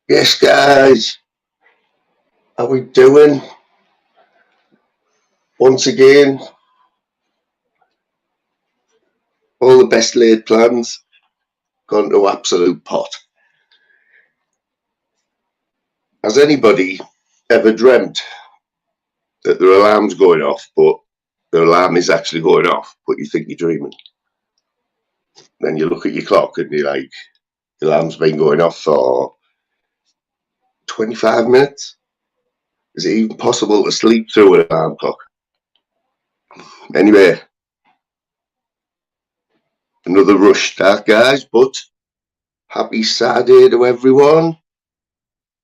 Yes, guys, how we doing? Once again, all the best laid plans gone to absolute pot. Has anybody ever dreamt that their alarm's going off, but their alarm is actually going off, but you think you're dreaming? Then you look at your clock and you're like, the alarm's been going off for 25 minutes? Is it even possible to sleep through an alarm clock? Anyway, another rush start, guys, but happy Saturday to everyone.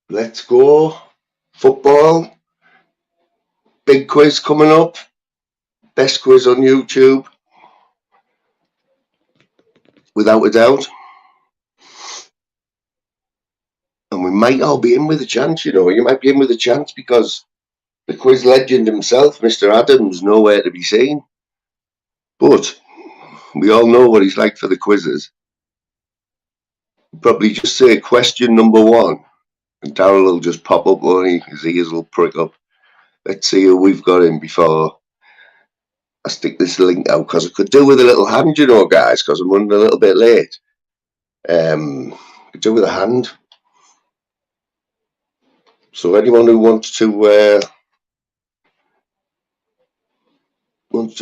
Let's go. Football. Big quiz coming up. Best quiz on YouTube. Without a doubt. And we might all be in with a chance, you know. You might be in with a chance because the quiz legend himself, Mr. Adams, nowhere to be seen. But we all know what he's like for the quizzes. Probably just say question number 1 and Darryl will just pop up, only his ears will prick up. Let's see who we've got in before I stick this link out, because I could do with a little hand, you know, guys, because I'm running a little bit late. Could do with a hand. So anyone who wants to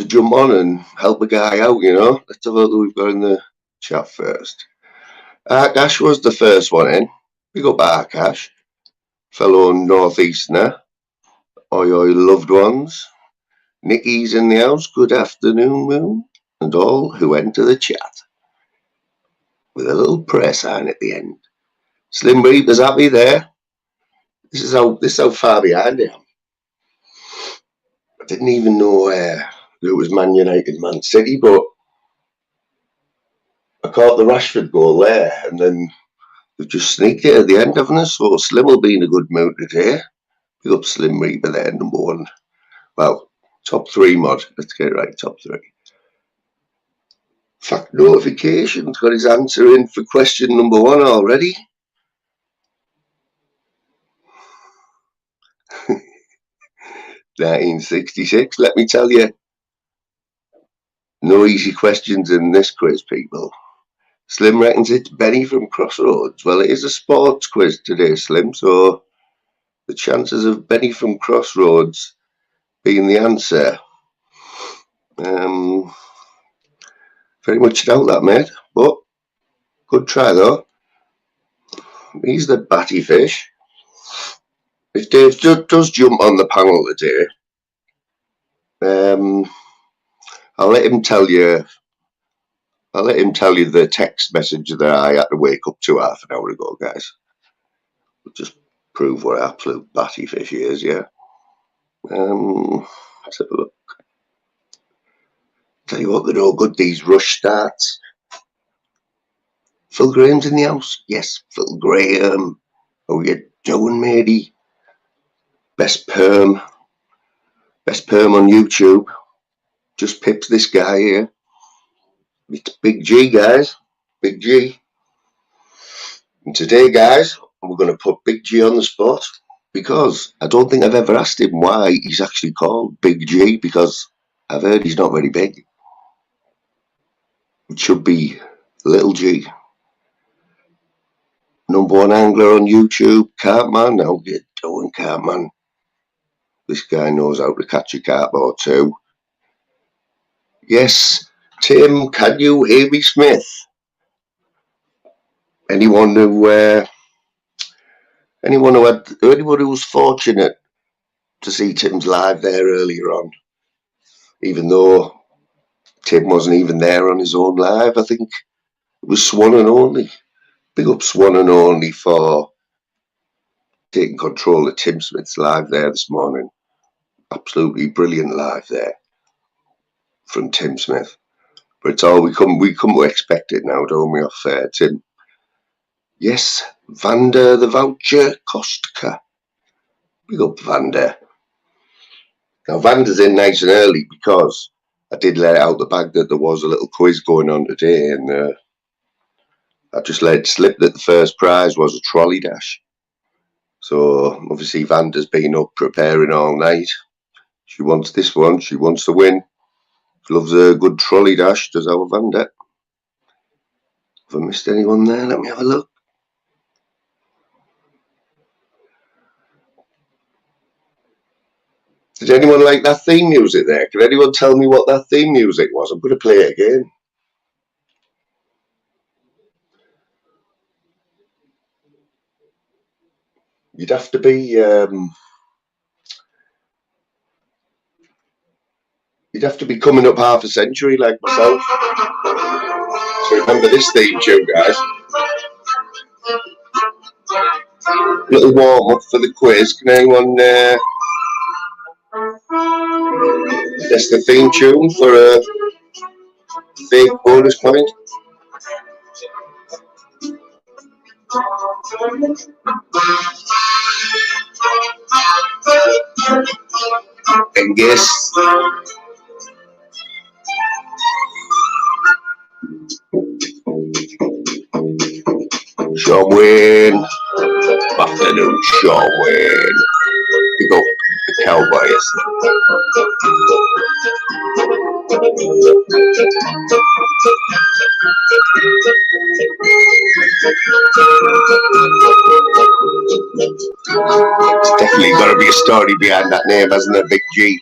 jump on and help a guy out, you know, let's have a look who we've got in the chat first. Arkash was the first one in. Big up Arkash, fellow northeasterner. Oi oi loved ones. Nicky's in the house. Good afternoon, Moon, and all who enter the chat. With a little prayer sign at the end. Slim Reaper's happy there. This is how far behind I am. I didn't even know it was Man United, Man City, but I caught the Rashford goal there, and then they've just sneaked it at the end, haven't they? So Slim will be in a good mood today. Pick up Slim Reaper there, number 1. Well, top 3 mod. Let's get it right, top 3. Fact notifications, got his answer in for question number 1 already. (1966), let me tell you, no easy questions in this quiz, people. Slim reckons it's Benny from Crossroads. Well, it is a sports quiz today, Slim, so the chances of Benny from Crossroads being the answer, very much doubt that, mate, but good try though. He's the batty fish. If Dave does jump on the panel today, I'll let him tell you the text message that I had to wake up to half an hour ago, guys. We'll just prove what an absolute batty fish he is, yeah. Let's have a look. Tell you what, they're all good, these rush starts. Phil Graham's in the house. Yes, Phil Graham. How you doing, matey? Best perm Best perm on YouTube. Just pips this guy here. It's Big G, guys. Big G. And today, guys, we're going to put Big G on the spot because I don't think I've ever asked him why he's actually called Big G, because I've heard he's not very big. It should be Little G. #1 angler on YouTube, Carpman. How you doing, Carpman? This guy knows how to catch a carp or two. Yes, Tim, can you hear me, Smith? Anyone who was fortunate to see Tim's live there earlier on, even though Tim wasn't even there on his own live. I think it was Swan and Only. Big up Swan and Only for taking control of Tim Smith's live there this morning. Absolutely brilliant live there from Tim Smith. But it's all we come to expect it now, don't we, off Tim? Yes, Vander the Voucher Kostka. Big up Vander. Now Vander's in nice and early because I did let out the bag that there was a little quiz going on today, and I just let it slip that the first prize was a trolley dash. So obviously Vander's been up preparing all night. She wants this one. She wants to win. She loves a good trolley dash, does our Vander. Have I missed anyone there? Let me have a look. Did anyone like that theme music there? Can anyone tell me what that theme music was? I'm going to play it again. You'd have to be coming up half a century like myself to remember this theme tune, guys. Little warm up for the quiz. Can anyone guess the theme tune for a fake bonus point? And guess. Shawwin. Afternoon, Shawwin. We go the Cowboys. It's definitely got to be a story behind that name, hasn't it, Big G?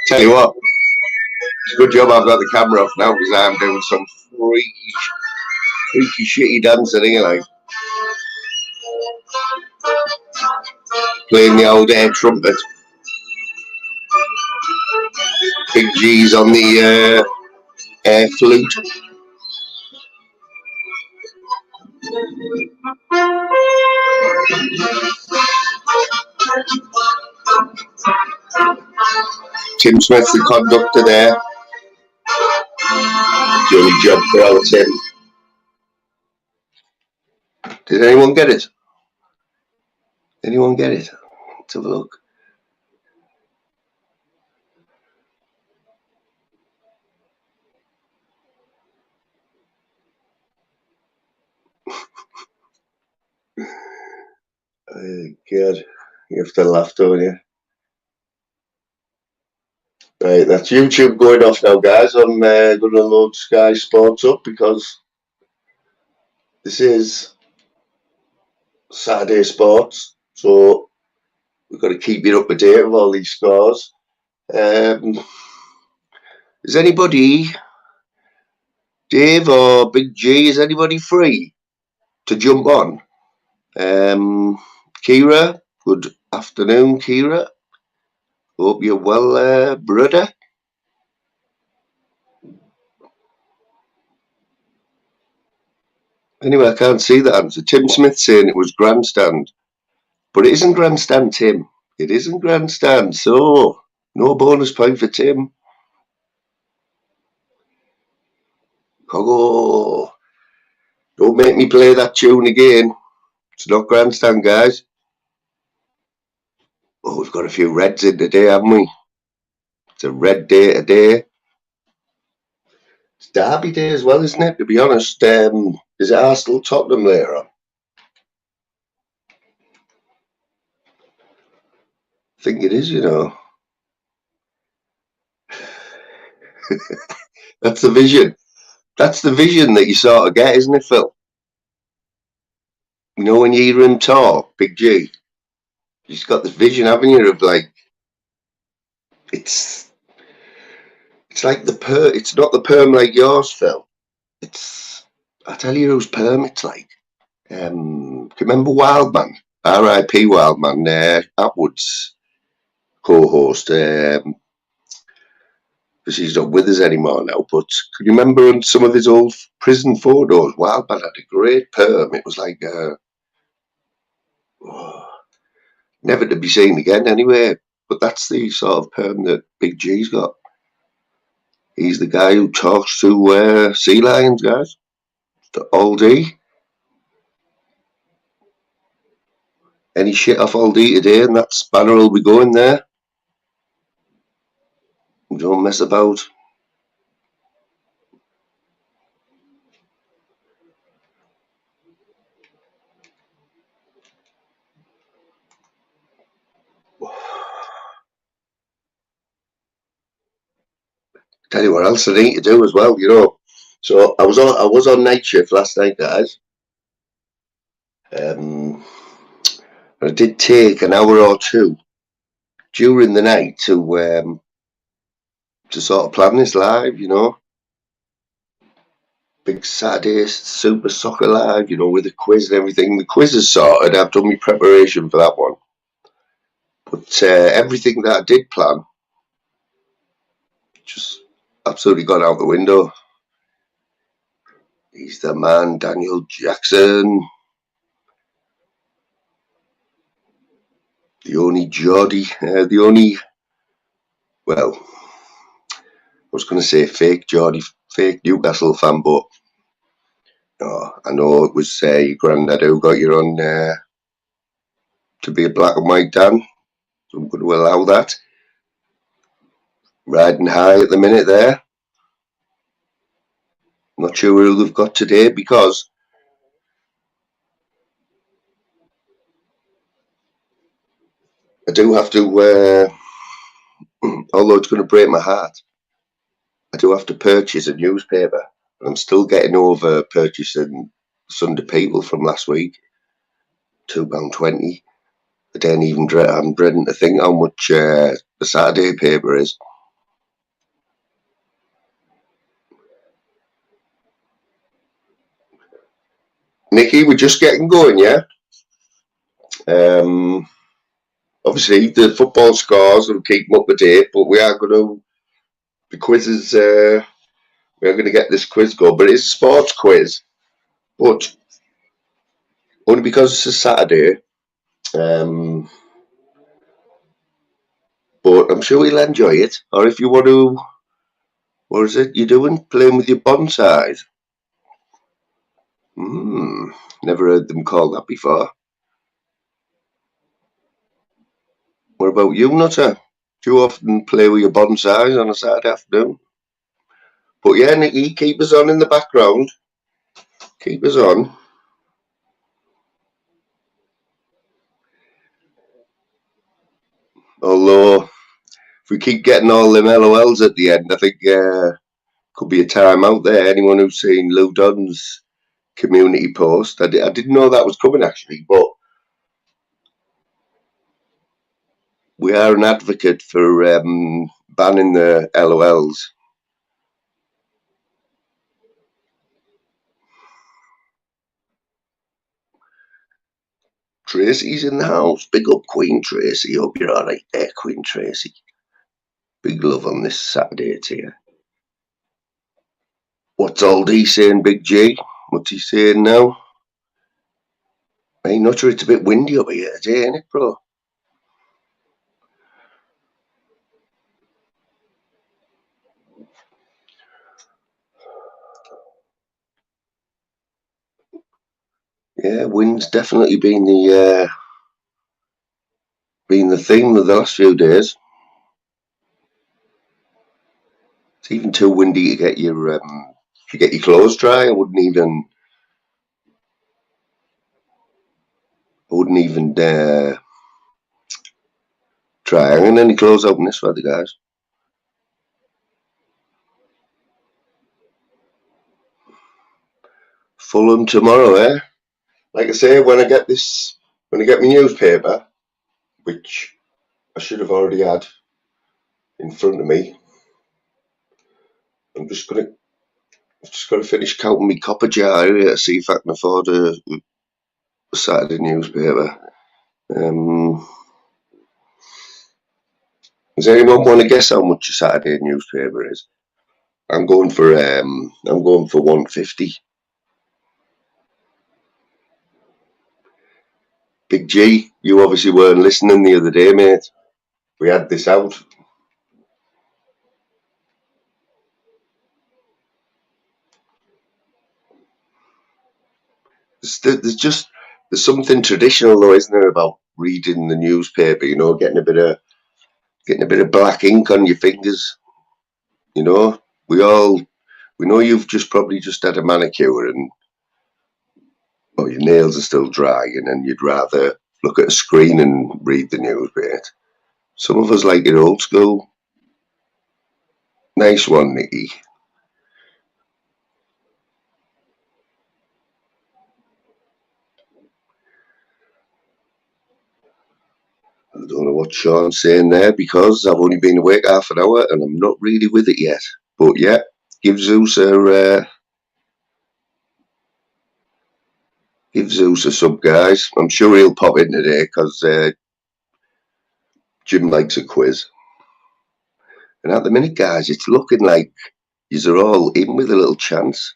Tell you what, it's a good job I've got the camera off now because I'm doing some freaky shitty dancing here, like playing the old air trumpet. Big G's on the air flute. Tim Smith's the conductor there. Jolly job for our Tim. Did anyone get it? Anyone get it? Let's have a look. Oh, God, you have to laugh, don't you? Right, that's YouTube going off now, guys. I'm going to load Sky Sports up because this is Saturday Sports, so we've got to keep you up to date with all these scores. Is anybody, Dave or Big G, is anybody free to jump on? Kira, good afternoon, Kira. Hope you're well, brother. Anyway, I can't see the answer. Tim Smith saying it was grandstand, but it isn't grandstand, Tim. It isn't grandstand, so no bonus point for Tim. Kogo. Don't make me play that tune again. It's not grandstand, guys. Oh, we've got a few reds in today, haven't we? It's a red day today. It's Derby Day as well, isn't it? To be honest, is it Arsenal Tottenham later on? I think it is, you know. That's the vision. That's the vision that you sort of get, isn't it, Phil? You know, when you hear him talk, Big G, you've got this vision, haven't you, of like, it's it's like the it's not the perm like yours, Phil. It's, I tell you whose perm it's like. Can you remember Wildman? R.I.P. Wildman, Atwood's co-host, because he's not with us anymore now. But can you remember on some of his old prison photos? Wildman had a great perm. It was like oh, never to be seen again anyway. But that's the sort of perm that Big G's got. He's the guy who talks to sea lions, guys. The Aldi. Any shit off Aldi today, and that spanner will be going there. Don't mess about. Tell you what else I need to do as well, you know. So I was on night shift last night, guys. Um, I did take an hour or two during the night to sort of plan this live, you know. Big Saturday Super Soccer Live, you know, with the quiz and everything. The quiz is sorted. I've done my preparation for that one. But everything that I did plan just absolutely gone out the window. He's the man, Daniel Jackson. The only Geordie, the only, well, I was going to say fake Geordie, fake Newcastle fan, but I know it was your granddad who got you on to be a black and white Dan, so I'm going to allow that. Riding high at the minute there. Not sure who they've got today because I do have to, although it's going to break my heart, I do have to purchase a newspaper. I'm still getting over purchasing Sunday People from last week, £2.20. I don't even I'm dreading to think how much the Saturday paper is. Nicky, we're just getting going, yeah? Obviously, the football scores will keep them up to date, but we are going to, the quizzes, we are going to get this quiz going, but it's a sports quiz. But only because it's a Saturday, but I'm sure you'll enjoy it. Or if you want to, what is it you're doing? Playing with your bonsais? Never heard them call that before. What about you, Nutter? Do you often play with your bonsais on a Saturday afternoon? But yeah, Nicky, keep us on in the background. Keep us on. Although, if we keep getting all them LOLs at the end, I think could be a time out there. Anyone who's seen Lou Dunn's community post, I didn't know that was coming actually, but we are an advocate for banning the LOLs. Tracy's in the house. Big up Queen Tracy. Hope you're alright there, Queen Tracy. Big love on this Saturday to you. What's Aldi saying, Big G? What's he saying now? Hey, not sure it's a bit windy up here today, ain't it, bro? Yeah, wind's definitely been the theme of the last few days. It's even too windy to get your clothes dry. I wouldn't even try hanging any clothes out in this weather, guys. Fulham tomorrow, eh? Like I say, when I get my newspaper, which I should have already had in front of me, I've just got to finish counting my copper jar here to see if I can afford a Saturday newspaper. Does anyone want to guess how much a Saturday newspaper is? I'm going for £1.50. Big G, you obviously weren't listening the other day, mate. We had this out. There's something traditional though, isn't there, about reading the newspaper? You know, getting a bit of black ink on your fingers. You know, we know you've probably just had a manicure and your nails are still dry, and then you'd rather look at a screen and read the news, mate. Some of us like it old school. Nice one, Nicky. I don't know what Sean's saying there because I've only been awake half an hour and I'm not really with it yet. But yeah, give Zeus a sub, guys. I'm sure he'll pop in today because Jim likes a quiz. And at the minute, guys, it's looking like you're all in with a little chance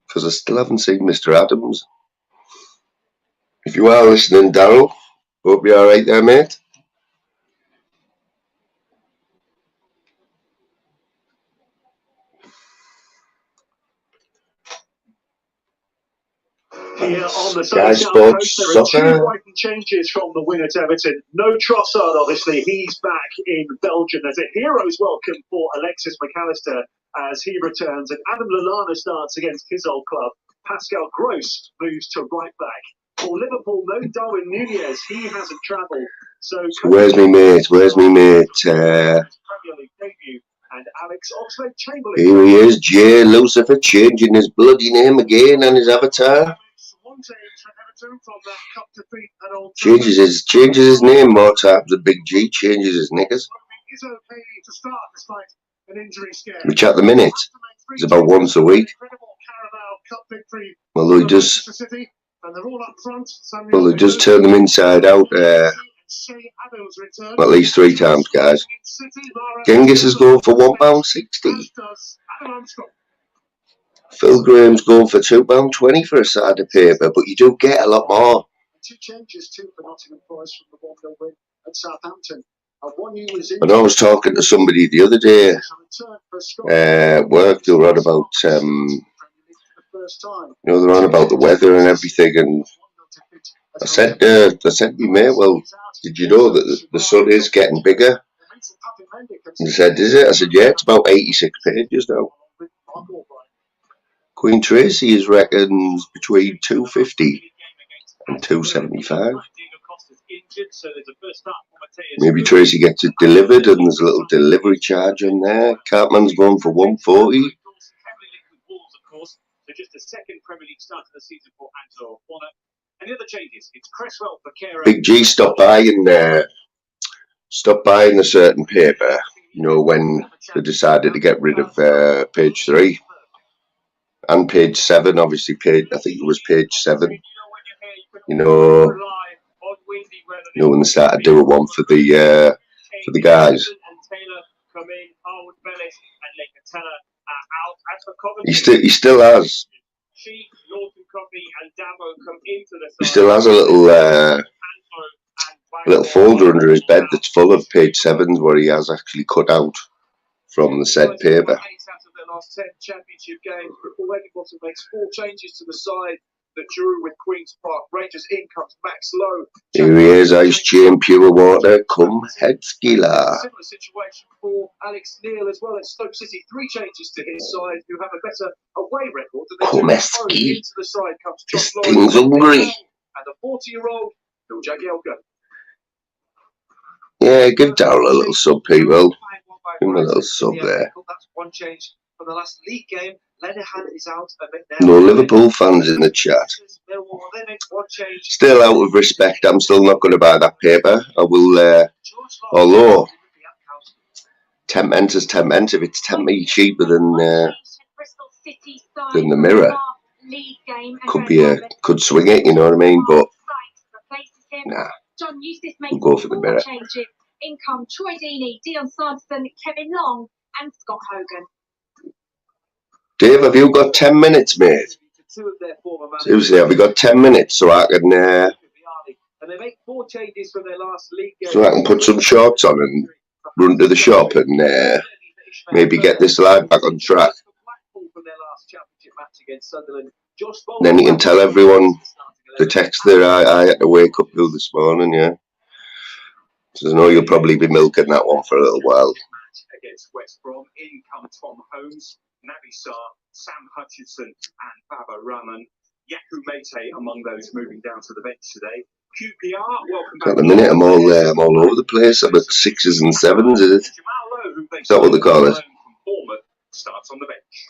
because I still haven't seen Mr. Adams. If you are listening, Daryl, hope you're all right there, mate. Here on the Sky Sports Coast, there are 2 Brighton changes from the win at Everton. No Trossard, obviously. He's back in Belgium. There's a hero's welcome for Alexis McAllister as he returns. And Adam Lallana starts against his old club. Pascal Gross moves to right back. For Liverpool, no Darwin Núñez. He hasn't travelled. So where's me mate? Premier League debut. And Alex Oxlade-Chamberlain. Here he is, Jay Lucifer, changing his bloody name again and his avatar. Changes his name more times than Big G changes his knickers. Which at the minute is about once a week. Although he does turn them inside out at least 3 times, guys. Genghis is going for £1.60. Phil Graham's going for £2.20 for a side of paper, but you do get a lot more. 2 changes too for Nottingham Forest from the 1-0 win at Southampton. And I was talking to somebody the other day at work. They were on about they're on about the weather and everything, and I said to me, mate, well, did you know that the sun is getting bigger? And he said, is it? I said, yeah, it's about 86 pages now. Queen Tracy is reckons between 250 and 275. Maybe Tracy gets it delivered and there's a little delivery charge on there. Cartman's going for 140. Big G stopped by in a certain paper, you know, when they decided to get rid of page 3 and page 7. Obviously, I think it was page 7. You know, when they started doing one for the guys. He still has. He still has a little folder under his bed that's full of page 7s where he has actually cut out from the said paper. Last 10 championship games, already Bottom makes 4 changes to the side. that drew with Queen's Park Rangers. In comes Max Lowe. Here he is, ice chain, pure water, come Headskiller. Similar situation for Alex Neil as well at Stoke City. 3 changes to his side, who have a better away record than they do at home. Into the side comes This thing's hungry. And the 40-year-old Phil Jagielka. Yeah, give Darryl a little sub, people. Give him a little sub there. That's one change from the last league game. Lenihan is out a bit now. No Liverpool fans in the chat. Still, out of respect, I'm still not going to buy that paper. I will, although temp men's, if it's 10p cheaper than the Mirror, could swing it, you know what I mean? But nah, we'll go for the Mirror. In come Troy Deeney, Dion Sanderson, Kevin Long, and Scott Hogan. Dave, have you got 10 minutes, mate? Seriously, have you got 10 minutes so I can put some shorts on and run to the shop and maybe get this live back on track? Then you can tell everyone the text that I had to wake up till this morning, yeah. So I know you'll probably be milking that one for a little while. Against West Brom, in come Tom Holmes, Naby Sarr, Sam Hutchinson, and Baba Rahman. Yaku Mete among those moving down to the bench today. QPR, welcome back. At the minute, I'm all over the place. I'm at 6s and 7s, is it? Is that what they call it? Starts on the bench.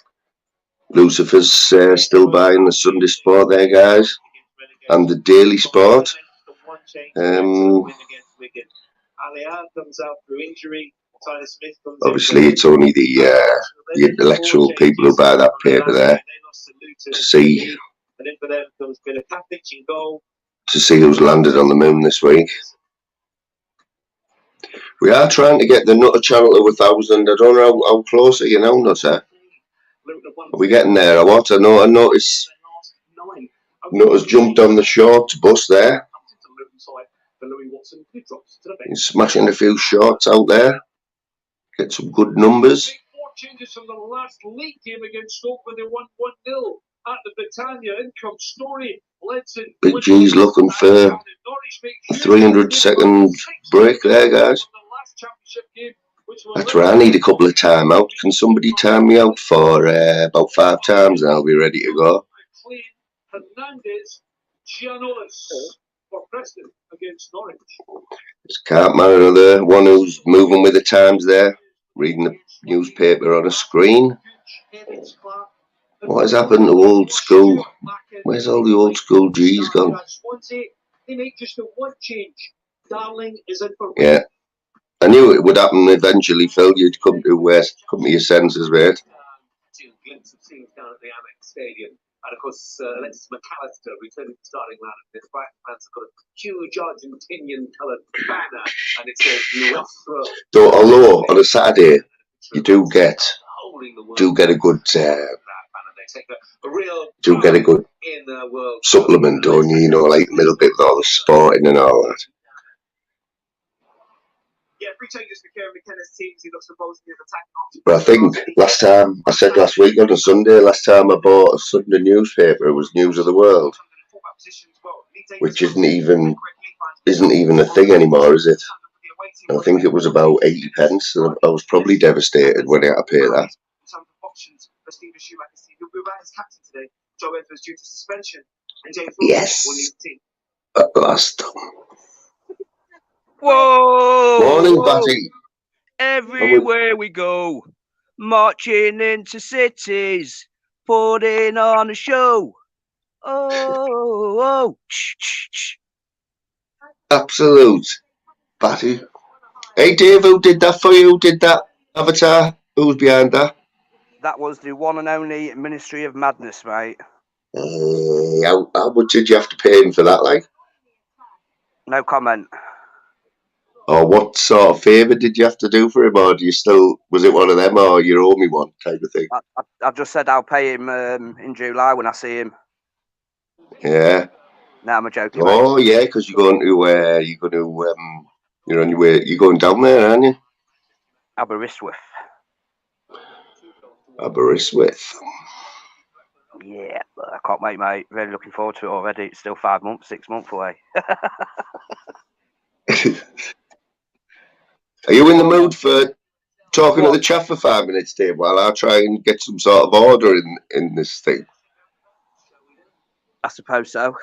Lucifer's still buying the Sunday Sport there, guys, and the Daily Sport. Obviously, it's only the intellectual people who buy that paper there to see who's landed on the moon this week. We are trying to get the Nutter channel to 1,000. I don't know how close are you now, Nutter? Are we getting there or what? I noticed Nutter's jumped on the shorts bus there. He's smashing a few shorts out there. Get some good numbers. 4 changes from the last league game against Stoke when they won 1-0 at the Britannia. In comes Story. Big G's looking for a 300-second break there, guys. That's right, I need a couple of timeouts. Can somebody time me out for about 5 times and I'll be ready to go? Hernandez, Giannolis for Preston against Norwich. This Cartman, another one who's moving with the times there, reading the newspaper on a screen. What has happened to old school? Where's all the old school G's gone? Yeah, I knew it would happen eventually, Phil. You'd come to your senses, mate. And of course, Alexis McAllister returning to the starting lineup. His black pants have got a huge Argentinian-coloured banner, and it says Nuestro. So, although on a Saturday you do get a good supplement, don't you? You know, like a little bit of all the sporting and all that. Yeah, 3 changes for Kieran McKenna's teams. He looks supposedly attacking. But I think I said last week on a Sunday, last time I bought a Sunday newspaper, it was News of the World, which isn't even a thing anymore, is it? I think it was about 80 pence. So I was probably devastated when I had to pay that. Yes, at last. Whoa! Morning, Batty. Everywhere we go, marching into cities, putting on a show. Oh, shh. Absolute Batty. Hey, Dave, who did that for you? Who did that avatar? Who's behind that? That was the one and only Ministry of Madness, mate. How much did you have to pay him for that, like? No comment. Or what sort of favour did you have to do for him, or was it one of them, or you owe me one type of thing? I've just said I'll pay him in July when I see him. Yeah. No, I'm a joking. Oh, mate. yeah, because you're on your way. You're going down there, aren't you? Aberystwyth. Yeah, I can't wait, mate. Really looking forward to it already. It's still 5 months, 6 months away. Are you in the mood for talking to the chat for 5 minutes, Dave, while I try and get some sort of order in this thing? I suppose so.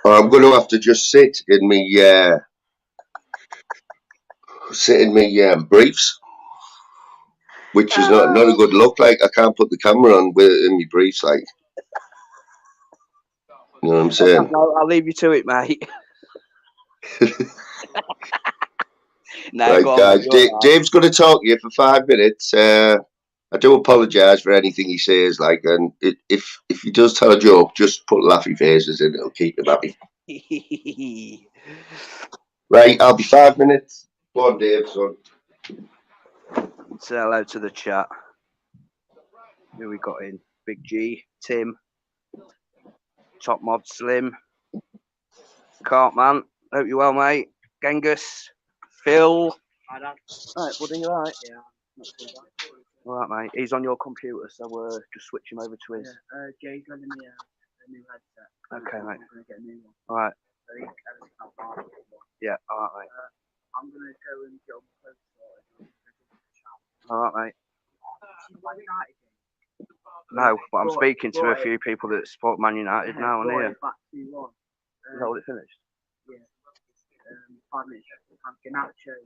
Or I'm going to have to just sit in me briefs, which is not a good look. Like, I can't put the camera on in me briefs, like. You know what I'm saying? No, I'll leave you to it, mate. No, Right, go on, guys. mate, Dave's going to talk to you for 5 minutes. I do apologise for anything he says, like, and if he does tell a joke, just put laughy faces in. It'll keep him happy. Right, I'll be 5 minutes. Go on, Dave, son. Say hello to the chat. Who we got in? Big G, Tim, Top Mod Slim, Cartman. Hope you're well, mate. Genghis, Phil. Hi, Dad. Right, buddy, you alright? Yeah, not too bad. Alright, mate. He's on your computer, so just switch him over to his. Yeah, Jay's lending me a new headset. Okay, mate. I'm going to get a new one. Alright. I think everything's not far. Yeah, alright, mate. I'm going to go and get all my clothes sorted. Alright, mate. Man United game. No, but I'm speaking to a few people that support Man United now and here. Back 2-1. Is that what it finished? Yeah. 5 minutes. I'm Ganacho.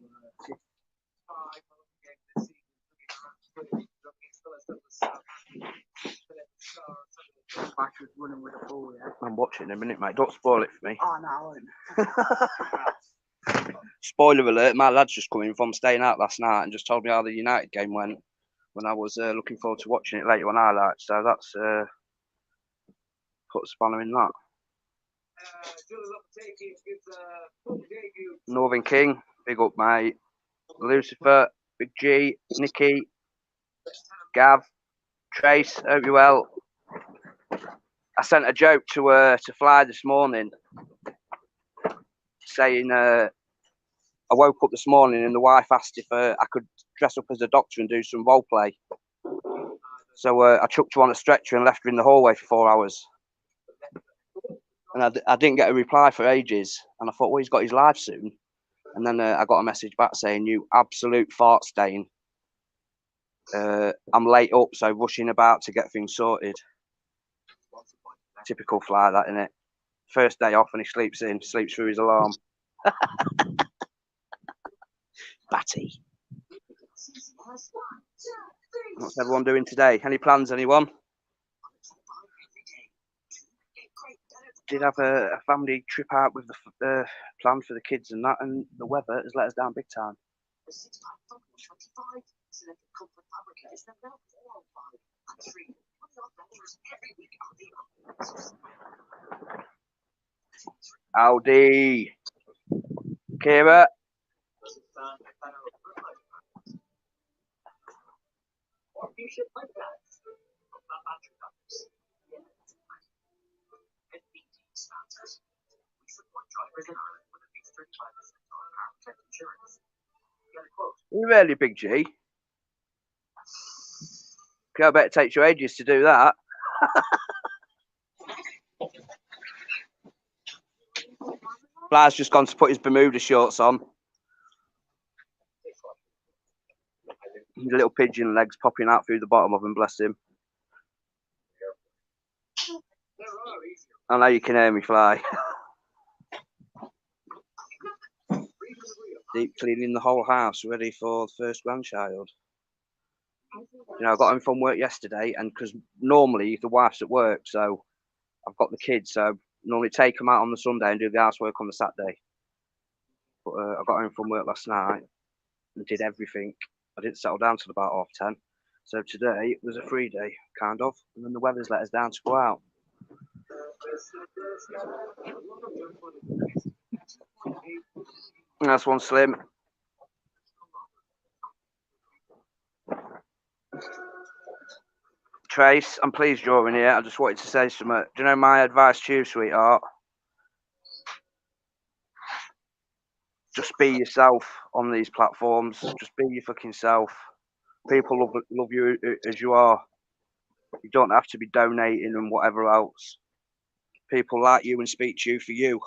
Bash was running with the ball, yeah. I'm watching in a minute, mate. Don't spoil it for me. Oh, no, I won't. Spoiler alert, my lad's just come in from staying out last night and just told me how the United game went when I was looking forward to watching it later on highlights. So that's put a spanner in that. Northern King, big up, mate. Lucifer, Big G, Nicky, Gav, Trace, hope you're well. I sent a joke to Fly this morning saying I woke up this morning and the wife asked if I could dress up as a doctor and do some role play. So I chucked her on a stretcher and left her in the hallway for 4 hours. And I didn't get a reply for ages. And I thought, well, he's got his live soon. And then I got a message back saying, you absolute fart stain. I'm late up, so rushing about to get things sorted. Typical Fly, that, innit? First day off and he sleeps through his alarm. Batty. What's everyone doing today? Any plans, anyone? Did have a family trip out with the plan for the kids and that, and the weather has let us down big time. Howdy, Kira. You really, Big G? I bet it takes you ages to do that. Fly's just gone to put his Bermuda shorts on. His little pigeon legs popping out through the bottom of them, bless him. I know you can hear me, Fly. Deep cleaning the whole house, ready for the first grandchild. You know, I got home from work yesterday, and because normally the wife's at work, so I've got the kids, so normally take them out on the Sunday and do the housework on the Saturday. But I got home from work last night and did everything. I didn't settle down till about 10:30. So today was a free day, kind of, and then the weather's let us down to go out. That's one, Slim. Trace, I'm pleased you're in here. I just wanted to say something. Do you know my advice to you, sweetheart? Just be yourself on these platforms. Just be your fucking self. People love you as you are. You don't have to be donating and whatever else. People like you and speak to you for you.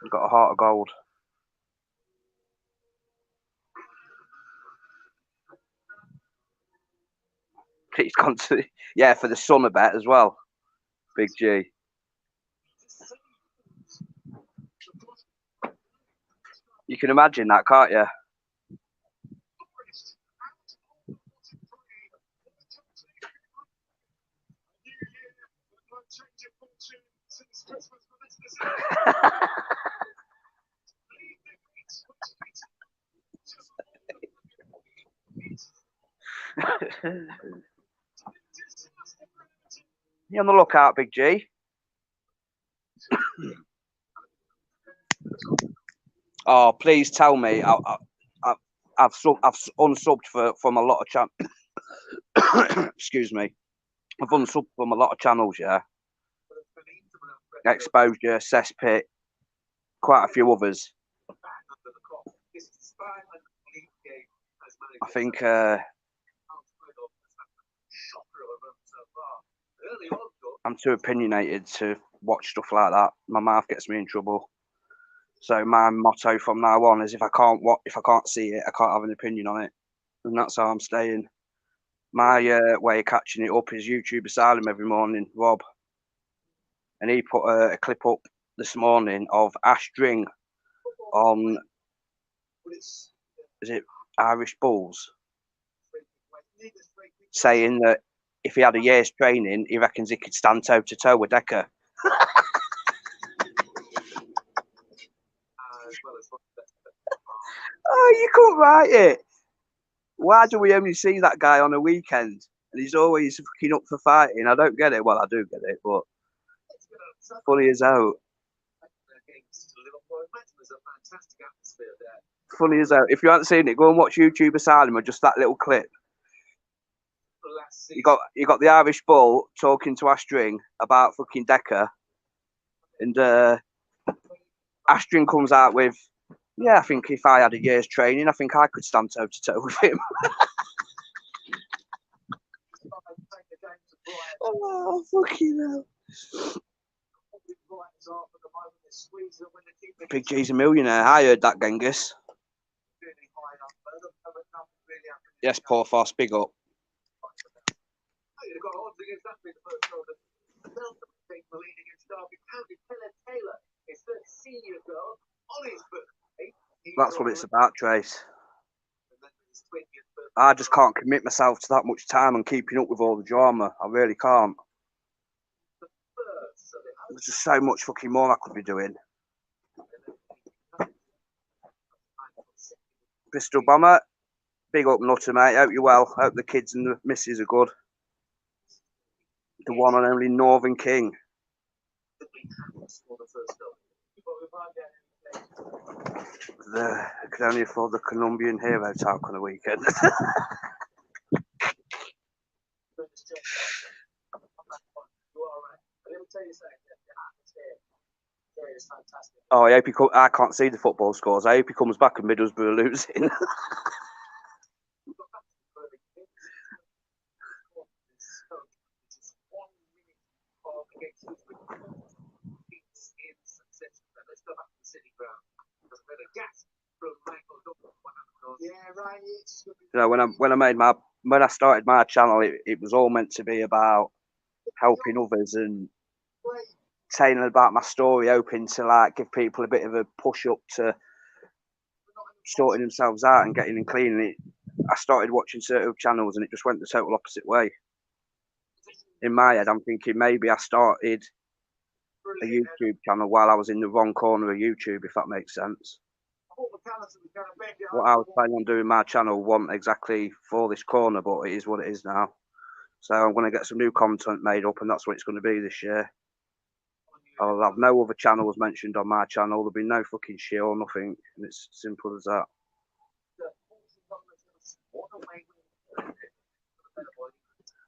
You've got a heart of gold. He's gone to, yeah, for the son a bet as well. Big G. You can imagine that, can't you? You on the lookout, Big G? Oh, please tell me. I've unsubbed from a lot of channels. Excuse me. I've unsubbed from a lot of channels, yeah. Exposure, Cesspit, quite a few others. I think I'm too opinionated to watch stuff like that. My mouth gets me in trouble. So my motto from now on is if I can't see it, I can't have an opinion on it, and that's how I'm staying. My way of catching it up is YouTube Asylum every morning, Rob, and he put a clip up this morning of Ash Dring on, is it Irish Bulls, saying that if he had a year's training, he reckons he could stand toe to toe with Decker. Oh, you couldn't write it. Why do we only see that guy on a weekend? And he's always fucking up for fighting. I don't get it. Well, I do get it, but funny as hell. Funny as hell. If you haven't seen it, go and watch YouTube Asylum or just that little clip. You got the Irish Bull talking to Astring about fucking Decker, and Astring comes out with, yeah, I think if I had a year's training, I think I could stand toe to toe with him. Oh, fucking hell. Big G's a millionaire. I heard that, Genghis. Yes, Porthos, big up. That's what it's about, Trace. I just can't commit myself to that much time and keeping up with all the drama. I really can't. There's just so much fucking more I could be doing. Bristol Bomber, big up Nutter, mate. Hope you're well. Hope the kids and the missus are good. The one and only Northern King. I could only afford the Colombian hero talk on the weekend. Oh, I hope I can't see the football scores. I hope he comes back and Middlesbrough are losing. You know, when I started my channel, it was all meant to be about helping others and telling about my story, hoping to like give people a bit of a push up to sorting themselves out and getting and cleaning it. I started watching certain channels and it just went the total opposite way. In my head, I'm thinking maybe I started a YouTube channel while I was in the wrong corner of YouTube, if that makes sense. What I was planning on doing my channel wasn't exactly for this corner, but it is what it is now. So I'm going to get some new content made up, and that's what it's going to be this year. I'll have no other channels mentioned on my channel. There'll be no fucking shit or nothing, and it's simple as that.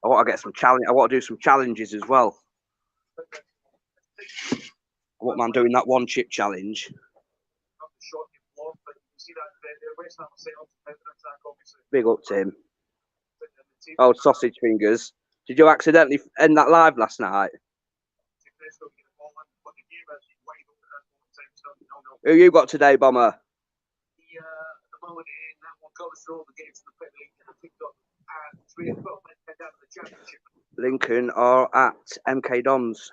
I want to get some challenge. I want to do some challenges as well. I wouldn't mind doing that one chip challenge. Big up, Tim. Oh, sausage fingers. Did you accidentally end that live last night? Who you got today, Bomber? Lincoln are at MK Dons.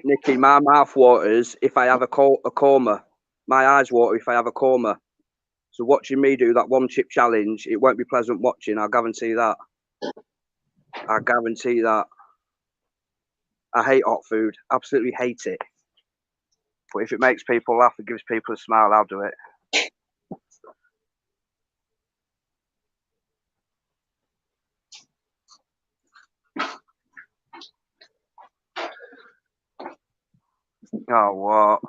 Nicky, my mouth waters if I have a coma. My eyes water if I have a coma. So watching me do that one chip challenge, it won't be pleasant watching. I guarantee that. I guarantee that. I hate hot food. Absolutely hate it. But if it makes people laugh, it gives people a smile, I'll do it. Oh, what?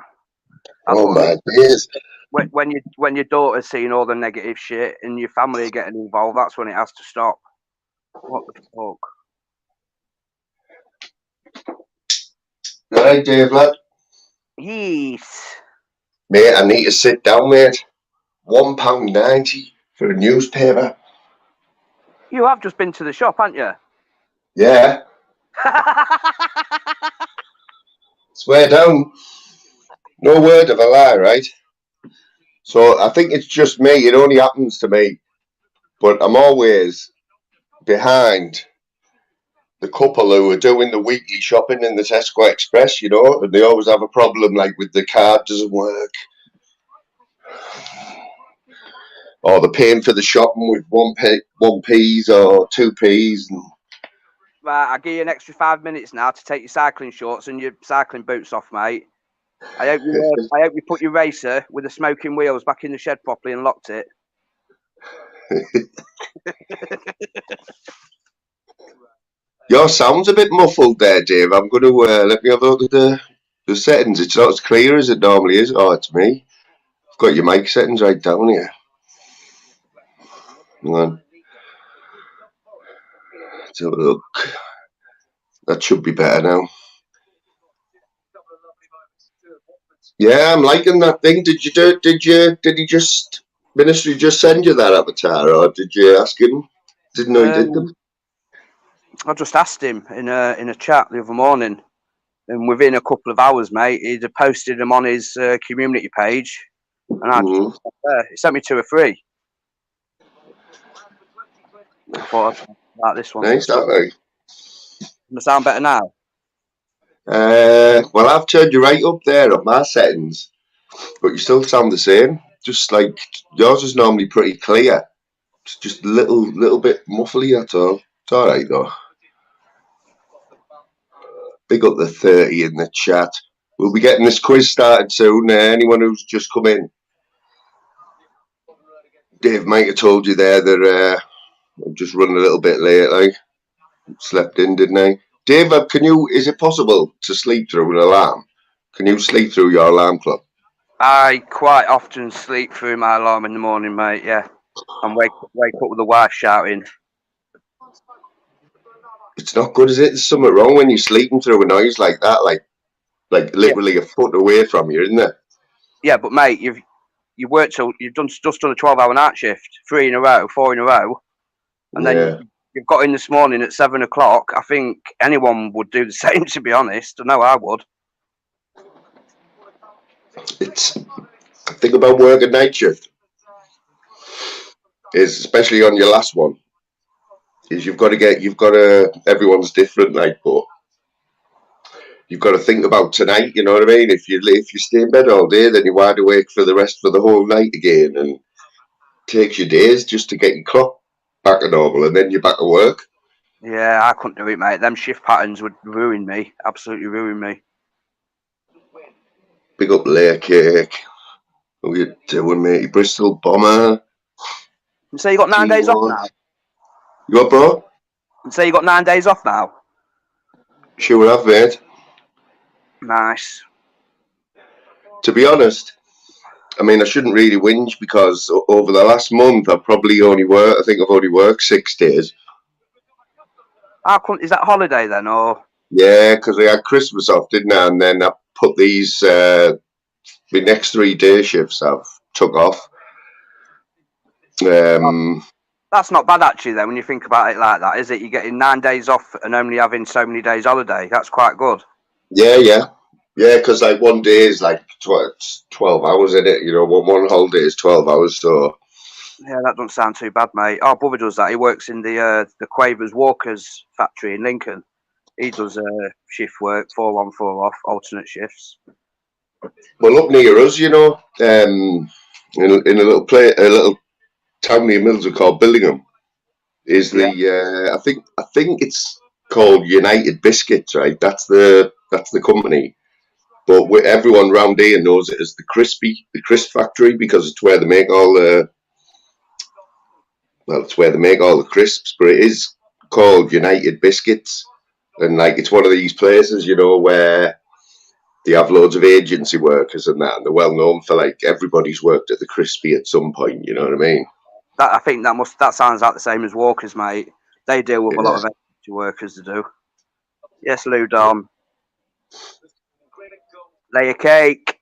Oh my days. When your daughter's seeing all the negative shit and your family are getting involved, that's when it has to stop. What the fuck? Right, Dave, lad. Yes. Mate, I need to sit down, mate. £1.90 for a newspaper. You have just been to the shop, haven't you? Yeah. Swear down. No word of a lie, right? So I think it's just me. It only happens to me. But I'm always behind the couple who are doing the weekly shopping in the Tesco Express, you know, and they always have a problem like with the card doesn't work. Or they're paying for the shopping with 1p or 2p's. Right, I'll give you an extra 5 minutes now to take your cycling shorts and your cycling boots off, mate. I hope you put your racer with the smoking wheels back in the shed properly and locked it. Your sound's a bit muffled there, Dave. I'm going to let me have a look at the settings. It's not as clear as it normally is. Oh, it's me. I've got your mic settings right down here. Hang on. Let's have a look. That should be better now. Yeah, I'm liking that thing. Did he just Ministry just send you that avatar, or did you ask him? Didn't know he did them. I just asked him in a chat the other morning, and within a couple of hours, mate, he'd have posted them on his community page, and I just he sent me 2 or 3. I thought about this one. Nice, that way. Does it sound better now? Well, I've turned you right up there on my settings, but you still sound the same. Just like yours is normally pretty clear. It's just a little bit muffly, that's all. It's all right though. Big up the 30 in the chat. We'll be getting this quiz started soon. Anyone who's just come in, Dave might have told you there that I'm just running a little bit late. Like slept in, didn't I? Dave, is it possible to sleep through an alarm? Can you sleep through your alarm clock? I quite often sleep through my alarm in the morning, mate. Yeah, and wake up with the wife shouting. It's not good, is it? There's something wrong when you're sleeping through a noise like that, like literally a foot away from you, isn't there? Yeah, but mate, you've worked till you've just done a 12-hour night shift, 3 in a row, 4 in a row, and then you've got in this morning at 7 o'clock. I think anyone would do the same, to be honest. I know I would. It's the thing about working night shift is, especially on your last one, is everyone's different, like, but you've got to think about tonight, you know what I mean? If you stay in bed all day, then you're wide awake for the whole night again, and it takes you days just to get your clock back to normal, and then you're back at work. Yeah, I couldn't do it, mate. Them shift patterns would ruin me, absolutely ruin me. Big up layer cake. What are you doing, matey? Bristol Bomber. So you got 9 days off now? You what, bro? So you got 9 days off now? Sure have, mate. Nice. To be honest, I mean, I shouldn't really whinge because over the last month I think I've only worked 6 days. Is that holiday then, or? Yeah, because I had Christmas off, didn't I? And then I put these, the next 3 day shifts I've took off. That's not bad actually then when you think about it like that, is it? You're getting 9 days off and only having so many days holiday. That's quite good. Yeah, because like one day is like 12 hours in it, you know, one holiday is 12 hours, so. Yeah, that doesn't sound too bad, mate. Our brother does that. He works in the Quavers Walkers factory in Lincoln. He does shift work, 4 on, 4 off, alternate shifts. Well, up near us, you know, in a little town near Middleton called Billingham, is the I think it's called United Biscuits, right? That's the company. But everyone round here knows it as the crisp factory because it's where they make all the crisps. But it is called United Biscuits, and like it's one of these places, you know, where they have loads of agency workers and that, and they're well known for like everybody's worked at the crispy at some point. You know what I mean? I think that sounds like the same as Walkers, mate. They deal with a lot of agency workers to do. Yes, Lou Don. Lay a cake.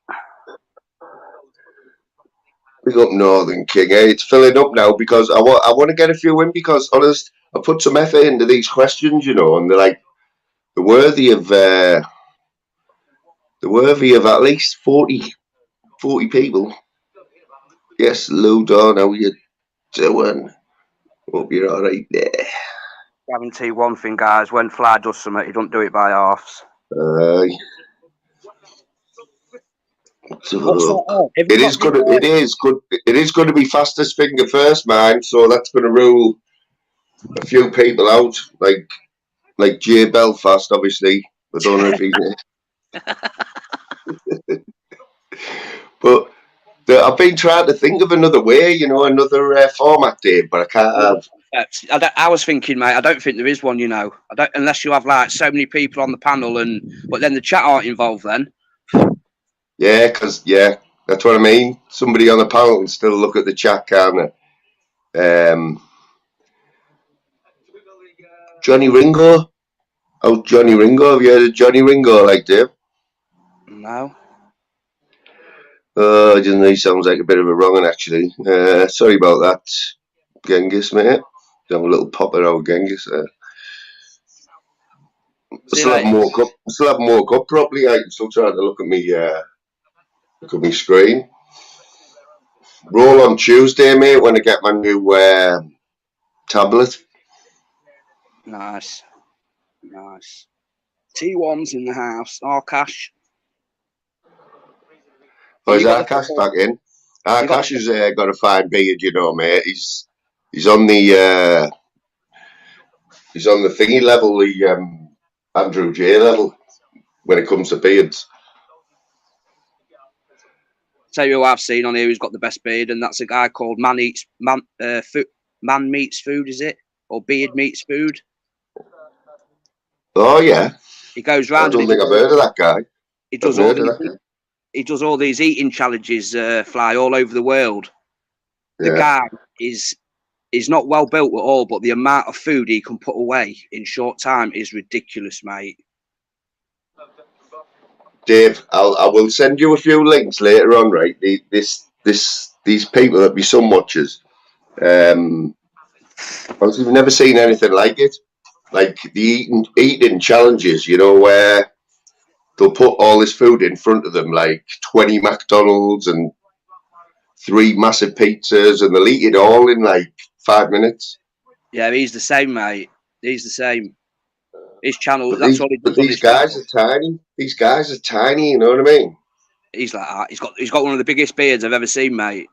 Big up Northern King. Hey, it's filling up now because I want to get a few in because honest, I put some effort into these questions, you know, and they're worthy of at least 40 people. Yes, Lou Don, how you doing? Hope you're all right there. Guarantee one thing, guys. When Fly does something, he don't do it by halves. It is going to be fastest finger first, man. So that's going to rule a few people out, like Jay Belfast, obviously. I don't know if he's but I've been trying to think of another way, you know, another format, Dave, but I can't have. I was thinking, mate. I don't think there is one. You know, I don't unless you have like so many people on the panel, but then the chat aren't involved. Then. Yeah, because that's what I mean. Somebody on the panel can still look at the chat, can't they? Johnny Ringo. Oh, Johnny Ringo. Have you heard of Johnny Ringo, like Dave? No. Oh, I didn't know. He sounds like a bit of a wrong one, actually. Sorry about that, Genghis, mate. Have a little pop at our Genghis there. I still haven't woke up properly. I'm still trying to look at me screen. Roll on Tuesday, mate, when I get my new tablet. Nice. T1's in the house. Cash. Oh, is Cash back in? Cash has got a fine beard, you know, mate. He's on the thingy level, the Andrew J level when it comes to beards. Tell you who I've seen on here who's got the best beard, and that's a guy called Man Meets Food, is it? Or Beard Meets Food? Oh yeah. He goes round. I don't think I've heard of that guy. He does all these eating challenges, Fly, all over the world. The guy is not well built at all, but the amount of food he can put away in short time is ridiculous, mate. Dave, I will send you a few links later on, right? These people that be sun watchers. I've never seen anything like it. Like the eating challenges, you know, where they'll put all this food in front of them, like 20 McDonald's and 3 massive pizzas, and they'll eat it all in like 5 minutes. Yeah, he's the same, mate. He's the same. His channel, that's all he does. These guys are tiny. These guys are tiny, you know what I mean? He's like that. He's got one of the biggest beards I've ever seen, mate.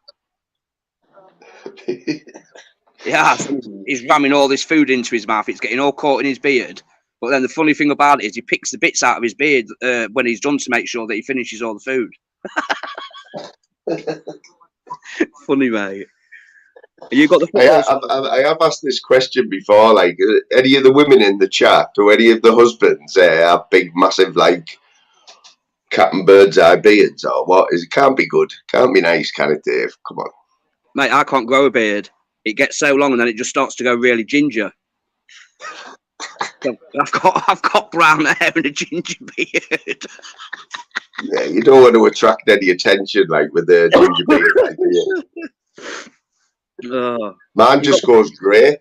Yeah, he's ramming all this food into his mouth. It's getting all caught in his beard. But then the funny thing about it is he picks the bits out of his beard when he's done to make sure that he finishes all the food. Funny, mate. You got the football. I have asked this question before. Like, any of the women in the chat, or any of the husbands, have big, massive, like Captain Bird's eye beards, or what? It can't be good. Can't be nice, can it, Dave? Come on, Mate, I can't grow a beard. It gets so long and then it just starts to go really ginger. I've got brown hair and a ginger beard. Yeah, you don't want to attract any attention, like with the ginger beard. Oh. Mine just goes grey.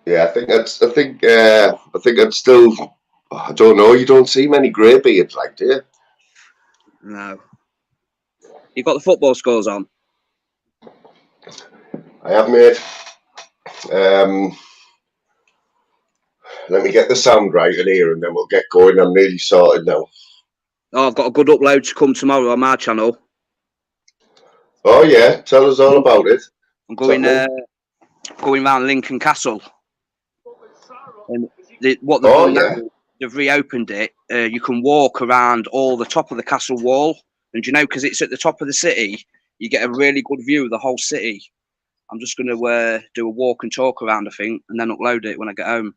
Yeah, I think I'd still. I don't know. You don't see many grey beards, like, do you? No. You got the football scores on? I have, mate. Let me get the sound right in here, and then we'll get going. I'm nearly sorted now. Oh, I've got a good upload to come tomorrow on my channel. Oh yeah, tell us all about it. I'm going around Lincoln Castle. And what they've done now, they've reopened it. You can walk around all the top of the castle wall, and you know, because it's at the top of the city, you get a really good view of the whole city. I'm just going to do a walk and talk around, I think, and then upload it when I get home.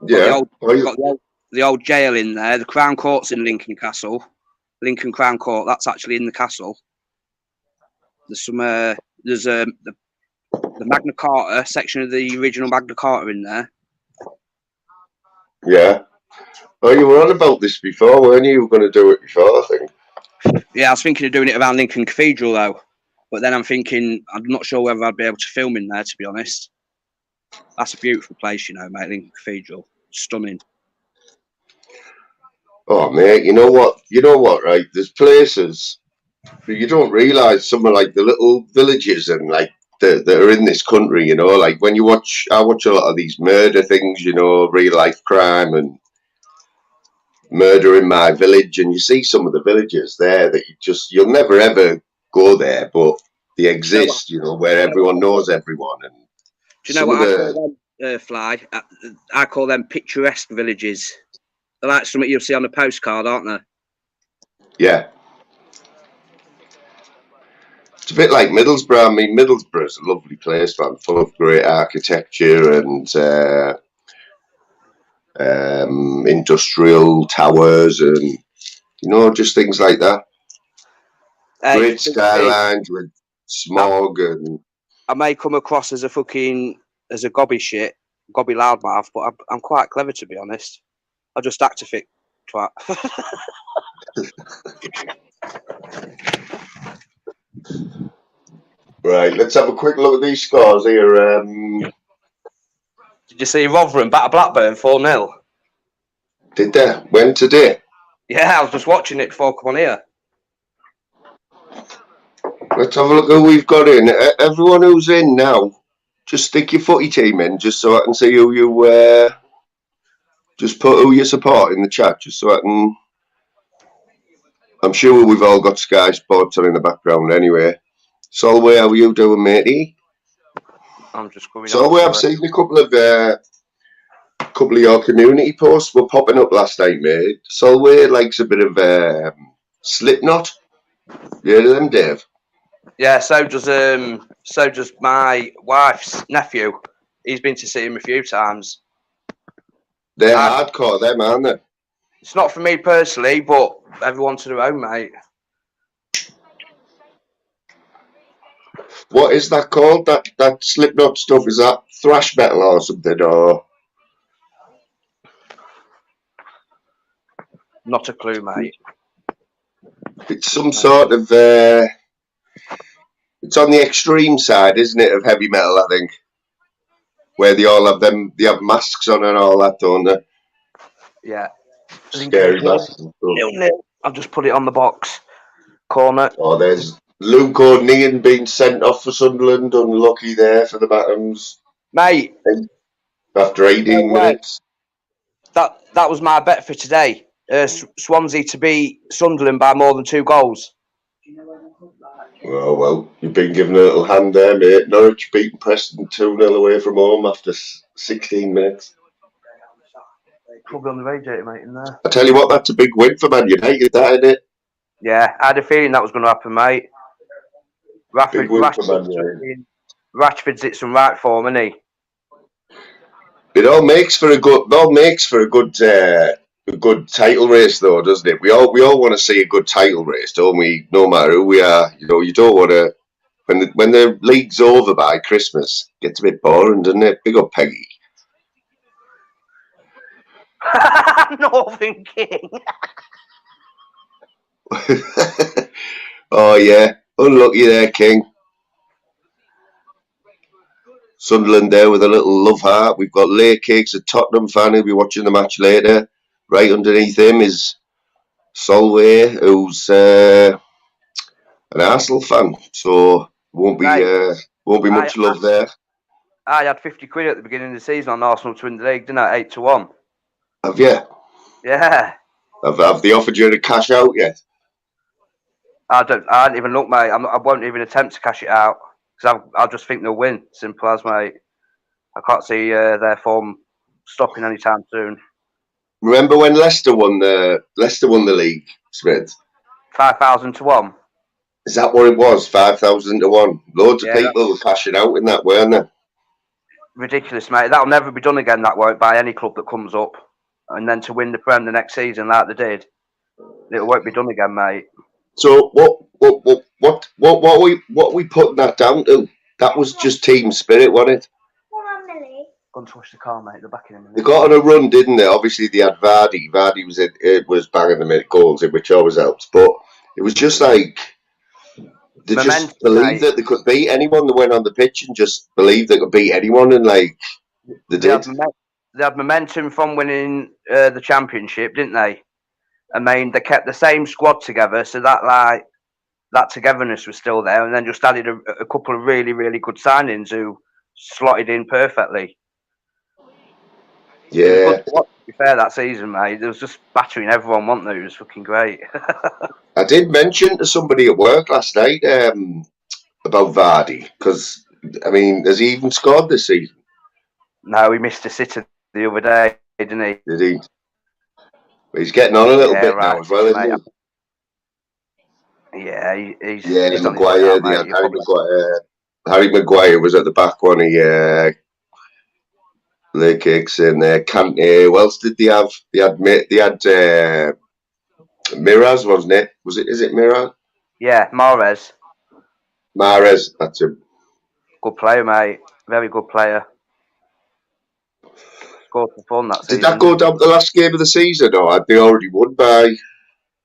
Yeah, got the old jail in there. The Crown Court's in Lincoln Castle. Lincoln Crown Court. That's actually in the castle. There's some. There's the Magna Carta section of the original Magna Carta in there. Yeah. Oh, you were on about this before, weren't you? You were going to do it before, I think. Yeah, I was thinking of doing it around Lincoln Cathedral though, but then I'm thinking I'm not sure whether I'd be able to film in there. To be honest, that's a beautiful place, you know, mate. Lincoln Cathedral, stunning. Oh, mate, you know what? Right? There's places you don't realise. Some of like the little villages and like that are in this country. You know, like when I watch a lot of these murder things. You know, real life crime and murder in my village, and you see some of the villages there that you'll never ever go there, but they exist. You know, where everyone knows everyone. And do you know what I call them, Fly? I call them picturesque villages. They're like something you'll see on a postcard, aren't they? Yeah. It's a bit like Middlesbrough. I mean, Middlesbrough's a lovely place, man, full of great architecture and industrial towers and, you know, just things like that. Great skylines with smog and... I may come across as a gobby loudmouth, but I'm quite clever, to be honest. I just act a fit twat. Right, let's have a quick look at these scores here. Did you see Rotherham batter Blackburn 4-0? Did they? When? Today? Yeah, I was just watching it before I come on here. Let's have a look who we've got in. Everyone who's in now, just stick your footy team in, just so I can see who you... just put who you support in the chat, just so I can... I'm sure we've all got Sky Sports on in the background anyway. Solway, how are you doing, matey? I'm just going. Solway, I've seen a couple of your community posts were popping up last night, mate. Solway likes a bit of Slipknot. You heard of them, Dave? Yeah, so does my wife's nephew. He's been to see him a few times. They're hardcore, them, aren't they? It's not for me personally, but everyone to their own, mate. What is that called? That Slipknot stuff? Is that thrash metal or something? Or not a clue, mate. It's some sort of. It's on the extreme side, isn't it, of heavy metal? I think, where they all have them. They have masks on and all that, don't they? Yeah. Scary masks. I've just put it on the box corner. Oh, there's Luke O'Neill being sent off for Sunderland. Unlucky there for the Bottoms, mate. After 18 minutes. That was my bet for today. Swansea to beat Sunderland by more than 2 goals. Oh, well, you've been given a little hand there, mate. Norwich beating Preston 2-0 away from home after 16 minutes. Probably on the radiator, mate, in there. I tell you what, that's a big win for Man United, that, isn't it? Yeah, I had a feeling that was going to happen, mate. Big win for Man United. Rashford's hit some right form, isn't he? It all makes for a good title race, though, doesn't it? We all want to see a good title race, don't we? No matter who we are, you don't want to. When the league's over by Christmas, it gets a bit boring, doesn't it? Big up Peggy. Northern King. Oh yeah, unlucky there, King. Sunderland there with a little love heart. We've got Lay Cakes, a Tottenham fan who'll be watching the match later. Right underneath him is Solway, who's an Arsenal fan. So won't be much love there. I had 50 quid at the beginning of the season on Arsenal to win the league, didn't I? 8-1. Have you? Yeah. Have they offered you to cash out yet? I don't even look, mate. I won't even attempt to cash it out because I just think they'll win. Simple as, mate. I can't see their form stopping anytime soon. Remember when Leicester won the league, Smith? 5,000 to 1. Is that what it was? 5,000 to 1. Loads of people were cashing out in that, weren't they? Ridiculous, mate. That'll never be done again. That won't by any club that comes up, and then to win the Prem the next season like they did, it won't be done again, mate. So what we putting that down to? That was just team spirit, wasn't it? Go and touch the car, mate. They're back in a minute. They got on a run, didn't they? Obviously, they had Vardy. Vardy was banging them in goals, which always helps. But it was just like they just believed that they could beat anyone that went on the pitch, and just believed they could beat anyone, and like they did. They had momentum from winning the championship, didn't they? I mean, they kept the same squad together, so that togetherness was still there, and then just added a couple of really, really good signings who slotted in perfectly. Yeah. It was good to watch, to be fair, that season, mate. It was just battering everyone, wasn't there? It was fucking great. I did mention to somebody at work last night about Vardy, because, I mean, has he even scored this season? No, he missed a sitter the other day, didn't he? Did he? But he's getting on a little bit now as well, isn't he? Yeah, he's Maguire. Harry Maguire was at the back one. He Lay Cakes in there. Kante. Who else did they have? They had Miraz, wasn't it? Is it Miraz? Yeah, Mahrez. That's him. Good player, mate. Very good player. Scored for fun that season. Did that go down the last game of the season, or had they already won by?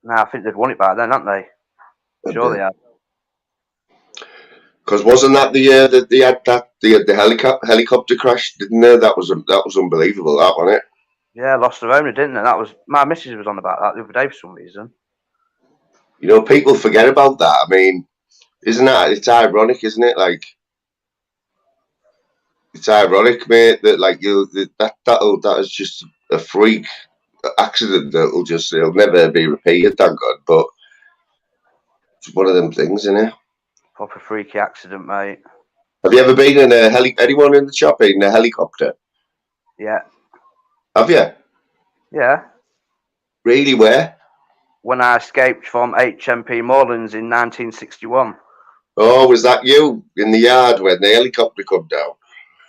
No, I think they'd won it by then, hadn't they? Sure they had. Because wasn't that the year that they had the helicopter crash, didn't they? That was unbelievable, that, wasn't it? Yeah, lost their owner, didn't they? That was my missus was on about that the other day for some reason. You know, people forget about that. I mean, it's ironic, isn't it? Like, it's ironic, mate, that like that is just a freak accident it'll never be repeated, thank God. But it's one of them things, isn't it? Proper freaky accident, mate. Have you ever been in anyone in the shop in a helicopter? Yeah. Have you? Yeah. Really, where? When I escaped from HMP Moorlands in 1961. Oh, was that you in the yard when the helicopter come down?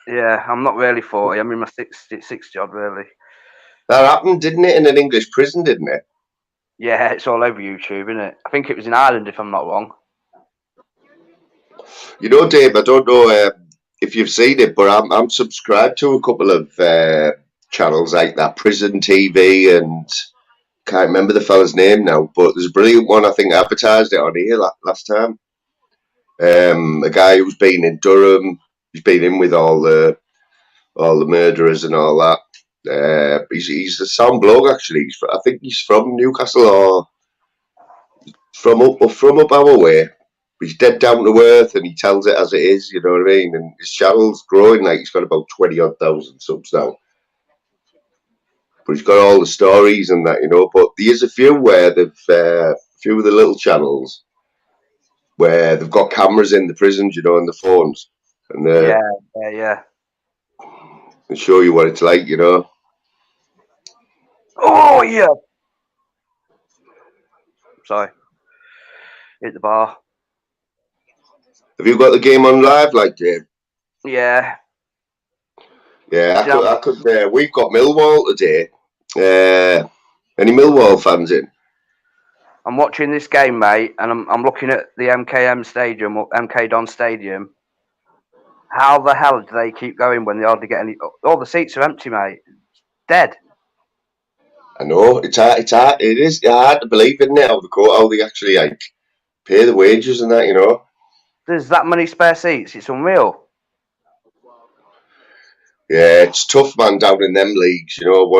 Yeah, I'm not really 40. I'm in my 60 odd, really. That happened, didn't it, in an English prison, didn't it? Yeah, it's all over YouTube, isn't it? I think it was in Ireland, if I'm not wrong. You know, Dave, I don't know if you've seen it, but I'm subscribed to a couple of channels like that, Prison TV, and can't remember the fella's name now, but there's a brilliant one, I think, advertised it on here last time. A guy who's been in Durham, he's been in with all the murderers and all that. He's a sound bloke, actually. I think he's from Newcastle or from up our way. He's dead down to earth and he tells it as it is, you know what I mean? And his channel's growing, like he's got about 20,000 subs now. But he's got all the stories and that, you know. But there's a few where a few of the little channels where they've got cameras in the prisons, you know, and the phones. And yeah. And show you what it's like, you know. Oh, yeah. Sorry. Hit the bar. Have you got the game on live, like Dave? Yeah. Yeah, I could. We've got Millwall today. Any Millwall fans in? I'm watching this game, mate, and I'm looking at the MKM Stadium or MK Don Stadium. How the hell do they keep going when they hardly get any? All the seats are empty, mate. Dead. I know it's hard. It is hard to believe, isn't it? How they actually like pay the wages and that, you know. There's that many spare seats. It's unreal. Yeah, it's tough, man, down in them leagues. You know,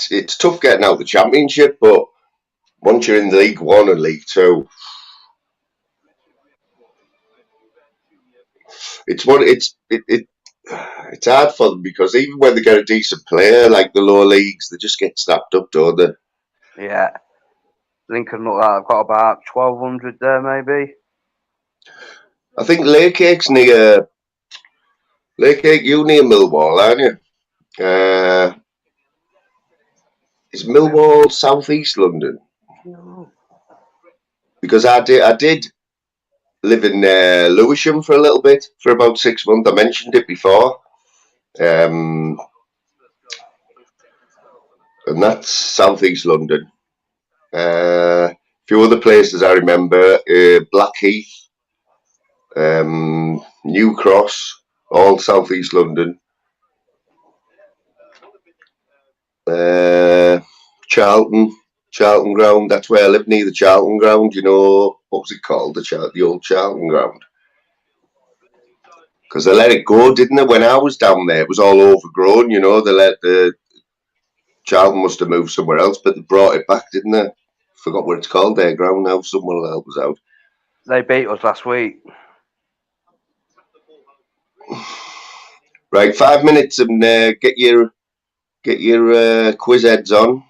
it's tough getting out the Championship, but once you're in League One and League Two, it's hard for them because even when they get a decent player like the lower leagues, they just get snapped up, don't they? Yeah. Lincoln look like I've got about 1,200 there, maybe. I think Lakecake's near Lakecake. You near Millwall, aren't you? Is Millwall southeast London? Because I did live in Lewisham for a little bit, for about 6 months. I mentioned it before. And that's southeast London. A few other places I remember, Blackheath, New Cross, all southeast London. Charlton Ground, that's where I live, near the Charlton Ground, you know, what was it called, the old Charlton Ground? Because they let it go, didn't they? When I was down there, it was all overgrown, you know, they let the Charlton must have moved somewhere else, but they brought it back, didn't they? Forgot what it's called, their ground now, someone will help us out. They beat us last week. Right, 5 minutes and get your quiz heads on.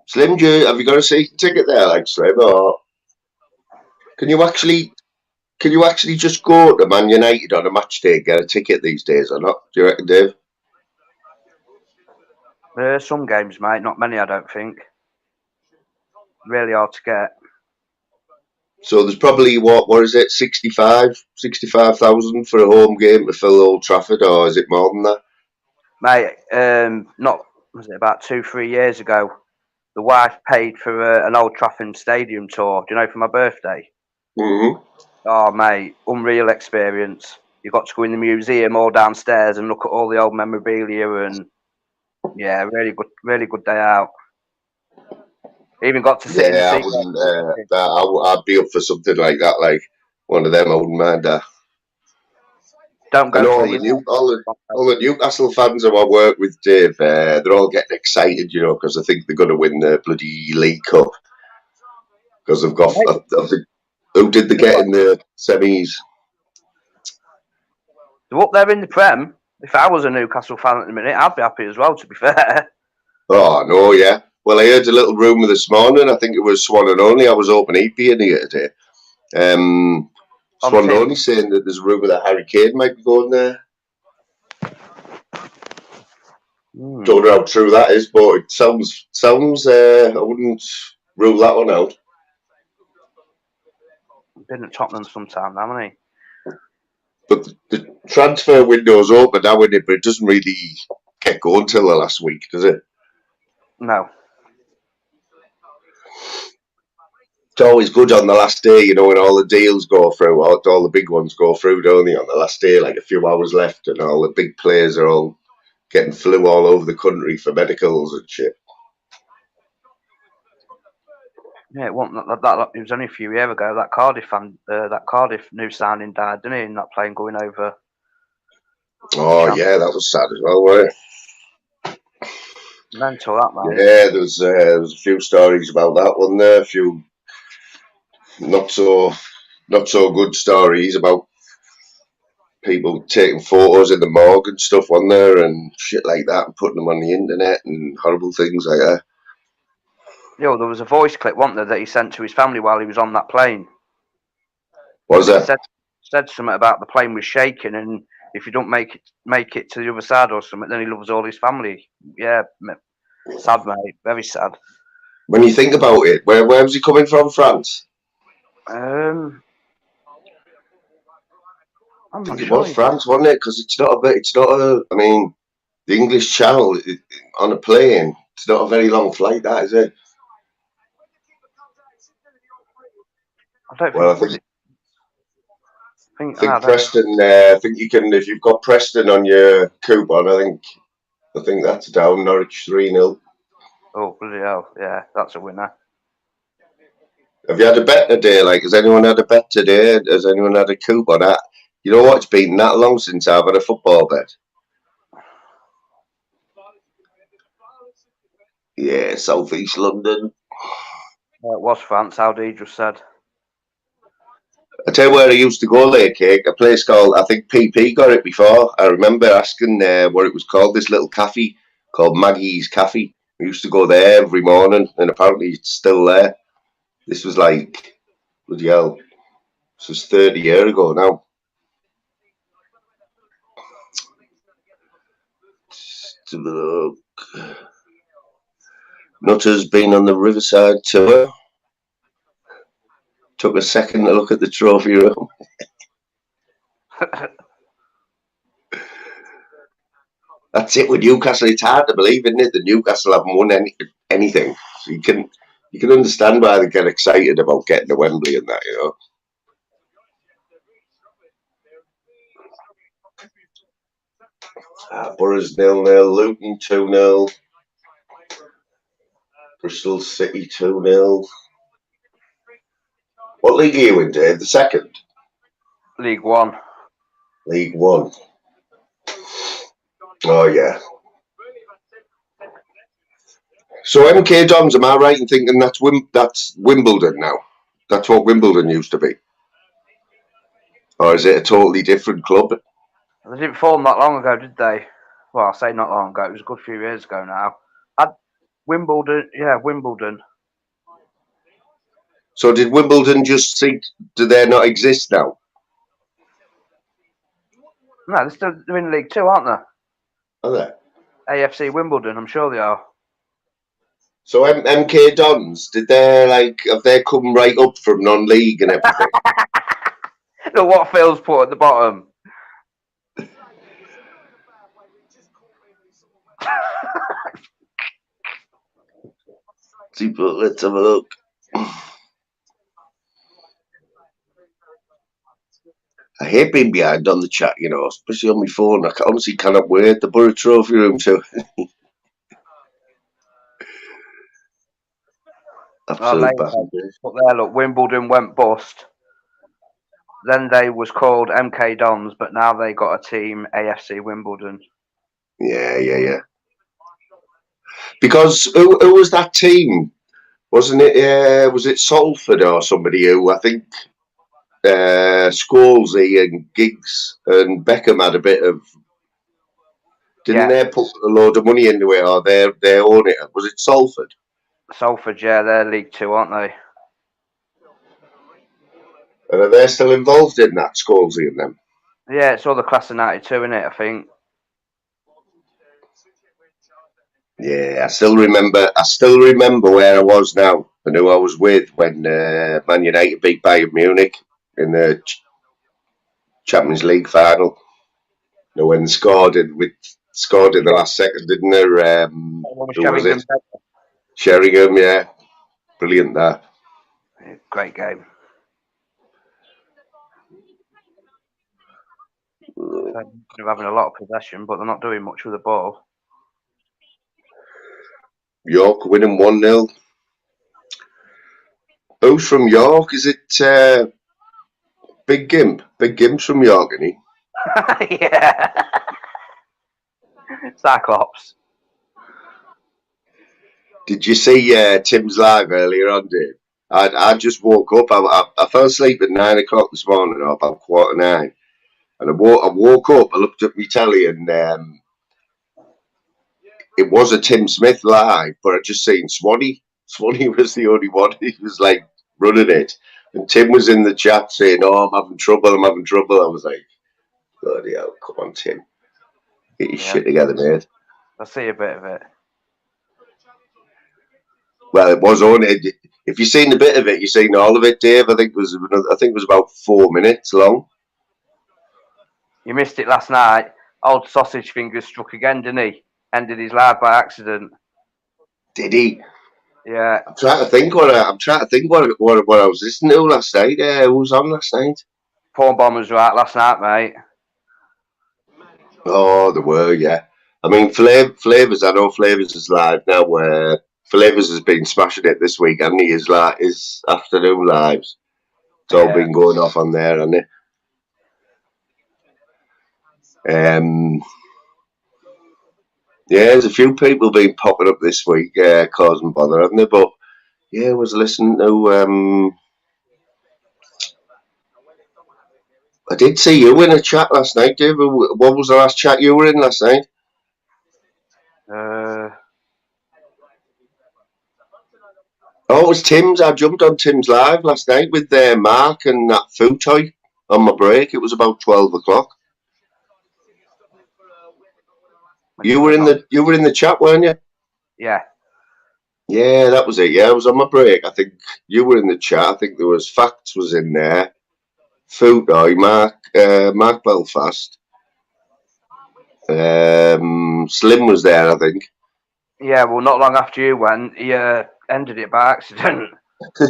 Slim, have you got a season ticket there, like Slim, or can you actually just go to Man United on a match day and get a ticket these days, or not? Do you reckon, Dave? Some games, mate. Not many, I don't think. Really hard to get. So there's probably, what is it, 65,000 for a home game to fill Old Trafford, or is it more than that? Mate, was it about 2-3 years ago? The wife paid for an Old Trafford Stadium tour, do you know, for my birthday? Mm-hmm. Oh, mate, unreal experience. You got to go in the museum all downstairs and look at all the old memorabilia, and yeah, really good day out. Even got to sit in the Yeah, I seat. wouldn't. I'd be up for something like that, like one of them. I wouldn't mind that. Don't go I know for all the Newcastle fans who I work with, Dave. They're all getting excited, you know, because they think they're going to win the bloody League Cup. Because they've got, I think, who did they get in the semis? They're up there in the Prem. If I was a Newcastle fan at the minute, I'd be happy as well, to be fair. Oh no, yeah. Well, I heard a little rumour this morning. I think it was Swan and Only. I was hoping he'd be in here today. Swan and Only saying that there's a rumour that Harry Kane might be going there. Don't know how true that is, but it sounds. I wouldn't rule that one out. Been at Tottenham sometime, haven't he? But the transfer window's open now, isn't it? But it doesn't really get going till the last week, does it? No. It's always good on the last day, you know, when all the deals go through, all the big ones go through, don't they, on the last day, like a few hours left, and all the big players are all getting flew all over the country for medicals and shit. Yeah, it wasn't that. It was only a few years ago. That Cardiff new signing died, didn't he? In that plane going over. Oh yeah, that was sad as well, wasn't it? Mental, that man. Yeah, there was a few stories about that one there. A few not so good stories about people taking photos in the morgue and stuff on there and shit like that and putting them on the internet and horrible things like that. Yo, there was a voice clip, wasn't there, that he sent to his family while he was on that plane. Was there? Said something about the plane was shaking, and if you don't make it to the other side or something, then he loves all his family. Yeah, sad, mate. Very sad. When you think about it, where was he coming from? France? I'm I not think it sure. was France, wasn't it? Because it's not a bit. It's not a. I mean, the English Channel on a plane. It's not a very long flight, that is it? I don't Well, think. I think Preston. I think you can, if you've got Preston on your coupon. I think that's down Norwich 3-0. Oh, bloody hell! Yeah, that's a winner. Have you had a bet today? Like, has anyone had a bet today? Has anyone had a coupon? You know what? It's been that long since I've had a football bet. Yeah, South East London. It was France. How Dee just said. I tell you where I used to go there, Cake. A place called, I think PP got it before. I remember asking what it was called. This little cafe called Maggie's Cafe. We used to go there every morning, and apparently it's still there. This was like, bloody hell, this was 30 years ago now. Let's have a look. Nutter's been on the Riverside tour. Took a second to look at the trophy room. That's it with Newcastle. It's hard to believe, isn't it, that Newcastle haven't won anything. So you can understand why they get excited about getting to Wembley and that, you know. Borough's 0-0, Luton 2-0, Bristol City 2-0. What league are you in, Dave? The second? League One. League One. Oh, yeah. So MK Dons, am I right in thinking that's Wimbledon now? That's what Wimbledon used to be? Or is it a totally different club? They didn't form that long ago, did they? Well, I say not long ago. It was a good few years ago now. Wimbledon, yeah, Wimbledon. So did Wimbledon just see? Do they not exist now? No, they're in League Two, aren't they? Are they? AFC Wimbledon, I'm sure they are. So MK Dons, have they come right up from non-league and everything? Look what Phil's put at the bottom. Let's have a look. I hate being behind on the chat, you know, especially on my phone. I honestly cannot wait. The Borough Trophy room too. Absolute bastard. But there, look, Wimbledon went bust. Then they was called MK Dons, but now they got a team, AFC Wimbledon. Yeah. Because who was that team? Wasn't it? Was it Salford or somebody who I think Scalzi and Giggs and Beckham had a bit of. Didn't they put a load of money into it, or they own it? Was it Salford? Salford, yeah, they're League Two, aren't they? And are they still involved in that, Scalzi and them? Yeah, it's all the class of '92, isn't it? I think. Yeah, I still remember where I was now and who I was with when Man United beat Bayern Munich in the Champions League final. You know, when they scored in the last second, didn't they? Who was it? Sheringham, yeah. Brilliant that. Great game. They're having a lot of possession, but they're not doing much with the ball. York winning 1-0. Who's from York? Is it Big Gimp? Big Gimp's from York, isn't he? Yeah. Cyclops. Did you see Tim's live earlier on, Dave? I just woke up. I fell asleep at 9 o'clock this morning, or about 9:15. And I woke up, I looked at my telly, and it was a Tim Smith live, but I just seen Swanee. Swanee was the only one. He was like running it. And Tim was in the chat saying, "Oh, I'm having trouble. I was like, Bloody hell, come on, Tim. Get your Yeah. shit together, mate. I see a bit of it. Well, it was only. If you've seen a bit of it, you've seen all of it, Dave. I think it was about 4 minutes long. You missed it last night. Old Sausage Fingers struck again, didn't he? Ended his life by accident. Did he? Yeah. I'm trying to think what I was listening to last night. Who was on last night? Porn Bombers were out last night, mate. Oh, there were, yeah. I mean, Flavors. I know Flavors is live now. Where Flavors has been smashing it this week, and he is like his afternoon lives. It's all been going off on there, hasn't it? Yeah, there's a few people been popping up this week, causing bother, haven't they? But yeah, I was listening to. I did see you in a chat last night, Dave. What was the last chat you were in last night? Oh, it was Tim's. I jumped on Tim's live last night with Mark and that Footy on my break. It was about 12 o'clock. You were in the chat, weren't you? Yeah. Yeah, that was it. Yeah, I was on my break. I think you were in the chat. I think there was Facts was in there. Footy, Mark Belfast. Slim was there, I think. Yeah, well, not long after you went, he ended it by accident. I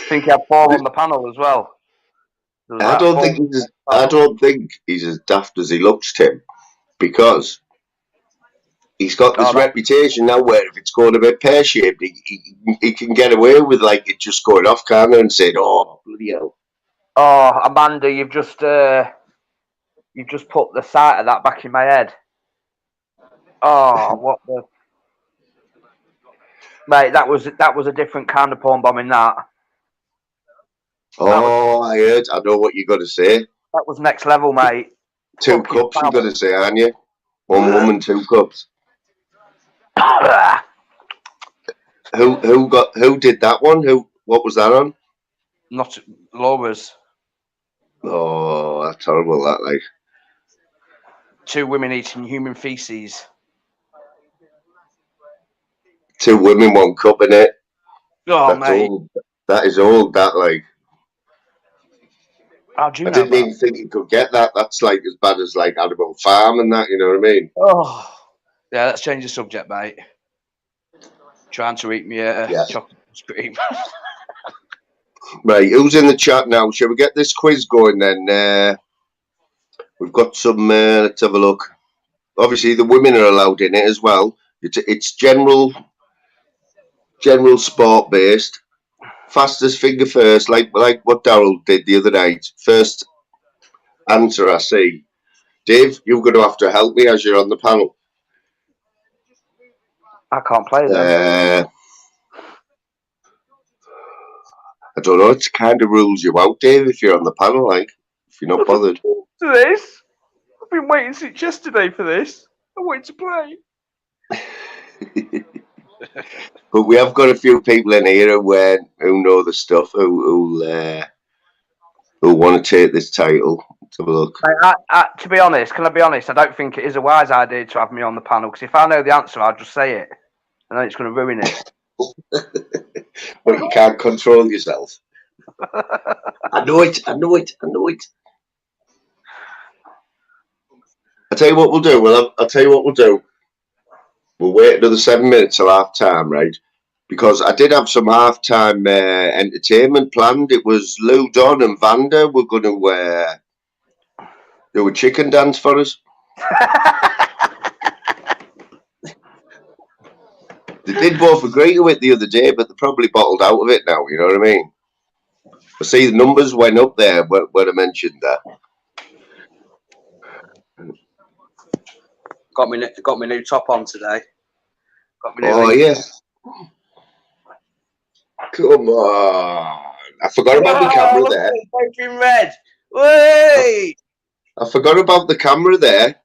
think he had Paul on the panel as well. I don't think he's as daft as he looks, Tim, because he's got this reputation now where if it's going a bit pear-shaped, he can get away with like it just going off, can't he, and saying, "Oh, bloody hell." Oh, Amanda, you've just put the sight of that back in my head. Oh, what the mate? That was a different kind of porn bombing. That. I heard. I know what you're going to say. That was next level, mate. 2 cups, you're going to say, aren't you? 1 woman, 2 cups. Who did that one? What was that on? Not Laura's. Oh, that's horrible. That like 2 women eating human feces. 2 women, 1 cup in it. Oh, that's mate. Old. That is old. That like. How'd you know? I didn't even think you could get that. That's like as bad as like Animal Farm and that. You know what I mean? Oh, yeah. Let's change the subject, mate. Trying to eat me chocolate ice cream. Right, who's in the chat now? Shall we get this quiz going then? We've got some. Let's have a look. Obviously, the women are allowed in it as well. It's general sport based. Fastest finger first, like what Daryl did the other night. First answer I see. Dave, you're going to have to help me as you're on the panel. I can't play them. I don't know. It kind of rules you out, Dave, if you're on the panel, like if you're not bothered. To this, I've been waiting since yesterday for this. I wait to play. But we have got a few people in here who know the stuff, who want to take this title. Let's have a look. To be honest, can I be honest? I don't think it is a wise idea to have me on the panel because if I know the answer, I'll just say it, and then it's going to ruin it. But you can't control yourself. I know it. I'll tell you what we'll do. I'll tell you what we'll do. We'll wait another 7 minutes till half time, right? Because I did have some half-time entertainment planned. It was Lou, Don and Vanda were going to do a chicken dance for us. They did both agree to it the other day, but they're probably bottled out of it now, you know what I mean? I see the numbers went up there when I mentioned that. Got my new top on today. Yes. Come on. I forgot about the camera there. It's red. Wait. I forgot about the camera there.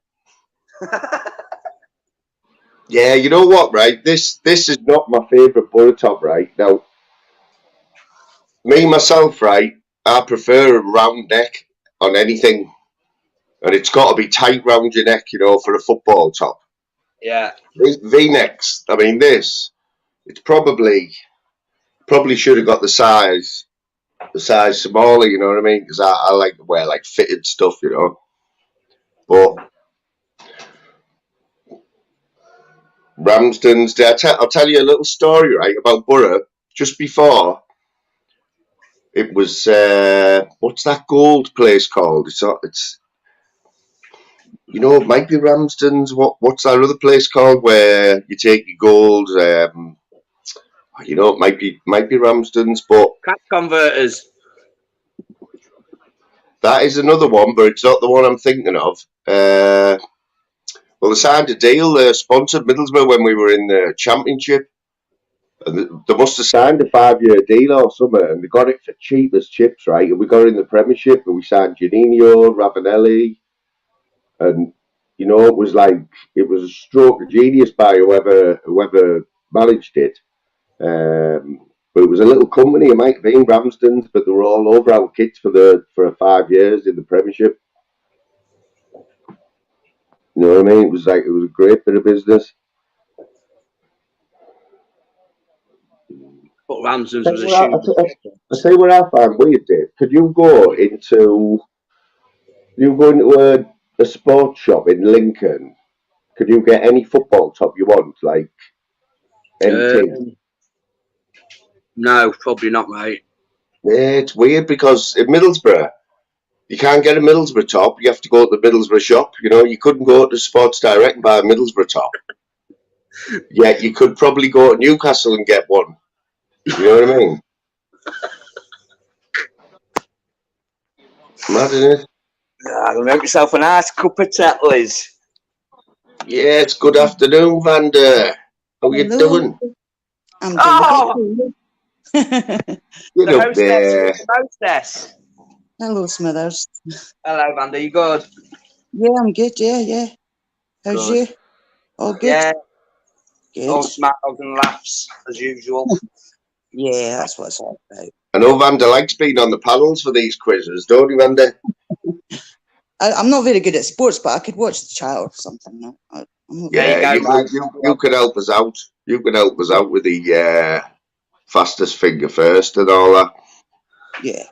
Yeah, you know what, right? This is not my favourite butter top, right? Now, me, myself, right, I prefer a round neck. on anything, and it's got to be tight round your neck, you know, for a football top. Yeah. V-necks. I mean, it's probably should have got the size smaller. You know what I mean? Because I like to wear like fitted stuff, you know. But Ramsden's. I'll tell you a little story, right, about Borough. Just before it was, what's that gold place called? It's you know, it might be Ramsden's. What's that other place called where you take your gold? You know, it might be Ramsden's, but Cash converters. that is another one, but it's not the one I'm thinking of. Well, they signed a deal. They sponsored Middlesbrough when we were in the Championship. And they must have signed a 5-year deal or something, and they got it for cheap as chips, right? And we got in the Premiership, and we signed Juninho, Ravanelli, and you know, it was a stroke of genius by whoever managed it. But it was a little company. It might have been Ramsden's, but they were all over our kits for 5 years in the Premiership. You know what I mean? It was a great bit of business. But Ramsden's was a shoe. I say what I find weird, Dave. Could you go into a sports shop in Lincoln? Could you get any football top you want, like anything? No, probably not, mate. Yeah, it's weird because in Middlesbrough, you can't get a Middlesbrough top. You have to go to the Middlesbrough shop. You know, you couldn't go to Sports Direct and buy a Middlesbrough top. Yet you could probably go to Newcastle and get one. You know what I mean? Mad, isn't it? I'll make myself a nice cup of Tetley's. Yeah, it's good afternoon, Vander. How you doing? I'm doing Oh! good. Get up there. Hostess. Hello, Smithers. Hello, Vander. You good? Yeah, I'm good. Yeah. How's Good. you? All good? Yeah. Good. All smiles and laughs, as usual. Yeah, that's what it's all about. I know Vander likes being on the panels for these quizzes, don't you, Vander? I'm not very good at sports, but I could watch the chat or something. No? I'm not Yeah, you could help us out. You could help us out with the fastest finger first and all that. Yeah.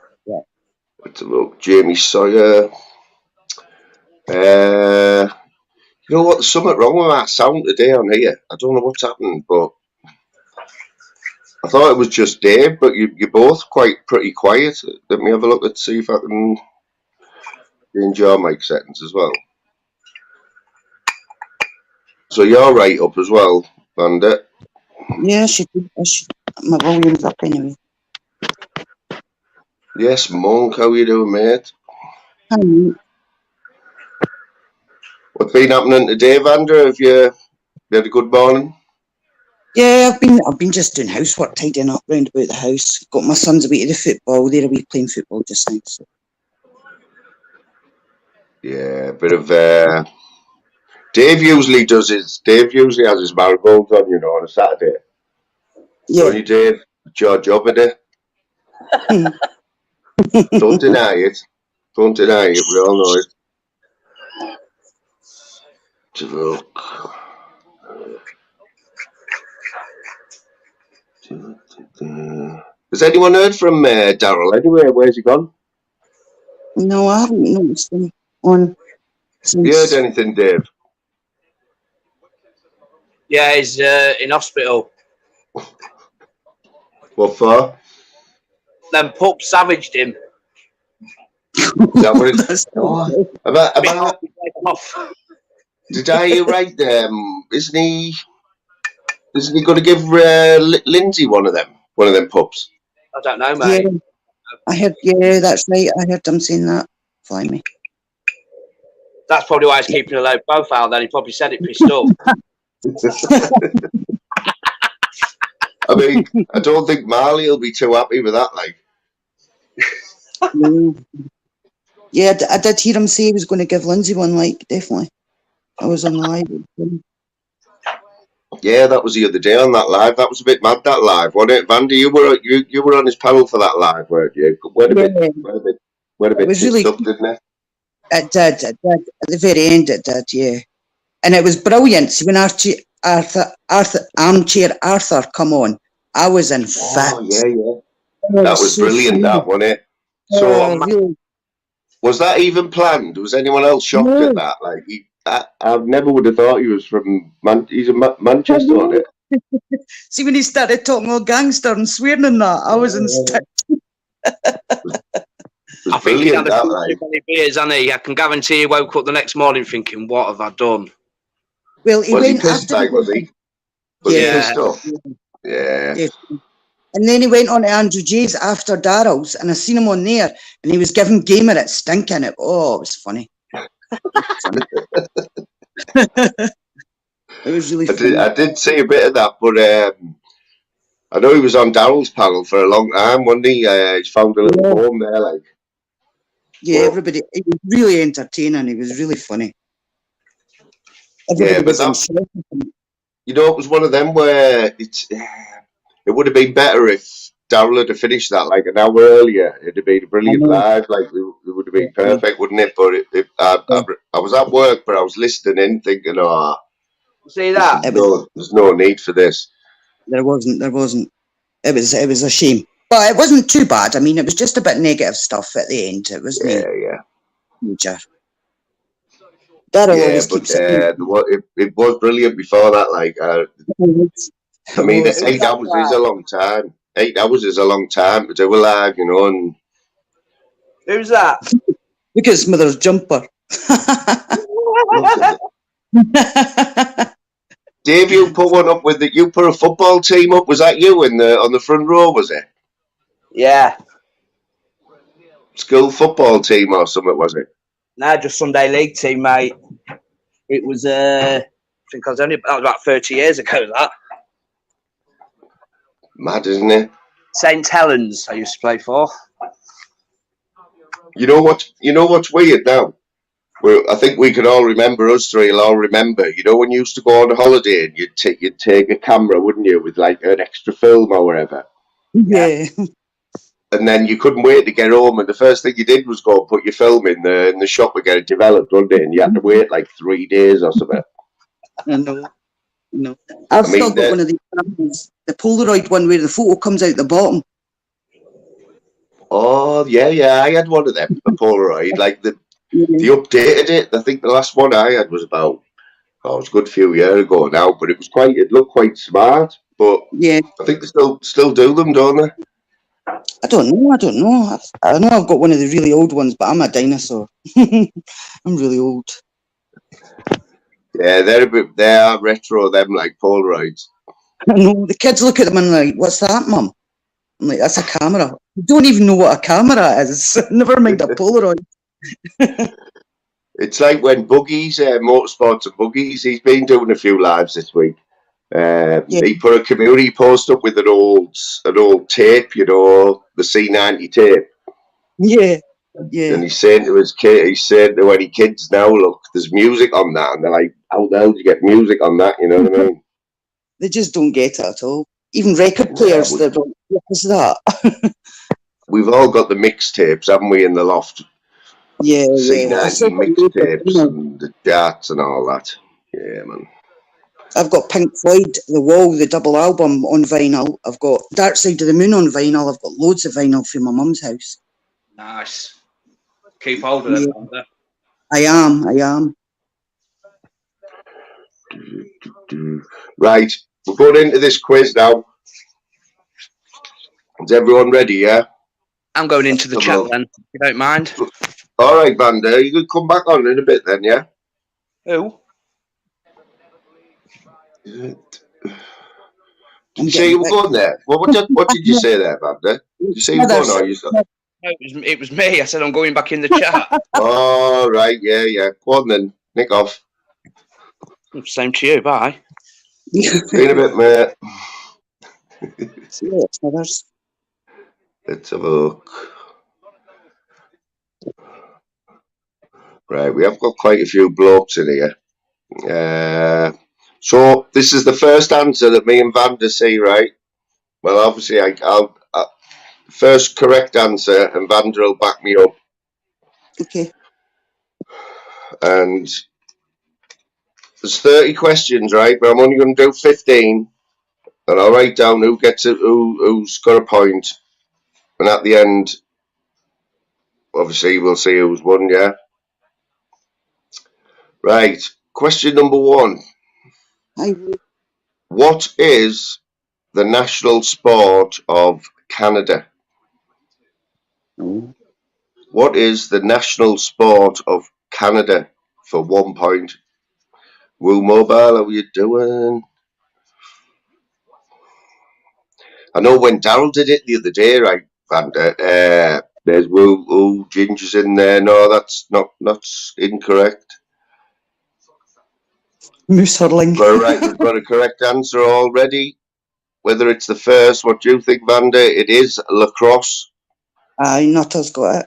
Let's have a look. Jamie Sawyer. You know what? There's something wrong with our sound today on here. I don't know what's happened, but I thought it was just Dave, but you're both pretty quiet. Let me have a look and see if I can change your mic settings as well. So you're right up as well, Vander. Yeah, I should. My volume's up anyway. Yes, Monk, how you doing, mate? Hi. What's been happening today, Vander? Have you had a good morning? Yeah, I've been just doing housework, tidying up round about the house. Got my sons away to the football. They're away playing football just now. So. Yeah, a bit of Dave usually has his marigolds on, you know, on a Saturday. Yeah. Don't you, Dave? It's your job, isn't it? Don't deny it. Don't deny it. We all know it. Let's have a look. Has anyone heard from Darryl anyway? Where's he gone? No, I haven't noticed them on. Have you heard anything, Dave? Yeah, he's in hospital. What for? Them pups savaged him. Is that what it's... Did I hear right? Isn't he going to give Lindsay one of them pups? I don't know, mate. Yeah, I heard. Yeah, that's right. I heard them saying that. Fly me. That's probably why he's keeping a low profile. Then he probably said it pissed off. I mean, I don't think Marley will be too happy with that. Like, No. Yeah, I did hear him say he was going to give Lindsay one. Like, definitely. I was on the live. Yeah, that was the other day on that live. That was a bit mad, that live, wasn't it? Vandy, you were on his panel for that live, weren't you? Wait a bit. Went a bit was really- tits up, didn't it? It did. At the very end, it did, yeah. And it was brilliant. See, when Armchair Arthur come on, I was in fits. Oh, yeah. It That was so brilliant, funny. that, wasn't it? Oh, So, really. was that even planned? Was anyone else shocked No. at that? Like, I never would have thought he was from he's a Manchester, wasn't it? See, when he started talking all gangster and swearing and that, I was in stitch. It was I think he's brilliant, had a that, few like. too many beers, hasn't he? I can guarantee he woke up the next morning thinking, what have I done? Well, he Was he went pissed, after like, was he? Was he Yeah. pissed off? Yeah. Yeah. And then he went on to Andrew Jay's after Darrell's, and I seen him on there, and he was giving Gamer it stinking it. Oh, it was funny. It was really funny. I did see a bit of that, but I know he was on Darrell's panel for a long time, wasn't he? He's found a little home there, like. Yeah, Well- everybody. He was really entertaining. He was really funny. Yeah, Everybody but was that- in shock with him. You know, it was one of them where it would have been better if Darrell had finished that like an hour earlier. It'd have been a brilliant I know. live, like it would have been perfect, wouldn't it? But I was at work, but I was listening in, thinking, "Oh, See that? there's no need for this." There wasn't. It was a shame, but it wasn't too bad. I mean, it was just a bit negative stuff at the end. It wasn't Yeah. major. Darrell Yeah, always but keeps it. it was brilliant before that. Like, I mean, It was. 8 hours is a long time. 8 hours is a long time to do a live, you know. And Who's that? Look at Smithers' jumper. Dave, you put one up with you put a football team up. Was that you on the front row? Was it Yeah. school football team or something? Was it? Nah, just Sunday League team, mate. It was, I think that was about 30 years ago, that. Mad, isn't it? St. Helens I used to play for. You know what's weird now? Well, I think we can all remember, us three will all remember. You know when you used to go on holiday and you'd take a camera, wouldn't you, with like an extra film or whatever? Yeah. And then you couldn't wait to get home, and the first thing you did was go and put your film in the shop to get it developed, wasn't it? And you had to wait like 3 days or something. I know. No. I've still got one of these cameras, the Polaroid one where the photo comes out the bottom. Oh yeah, I had one of them, a Polaroid. Like they updated it. I think the last one I had was about it was a good few years ago now, but it looked quite smart. But Yeah. I think they still do them, don't they? I don't know. I know I've got one of the really old ones, but I'm a dinosaur. I'm really old. Yeah, they are retro, them like Polaroids. I know. The kids look at them and like, what's that, Mum? I'm like, that's a camera. You don't even know what a camera is. Never mind a Polaroid. It's like when Buggies, Motorsports and Buggies, he's been doing a few lives this week. He put a community post up with an old tape, you know, the C90 tape. Yeah. Yeah. And he's saying to his kid, he's saying to any kids now, look, there's music on that, and they're like, how the hell do you get music on that? You know what I mean? They just don't get it at all. Even record players, they're like, what is that? We've all got the mixtapes, haven't we, in the loft? Yeah, C90 mixtapes and the charts and all that. Yeah, man. I've got Pink Floyd, The Wall, the double album on vinyl. I've got Dark Side of the Moon on vinyl. I've got loads of vinyl from my mum's house. Nice. Keep hold of them. Yeah. I am. Right, we're going into this quiz now. Is everyone ready, yeah? I'm going into the chat then, if you don't mind. All right, Vander, you can come back on in a bit then, yeah? Who? Did you say you were going there? What did you say there, Vander? Did you say you were going or you said? No, it was me. I said I'm going back in the chat. Oh, right, yeah. Go on then, nick off. Same to you, bye. See you in a bit, mate. See you later, Let's have a look. Right, we have got quite a few blokes in here. So this is the first answer that me and Vander see, right? Well, obviously, I'll first correct answer, and Vander will back me up. Okay. And there's 30 questions, right? But I'm only going to do 15. And I'll write down who gets it, who's got a point. And at the end, obviously, we'll see who's won, yeah? Right. Question number 1. What is the national sport of Canada? What is the national sport of Canada for 1 point? Woo Mobile, how you doing? I know when Daryl did it the other day, right, Vander, there's Woo, Ginger's in there. No, that's not incorrect. Moose hurling. We've got a correct answer already. Whether it's the first, what do you think, Vander? It is lacrosse. Aye, Nutter's got it.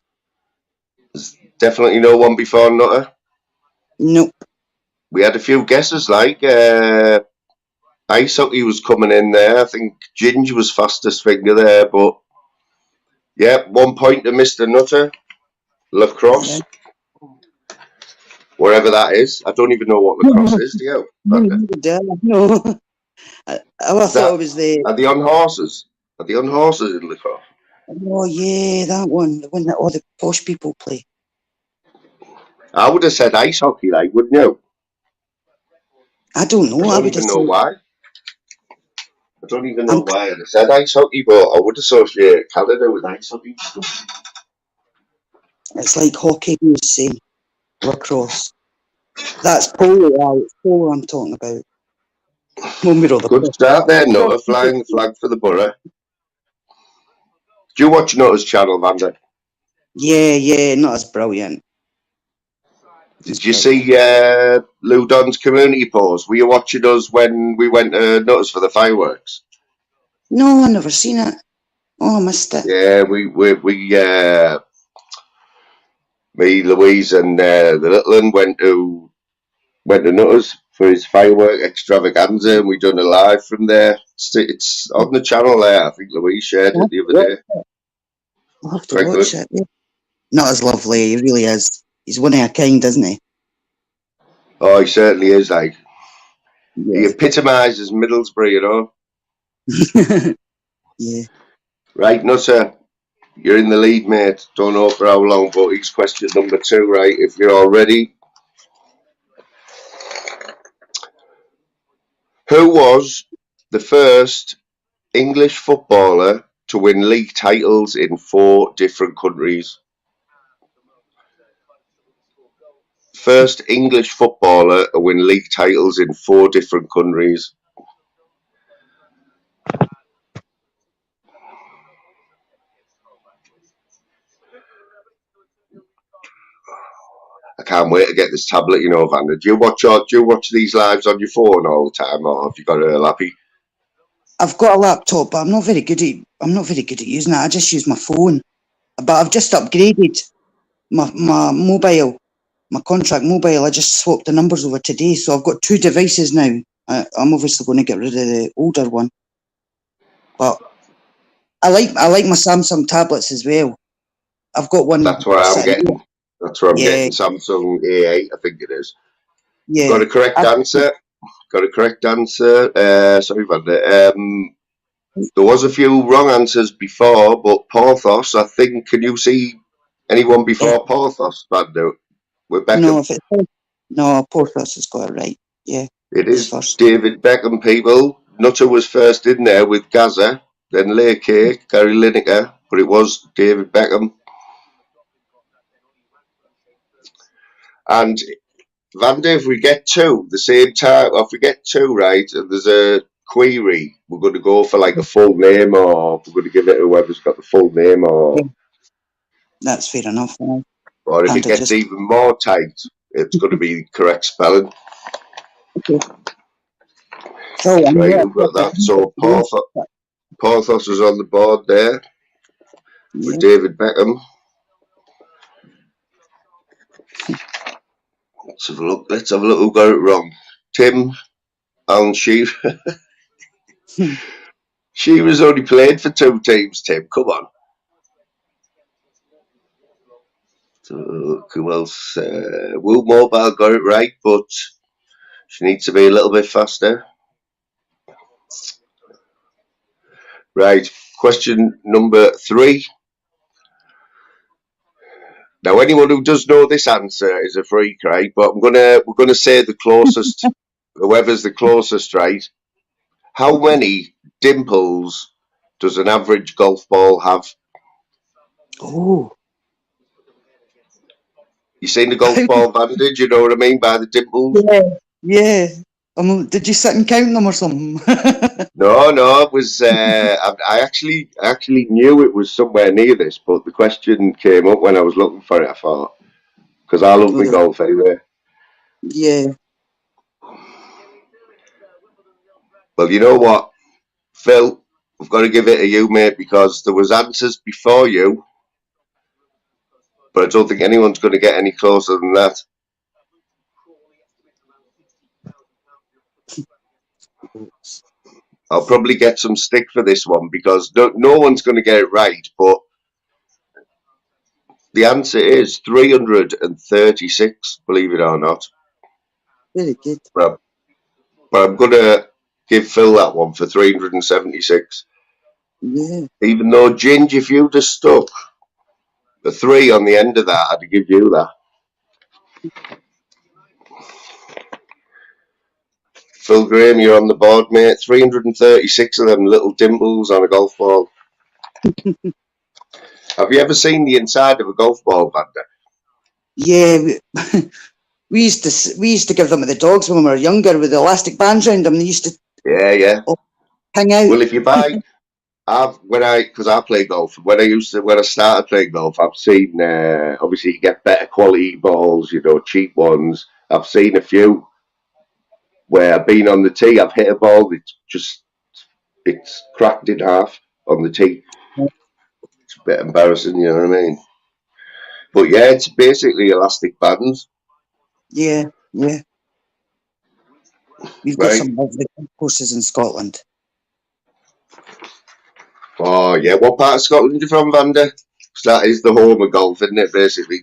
There's definitely no one before Nutter. Nope. We had a few guesses, like ice hockey was coming in there. I think Ginger was fastest finger there, but yeah, 1 point to Mr. Nutter. Lacrosse. Wherever that is. I don't even know what lacrosse is, do you? No. I thought it was the... Are they on horses? Are they on horses in lacrosse? Oh, yeah, that one. The one that all the posh people play. I would have said ice hockey, like, wouldn't you? I don't know. I don't even know why. I don't even know why I'd have said ice hockey, but I would associate Canada with ice hockey. It's like hockey, you say. Lacrosse. That's polo, right? It's polo I'm talking about. Good start there, Nutter, flying the flag for the borough. Do you watch Nutter's channel, Vander? Yeah, not as brilliant. Did you see Lou Don's community post? Were you watching us when we went to Nutters for the fireworks? No, I've never seen it. Oh, I missed it. Yeah, me, Louise, and the little one went to Nutters for his firework extravaganza, and we done a live from there. It's on the channel there. I think Louise shared it the other day. I'll have to watch it. Yeah. Not as lovely, he really is. He's one of a kind, isn't he? Oh, he certainly is, like. Yeah. He epitomises Middlesbrough, you know? Yeah. Right, Nutter, you're in the lead, mate. Don't know for how long, but it's question number 2, right? If you're all ready. Who was the first English footballer to win league titles in 4 different countries? First English footballer to win league titles in 4 different countries. I can't wait to get this tablet, you know, Vander. Do you watch these lives on your phone all the time, or have you got a lappy? I've got a laptop, but I'm not very good at using it. I just use my phone. But I've just upgraded my mobile, my contract mobile. I just swapped the numbers over today, so I've got 2 devices now. I'm obviously going to get rid of the older one, but I like my Samsung tablets as well. I've got one. That's what I'm getting. That's what I'm getting. Samsung A8, I think it is. Yeah. Got a correct answer. Sorry, Vander. There was a few wrong answers before, but Porthos, I think, can you see anyone before Porthos, Vander? With Beckham? No, Porthos has got it right. Yeah. It is first. David Beckham, people. Nutter was first in there with Gaza, then Lay Cake, Gary Lineker, but it was David Beckham. And Vander, if we get 2 the same time, or if we get 2 right, and there's a query, we're going to go for like a full name, or we're going to give it to whoever's got the full name, or... That's fair enough. Or if it gets even more tight, it's going to be correct spelling. Okay. So, right, you've got that. So Porthos is on the board there with David Beckham. Let's have a look. Who got it wrong. Tim and Shearer. Shearer's only played for 2 teams, Tim. Come on. Who else? Woo Mobile got it right, but she needs to be a little bit faster. Right, question number 3. Now, anyone who does know this answer is a freak, right? But we're gonna say the closest, whoever's the closest, right? How many dimples does an average golf ball have? Oh. You seen the golf ball bandage? You know what I mean by the dimples? Yeah. Did you sit and count them or something? No, it was. I actually knew it was somewhere near this, but the question came up when I was looking for it. I thought, because I love my golf anyway. Yeah. Well, you know what, Phil, we've got to give it to you, mate, because there was answers before you, but I don't think anyone's going to get any closer than that. I'll probably get some stick for this one because no one's going to get it right, but the answer is 336, believe it or not. Very good. But I'm going to give Phil that one for 376. Yeah. Even though, Ginge, if you'd have stuck the 3 on the end of that, I'd give you that. Phil Graham, you're on the board, mate. 336 of them little dimples on a golf ball. Have you ever seen the inside of a golf ball, Vander? Yeah. We used to give them to the dogs when we were younger with the elastic bands around them. They used to Yeah. hang out. Well, if you buy, because I play golf. When I started playing golf, I've seen obviously you get better quality balls, cheap ones. I've seen a few where I've been on the tee, I've hit a ball, it's cracked in half on the tee. It's a bit embarrassing, you know what I mean? But yeah, it's basically elastic bands. Yeah. We've got some lovely courses in Scotland. Oh yeah, what part of Scotland are you from, Vander? Because that is the home of golf, isn't it, basically?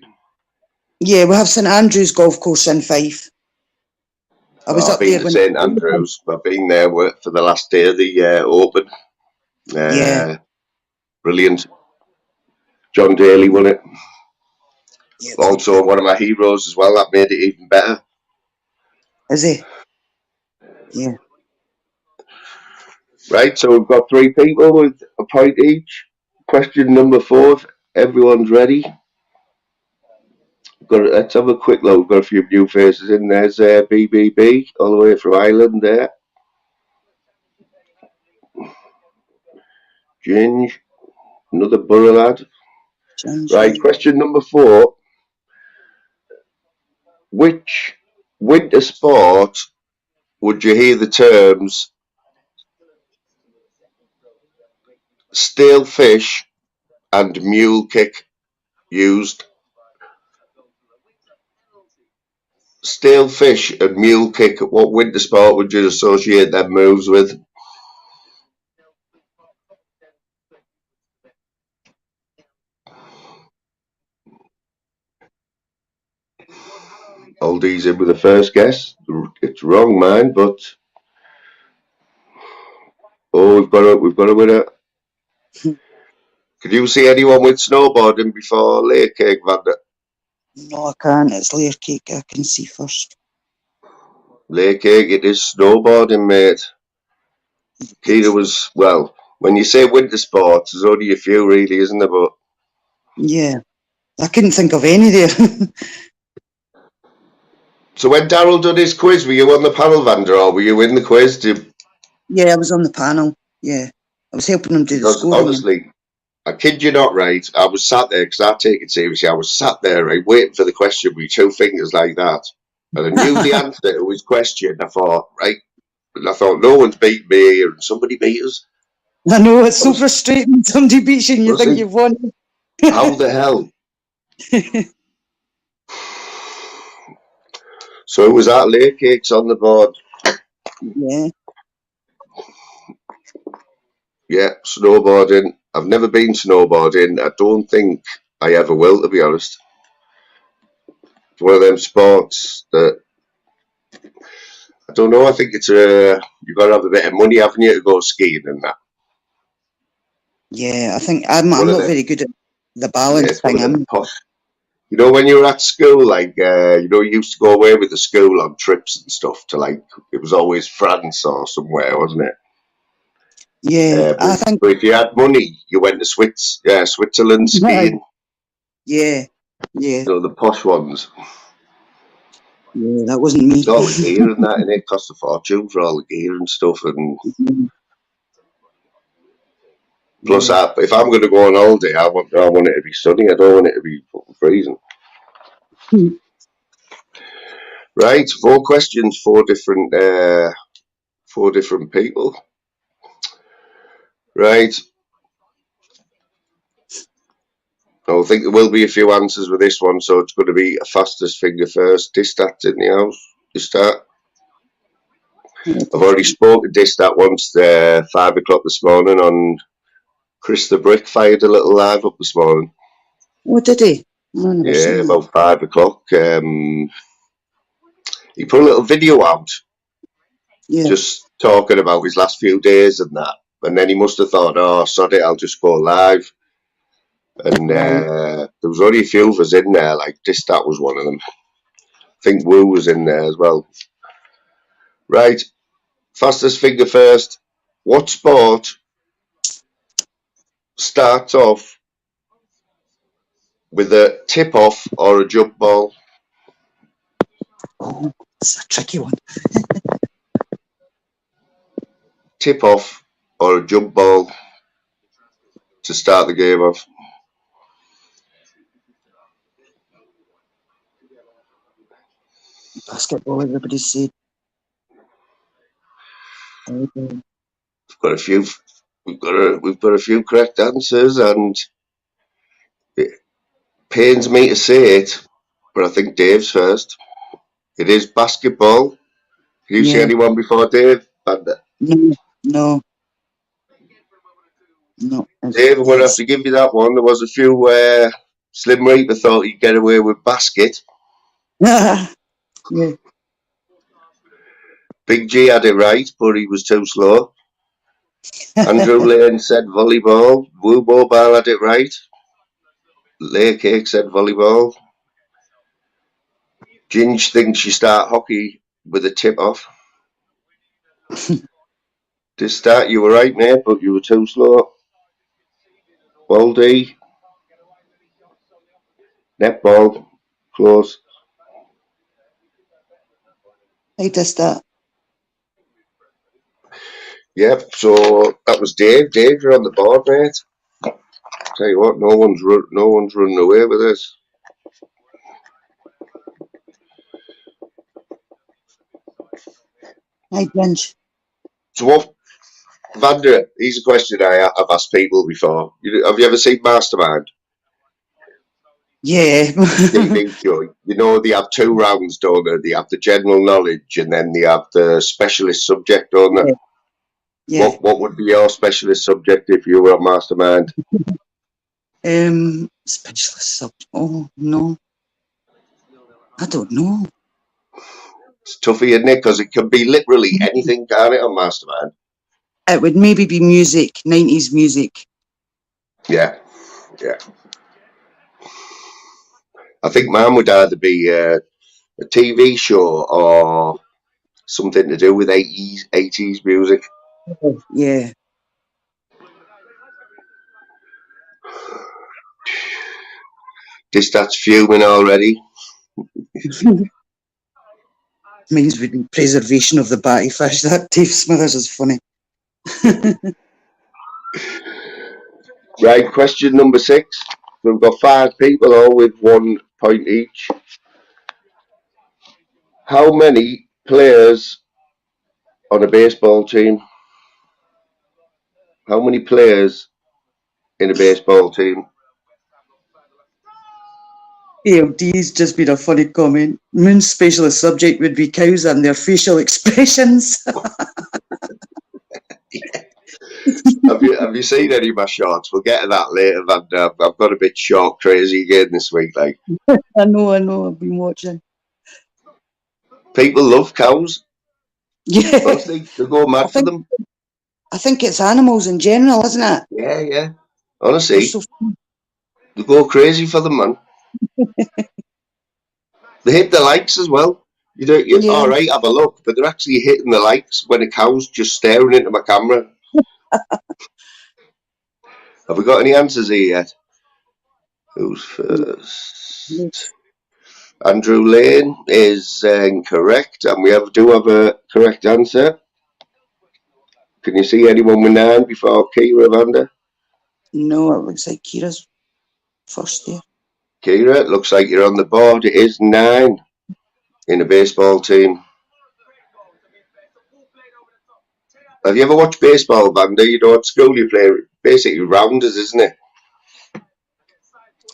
Yeah, we have St Andrews Golf Course in Fife. I've been to St Andrews. I've been there for the last day of the Open. Yeah. Brilliant. John Daly won it. Yeah, also one of my heroes as well. That made it even better. Is he? Yeah. Right, so we've got 3 people with a point each. Question number 4, if everyone's ready. Let's have a quick look. We've got a few new faces in. There's BBB, all the way from Ireland there. Ginge, another Borough lad. Right, question number 4. Which winter sport would you hear the terms stale fish and mule kick used? Stale fish and mule kick, what winter sport would you associate them moves with? Oldies in with the first guess. It's wrong, man, but we've got a winner. Could you see anyone with snowboarding before layer cake, Vander? No, I can't. It's layer cake I can see first. Layer cake, it is snowboarding, mate. Keita was, well, when you say winter sports, there's only a few really, isn't there? But yeah, I couldn't think of any there. So when Daryl did his quiz, were you on the panel, Vander, or were you in the quiz? Yeah, I was on the panel. Yeah, I was helping him do the scoring. Honestly, I kid you not, right? I was sat there, because I take it seriously, I was sat there, right, waiting for the question with 2 fingers like that. And I knew the answer to his question. I thought, right, and I thought, no one's beat me here, and somebody beat us. I know, it's so frustrating. Somebody beats you and you think you've won. How the hell? So it was that layer cakes on the board. Yeah. Yeah, snowboarding. I've never been snowboarding. I don't think I ever will, to be honest. It's one of them sports that I don't know. I think it's you've got to have a bit of money, haven't you, to go skiing and that. Yeah, I think I'm One of not them. very good at the Yeah, balance it's one thing. of them posh. You know, when you were at school, like, you know, you used to go away with the school on trips and stuff to, like, it was always France or somewhere, wasn't it? Yeah, I think. But if you had money, you went to Switzerland skiing. Yeah, You know, the posh ones. yeah, that wasn't me. All the gear and that, and it cost a fortune for all the gear and stuff. And plus, if I'm going to go on holiday, I want it to be sunny. I don't want it to be fucking freezing. Right, 4 questions, 4 different people. Right. I think there will be a few answers with this one, so it's going to be a fastest finger first. Distat in the house. Distat. I've already spoken to Distat once, 5 o'clock this morning on Chris the Brick fired a little live up this morning. Oh, did he? Oh, I never seen Yeah, that. about 5 o'clock. He put a little video out, just talking about his last few days and that. And then he must have thought, oh, sod it, I'll just go live. And there was only a few of us in there, like Distat was one of them. I think Woo was in there as well. Right, fastest finger first. What sport starts off with a tip-off or a jump ball? Oh, it's a tricky one. Tip-off or a jump ball to start the game off? Basketball, everybody said. We've got a few. We've got a few correct answers, and it pains me to say it, but I think Dave's first. It is basketball. Did you see anyone before Dave? No. Dave, I'm going to have to give you that one. There was a few Slim Reaper thought he'd get away with basket. Yeah. Big G had it right, but he was too slow. Andrew Lane said volleyball. Woo Mobile had it right. Lay Cake said volleyball. Ginge thinks you start hockey with a tip-off. To start, you were right, mate, but you were too slow. Baldy. Netball. Close. Hey, Distat. Yep, so that was Dave. Dave, you're on the board, mate. Tell you what, no one's running away with this. Hey, Ginge. So what, Vander, here's a question I've asked people before. Have you ever seen Mastermind? Yeah. TV show. You know, they have 2 rounds, don't they? They have the general knowledge and then they have the specialist subject, don't they? Yeah. What would be your specialist subject if you were on Mastermind? Specialist subject. Oh, no. I don't know. It's toughy, isn't it? Because it can be literally anything, can't it, on Mastermind? It would maybe be music, 90s music. Yeah. I think mine would either be a TV show or something to do with 80s music. Yeah. Distat's fuming already. Mine's would be preservation of the batty fish. That Dave Smithers is funny. Right, question number 6. We've got 5 people, all with 1 point each. How many players on a baseball team? How many players in a baseball team? ALD's just been a funny comment. Moon's specialist subject would be cows and their facial expressions. Have you seen any of my shorts? We'll get to that later, Van. I've got a bit short crazy again this week. Like, I know, I've been watching. people love cows. Yeah. Honestly, they go mad for them. I think it's animals in general, isn't it? Yeah. They're Honestly, so they go crazy for them, man. They hit the likes as well. You yeah. all right, have a look, but they're actually hitting the likes when a cow's just staring into my camera. Have we got any answers here yet? Who's first? Andrew Lane is incorrect, and we do have a correct answer. Can you see anyone with 9 before Kira, Vanda? No, it looks like Kira's first there. Kira, it looks like you're on the board. It is 9 in a baseball team. Have you ever watched baseball, Vanda? You know, at school you play basically rounders, isn't it?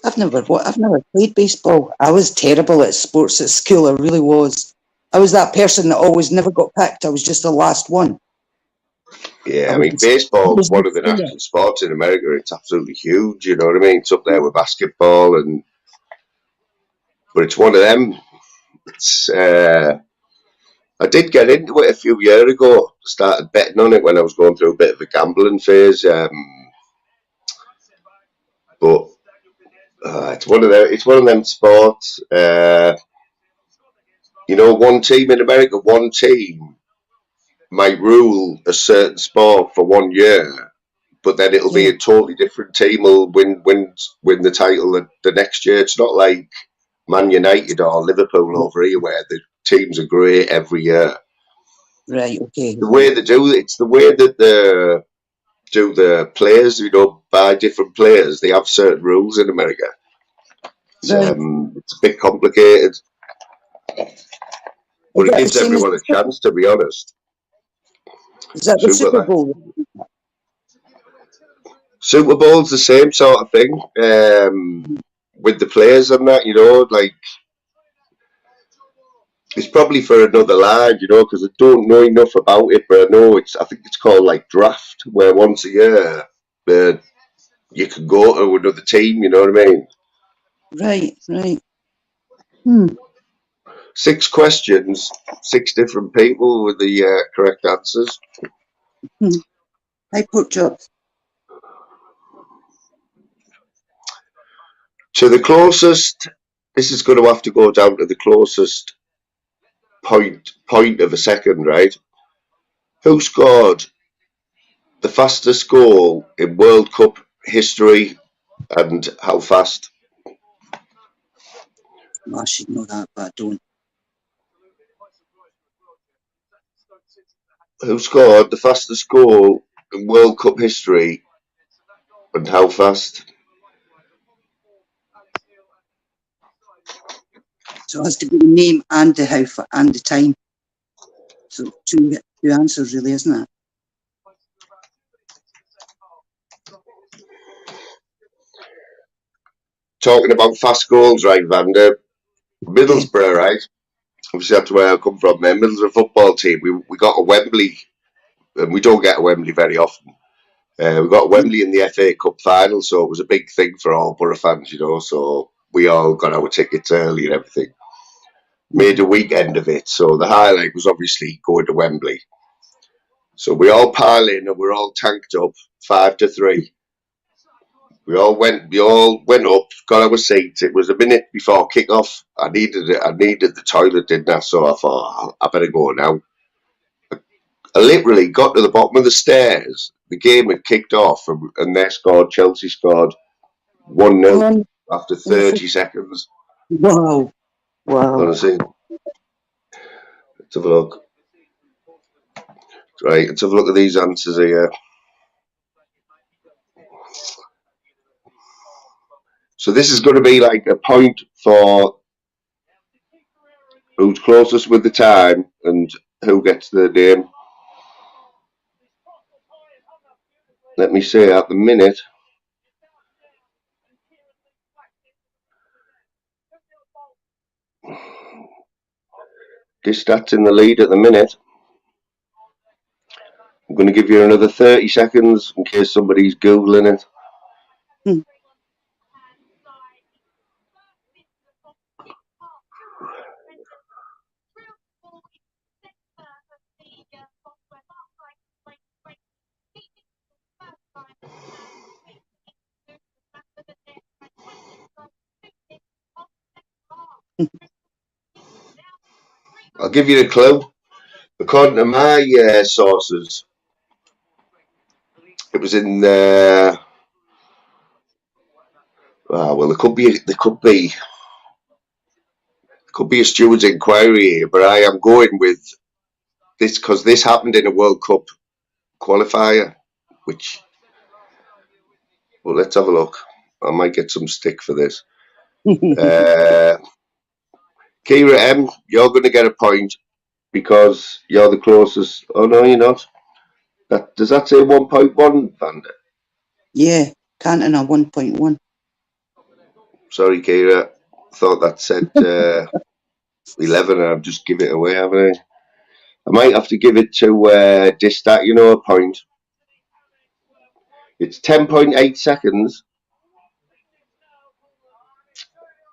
I've never played baseball. I was terrible at sports at school. I really was. I was that person that always never got picked. I was just the last one. Yeah, I mean, baseball is one of the national sports in America. It's absolutely huge, you know what I mean? It's up there with basketball, but it's one of them. It's I did get into it a few years ago. Started betting on it when I was going through a bit of a gambling phase. But it's one of them sports. You know, one team in America, one team might rule a certain sport for 1 year, but then it'll be a totally different team will win the title the next year. It's not like Man United or Liverpool over here where the teams are great every year. Right, okay. The way they do it's the way that the players, you know, buy different players. They have certain rules in America. It's a bit complicated, but it gives everyone a chance, to be honest. Is that the Super Bowl? Super Bowl's the same sort of thing with the players and that, you know, like it's probably for another line, you know, because I don't know enough about it, but I think it's called like draft, where once a year you can go to another team, you know what I mean? Right. 6 questions, 6 different people with the correct answers. Hi, pork chops. To the closest, this is going to have to go down to the closest point of a second, right? Who scored the fastest goal in World Cup history and how fast? I should know that, but I don't. Who scored the fastest goal in World Cup history and how fast? So it has to be the name and the and the time. So two answers, really, isn't it? Talking about fast goals, right, Vander? Middlesbrough, right? Obviously, that's where I come from. There, Middlesbrough football team. We got a Wembley, and we don't get a Wembley very often. We got Wembley in the FA Cup final, so it was a big thing for all Borough fans, you know. So we all got our tickets early and everything. Made a weekend of it. So the highlight was obviously going to Wembley. So we all pile in and we're all tanked up 5-3. We all went up, got our seats. It was a minute before kick-off. I needed the toilet, didn't I? So I thought, I better go now. I literally got to the bottom of the stairs. The game had kicked off and Chelsea scored 1-0 after 30 seconds. Wow. Honestly. Let's have a look. Right, let's have a look at these answers here. So this is going to be like a point for who's closest with the time and who gets the name. Let me say at the minute. This stats in the lead at the minute. I'm going to give you another 30 seconds in case somebody's Googling it. I'll give you a clue. According to my sources, it was in well, there could be a steward's inquiry here, but I am going with this because this happened in a World Cup qualifier, which, well, let's have a look. I might get some stick for this. Kira M, you're going to get a point because you're the closest. Oh no, you're not. Does that say 1.1, Vander? Yeah, Cantona 1.1. Sorry, Kira. Thought that said 11, and I've just give it away, haven't I might have to give it to Distat, a point. It's 10.8 seconds,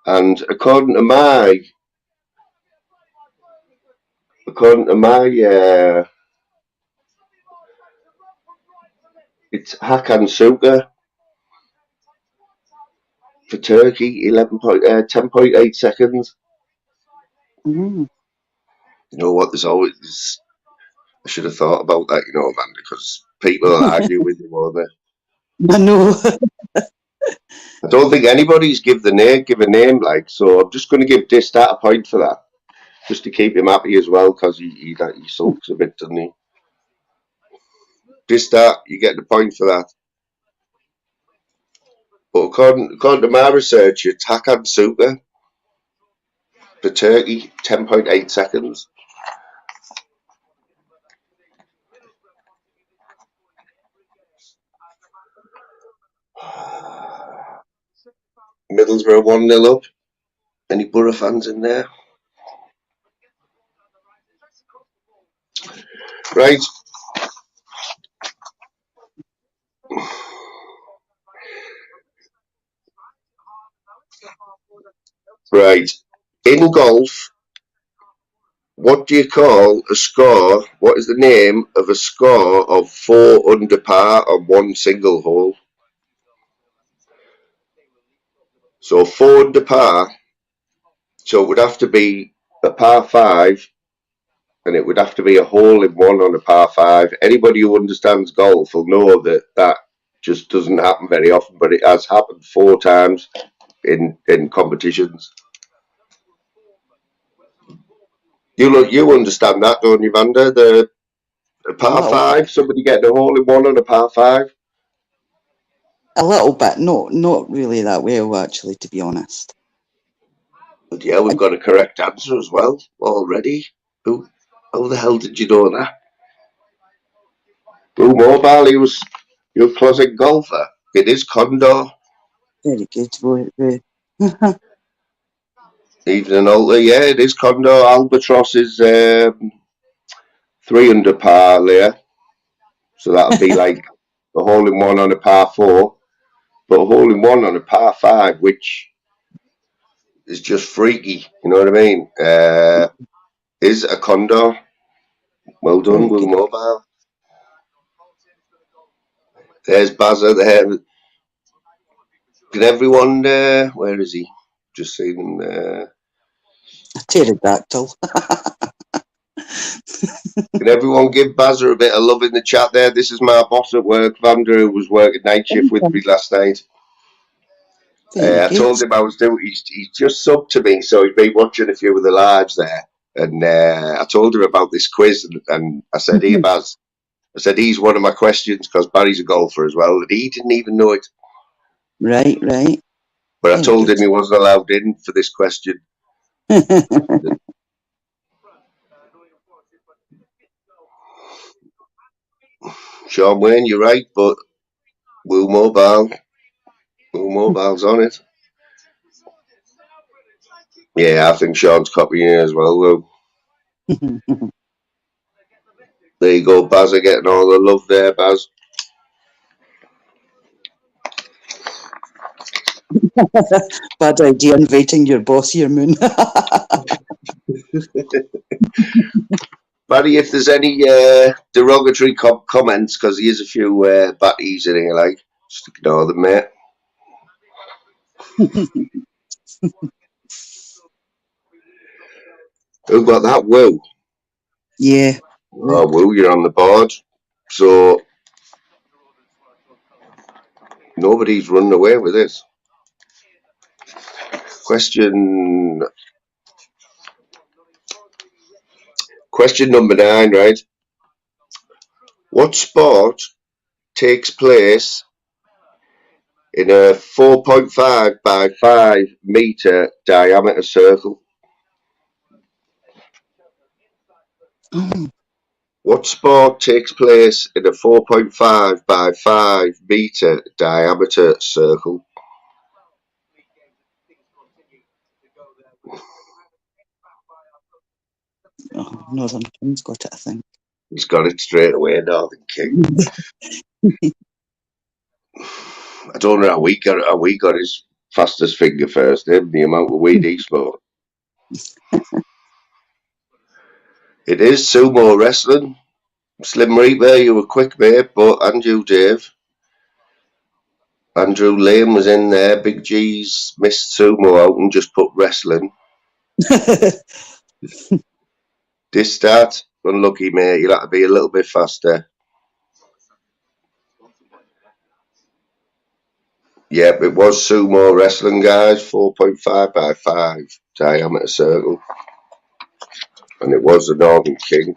and according to my it's Hakan Suka for Turkey, 10.8 seconds. Mm. You know what? There's always. I should have thought about that, Vander, because people will argue with you, won't they? I know. I don't think anybody's give a name, so I'm just going to give Distat a point for that, just to keep him happy as well, because he sulks a bit, doesn't he? Distat, you get the point for that. But according to my research, it's Hakan Suka for Turkey, 10.8 seconds. Middlesbrough 1-0 up. Any Borough fans in there? Right. Right. In golf, what do you call a score? What is the name of a score of 4 under par on one single hole? So 4 under par. So it would have to be a par 5, and it would have to be a hole in one on a par 5. Anybody who understands golf will know that just doesn't happen very often, but it has happened 4 times in competitions. You understand that, don't you, Vander? The par 5, somebody getting a hole in one on a par 5. A little bit, not really that well, actually, to be honest. But yeah, we've got a correct answer as well already. How the hell did you know that? Who Mobile, he was your closet golfer. It is Condor. Very good. Evening Alter, yeah, it is Condor. Albatross is 3 under par there. So that'll be like a hole in one on a par 4. But a hole in one on a par 5, which is just freaky, you know what I mean? Is a Condor. Well done, Will Mobile. There's Bazza there. Can everyone, where is he? Just seen him there. Pterodactyl. Can everyone give Bazza a bit of love in the chat there? This is my boss at work, Vander, who was working night shift with me last night. I told him I was doing. He's just subbed to me, so he's been watching a few of the lives there. And I told him about this quiz, and I said, "Here, Baz." I said, "He's one of my questions because Barry's a golfer as well." And he didn't even know it. Right. But I told him he wasn't allowed in for this question. Sean Wayne, you're right, but Will Mobile's on it. Yeah, I think Sean's copying it as well, Will. There you go, Baz are getting all the love there, Baz. Bad idea inviting your boss here, Moon. Barry, if there's any derogatory comments, because there's a few batties in here, like, just ignore them, mate. Who got that? Woo. Yeah. Oh, Woo, you're on the board. So nobody's running away with this. Question number 9, right? What sport takes place in a 4.5 by 5 metre diameter circle? Oh, What sport takes place in a 4.5 by 5 metre diameter circle? Northern King's got it, I think. He's got it straight away, Northern King. I don't know how we got his fastest finger first, the amount of weed he smoked. It is sumo wrestling. Slim Reaper, you were quick, mate, but Andrew Lane was in there. Big G's missed sumo out and just put wrestling. This start, unlucky, mate. You'll have to be a little bit faster. Yep, it was sumo wrestling, guys. 4.5 by 5 diameter circle. And it was the Northern King.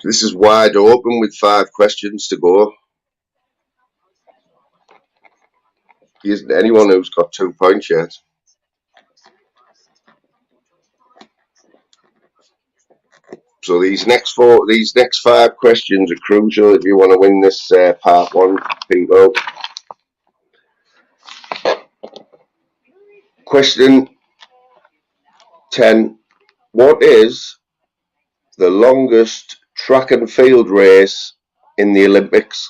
This is wide open with 5 questions to go. There isn't anyone who's got 2 points yet. So these next 5 questions are crucial if you want to win this part 1, people. Question 10. What is the longest track and field race in the Olympics?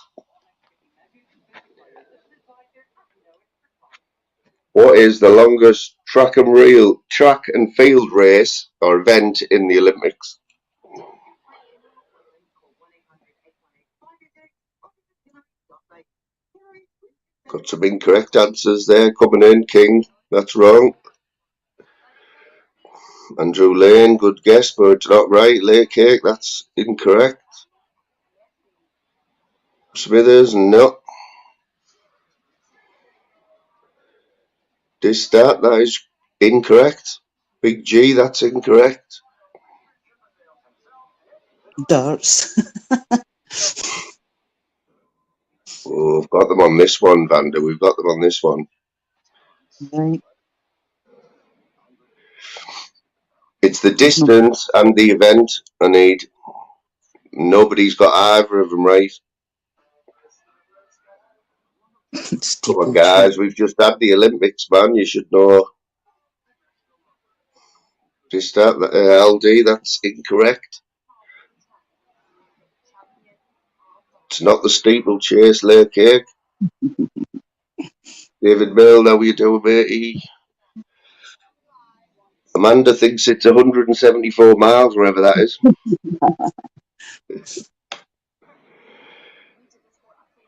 What is the longest track and field race or event in the Olympics? Got some incorrect answers there coming in, King. That's wrong. Andrew Lane, good guess, but it's not right. Lay Cake, that's incorrect. Smithers, no. That is incorrect. Big G, that's incorrect. Darts. Oh, we've got them on this one, Vander. We've got them on this one. Right. It's the distance and the event I need. Nobody's got either of them right. Come on, guys. We've just had the Olympics, man. You should know. LD, that's incorrect. It's not the steeplechase, Lay Cake. David Milne, how are you doing, matey? Amanda thinks it's 174 miles, wherever that is.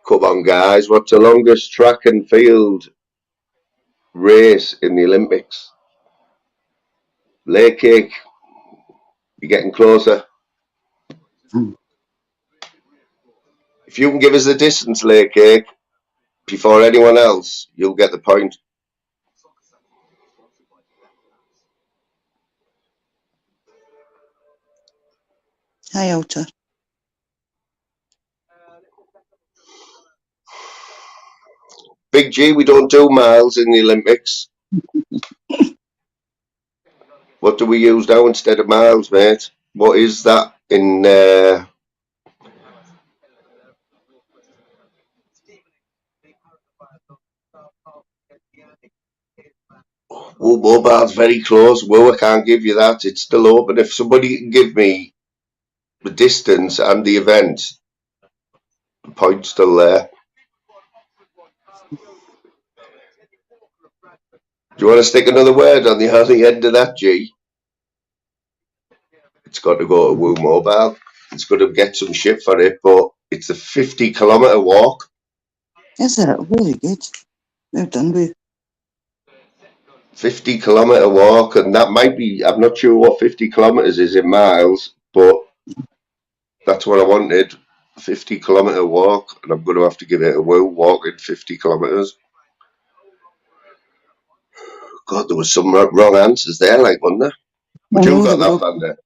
Come on, guys. What's the longest track and field race in the Olympics? Lay Cake, you're getting closer. If you can give us the distance, Lay Cake, before anyone else, you'll get the point. Hi, Alta. Big G, we don't do miles in the Olympics. What do we use now instead of miles, mate? What is that in... Mobile's very close. I can't give you that. It's still open. If somebody can give me the distance and the event. The point's still there. Do you want to stick another word on the end of that, G? It's got to go to Woo Mobile. It's got to get some shit for it, but it's a 50-kilometre walk. Is it? Very good. Well done, Boo. 50-kilometre walk, and that might be, I'm not sure what 50 kilometres is in miles, but that's what I wanted. 50-kilometre walk, and I'm going to have to give it a woo, walking 50 kilometres. God, there was some wrong answers there, like, wasn't there? Would you have got that, Vander?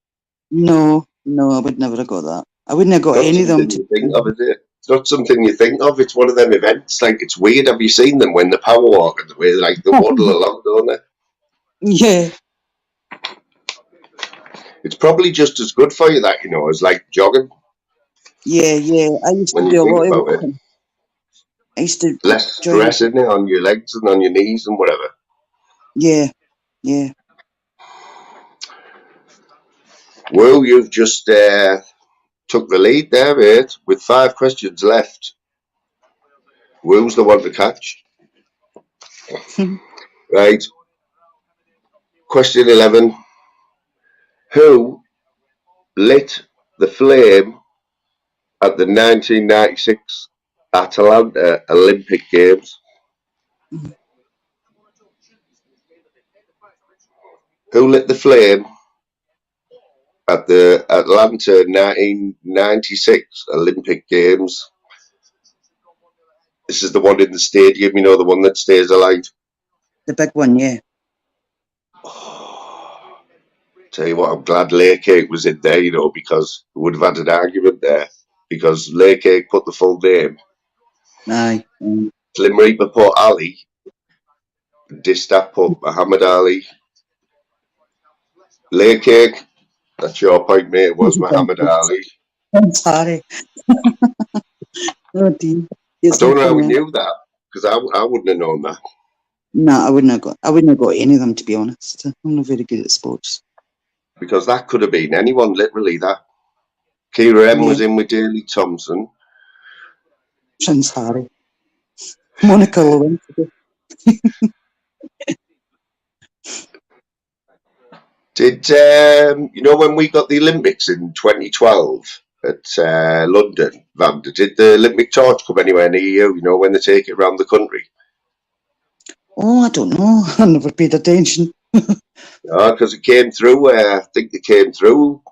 No, I would never have got that. I wouldn't have got any of them. You think of, is it? It's not something you think of. It's one of them events. Like, it's weird. Have you seen them when the power walk and the way like they waddle along, don't they? Yeah. It's probably just as good for you, that, you know, as like jogging. Yeah. I used When to you do a think lot of about it. walking. I used to Less stress, isn't it, on your legs and on your knees and whatever. Yeah. Well, you've just took the lead there, mate, with 5 questions left. Will's the one to catch. Right. Question 11. Who lit the flame at the 1996 Atlanta Olympic Games? Who lit the flame at the Atlanta 1996 Olympic Games? This is the one in the stadium, you know, the one that stays alight. The big one, yeah. Tell you what, I'm glad Laycake was in there, you know, because we would have had an argument there. Because Laycake put the full name. Aye. Slim Reaper put Ali. Distap put Muhammad Ali. Laycake, that's your point, mate. It was Muhammad Ali. I'm sorry. Oh dear. I don't know how we knew that, because I wouldn't have known that. No, I wouldn't have got any of them, to be honest. I'm not very good at sports. Because that could have been anyone, literally, that. Kira M was in with Daley Thompson. Prince Harry. Monica Lewinsky. Did, you know, when we got the Olympics in 2012 at London, Vander, did the Olympic torch come anywhere near you, you know, when they take it around the country? Oh, I don't know. I never paid attention. No, because it came through, I think they came through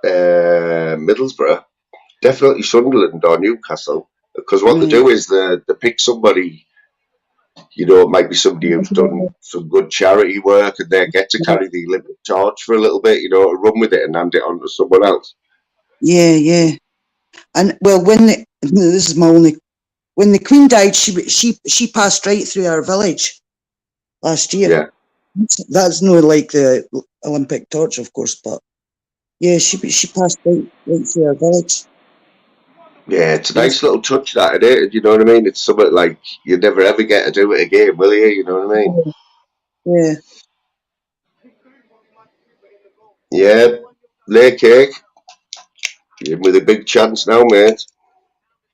Middlesbrough, definitely Sunderland or Newcastle, because what they do is they pick somebody, you know, it might be somebody who's done some good charity work and they get to carry the Olympic torch for a little bit, you know, run with it and hand it on to someone else. Yeah. And well, when the Queen died, she passed right through our village last year. Yeah. That's not like the Olympic torch, of course, but yeah, she passed right through our village. Yeah, it's a nice little touch, that, isn't it? You know what I mean? It's something like you never ever get to do it again, will you? You know what I mean? Yeah. Yeah, Laycake, you're with a big chance now, mate.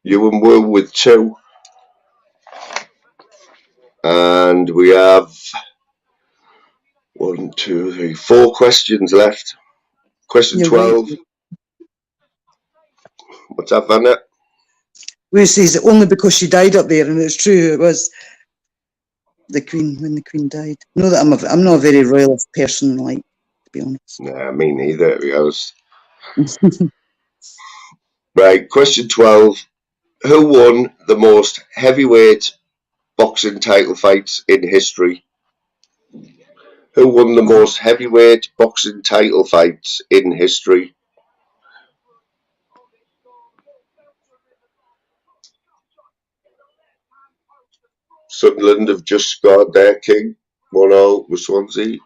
You and Will with 2. And we have 1, 2, 3, 4 questions left. Question 12. Right. What's that, Vanna? Who says it only because she died up there, and it's true. It was the Queen when the Queen died. No, that I'm not a very royalist person, like, to be honest. Nah, me neither. Because right, question 12. Who won the most heavyweight boxing title fights in history? Who won the most heavyweight boxing title fights in history? Sunderland have just scored their king. 1-0 with Swansea.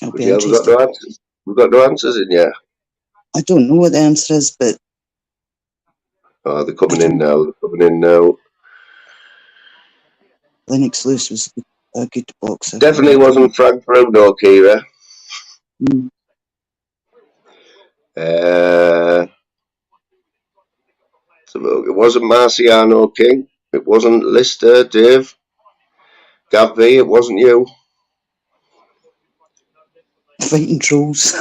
Yeah, we've got no answers in yet. I don't know what the answer is, but they're coming in now. Lennox Lewis was a good boxer. Definitely wasn't Frank Bruno, Kira. Mm. It wasn't Marciano King. It wasn't Lister, Dave. Gav V, it wasn't you. Fighting trolls.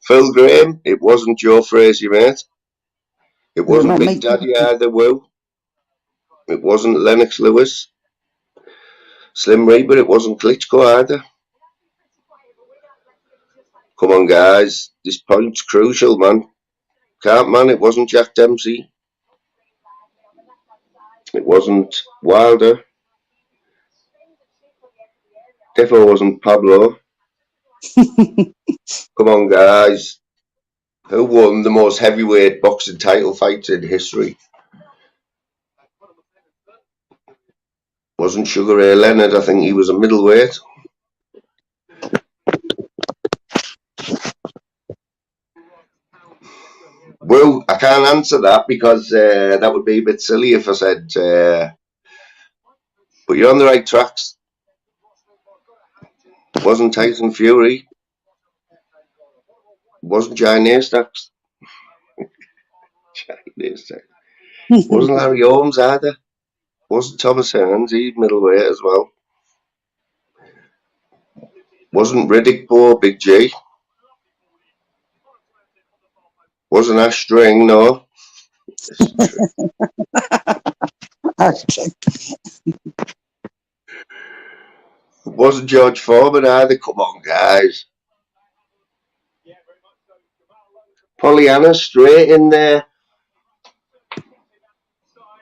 Phil Graham, it wasn't Joe Frazier, mate. It wasn't Mike- Big Daddy either, Will. It wasn't Lennox Lewis. Slim Reaper, it wasn't Klitschko either. Come on, guys. This point's crucial, man. Can't, man. It wasn't Jack Dempsey. It wasn't Wilder. Defo wasn't Pablo. Come on, guys. Who won the most heavyweight boxing title fights in history? Wasn't Sugar Ray Leonard. I think he was a middleweight. Well, I can't answer that because that would be a bit silly if I said. But you're on the right tracks. It wasn't Tyson Fury. It wasn't Giant Haystacks. Giant Haystacks. It wasn't Larry Holmes either. It wasn't Thomas Hearns. He's middleweight as well. Wasn't Riddick Bowe, Big G. Wasn't Ash String, no. It wasn't George Foreman either. Come on, guys. Pollyanna straight in there.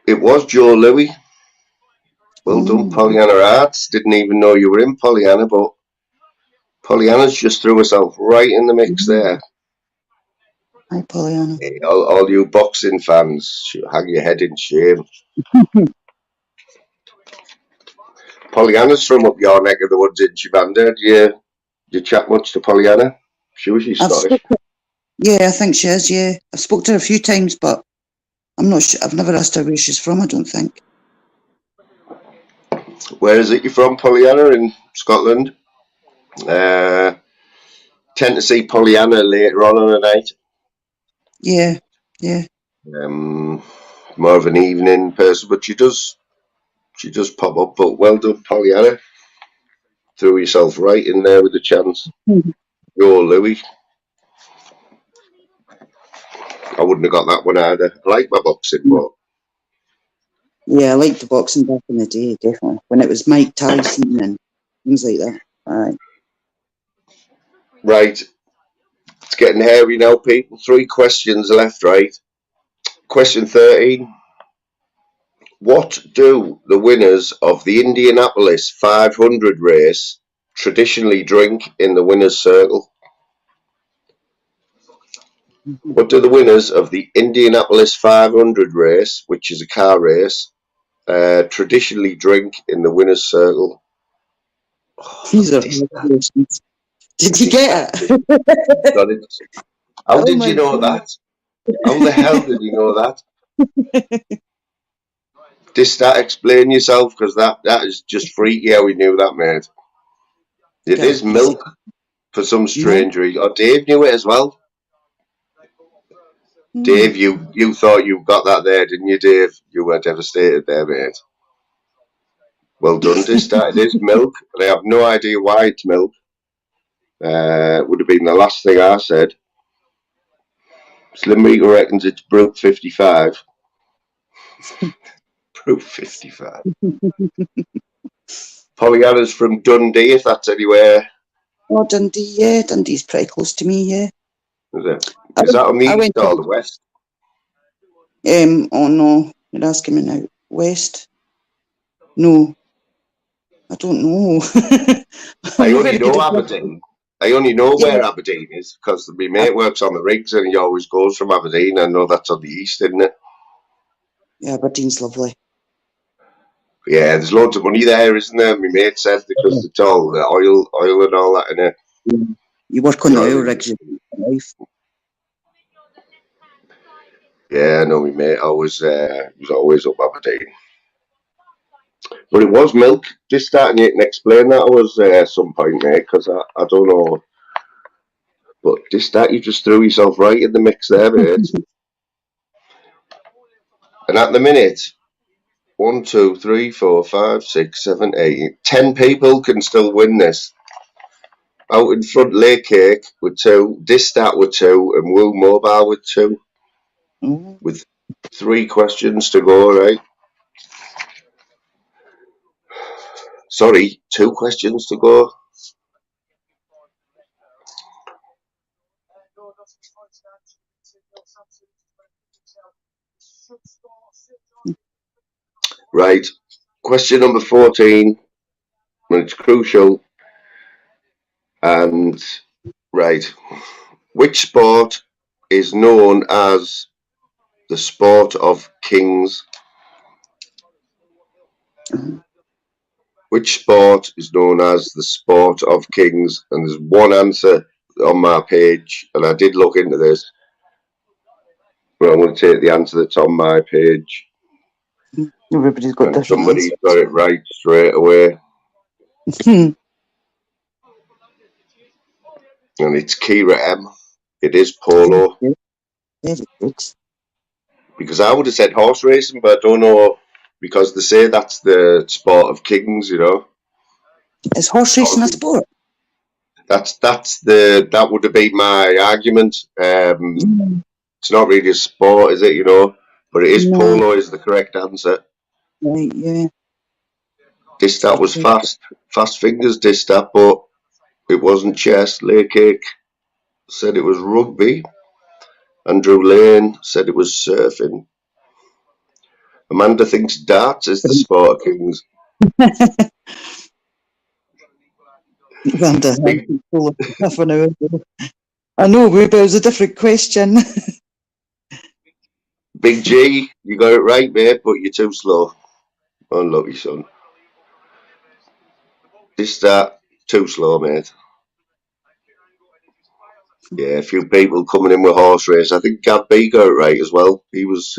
It was Joe Louis. Well done, Pollyanna Arts. Didn't even know you were in Pollyanna, but Pollyanna's just threw herself right in the mix there. Hi, Pollyanna. Hey, all you boxing fans, hang your head in shame. Pollyanna's from up your neck of the woods in Chibanda. Do you chat much to Pollyanna? She's Scottish. Yeah, I think she is, yeah. I've spoke to her a few times, but I'm not sure. I've never asked her where she's from, I don't think. Where is it you're from, Pollyanna? In Scotland? Tend to see Pollyanna later on a night. Yeah, yeah. More of an evening person, but she does pop up. But well done, Pollyanna. Threw yourself right in there with the chance. Yo, Louis. I wouldn't have got that one either. I like my boxing, but Yeah, I liked the boxing back in the day, definitely. When it was Mike Tyson and things like that. Aye. right. It's getting hairy now, people. 3 questions left, right? Question 13. What do the winners of the Indianapolis 500 race traditionally drink in the winner's circle? What do the winners of the Indianapolis 500 race, which is a car race, traditionally drink in the winner's circle? Oh, These are questions. Did you get it? got it. How did you know that? How the hell did you know that? Just that explain yourself, because that is just freaky how we knew that, mate. It is milk for some strange reason. Oh, Dave knew it as well. Dave, you thought you got that there, didn't you, Dave? You were devastated there, mate. Well done, Dista. It is milk, and I have no idea why it's milk. Would have been the last thing I said. Slim Reaper reckons it's Brute 55. Brute 55. Pollyanna's from Dundee, if that's anywhere. Oh, Dundee, yeah. Dundee's pretty close to me, yeah. Is it? Is that on the east or the west? Oh no, you're asking me now. West? No. I don't know. I only know Aberdeen. I only know where Aberdeen is because my mate works on the rigs and he always goes from Aberdeen. I know that's on the east, isn't it? Yeah, Aberdeen's lovely. Yeah, there's loads of money there, isn't there? My mate says because it's all the oil and all that in it. You work on the oil rigs, life. Yeah, I know my mate was always up Aberdeen. But it was milk. Just starting you can explain that to us at some point, mate, because I don't know. But just that you just threw yourself right in the mix there, mate. And at the minute, 1, 2, 3, 4, 5, 6, 7, 8, 10 people can still win this. Out in front, Lay Cake with 2, Distat with 2, and Woo Mobile with 2. With 3 questions to go, right? Sorry, 2 questions to go. Right. Question number 14. And it's crucial. And, right. Which sport is known as the sport of kings? Which sport is known as the sport of kings? And there's one answer on my page, and I did look into this. But I'm going to take the answer that's on my page. Everybody's got And different somebody answers. got it right straight away. And it's Kira M. It is polo. Very good. Because I would have said horse racing, but I don't know. Because they say that's the sport of kings, you know. Is horse racing a sport? That would have been my argument. It's not really a sport, is it? You know, but it is No. polo is the correct answer. Right, yeah. Distat was fast fingers Distat, but it wasn't chess. Lay Cake said it was rugby. Andrew Lane said it was surfing. Amanda thinks darts is the sport of kings. Half an hour. I know, but it was a different question. Big G, you got it right, mate, but you're too slow. Unlucky, son. Distat, too slow, mate. Yeah, a few people coming in with horse race. I think Gav B got it right as well. He was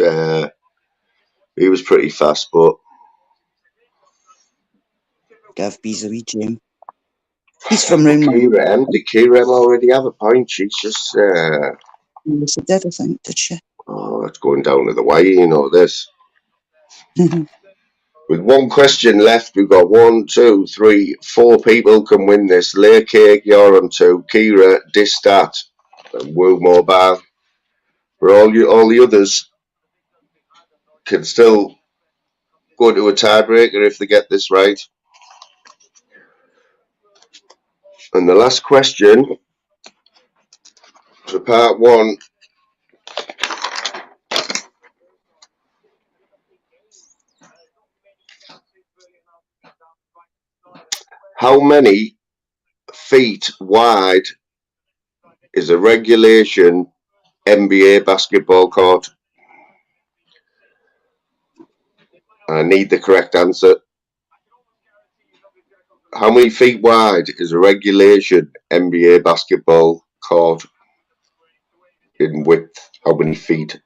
pretty fast, but Gav B's a wee gem. He's from round my... Kira M. Did Kira M already have a point? She's just Yes, I did, I think, did she? oh, it's going down to the wire, you know this. With one question left, we've got 1, 2, 3, 4 people can win this. Lay Cake, you're on 2. Kira, Distat, and Woo Mobile. For all the others can still go to a tiebreaker if they get this right. And the last question for part 1. How many feet wide is a regulation NBA basketball court? I need the correct answer. How many feet wide is a regulation NBA basketball court in width? How many feet?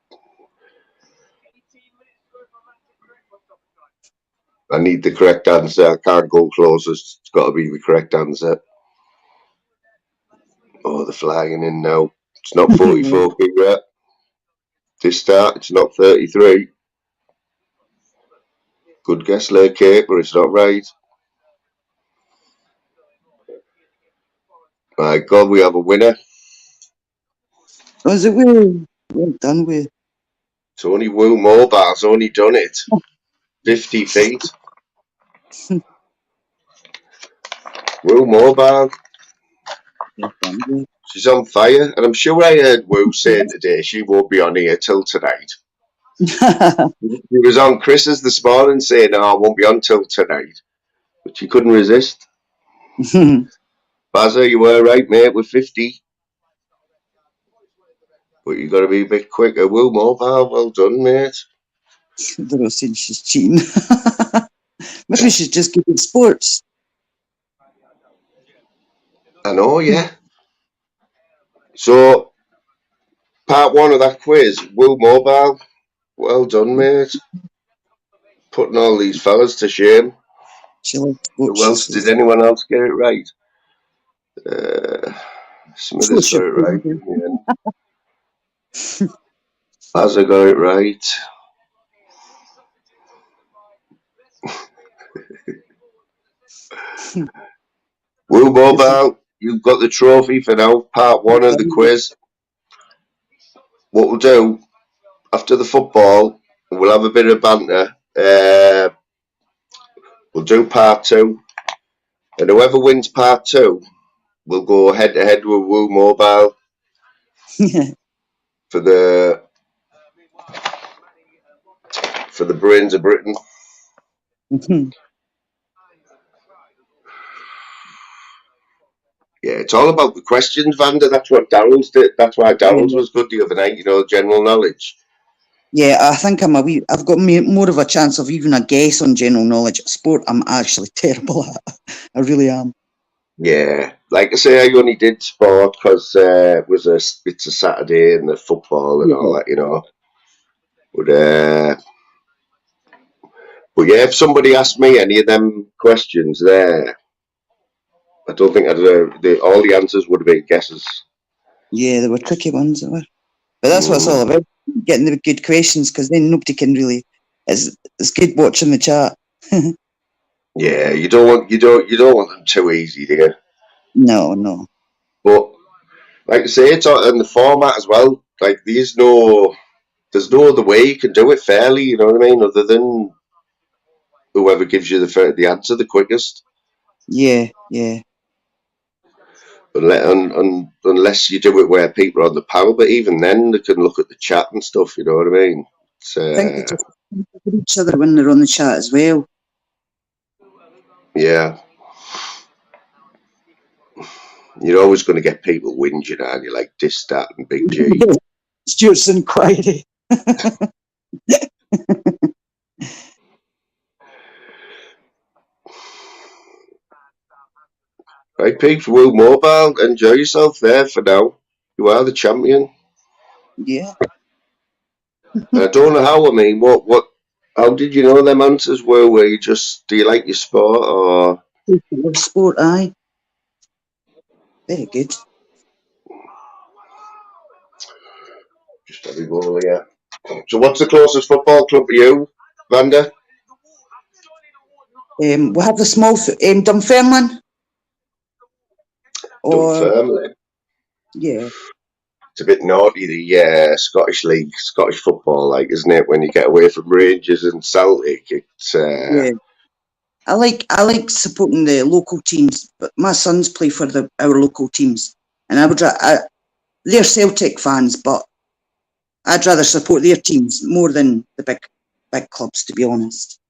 I need the correct answer. I can't go closest. It's got to be the correct answer. Oh, they're flying in now. It's not 44 feet yet. This start, it's not 33. Good guess, Lay Cake, but it's not right. My God, we have a winner. Was it well done, Will? Tony Woo Mobile's only done it. 50 feet. Woo Mobile. Well done, Will. She's on fire. And I'm sure I heard Woo saying today she won't be on here till tonight. He was on Chris's this morning saying, "No, I won't be on till tonight." But she couldn't resist. Bazza, you were right, mate, with 50. But you got to be a bit quicker. Woo Mobile, well done, mate. They're all saying she's cheating. Maybe she's just good at sports. I know, yeah. So, part 1 of that quiz, Woo Mobile, well done, mate. Putting all these fellas to shame. She loves sports. Who else? Did anyone else get it right? Smithers got it right in the end. Bazza got it right. Woo Mobile, you've got the trophy for now, part 1 of the quiz. What we'll do, after the football, we'll have a bit of banter. We'll do part 2. And whoever wins part 2 will go head to head with Woo Mobile for the brains of Britain. Yeah, it's all about the questions, Vanda. That's what Daryl's did. That's why Daryl's was good the other night, you know, general knowledge. Yeah, I think I've got more of a chance of even a guess on general knowledge. Sport, I'm actually terrible at. I really am. Yeah, like I say, I only did sport because it's a Saturday and the football and all that, you know. But yeah, if somebody asked me any of them questions there, I don't think all the answers would have been guesses. Yeah, they were tricky ones. They were. But that's what it's all about, getting the good questions, because then nobody can really. It's good watching the chat. Yeah, you don't want them too easy, do you? No. But like I say, it's in the format as well. Like there's no other way you can do it fairly. You know what I mean? Other than whoever gives you the answer the quickest. Yeah. Unless you do it where people are on the panel, but even then they can look at the chat and stuff. You know what I mean? I think they just look at each other when they're on the chat as well. Yeah. You're always going to get people whinging, aren't you? Like this, that, and Big G. Stuart's inquiry. Right, peeps, Woo Mobile, enjoy yourself there for now. You are the champion. Yeah. I don't know how, I mean, how did you know them answers were? Were you just, do you like your sport or? Sport, aye. Very good. Just have a go, yeah. So what's the closest football club to you, Vanda? We have the small, Dunfermline. Dunfermline. Yeah. It's a bit naughty, the Scottish League, Scottish football, like, isn't it? When you get away from Rangers and Celtic, it's. Yeah. I like supporting the local teams, but my sons play for our local teams, and they're Celtic fans, but I'd rather support their teams more than the big clubs, to be honest.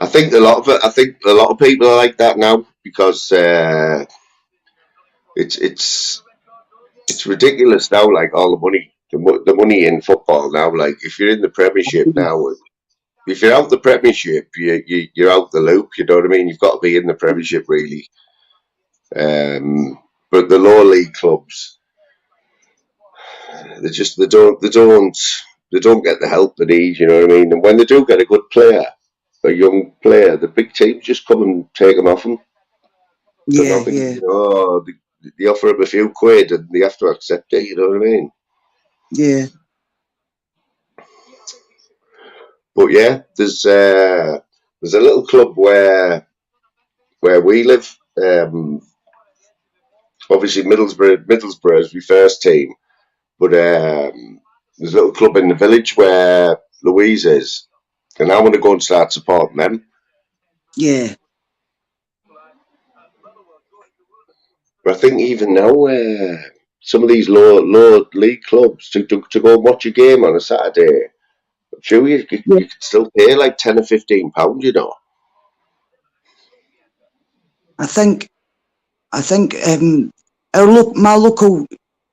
I think a lot of people are like that now because it's ridiculous now. Like all the money in football now. Like if you're in the Premiership now, if you're out the Premiership, you're out the loop. You know what I mean? You've got to be in the Premiership really. But the lower league clubs, they don't get the help they need. You know what I mean? And when they do get a good player, a young player, the big teams just come and take them off them. Yeah. You know, they offer them a few quid and they have to accept it. You know what I mean? Yeah. But yeah, there's a little club where we live. Obviously, Middlesbrough is my first team, but there's a little club in the village where Louise is, and I want to go and start supporting them. Yeah. But I think even now, some of these low league clubs to go and watch a game on a Saturday, I'm sure you can still pay like £10 or £15, you know. I think my local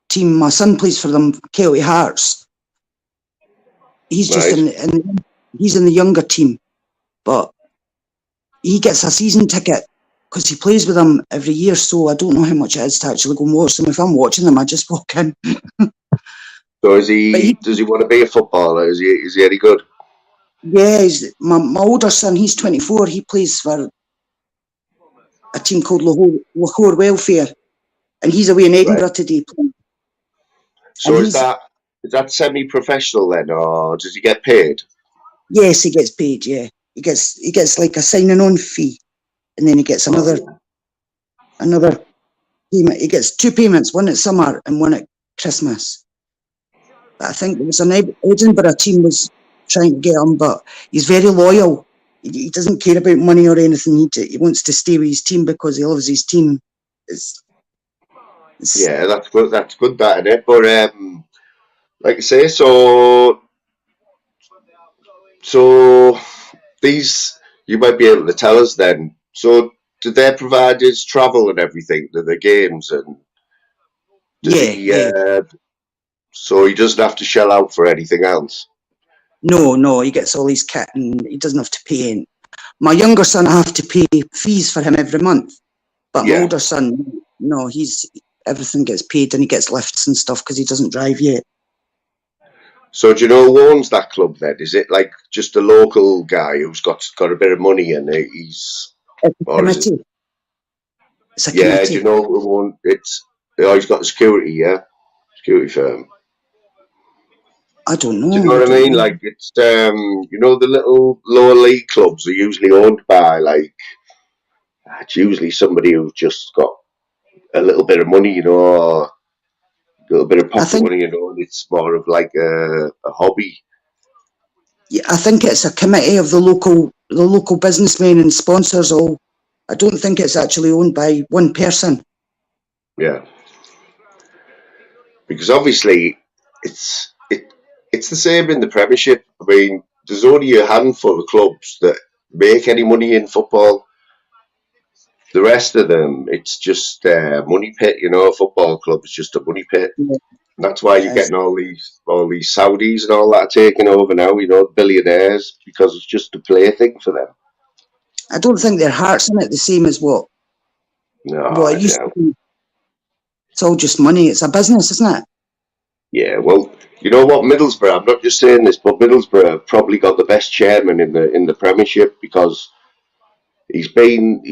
team, my son plays for them, Kelty Hearts. He's just he's in the younger team, but he gets a season ticket because he plays with them every year. So I don't know how much it is to actually go and watch them. If I'm watching them, I just walk in. So does he want to be a footballer? Is he any good? Yeah, my older son, he's 24, he plays for a team called Lahore Welfare, and he's away in Edinburgh Right. today. So And is that semi-professional then, or does he get paid? Yes, he gets paid, yeah. He gets like a signing on fee, and then he gets another payment. He gets 2 payments, one at summer and one at Christmas. But I think it was an Edinburgh team was trying to get him, but he's very loyal. He doesn't care about money or anything. He wants to stay with his team because he loves his team. Yeah, that's good. That's good, that, isn't it? But like I say, so these, you might be able to tell us then. So do their providers travel and everything to the games, and does Yeah. so he doesn't have to shell out for anything else? No, he gets all his kit and he doesn't have to pay any. My younger son, I have to pay fees for him every month, but my Yeah. older son, no, everything gets paid and he gets lifts and stuff because he doesn't drive yet. So do you know who owns that club then? Is it like just a local guy who's got a bit of money and he's, It's a or is it? committee. It's a Yeah, committee. do you know who owns it's? Oh, he's got the security, yeah, security firm. I don't know. Do you know what I mean? Like it's you know, the little lower league clubs are usually owned by it's usually somebody who's just got a little bit of money, you know, or a little bit of pocket money, you know, and it's more of like a hobby. Yeah, I think it's a committee of the local businessmen and sponsors all. I don't think it's actually owned by one person. Yeah. Because obviously it's the same in the Premiership. I mean, there's only a handful of clubs that make any money in football. The rest of them, it's just a money pit. You know, a football club is just a money pit. Yeah. And that's why you're getting all these Saudis and all that taking over now. You know, billionaires, because it's just a plaything for them. I don't think their heart's in it the same as what it used to be. It's all just money. It's a business, isn't it? Yeah, well, you know what, Middlesbrough, I'm not just saying this, but Middlesbrough probably got the best chairman in the Premiership, because he's owned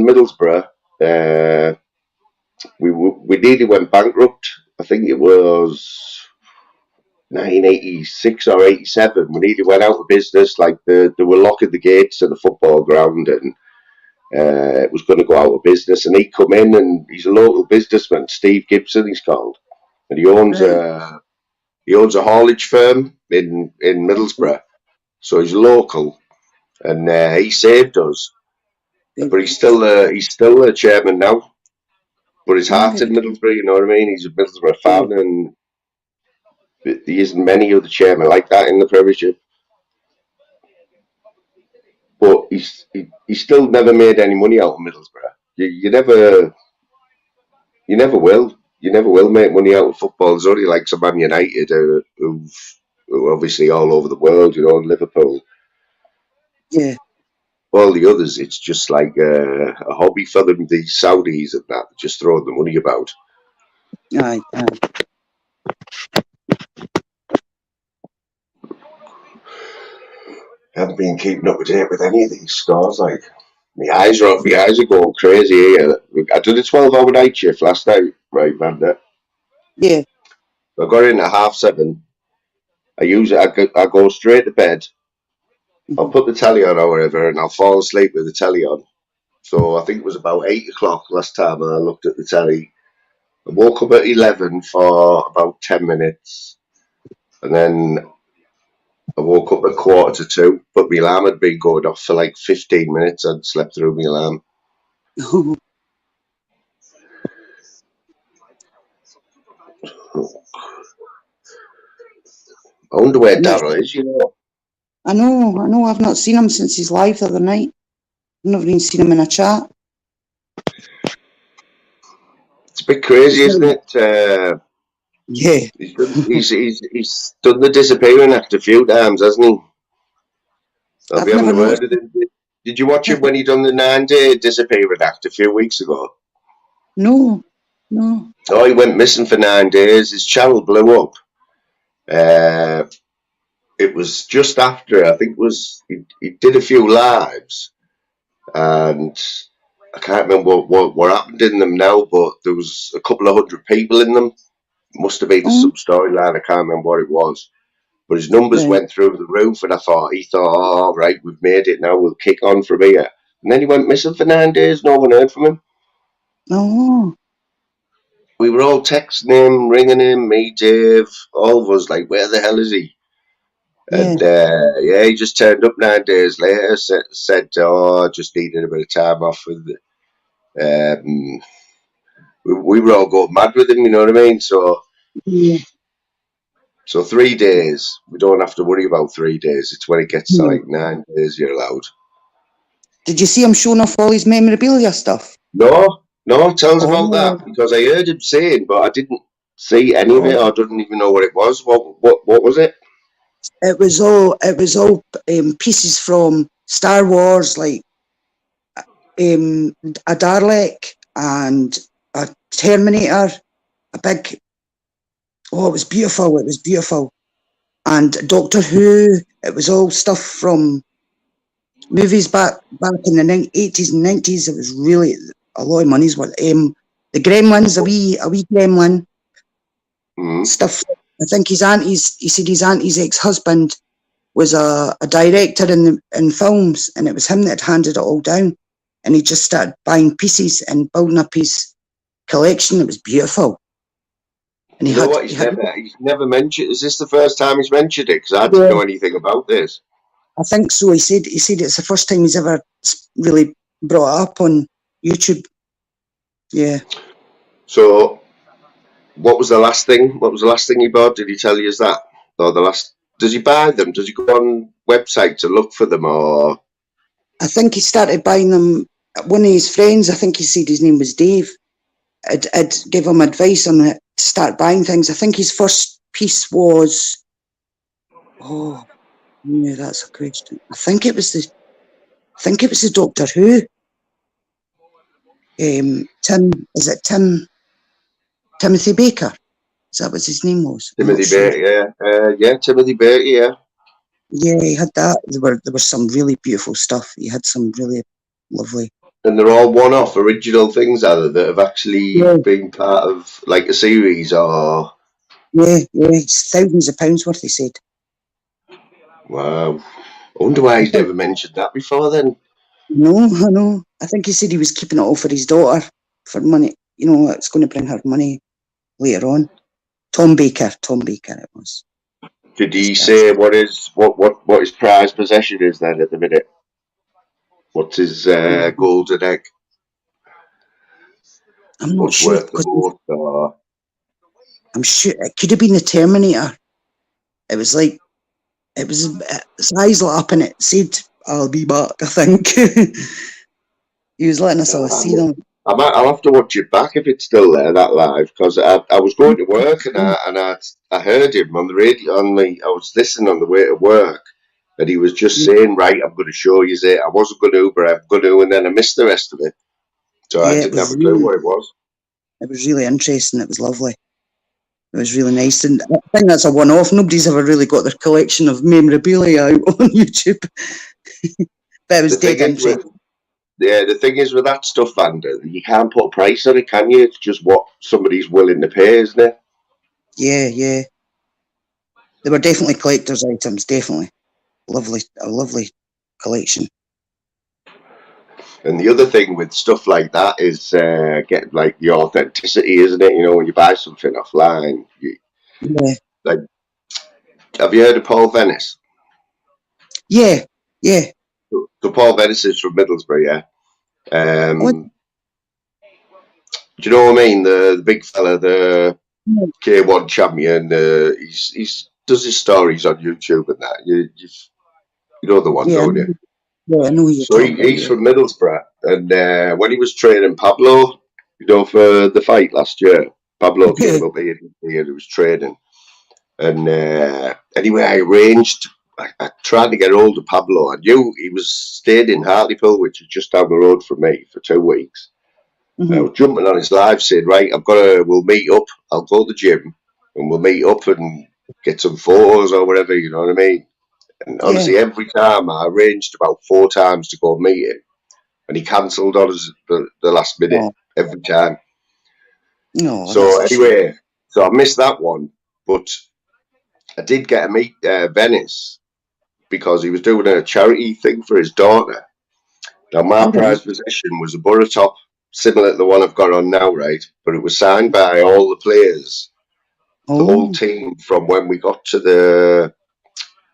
Middlesbrough. We nearly went bankrupt. I think it was 1986 or 87. We nearly went out of business. Like they were locking the gates of the football ground, and it was going to go out of business. And he come in, and he's a local businessman, Steve Gibson, he's called, and he owns a haulage firm in Middlesbrough. So he's local, and he saved us. But he's still the chairman now. But his heart's in Middlesbrough, you know what I mean? He's a Middlesbrough fan, and there isn't many other chairmen like that in the Premiership. But he still never made any money out of Middlesbrough. You never will. You never will make money out of football. There's only like some Man United who are obviously all over the world, you know, and Liverpool. Yeah. All the others, it's just like a hobby for them. The Saudis and that, just throwing the money about. Aye. I haven't been keeping up to date with any of these scores. Like, my eyes are going crazy here. I did a 12-hour night shift last night, right, Vanda? Yeah. I got in at 7:30. I go straight to bed. I'll put the telly on or whatever, and I'll fall asleep with the telly on. So I think it was about 8 o'clock last time I looked at the telly. I woke up at 11 for about 10 minutes, and then I woke up at 1:45, but my alarm had been going off for like 15 minutes. I'd slept through my alarm. I wonder where Darryl is, you know. I know. I've not seen him since his live the other night. I've never even seen him in a chat. It's a bit crazy, isn't it? Yeah. He's done the disappearing act a few times, hasn't he? I'll be having a word with him. Did you watch it when he done the 9-day disappearing act a few weeks ago? No. Oh, he went missing for 9 days. His channel blew up. it was just after, I think it was, he did a few lives, and I can't remember what happened in them now, but there was a couple of hundred people in them. Must have been some storyline, I can't remember what it was. But his numbers went through the roof, and he thought, oh, right, we've made it now, we'll kick on from here. And then he went missing for 9 days, no one heard from him. Oh. We were all texting him, ringing him, me, Dave, all of us, like, where the hell is he? And he just turned up 9 days later, said oh, I just needed a bit of time off. And we were all going mad with him, you know what I mean? So 3 days, we don't have to worry about 3 days. It's when it gets to like 9 days you're allowed. Did you see him showing off all his memorabilia stuff? No, tell us about that, because I heard him saying, but I didn't see any of it, or didn't even know what it was. What was it? It was all pieces from Star Wars, like a Dalek and a Terminator, a big. Oh, it was beautiful. It was beautiful. And Doctor Who. It was all stuff from movies back in the 80s and 90s. It was really a lot of money's worth. The Gremlins, a wee gremlin. Stuff. I think he said his auntie's ex-husband was a director in films, and it was him that handed it all down. And he just started buying pieces and building up his collection. It was beautiful. And you know what? He's never mentioned. Is this the first time he's mentioned it? Because I didn't know anything about this. I think so. He said it's the first time he's ever really brought it up on YouTube. Yeah. So, what was the last thing? What was the last thing he bought? Did he tell you that? Or the last? Does he buy them? Does he go on website to look for them? Or I think he started buying them. One of his friends, I think he said his name was Dave, I'd give him advice on it to start buying things. I think his first piece was. Oh, yeah, that's a question. I think it was the Doctor Who. Timothy Baker? Is that what his name was? Timothy Baker, yeah, Timothy Baker, yeah. Yeah, he had that. There was some really beautiful stuff. He had some really lovely. And they're all one-off original things, are they, that have actually been part of like a series, or? Yeah, it's thousands of pounds worth, he said. Wow. I wonder why he's never mentioned that before then. No, I know. I think he said he was keeping it all for his daughter, for money. You know, it's going to bring her money later on. Tom Baker it was. Did he say what his prized possession is then at the minute? What's his golden egg? I'm not sure. Worth the most, or? I'm sure it could have been the Terminator. It was his eyes lit up and it said, "I'll be back," I think. He was letting us all see them. I'll have to watch it back if it's still there, that live, because I was going to work and I heard him on the radio. I was listening on the way to work, and he was just saying, "Right, I'm going to show you it." I wasn't going to Uber, I'm going to, and then I missed the rest of it, so I didn't have a clue what it was. It was really interesting. It was lovely. It was really nice, and I think that's a one-off. Nobody's ever really got their collection of memorabilia out on YouTube. But it was dead interesting. The thing is with that stuff, Vander, you can't put a price on it, can you? It's just what somebody's willing to pay, isn't it? Yeah. They were definitely collector's items, definitely. A lovely collection. And the other thing with stuff like that is getting like the authenticity, isn't it? You know, when you buy something offline. Like, have you heard of Paul Venice? Yeah. So Paul Venice is from Middlesbrough, yeah. Do you know what I mean? The big fella, the K1 champion. He's does his stories on YouTube and that. You know the one, don't you? Yeah, I know who you're talking about. He's from Middlesbrough, and when he was training Pablo, you know, for the fight last year, Pablo came up here and he was training. And anyway, I tried to get hold of Pablo. I knew he was staying in Hartlepool, which is just down the road from me, for 2 weeks. I was jumping on his live saying, right, we'll meet up. I'll go to the gym and we'll meet up and get some photos or whatever, you know what I mean? And honestly, every time I arranged about 4 times to go meet him, and he cancelled on us the last minute every time. No, So anyway, so I missed that one, but I did get to meet Venice because he was doing a charity thing for his daughter. Now, my prized possession was a Borough top, similar to the one I've got on now, right? But it was signed by all the players, the whole team, from when we got to the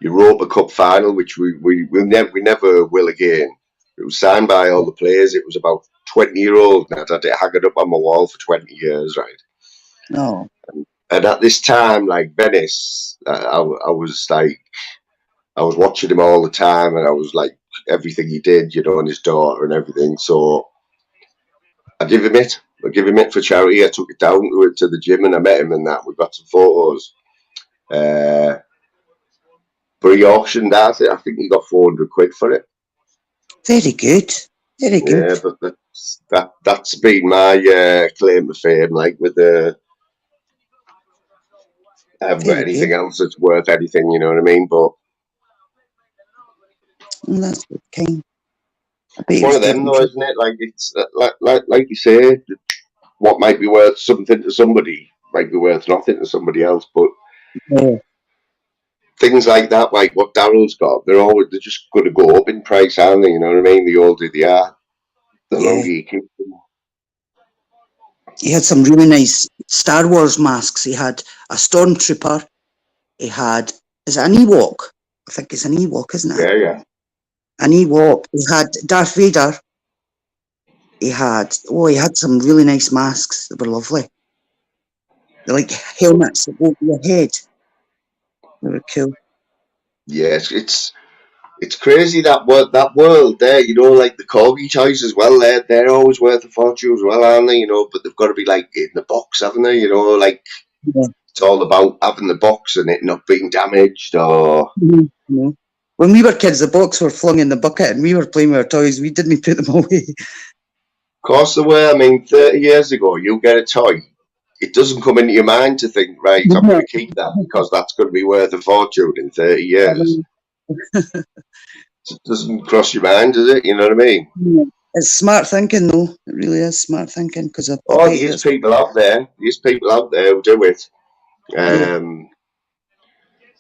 Europa Cup final, which we never will again. It was signed by all the players. It was about 20-year-old, and I'd had it hanging up on my wall for 20 years, right? No. And at this time, like Venice, I was like, I was watching him all the time, and I was like, everything he did, you know, and his daughter and everything. So I give him it. I give him it for charity. I took it down to the gym, and I met him, and that we got some photos. But he auctioned that. I think he got 400 quid for it. Very good. Very good. Yeah, but that's been my claim to fame. Like with the, I haven't got anything else that's worth anything. You know what I mean? But that's kind. It's one of them, though, isn't it? Like it's like you say, what might be worth something to somebody might be worth nothing to somebody else. But things like that, like what Daryl's got, they're just going to go up in price, aren't they? You know what I mean? The older they are, the longer you keep them. He had some really nice Star Wars masks. He had a Stormtrooper. He had, is it an Ewok? I think it's an Ewok, isn't it? Yeah. An Ewok. He had Darth Vader. He had some really nice masks. They were lovely. They're like helmets that go over your head. They were cool. Yes, it's crazy that world there, you know, like the corgi toys as well. They're always worth a fortune as well, aren't they? You know, but they've got to be like in the box, haven't they? You know, like it's all about having the box and it not being damaged or. No. When we were kids, the box were flung in the bucket and we were playing with our toys. We didn't put them away. Of course they were. I mean, 30 years ago, you get a toy. It doesn't come into your mind to think, right, I'm going to keep that because that's going to be worth a fortune in 30 years. It doesn't cross your mind, does it? You know what I mean? It's smart thinking, though. It really is smart thinking. There's people out there. There's people out there who do it.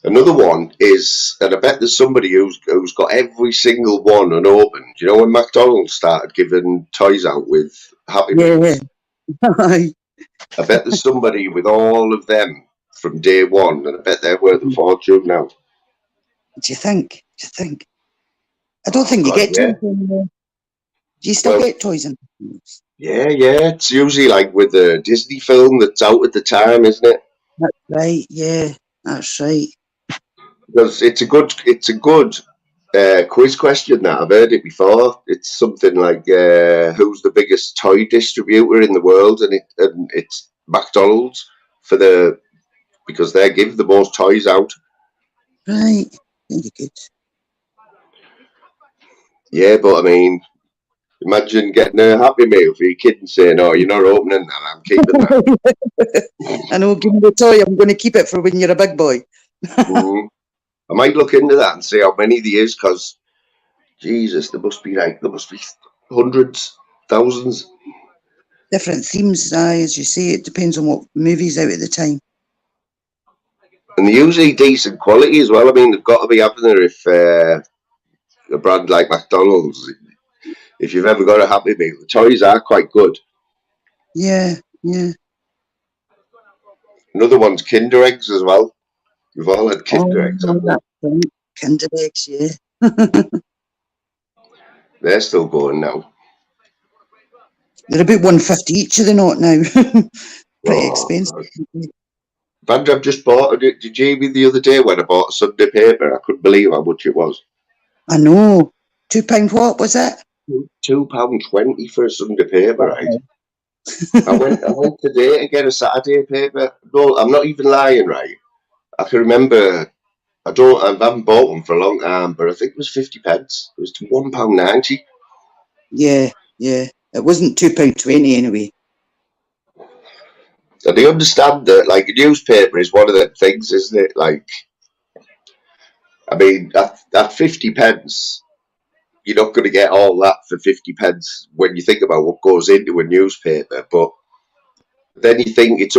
Another one is, and I bet there's somebody who's got every single one unopened. You know when McDonald's started giving toys out with Happy Meals? I bet there's somebody with all of them from day one, and I bet they're worth a fortune now. Do you think? I don't think you get toys anymore. Do you still get toys in? Yeah. It's usually like with the Disney film that's out at the time, isn't it? That's right. Yeah, that's right. Because it's a good quiz question that I've heard it before. It's something like who's the biggest toy distributor in the world, and it's McDonald's because they give the most toys out. Right, very good. Yeah, but I mean, imagine getting a Happy Meal for your kid and saying, "Oh, you're not opening that. I'm keeping that." I know, give me the toy. I'm going to keep it for when you're a big boy. I might look into that and see how many there is, because Jesus, there must be hundreds, thousands. Different themes, as you say. It depends on what movie's out at the time. And they're usually decent quality as well. I mean, they've got to be up there if a brand like McDonald's, if you've ever got a Happy Meal, the toys are quite good. Yeah. Another one's Kinder Eggs as well. We've all had Kinder Eggs, haven't we? Kinder Eggs, yeah. They're still going now. They're about $150 each, are they not now? Pretty expensive. Banter, I've just bought. Did you hear me the other day when I bought a Sunday paper? I couldn't believe how much it was. I know. £2 what was it? £2.20 for a Sunday paper, right? I went today to get a Saturday paper. No, I'm not even lying, right? I can remember. I haven't bought one for a long time, but I think it was 50 pence. It was £1.90. Yeah. It wasn't £2.20 anyway. And I understand that, like, a newspaper is one of them things, isn't it? Like, I mean, at 50 pence, you're not going to get all that for 50 pence when you think about what goes into a newspaper. But then you think it's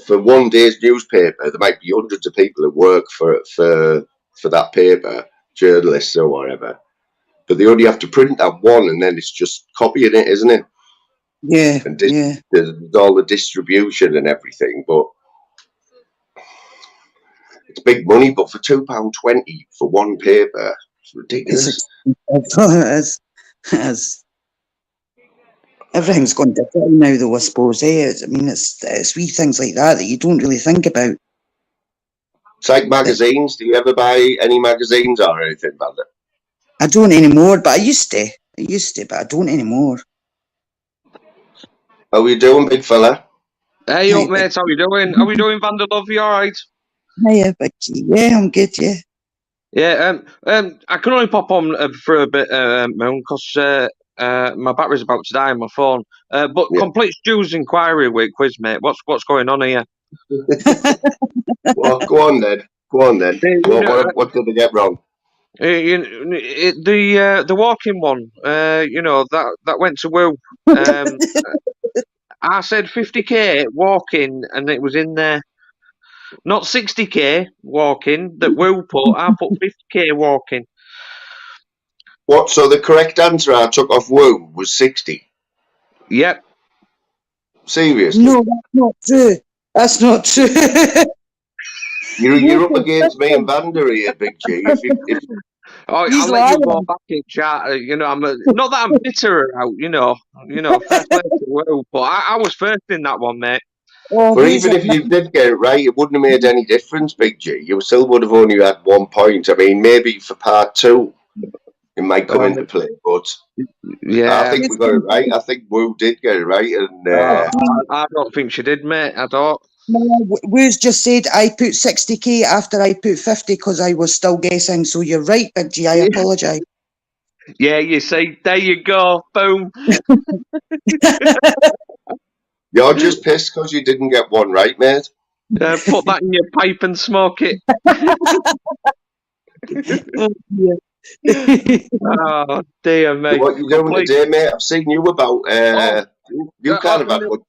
for one day's newspaper. There might be hundreds of people that work for that paper, journalists or whatever. But they only have to print that one, and then it's just copying it, isn't it? Yeah, And yeah. there's all the distribution and everything, but it's big money. But for £2.20 for one paper, it's ridiculous. It's everything's gone different now, though. I suppose. I mean, it's wee things like that you don't really think about. It's like magazines. Do you ever buy any magazines or anything about it? I don't anymore, but I used to. But I don't anymore. How are you doing, big fella? Hey up, mate, how you doing? How you doing, Vanderlove? You alright? Hiya, Big G. Yeah, I'm good, yeah. Yeah, I can only pop on for a bit, because my battery's about to die on my phone. But Yeah. complete Stu's inquiry with quiz, mate. What's going on here? Well, go on then. What did they get wrong? The walking one, that went to Woo. I said 50k walking, and it was in there. Not 60k walking that Woo put. I put 50k walking. What? So the correct answer I took off Woo was 60. Yep. Seriously? No, that's not true. That's not true. You're up against me and Vander here, Big G. I'll let you go back in chat. I'm not that I'm bitter out. Fair play to Will, but I was first in that one, mate. But even if you did get it right, it wouldn't have made any difference, Big G. You still would have only had 1 point. I mean, maybe for part 2, it might come into play. But yeah, I think we got it right. I think Woo did get it right, and I don't think she did, mate. I don't. No, Woo's just said I put 60k after I put 50 because I was still guessing. So you're right, Big G. I apologise. Yeah, you see, there you go. Boom. You're just pissed because you didn't get one right, mate. Put that in your pipe and smoke it. Oh dear, mate. What you doing today, mate? I've seen you about. You can't have had much.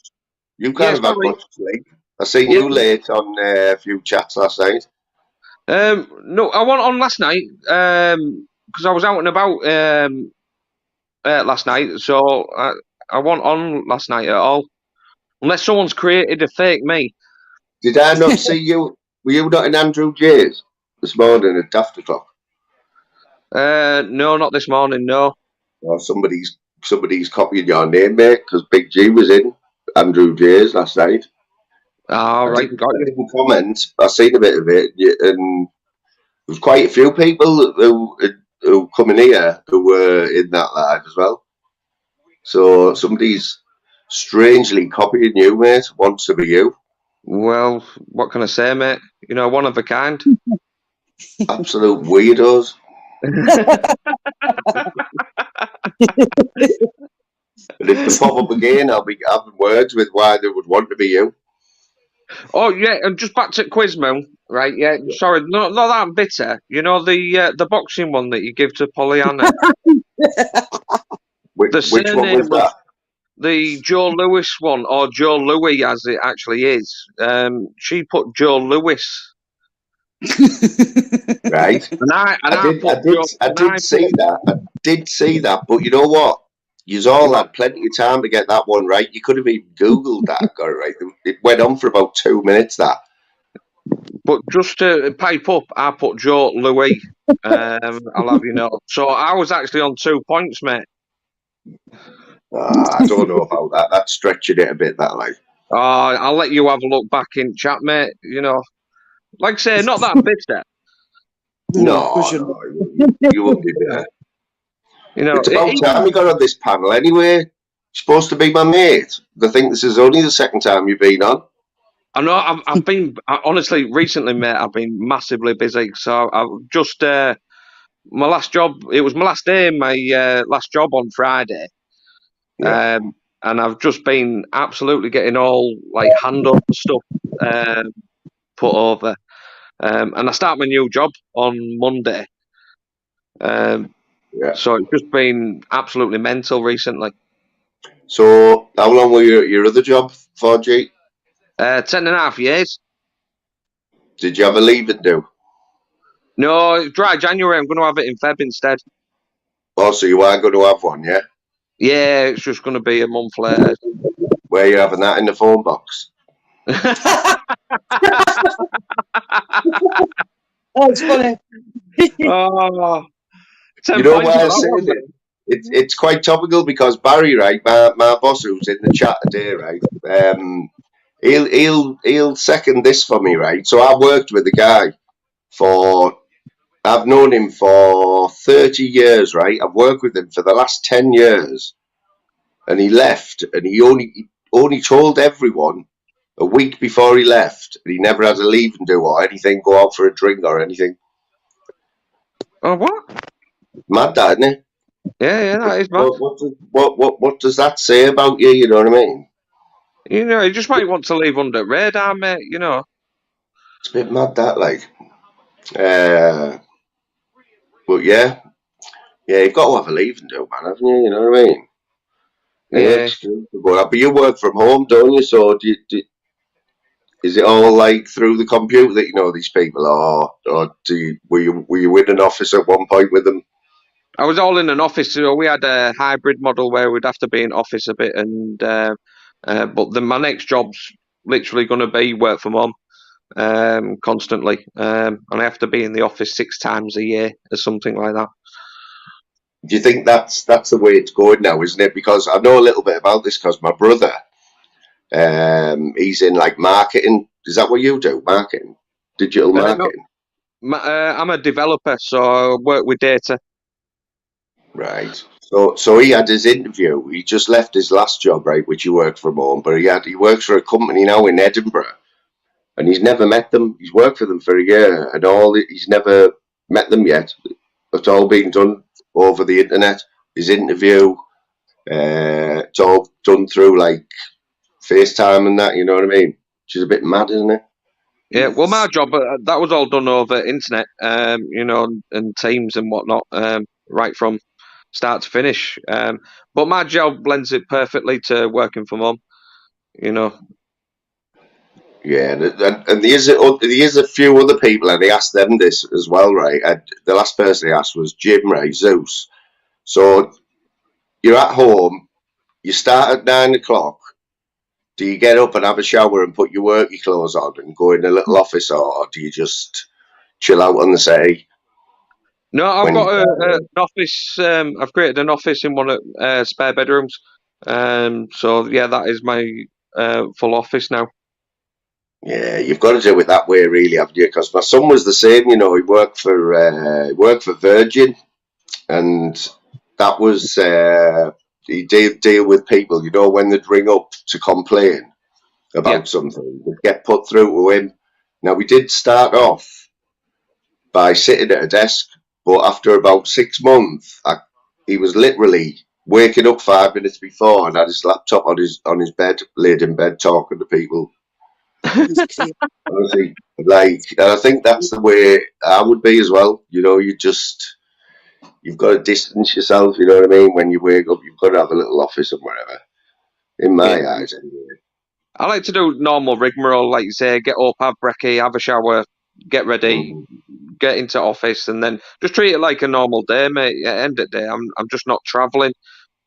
You can't have had much sleep. I seen you late on a few chats last night. No, I went on last night because I was out and about last night, so I wasn't on last night at all. Unless someone's created a fake me. Did I not see you? Were you not in Andrew J's this morning at after o'clock? No, not this morning. No. Well, somebody's copying your name, mate, because Big G was in Andrew J's last night. Oh, right, got you. Comment. I seen a bit of it, and there was quite a few people who come in here who were in that live as well. So somebody's strangely copying you, mate. Wants to be you. Well, what can I say, mate? One of a kind. Absolute weirdos. And if they pop up again, I'll be having words with why they would want to be you. Oh yeah, and just back to Quizmo, right? Yeah, sorry, not that I'm bitter. The boxing one that you give to Pollyanna. Which one was that? The Joe Lewis one, or Joe Louis as it actually is. She put Joe Lewis. Right. I did see that, but you know what? You've all had plenty of time to get that one right. You could have even Googled that, got it right. It went on for about 2 minutes, that. But just to pipe up, I put Joe Louis. I'll have you know. So I was actually on 2 points, mate. I don't know about that. That's stretching it a bit, that, like. I'll let you have a look back in chat, mate. Like I say, not that I'm bitter. No, you won't be there. It's about time you got on this panel anyway. You're supposed to be my mate. I think this is only the second time you've been on. I know. I've been honestly recently, mate. I've been massively busy. So I've just my last job. It was my last day in my last job on Friday, and I've just been absolutely getting all like hand up stuff put over. and I start my new job on Monday. So it's just been absolutely mental recently. So how long were you at your other job for, G? 10.5 years. Did you have a leave it do? No, dry January. I'm going to have it in Feb instead. Oh, so you are going to have one, yeah? Yeah, it's just going to be a month later. Where are you having that, in the phone box? That's funny. Oh, 10 You know points why for I that say one, it? It's quite topical because Barry, right, my boss who's in the chat today, right, he'll second this for me, right? So I worked with the guy I've known him for 30 years, right? I've worked with him for the last 10 years, and he left, and he only told everyone a week before he left, and he never had a leave and do or anything, go out for a drink or anything. Oh, what? Mad, that, isn't it? Yeah, that is mad. What does that say about you? You know what I mean? You know, you just might want to leave under radar, mate. You know. It's a bit mad, that, like. But yeah, you've got to have a leave and do, man, haven't you? You know what I mean? Any Yeah. excuse to go out. But you work from home, don't you? So is it all like through the computer that you know these people, or were you in an office at one point with them? I was all in an office. So we had a hybrid model where we'd have to be in office a bit, and but then my next job's literally going to be work from home constantly, and I have to be in the office 6 times a year or something like that. Do you think that's the way it's going now, isn't it? Because I know a little bit about this because my brother, he's in like marketing. Is that what you do? Marketing, digital marketing. No, I'm a developer, so I work with data. Right. So he had his interview. He just left his last job, right, which he worked from home. But he works for a company now in Edinburgh, and he's never met them. He's worked for them for a year, and he's never met them yet. It's all been done over the internet. His interview, it's all done through like FaceTime and that. You know what I mean? Which is a bit mad, isn't it? Yeah, well, my job that was all done over internet, you know, and Teams and whatnot, right from start to finish. But my job lends it perfectly to working from home, you know. Yeah, and there's a few other people, and they asked them this as well, right? And the last person they asked was Jim, right? Zeus. So you're at home, you start at 9 o'clock. Do you get up and have a shower and put your worky clothes on and go in a little office, or do you just chill out on the city? No, I've got an office. I've created an office in one of spare bedrooms. So yeah, that is my full office now. Yeah, you've got to do it that way, really, haven't you? Because my son was the same. You know, he worked for Virgin, and that was he did deal with people. You know, when they'd ring up to complain about something, they'd get put through to him. Now we did start off by sitting at a desk, but after about 6 months, he was literally waking up 5 minutes before and had his laptop on his bed, laid in bed talking to people. Honestly, like, and I think that's the way I would be as well. You know, you've got to distance yourself. You know what I mean? When you wake up, you've got to have a little office or whatever. In my eyes, anyway. I like to do normal rigmarole, like you say, get up, have brekkie, have a shower, get ready, get into office, and then just treat it like a normal day, mate. At the end of the day, I'm just not travelling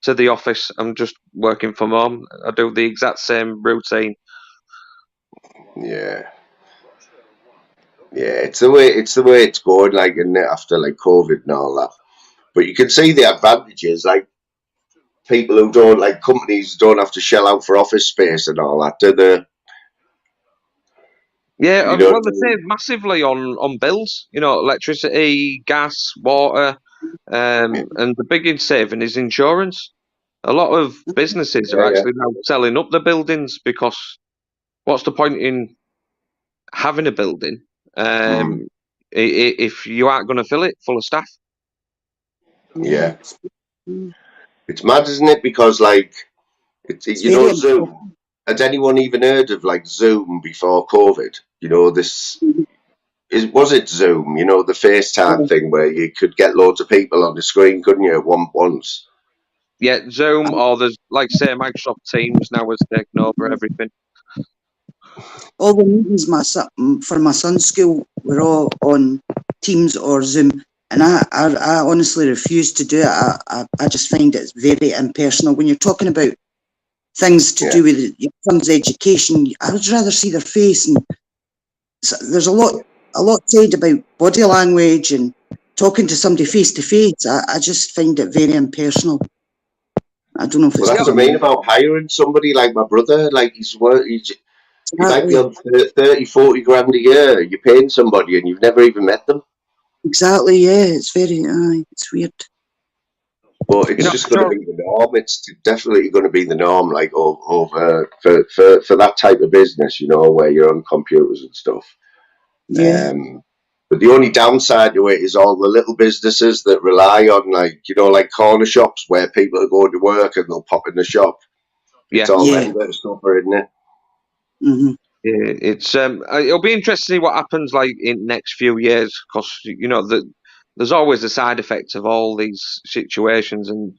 to the office. I'm just working from home. I do the exact same routine. Yeah. Yeah, it's the way it's going, like, isn't it, after like COVID and all that. But you can see the advantages, like people who don't, like companies don't have to shell out for office space and all that, do they? Yeah, You know well, what I they mean? save massively on bills. You know, electricity, gas, water, and the biggest saving is insurance. A lot of businesses are Yeah, yeah. actually now selling up the buildings because what's the point in having a building if you aren't going to fill it full of staff? Yeah. It's mad, isn't it? Because like you know, Zoom. Had anyone even heard of like Zoom before COVID? You know, this was it Zoom? You know, the FaceTime thing where you could get loads of people on the screen, couldn't you, at once? Yeah, Zoom, or there's, like say, Microsoft Teams now has taken over everything. All the meetings for my son's school were all on Teams or Zoom, and I honestly refuse to do it. I just find it very impersonal. When you're talking about things to do with your son's education, I would rather see their face. And there's a lot said about body language and talking to somebody face to face. I just find it very impersonal. I don't know if it's. Well, that's what I mean about hiring somebody like my brother. Like he might be on 30, 40 grand a year. You're paying somebody and you've never even met them. Exactly, yeah. It's very, it's weird. But it's just going to be the norm. It's definitely going to be the norm, like over for that type of business, you know, where you're on computers and stuff. Yeah. But the only downside to it is all the little businesses that rely on, like, you know, like corner shops where people are going to work and they'll pop in the shop. It's all that bit of stuff, isn't it? Mm-hmm. Yeah, it's it'll be interesting to see what happens like in next few years, because you know there's always a side effect of all these situations, and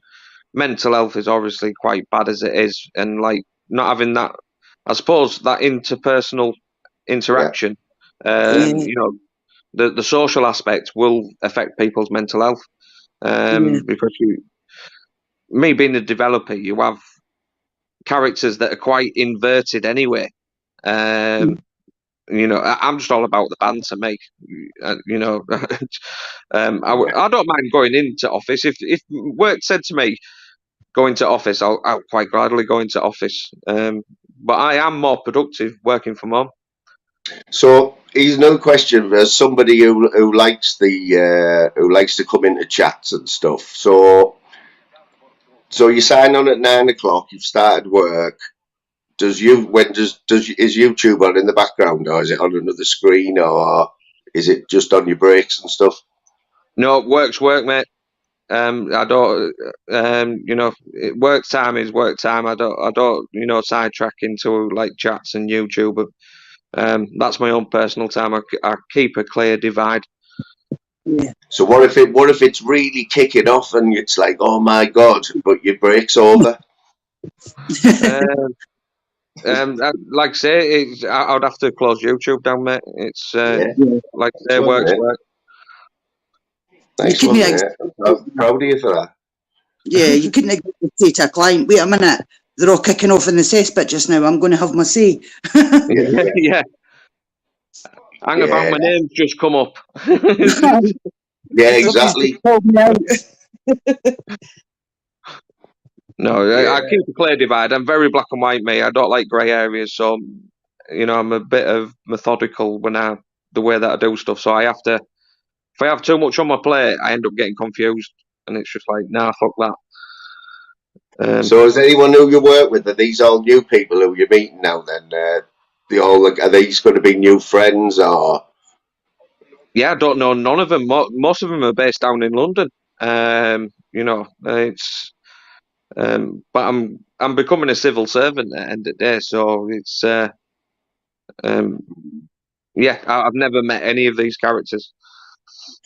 mental health is obviously quite bad as it is, and like not having that, I suppose, that interpersonal interaction, you know, the social aspect will affect people's mental health, because me being a developer, you have characters that are quite inverted anyway. You know, I'm just all about the banter, mate. You know, I don't mind going into office. If work said to me, going to office, I'll quite gladly go into office. But I am more productive working from home. So here's another question: as somebody who likes to come into chats and stuff. So you sign on at 9 o'clock. You've started work. Is YouTube on in the background, or is it on another screen, or is it just on your breaks and stuff? No, work's work, mate. I don't, you know, work time is work time. I don't, you know, sidetrack into like chats and YouTube. That's my own personal time. I keep a clear divide. Yeah. So what if it's really kicking off and it's like, oh my god, but your break's over? Like I say, I'd have to close YouTube down, mate. It's like I say, work's work. Nice one, mate. I'm proud of you for that. Yeah, you couldn't say to a client, wait a minute, they're all kicking off in the cesspit just now, I'm going to have my say. Yeah. Hang about, my name's just come up. Yeah, exactly. No, I keep a clear divide. I'm very black and white, mate. I don't like grey areas, so you know, I'm a bit of methodical the way that I do stuff. So I have to, if I have too much on my plate, I end up getting confused, and it's just like, nah, fuck that. So is anyone who you work with, are these all new people who you're meeting now then? Are these going to be new friends, or? Yeah, I don't know none of them. Most of them are based down in London. You know, it's but I'm becoming a civil servant at the end of the day, so it's yeah, I've never met any of these characters.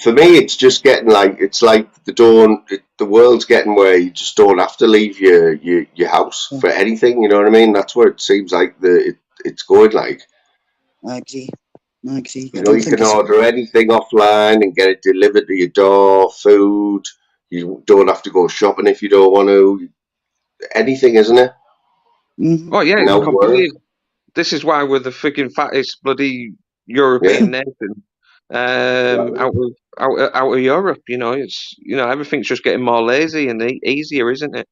For me, it's just getting like, it's like the world's getting where you just don't have to leave your house for anything. You know what I mean? That's where it seems like it's going. Like, I agree. You know, you can order anything offline and get it delivered to your door. Food. You don't have to go shopping if you don't want to. Anything, isn't it? Mm-hmm. Oh yeah, this is why we're the freaking fattest bloody European nation out of Europe. You know, it's, you know, everything's just getting more lazy and easier, isn't it?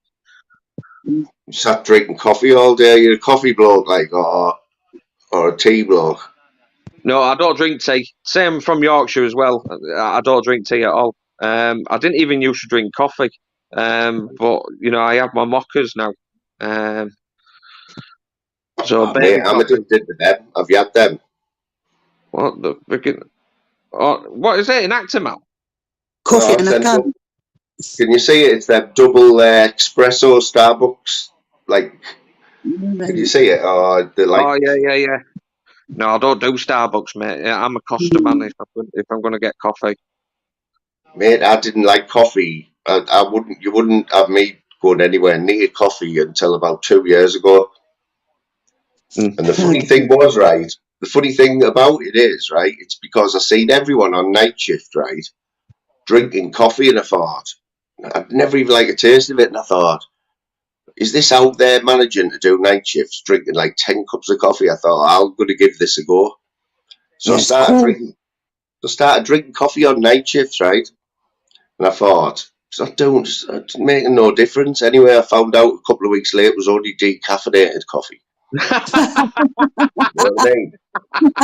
You sat drinking coffee all day. You're a coffee bloke, like, or a tea bloke. No, I don't drink tea. Same from Yorkshire as well. I don't drink tea at all. I didn't even used to drink coffee. But you know, I have my mockers now. So mate, I'm addicted to them. Have you had them? What the freaking? Oh, what is it? An Actimel? Coffee in a can. Can you see it? It's that double espresso Starbucks. Like, can you see it? Oh, yeah. No, I don't do Starbucks, mate. I'm a Costa man if I'm going to get coffee. Mate, I didn't like coffee. I wouldn't. You wouldn't have me going anywhere near coffee until about 2 years ago. Mm. And the funny thing was, right? The funny thing about it is, right? It's because I seen everyone on night shift, right, drinking coffee, and I thought I'd never even like a taste of it, and I thought, is this out there managing to do night shifts, drinking like 10 cups of coffee? I thought I'm going to give this a go. So Yeah, I it's started cool. drinking. I started drinking coffee on night shifts, right? And I thought, it's making no difference. Anyway, I found out a couple of weeks later it was only decaffeinated coffee. You know what I mean?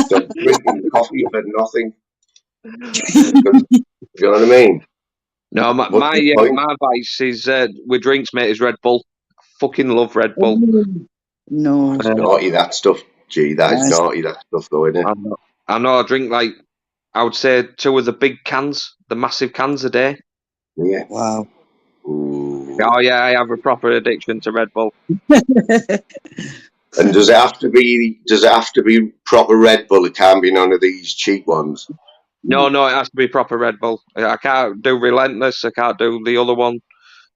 So I'm drinking coffee for nothing. You know what I mean? No, What's the point? my vice is with drinks, mate, is Red Bull. Fucking love Red Bull. No. It's naughty, that stuff. Gee, that is Yes. naughty, that stuff, though, isn't it? I know I drink like, I would say 2 of the big cans, the massive cans a day. Yeah. Wow. Ooh. Oh yeah, I have a proper addiction to Red Bull. And does it have to be proper Red Bull? It can't be none of these cheap ones. No, it has to be proper Red Bull. I can't do Relentless. I can't do the other one.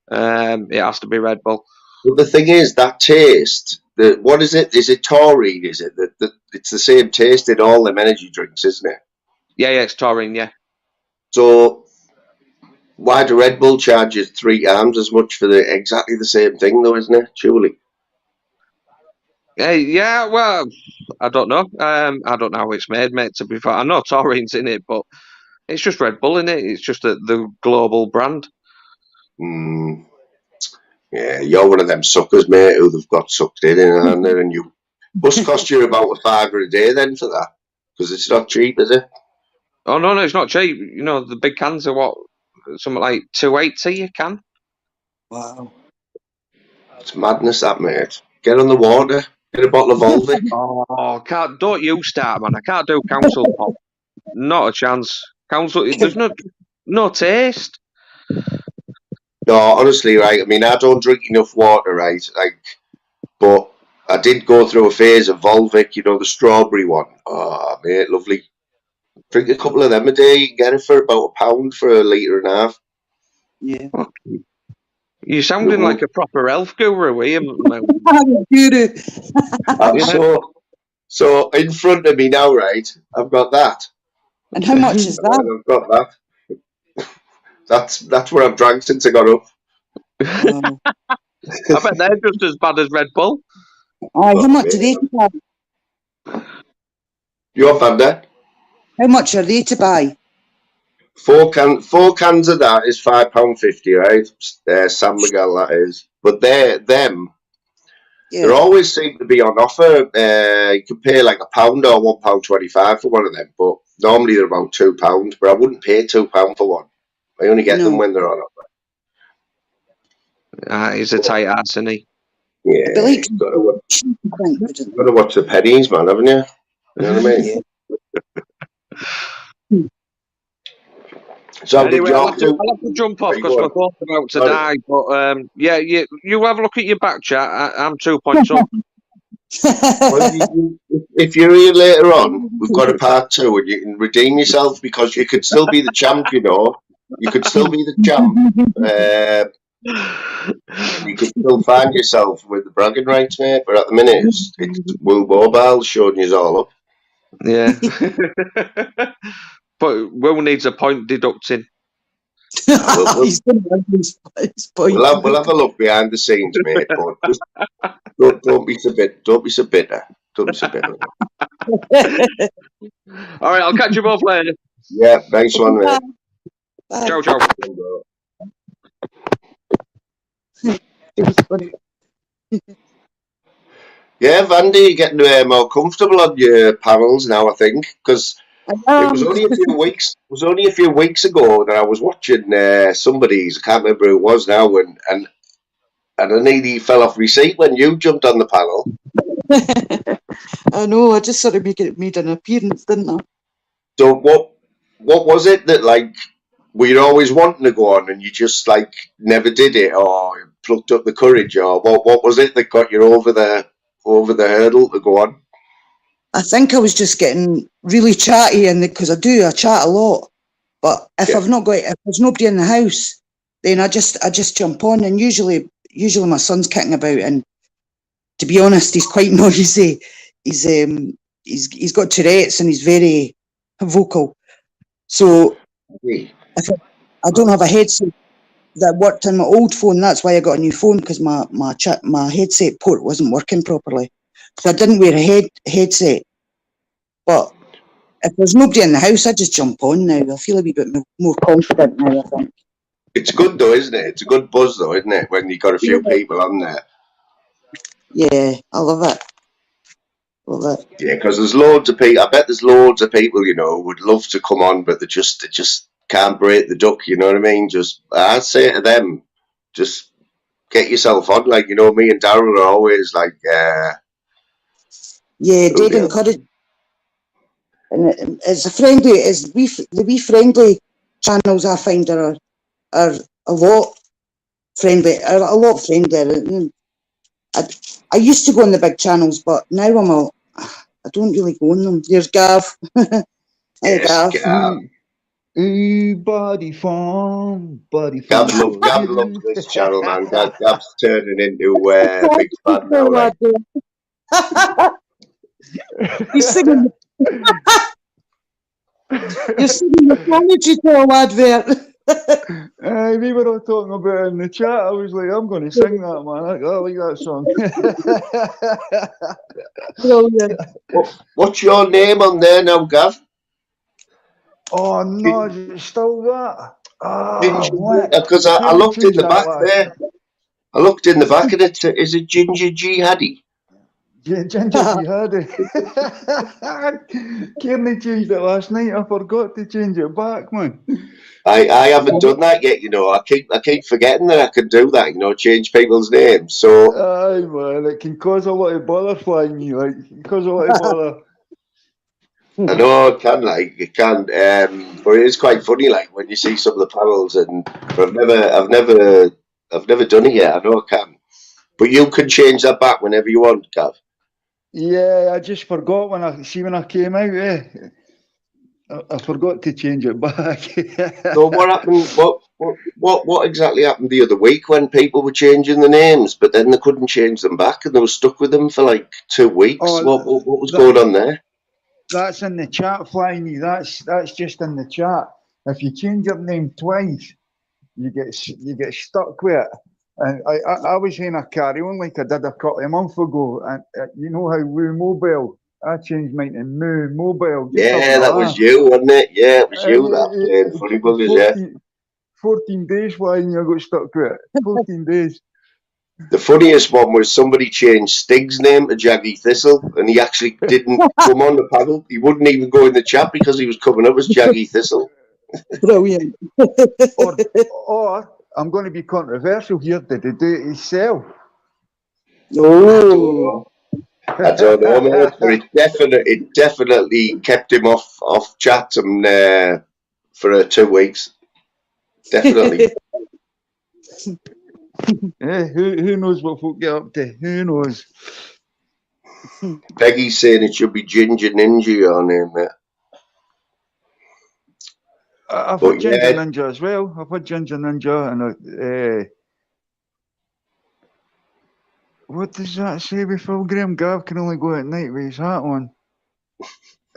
It has to be Red Bull. But the thing is, that taste, what is it? Is it taurine? Is it that it's the same taste in all them energy drinks, isn't it? Yeah, it's taurine, yeah. So why do Red Bull charge you 3 times as much for exactly the same thing, though, isn't it? Surely. Yeah, well, I don't know. I don't know how it's made, mate, to be fair. I know taurine's in it, but it's just Red Bull, innit? It's just the global brand. Yeah, you're one of them suckers, mate, who they've got sucked in, and you must cost you about £5 a day then for that, because it's not cheap, is it? Oh no, it's not cheap. You know, the big cans are what, something like 280 a can. Wow. It's madness, that, mate. Get on the water, get a bottle of Volvic. Oh, don't you start, man. I can't do council pop. Not a chance. Council, there's no taste. No, honestly, right, I mean, I don't drink enough water, right, but I did go through a phase of Volvic, you know, the strawberry one. Oh, mate, lovely. Drink a couple of them a day, you can get it for about £1 for a litre and a half. Yeah. You're sounding like a proper elf guru, Ian. Guru. So in front of me now, right, I've got that. And how much is that? I've got that. That's what I've drank since I got up. Wow. I bet they're just as bad as Red Bull. Aye, how much are they to buy? You've had that? How much are they to buy? 4 cans of that is £5.50, right? San Miguel, that is. But they always seem to be on offer. You can pay like £1 or £1.25 for one of them, but normally they're about £2. But I wouldn't pay £2 for one. I only get them when they're on offer. He's a tight ass, isn't he? Yeah, you've got to watch the pennies, man, haven't you? You know what I mean? Yeah. So anyway, I'll have to jump off because we're both about to die. But yeah, you have a look at your back chat. I'm 2 points up. Well, if you're here later on, we've got a part 2, and you can redeem yourself because you could still be the champ, you know. You could still be the champ. You could still find yourself with the bragging rights, mate. But at the minute, it's Woo Mobile showing you all up. Yeah. But Will needs a point deducting. We'll have a look behind the scenes, mate. But just don't be so bitter. Don't be so bitter. All right, I'll catch you both later. Yeah, nice one, mate. Ciao. Yeah, Vandy, you're getting more comfortable on your panels now, I think, because it was only a few weeks ago that I was watching somebody's. I can't remember who it was now, and I nearly fell off my seat when you jumped on the panel. I know. I just sort of made an appearance, didn't I? So what was it that were you always wanting to go on and you just never did it, or plucked up the courage, or what was it that got you over the hurdle to go on? I think I was just getting really chatty, and because I chat a lot. But if Yeah. if there's nobody in the house, then I just jump on, and usually my son's kicking about, and to be honest, he's quite noisy. He's got Tourette's, and he's very vocal. So if I don't have a headset that worked on my old phone, that's why I got a new phone, because my headset port wasn't working properly. So I didn't wear a headset. But if there's nobody in the house, I just jump on now. I feel a wee bit more confident now, I think. It's good though, isn't it? It's a good buzz though, isn't it? When you've got a few people on there. Yeah, I love it. Love it. Yeah, because there's loads of people. I bet there's loads of people, you know, who would love to come on, but they just can't break the duck. You know what I mean? I'd say to them, just get yourself on. Like, you know, me and Darren are always like, yeah, dead encouraged. And it's the wee friendly channels I find are a lot friendlier. I used to go on the big channels, but now I don't really go on them. There's Gav. Hey, yes, Gav. Body form. Gav loves this channel, man. Gav's turning into a big fan now. Like. He's singing. You're singing the commentary to a advert. We were all talking about it in the chat. I was like, I'm going to sing that, man. I like that song. Brilliant. What's your name on there now, Gav? Oh, no, is it still that? Because I looked in the back there. I looked in the back and is it Ginger Jihadi? Ginger Jihadi. Kearney changed it last night. I forgot to change it back, man. I haven't done that yet, you know. I keep forgetting that I can do that, you know, change people's names. So aye, man, it can cause a lot of bother flying me, like it can cause a lot of bother. I know it can, but it is quite funny, like when you see some of the panels, but I've never done it yet. I know I can, but you can change that back whenever you want, Gav. Yeah, I just forgot when I came out. I forgot to change it back. So what happened? What exactly happened the other week when people were changing the names, but then they couldn't change them back, and they were stuck with them for like 2 weeks? Oh, what was going on there? That's in the chat, Flyme. That's just in the chat. If you change your name twice, you get stuck with it. And I was in a carry on like I did a couple of months ago, and you know how Woo Mobile. I changed mine to Moo Mobile. Yeah, that was you, wasn't it? Yeah, it was you that funny buggers, yeah. 14 days flying, I got stuck with it. 14 days. The funniest one was somebody changed Stig's name to Jaggy Thistle, and he actually didn't come on the panel. He wouldn't even go in the chat because he was coming up as Jaggy Thistle. Brilliant. or I'm going to be controversial here. Did he do it himself? Oh. I don't know, mate, but it definitely kept him off chat for 2 weeks. Definitely. Who knows what folk get up to? Who knows? Peggy's saying it should be Ginger Ninja, your name, mate. I've had Ginger Ninja as well. I've had Ginger Ninja, and what does that say before Graham Gav can only go at night with his hat on?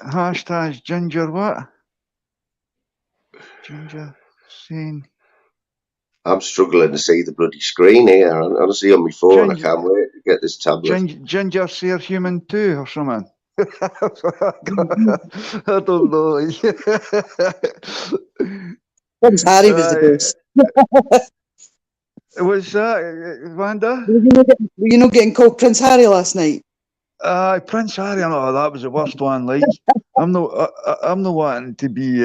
Hashtag Ginger what? Ginger saying. I'm struggling to see the bloody screen here. Honestly, on my phone, I can't wait to get this tablet. Ginger Seer Human 2 or something. I don't know. Prince Harry was the best. Was that, Wanda? Were you not getting called Prince Harry last night? Prince Harry, oh, that was the worst one. Like, I'm not wanting to be.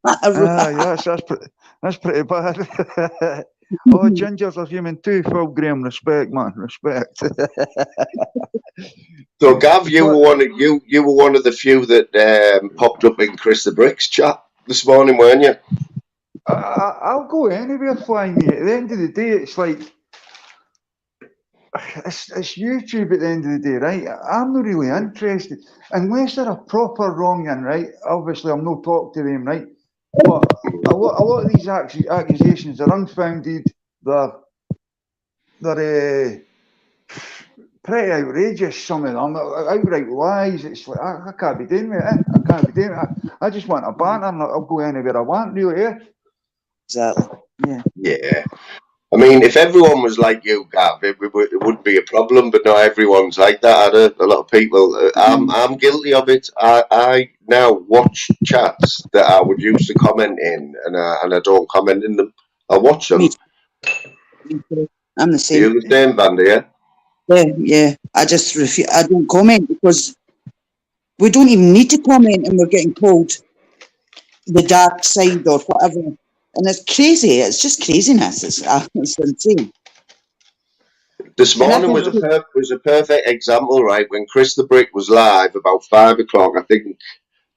That's pretty bad. Oh, Gingers are human too. Full Graham, respect, man, respect. So, Gav, you were one of the few that popped up in Chris the Bricks chat this morning, weren't you? I'll go anywhere, Flying. At the end of the day, it's like it's YouTube at the end of the day, right? I'm not really interested unless they're a proper wronging, right? Obviously, I'm not talking to them, right? But a lot of these accusations are unfounded. They're pretty outrageous. Some of them outright lies. It's like I can't be doing with it. I can't be doing it. I just want a banter, and I'll go anywhere I want, really. Yeah. Exactly. Yeah. Yeah. I mean, if everyone was like you, Gav, it wouldn't be a problem. But not everyone's like that. A lot of people. I'm guilty of it. I now watch chats that I would used to comment in, and I don't comment in them. I watch them. Me too. I'm the same. You're the same, Bandy, yeah? Yeah. I just refuse. I don't comment because we don't even need to comment, and we're getting told the dark side or whatever. And it's crazy. It's just craziness. It's insane. This And morning was a perfect example, right? When Chris the Brick was live about 5 o'clock, I think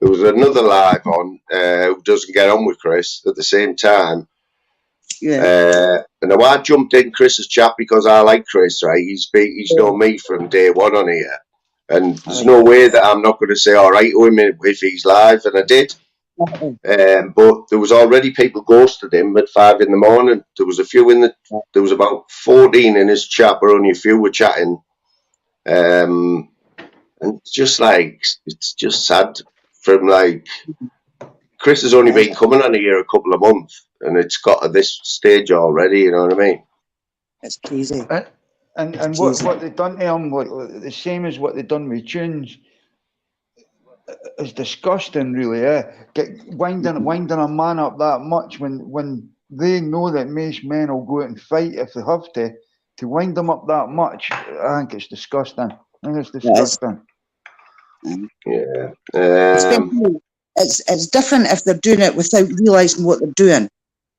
there was another live on who doesn't get on with Chris at the same time. Yeah. And now I jumped in Chris's chat because I like Chris, right? He's known me from day one on here. And there's no way that I'm not going to say all right to him if he's live, and I did. But there was already people ghosted him at 5 in the morning. There was a few there was about 14 in his chat, but only a few were chatting. And it's just like, it's just sad from like, Chris has only been coming on here a couple of months, and it's got to this stage already, you know what I mean? It's crazy. And what they've done to him, the same as what they've done with Tunes, is disgusting, really. Winding a man up that much when they know that most men will go out and fight if they have to wind them up that much, I think it's disgusting. I think it's disgusting. Yeah. It's different if they're doing it without realising what they're doing.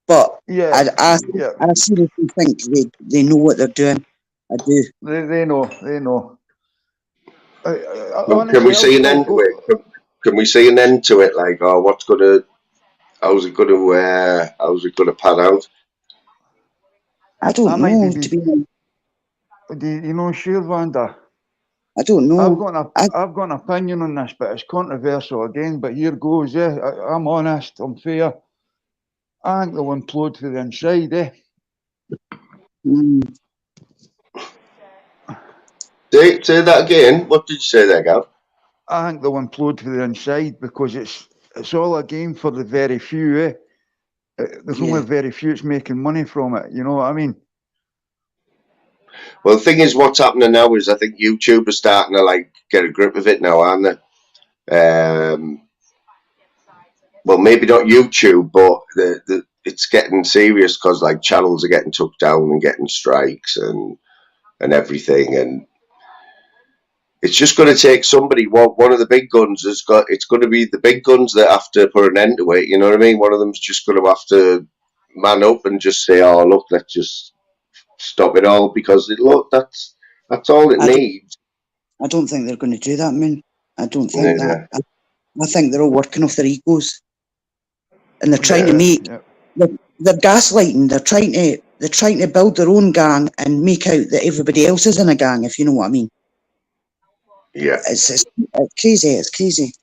But I seriously think they know what they're doing. I do. They know. Can we see an end to it? Can we see an end to it? Like, how's it gonna pan out? I don't know. To be honest. You know, sure, Wanda. I don't know. I've got an opinion on this, but it's controversial again. But here goes. Yeah, I'm honest. I'm fair. I think they'll implode from the inside. Say that again. What did you say there, Gav? I think they'll implode from the inside because it's all a game for the very few. There's only very few that's making money from it. You know what I mean? Well, the thing is, what's happening now is I think YouTube is starting to like get a grip of it now, aren't they? Well, maybe not YouTube, but it's getting serious because like channels are getting took down and getting strikes and everything, and it's just going to take somebody. One of the big guns it's going to be the big guns that have to put an end to it. You know what I mean? One of them's just going to have to man up and just say, "Oh, look, let's just stop it all," because that's all it needs. I don't think they're going to do that, man. I don't think that. I think they're all working off their egos, and they're trying to make. They're gaslighting. They're trying to build their own gang and make out that everybody else is in a gang. If you know what I mean. Yeah. It's crazy. It's crazy.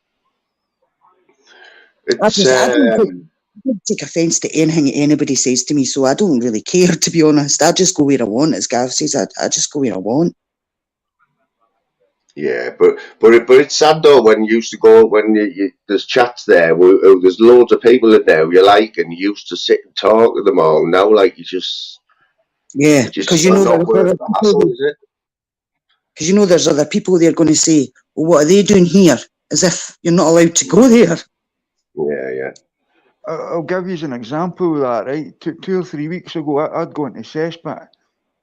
I don't take offence to anything anybody says to me, so I don't really care, to be honest. I just go where I want, as Gav says. I just go where I want. Yeah, but it's sad though when you used to go there's chats there where there's loads of people in there you like, and you used to sit and talk to them all. Now, like because you know there's other people there going to say, "Well, what are they doing here?" As if you're not allowed to go there. Yeah. I'll give you an example of that, right? 2 or 3 weeks ago, I'd go into Cesspit.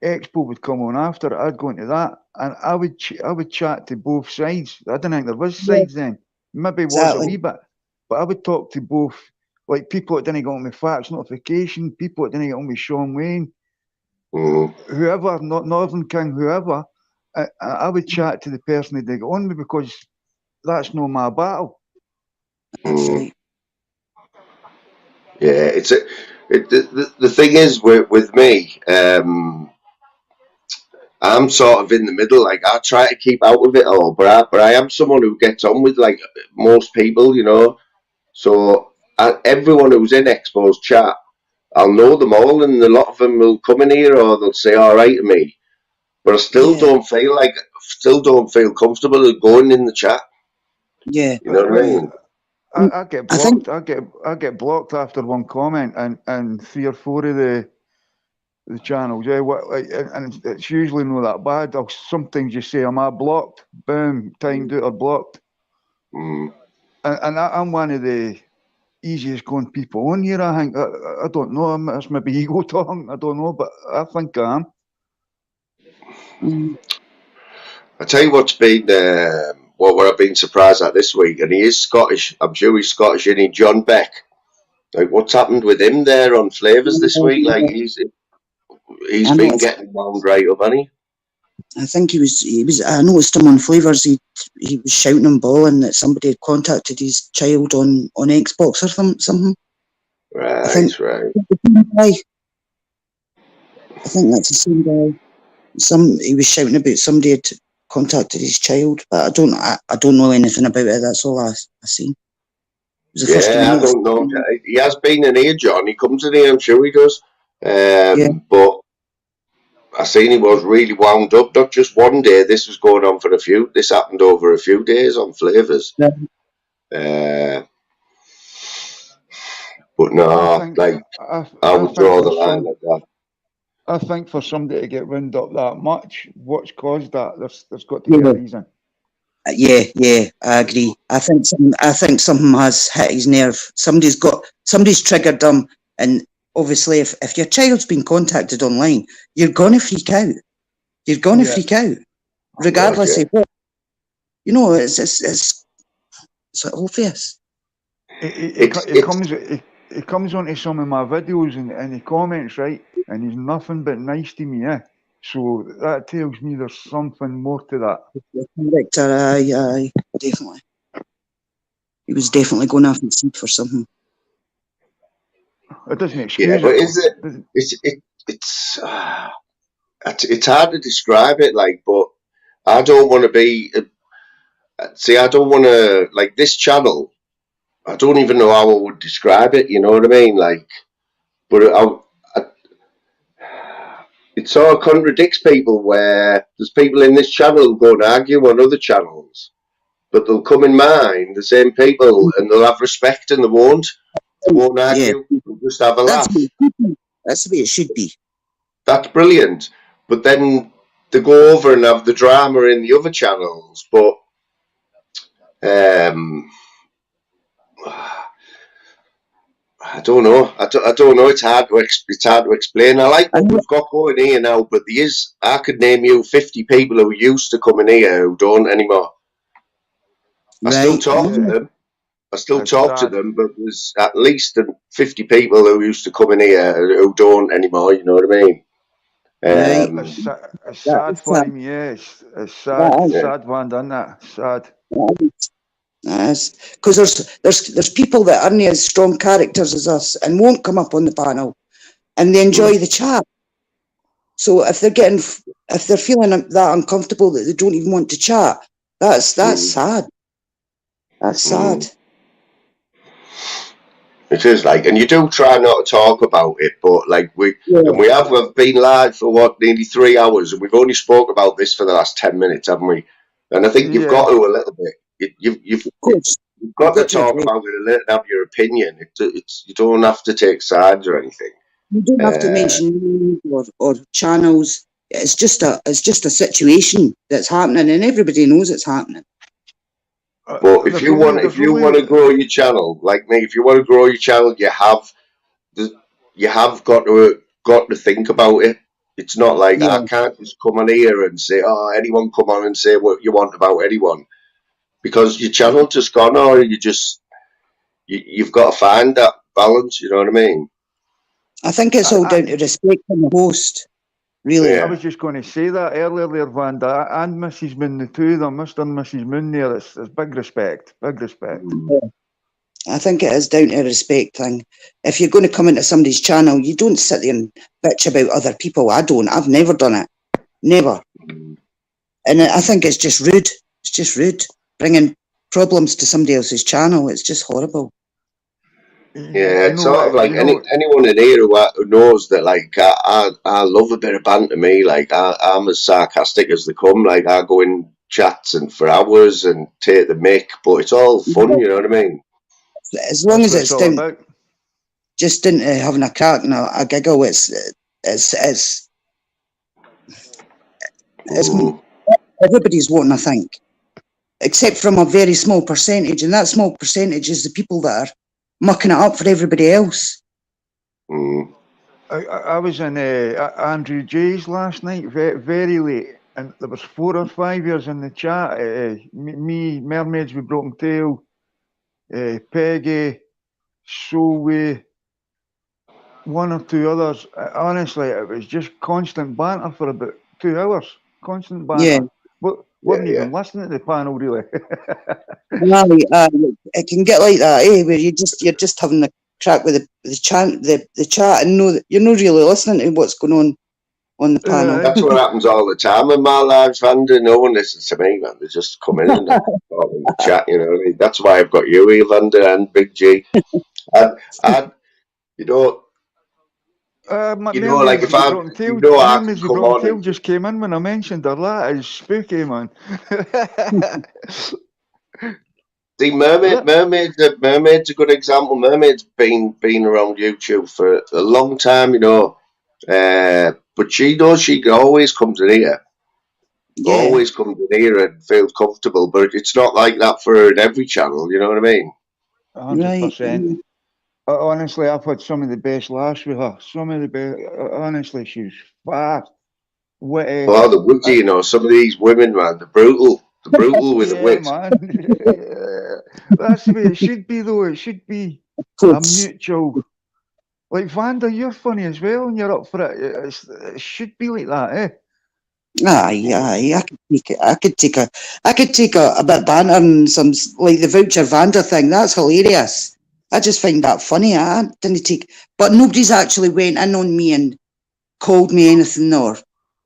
Expo would come on after, I'd go into that, and I would chat to both sides. I didn't think there was sides then. Maybe was a wee bit, but I would talk to both, like people that didn't get on with fax notification, people that didn't get on with Sean Wayne, whoever, not Northern King, whoever. I would chat to the person that they got on with because that's not my battle. Yeah, the thing is with me, I'm sort of in the middle. Like, I try to keep out of it all, but I am someone who gets on with like most people, you know. So everyone who's in Expo's chat, I'll know them all, and a lot of them will come in here or they'll say all right to me. But I still don't feel comfortable going in the chat. Yeah. You know what I mean? I get I blocked. think- I get blocked after one comment, and 3 or 4 of the channels. Yeah, and it's usually not that bad. I'll sometimes just say, "Am I blocked?" Boom, timed out or blocked. Mm. And I'm one of the easiest going people on here. I think I don't know. It's maybe ego talking. I don't know, but I think I am. I tell you what's been what I've been surprised at this week, and he is Scottish. I'm sure he's Scottish, isn't he? John Beck. Like, what's happened with him there on Flavours this week? Like, he's I been noticed- getting wound right up, hasn't he? I think he was. I noticed him on Flavours. He was shouting and bawling that somebody had contacted his child on Xbox or something. Right, right. I think that's the same guy. He was shouting about somebody had contacted his child, but I don't know anything about it. That's all I seen. It was the first time Yeah, I don't know. He has been in here, John. He comes in here, I'm sure he does. But I seen he was really wound up. Not just one day. This was going on for this happened over a few days on Flavours. Yeah. But no, I would draw the line at that. I think for somebody to get wound up that much, what's caused that? There's got to be a reason. Yeah, I agree. I think something has hit his nerve. Somebody's triggered him, and obviously, if your child's been contacted online, you're gonna freak out. You're gonna freak out, regardless of what. You know, it's obvious. He comes onto some of my videos and he comments, right, and he's nothing but nice to me, So that tells me there's something more to that. Character, aye, definitely. He was definitely going after the seed for something. It doesn't excuse it. But is it? It's hard to describe it, like, but I don't want to be. See, I don't want to like this channel. I don't even know how I would describe it. You know what I mean? Like, but it sort of contradicts people where there's people in this channel who go and argue on other channels, but they'll come in mine, the same people, and they'll have respect and they won't argue. They'll just have a laugh. That's the way it should be. That's brilliant. But then they go over and have the drama in the other channels, but I don't know. I don't know. It's hard to explain. I like what we've got going here now, but I could name you 50 people who used to come in here who don't anymore. I still talk to them. But there's at least 50 people who used to come in here who don't anymore. You know what I mean? It's sad for him, yes. It's sad. Sad one, done that. Sad. Because there's people that aren't as strong characters as us and won't come up on the panel, and they enjoy the chat. So if they're feeling that uncomfortable that they don't even want to chat, that's sad. That's sad. It is like, and you do try not to talk about it, but like we've been live for nearly 3 hours, and we've only spoke about this for the last 10 minutes, haven't we? And I think you've got to a little bit. You've got to talk about it a little and have your opinion. You don't have to take sides or anything. You don't have to mention names or channels. It's just a situation that's happening, and everybody knows it's happening. But if you want to grow your channel, like me, if you want to grow your channel, you have got to think about it. It's not like I can't just come on here and say, "Oh, anyone come on and say what you want about anyone," because your channel just gone, or you've got to find that balance. You know what I mean? I think it's all down to respect from the host. Really, I was just going to say that earlier there, Vanda, and Mrs. Moon, the two of them, Mr. and Mrs. Moon there, it's big respect, I think it is down to a respect thing. If you're going to come into somebody's channel, you don't sit there and bitch about other people. I've never done it. Never. And I think it's just rude. It's just rude. Bringing problems to somebody else's channel. It's just horrible. Yeah, it's sort of like anyone in here who knows that, like, I love a bit of banter. Me, like, I'm as sarcastic as they come. Like, I go in chats and for hours and take the mick, but it's all fun. You know what I mean? As long as it's down, just into having a crack and a giggle, it's everybody's wanting, I think, except from a very small percentage, and that small percentage is the people that are mucking it up for everybody else. I was in Andrew J's last night, very late, and there was 4 or 5 years in the chat. Me, Mermaids with Broken Tail, Peggy, Solway, 1 or 2 others. Honestly, it was just constant banter for about 2 hours. Constant banter. Yeah. Wasn't even listening to the panel, really. It can get like that, where you're just having a crack with the chat, and know that you're not really listening to what's going on the panel. That's what happens all the time in my lives, Vander. No one listens to me, man. They just come in and talk in the chat, you know. That's why I've got you here, Vander, and Big G. And you know, like if I come on, Tail just came in when I mentioned her. That is spooky, man. See, Mermaid's a good example. Mermaid's been around YouTube for a long time, you know. But she always comes in here. Yeah. Always comes in here and feels comfortable. But it's not like that for her in every channel, you know what I mean? 100%. Honestly, I've had some of the best laughs with her. Some of the best. Honestly, she's fast, witty. Oh, the witty, you know, some of these women, man, they're brutal. They're brutal with the wit. Man. That's the way it should be, though. It should be a mutual. Like, Vander, you're funny as well, and you're up for it. It should be like that, eh? Aye. I could take a bit of banter and some, like the voucher Vander thing. That's hilarious. I just find that funny. I didn't take, but nobody's actually went in on me and called me anything or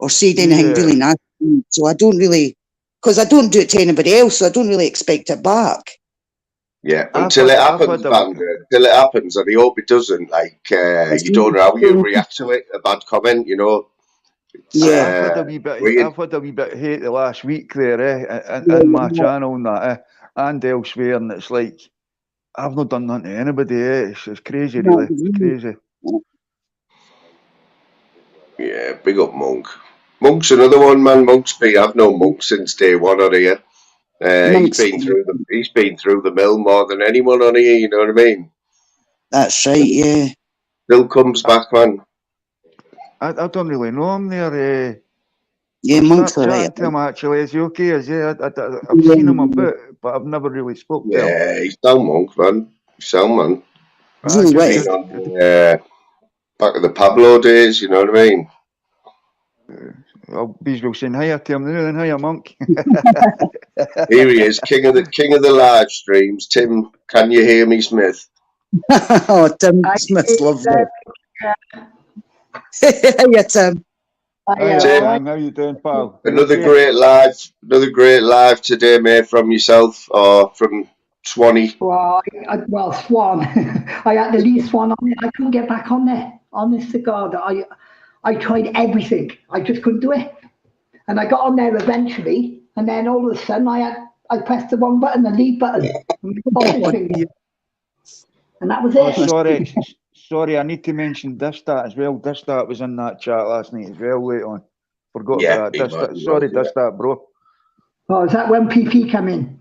said anything really nasty. So I don't really, because I don't do it to anybody else, so I don't really expect it back. Yeah, until it happens, Vander. Until it happens, and I hope it doesn't. Like, you don't know how you react to it. A bad comment, you know. I've had a wee bit of hate the last week there, in my channel and that, and elsewhere, and it's like, I've not done nothing to anybody, It's crazy, really. It's crazy. Yeah, big up Monk. Monk's another one, man. I've known Monk since day one on here. He's been through the mill more than anyone on here, you know what I mean? That's right, yeah. Still comes back, man. I don't really know him there. Yeah, Monk's alright. To him, actually. Is he okay? I've seen him a bit, but I've never really spoke to him. Yeah, he's down Monk, man. He's down, man. Back in the Pablo days, you know what I mean? I'll be saying hiya to him now, and hiya, Monk. Here he is, king of the live streams. Tim, can you hear me, Smith? Oh, Tim Smith, lovely. Hiya, Tim. Hiya, Tim. How you doing, pal? Another great live today, mate, from yourself or from Swanee. Well, Swan. I had to leave Swan on it. I couldn't get back on there. Honest to God, I tried everything. I just couldn't do it. And I got on there eventually, and then all of a sudden I pressed the wrong button, the leave button. And that was it. Sorry, I need to mention Distat as well. Distat was in that chat last night as well, late on. Forgot about that. Distat, bro. Oh, is that when PP came in?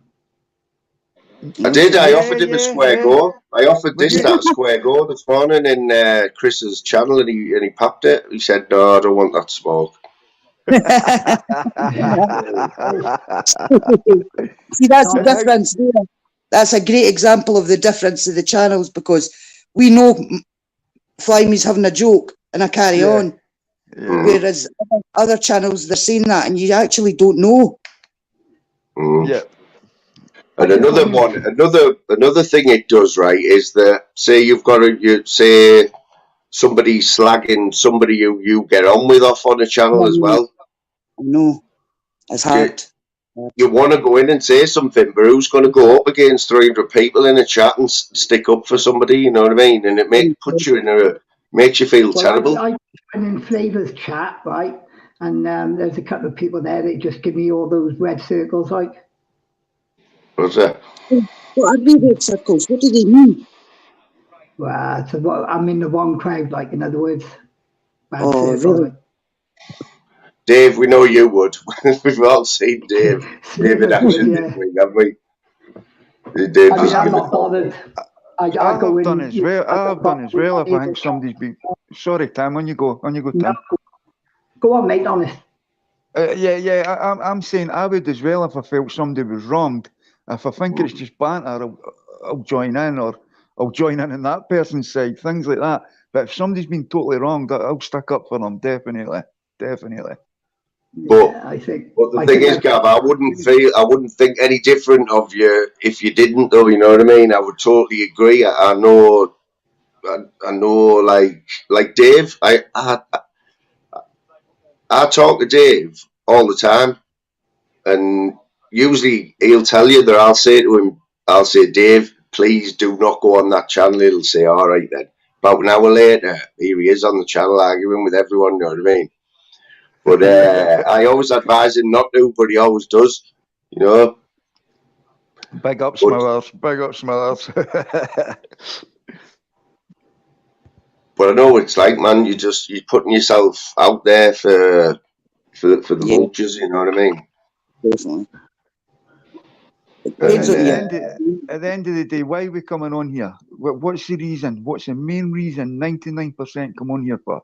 I did. I offered him a square go. I offered Distat a square go this morning in Chris's channel, and he popped it. He said, "No, I don't want that smoke." See, that's the difference there. That's a great example of the difference of the channels, because we know Flyme's having a joke and I carry on. Yeah. Whereas other channels, they're saying that and you actually don't know. Yeah. And another thing it does, right, is that say somebody's slagging somebody you get on with off on a channel as well. I know. It's hard. You want to go in and say something, but who's going to go up against 300 people in a chat and stick up for somebody? You know what I mean? And it puts you in makes you feel terrible. I went in Flavour's chat, right? And there's a couple of people there that just give me all those red circles, like. What's that? What are these red circles? What do they mean? Well, so I'm in the wrong crowd, like, in other words. Bad Oh, circle, really? like. Dave, we know you would. We've all seen Dave. David action, didn't we? Have we? Dave I mean, I'm not bothered. I go in. Done as well. I've done as well. If I think somebody's been. Sorry, Tim. On you go, Tim. No, go on, mate. Honest. I'm saying I would as well if I felt somebody was wronged. If I think it's just banter, I'll join in, or I'll join in on that person's side. Things like that. But if somebody's been totally wronged, I'll stick up for them. Definitely. But, I think. But the thing is, Gav, I wouldn't think any different of you if you didn't, though. You know what I mean? I would totally agree. I know, like Dave. I talk to Dave all the time, and usually he'll tell you that I'll say, Dave, please do not go on that channel. He'll say, all right then. About an hour later, here he is on the channel arguing with everyone. You know what I mean? But I always advise him not to, but he always does, you know. Big up, Smithers. But I know what it's like, man. You're putting yourself out there for the vultures, you know what I mean? Definitely. At the end of the day, why are we coming on here? What's the reason? What's the main reason 99% come on here for?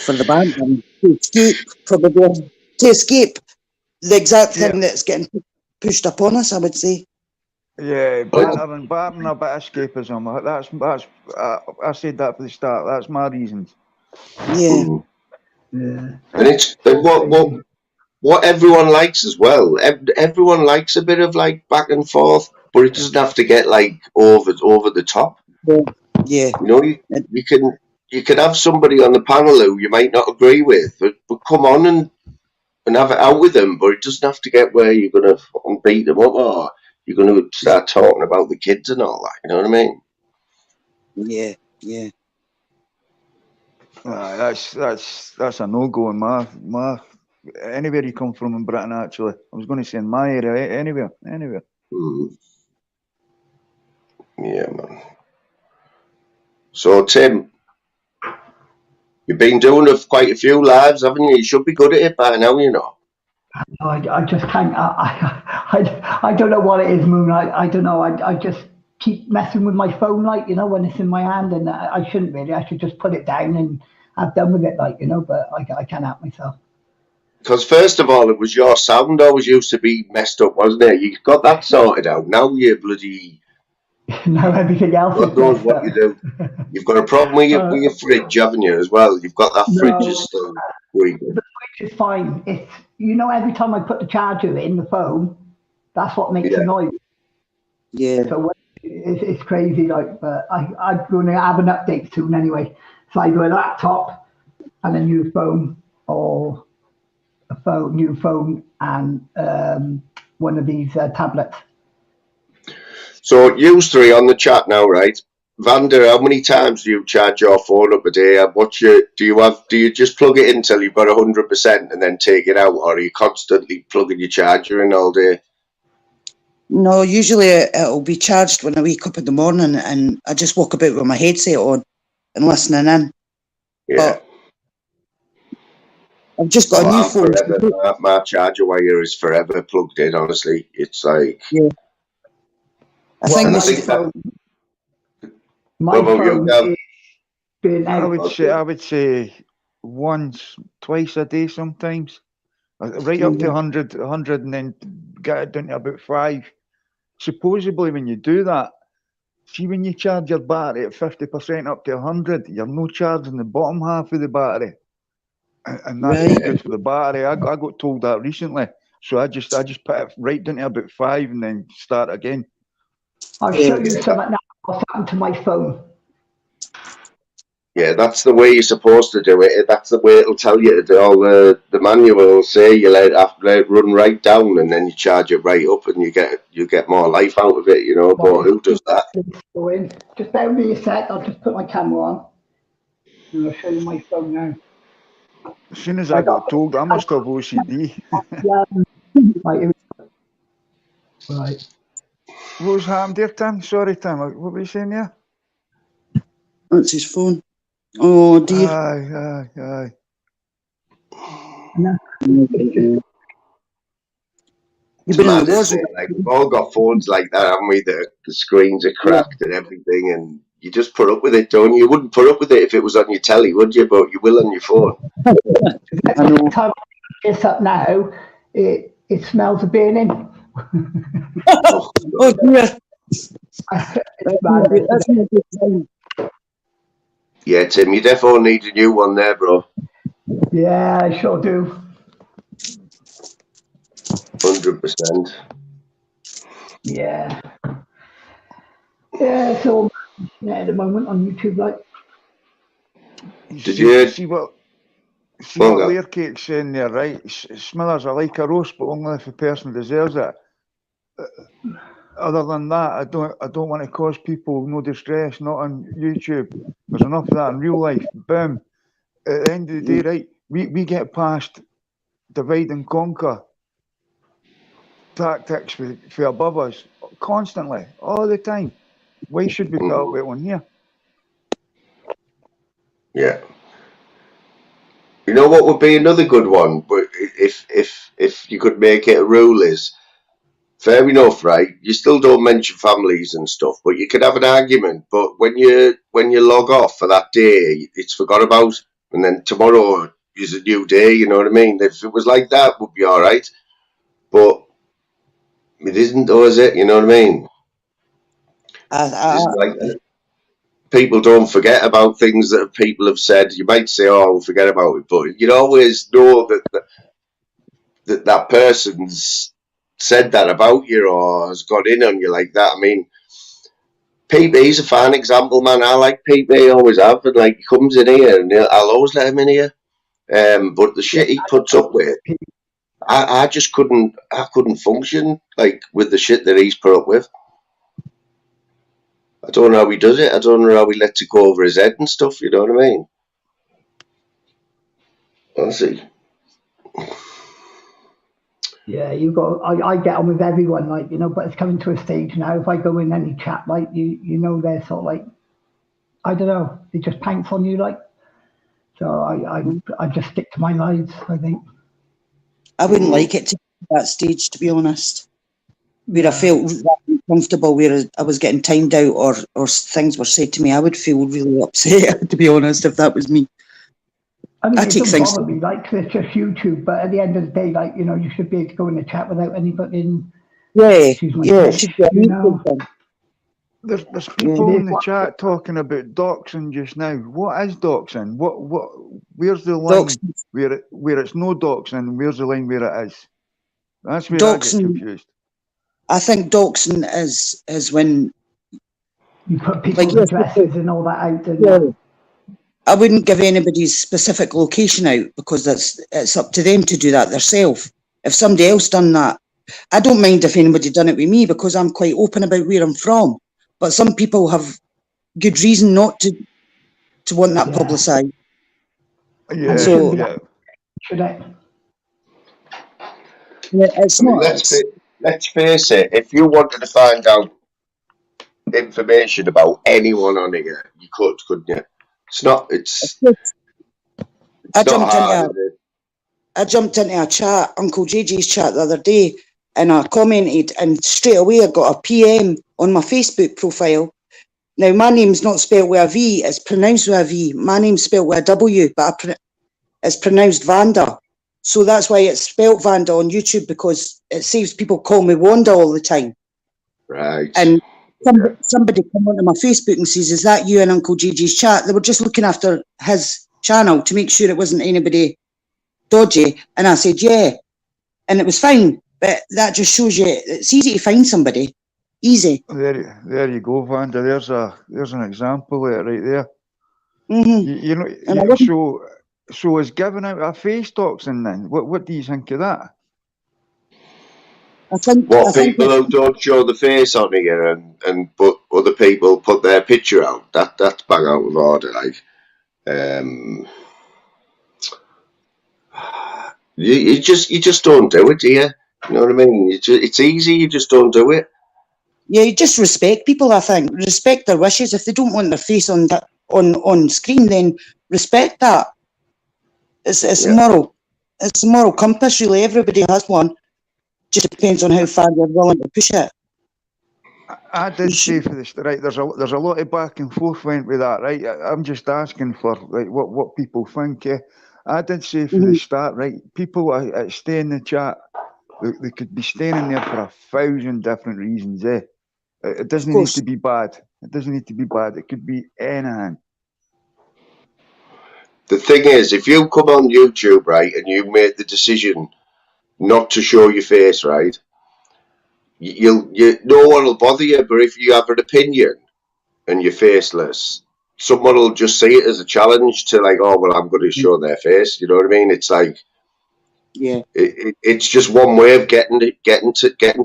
For the band, to escape the exact thing that's getting pushed upon us, I would say. Yeah, banter a bit of escapism. That's I said that for the start. That's my reasons. Yeah. And it's what everyone likes as well. Everyone likes a bit of like back and forth, but it doesn't have to get like over the top. Yeah. You know, you can have somebody on the panel who you might not agree with, but come on and have it out with them. But it doesn't have to get where you're going to beat them up or you're going to start talking about the kids and all that. You know what I mean? Yeah. That's a no-go in my anywhere you come from in Britain. Actually, I was going to say in my area, anywhere. Yeah, man. So Tim, you've been doing quite a few lives, haven't you? You should be good at it by now, you know. I just can't. I don't know what it is, Moon. I don't know. I just keep messing with my phone, like, you know, when it's in my hand, and I shouldn't really. I should just put it down and have done with it, like, you know. But I can't help myself. Because first of all, it was your sound always used to be messed up, wasn't it? You got that sorted out. Now you're bloody. Now everything else God knows what you do. You've got a problem with your fridge, haven't you, as well? You've got that fridge is still working. The fridge is fine. It's, you know, every time I put the charger in the phone, that's what makes a noise. Yeah. So it's crazy, like, but I'm going to have an update soon anyway. So either a laptop and a new phone, or new phone and one of these tablets. So you three on the chat now, right? Vander, how many times do you charge your phone up a day? Do you just plug it in till you've got 100% and then take it out, or are you constantly plugging your charger in all day? No, usually it'll be charged when I wake up in the morning, and I just walk about with my headset on and listening in. Yeah. But I've just got a new phone. My charger wire is forever plugged in, honestly. It's like... Yeah. I think my phone is I would say once, twice a day sometimes. Right up to 100, and then get it down to about 5. Supposedly when you do that, see when you charge your battery at 50% up to 100, you're no charging the bottom half of the battery. And that's good for the battery. I got told that recently. So I just put it right down to about 5 and then start again. I'll show you something now. What's happened to my phone? Yeah, that's the way you're supposed to do it. That's the way it'll tell you to do. All the manual will say you let it run right down, and then you charge it right up, and you get more life out of it. You know, but who does that? Just bear with me a sec. I'll just put my camera on, and I'll show you my phone now. As soon as I got told, I must have OCD. Right, here we go. Right. What was happened there, Tim? Sorry, Tim. What were you saying there? That's his phone. Oh dear. Aye. You've It's been in mad, the wars. isn't it? Like, we've all got phones like that, haven't we? The screens are cracked and everything, and you just put up with it, don't you? You wouldn't put up with it if it was on your telly, would you? But you will on your phone. I know. Every time I get up now, it smells of burning. Oh dear. It's bad. That's not a good sign. Yeah, Tim, you definitely need a new one there, bro. Yeah, I sure do. 100%. Yeah. Yeah, it's all at the moment on YouTube, like. Did you see what Well, go. Layer Cake's saying there, right? Smillers are like a roast, but only if a person deserves it. Other than that, I don't want to cause people no distress, not on YouTube. There's enough of that in real life. Boom. At the end of the day, right, we get past divide and conquer tactics for above us constantly, all the time. Why should we put up with one here? Yeah. You know what would be another good one? But if you could make it a rule is, fair enough, right? You still don't mention families and stuff, but you could have an argument. But when you log off for that day, it's forgot about, and then tomorrow is a new day. You know what I mean? If it was like that, it would be all right. But it isn't, though, is it? You know what I mean? It isn't like that. People don't forget about things that people have said. You might say, "Oh, we'll forget about it," but you'd always know that person's said that about you or has got in on you like that. I mean, PB's a fine example, man. I like PB, always have, and like he comes in here, and I'll always let him in here. But the shit he puts up with, I just couldn't function like with the shit that he's put up with. I don't know how he does it. I don't know how he lets it go over his head and stuff. You know what I mean? Honestly. Yeah, I get on with everyone, like, you know, but it's coming to a stage now. If I go in any chat, like, you know, they're sort of like, I don't know, they just pounce on you, like. So I just stick to my lives, I think. I wouldn't like it to be that stage, to be honest. Where I felt uncomfortable, where I was getting timed out or things were said to me, I would feel really upset, to be honest, if that was me. I mean, I it take doesn't things. bother me, like, 'cause it's just YouTube, but at the end of the day, like, you know, you should be able to go in the chat without any fucking... Yeah, French, you know? There's people in the chat talking about doxing just now. What is doxing? Where's the line where it's no doxing and where's the line where it is? That's where I get confused. I think doxing is when you put people's addresses and all that out. Yeah. I wouldn't give anybody's specific location out because it's up to them to do that themselves. If somebody else done that, I don't mind if anybody done it with me because I'm quite open about where I'm from. But some people have good reason not to want that publicised. Yeah. So, should I? Yeah, it's not. Let's face it. If you wanted to find out information about anyone on here, you could, couldn't you? It's not. It's not hard, is it? I jumped into a chat, Uncle JJ's chat the other day, and I commented, and straight away I got a PM on my Facebook profile. Now, my name's not spelled with a V, it's pronounced with a V. My name's spelled with a W, but it's pronounced Vanda. So that's why it's spelled Vanda on YouTube, because it saves people call me Wanda all the time. Right. And somebody come onto my Facebook and says, "Is that you and Uncle JJ's chat?" They were just looking after his channel to make sure it wasn't anybody dodgy. And I said, yeah. And it was fine. But that just shows you it's easy to find somebody. Easy. There you go, Vanda. There's an example of it right there. You know, And I wasn't, so is giving out a face toxin then? What do you think of that? I think People who don't show the face on here and but other people put their picture out. That's bang out of order. Like, you just don't do it, do you? You know what I mean? It's easy. You just don't do it. yeah, you just respect people. I think respect their wishes. If they don't want their face on screen, then respect that. It's moral. It's a moral compass, really. Everybody has one. Just depends on how far you're willing to push it. I did say for this, right? There's a lot of back and forth went with that, right? I'm just asking for like what people think. I did say for the start, right? People stay in the chat. They could be staying in there for 1,000 different reasons. It doesn't need to be bad. It doesn't need to be bad. It could be anything. The thing is, if you come on YouTube, right, and you make the decision not to show your face, right, no one will bother you. But if you have an opinion and you're faceless, someone will just see it as a challenge to like, oh well, I'm going to show their face. You know what I mean? It's like, yeah, it's just one way of getting to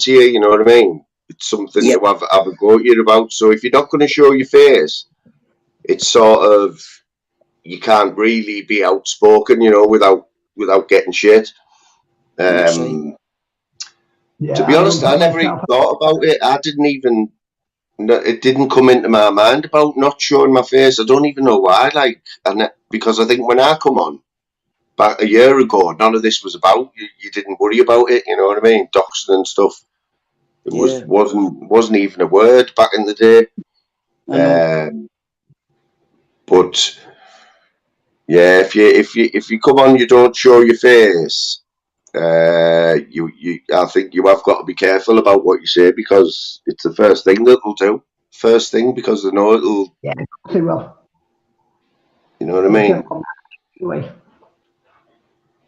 you. You know what I mean? It's something to have a go at you about. So if you're not going to show your face, it's sort of, you can't really be outspoken, you know, without getting shit. To be honest, I never even thought about it. It didn't come into my mind about not showing my face. I don't even know why. Because I think when I come on back a year ago, none of this was about. You didn't worry about it. You know what I mean? Doxing and stuff. It wasn't even a word back in the day. But yeah, if you come on, you don't show your face. I think you have got to be careful about what you say, because it's the first thing that they'll do. First thing, because they know it'll. Yeah, they will. You know what I mean? Anyway.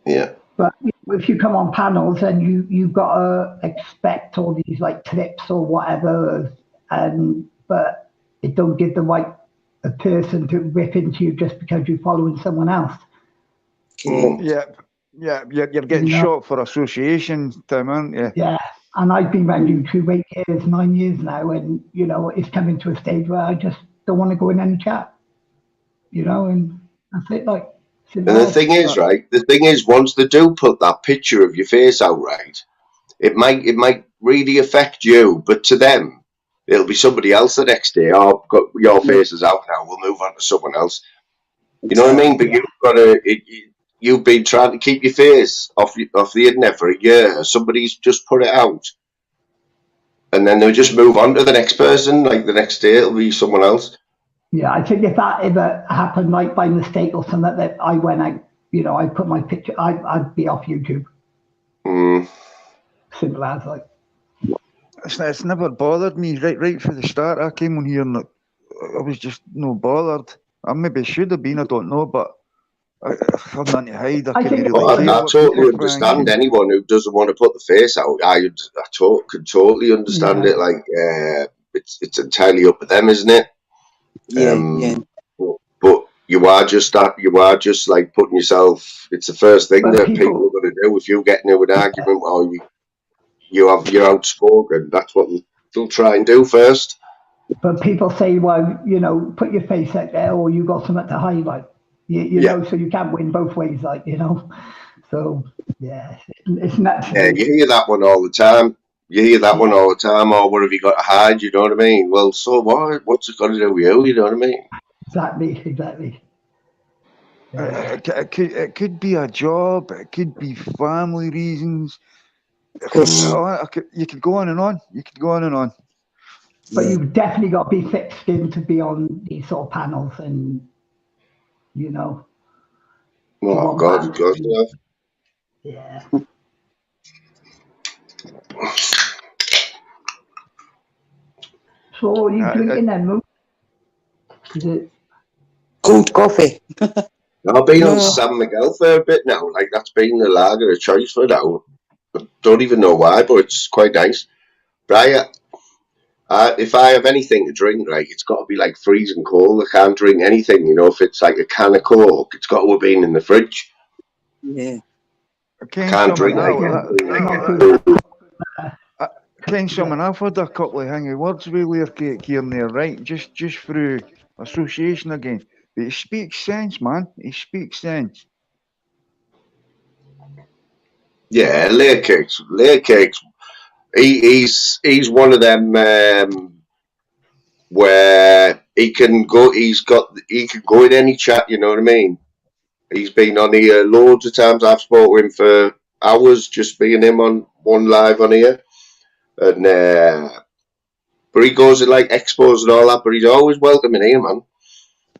Yeah. But if you come on panels, then you've got to expect all these like tips or whatever, but it don't give the right person to rip into you just because you're following someone else. Yeah, you're getting shot for association, Tim, aren't you? Yeah, and I've been around YouTube 8 years, 9 years now, and you know it's coming to a stage where I just don't want to go in any chat, you know, and that's it. Like, and the thing is, right? The thing is, once they do put that picture of your face out, right, it might really affect you, but to them, it'll be somebody else the next day. Oh, your face is out now. We'll move on to someone else. You know what I mean? But you've been trying to keep your face off the internet for a year. Somebody's just put it out, and then they'll just move on to the next person. Like the next day, it'll be someone else. Yeah, I think if that ever happened, like by mistake or something, that I went out, you know, I put my picture, I'd be off YouTube. Simple as like. It's never bothered me right from the start. I came on here and I was just no bothered. I maybe should have been, I don't know, but I've nothing to hide. I totally understand anyone who doesn't want to put the face out. I could totally understand it. Like, it's entirely up to them, isn't it? But you are just like putting yourself. It's the first thing that people are going to do if you get into an argument or you're outspoken. That's what they'll try and do first. But people say, well, you know, put your face out there, or you got something to hide, like you know, so you can't win both ways, like, you know. So yeah, it's nuts. Yeah, you hear that one all the time. Oh, what have you got to hide? You know what I mean? Well, so what? What's it got to do with you? You know what I mean? Exactly. Yeah. It could be a job. It could be family reasons. You could go on and on. But you've definitely got to be thick-skinned to be on these sort of panels, and you know. Oh God, yeah. So what are you drinking then, Mo? Is it cold coffee? I've been on San Miguel for a bit now. Like, that's been the lager of choice for now. I don't even know why, but it's quite nice. Brian, If I have anything to drink, right, it's got to be like freezing cold. I can't drink anything, you know. If it's like a can of Coke, it's got to have been in the fridge. Yeah. I can't drink like Ken Summon, I've had a couple of hangy words with Lair Cake here and there, right? Just through association again. But he speaks sense, man. He speaks sense. Yeah, Lair Cakes. He's one of them where he can go in any chat, you know what I mean? He's been on here loads of times. I've spoken to him for hours, just being him on one live on here. And but he goes to like expos and all that, but he's always welcoming here, man.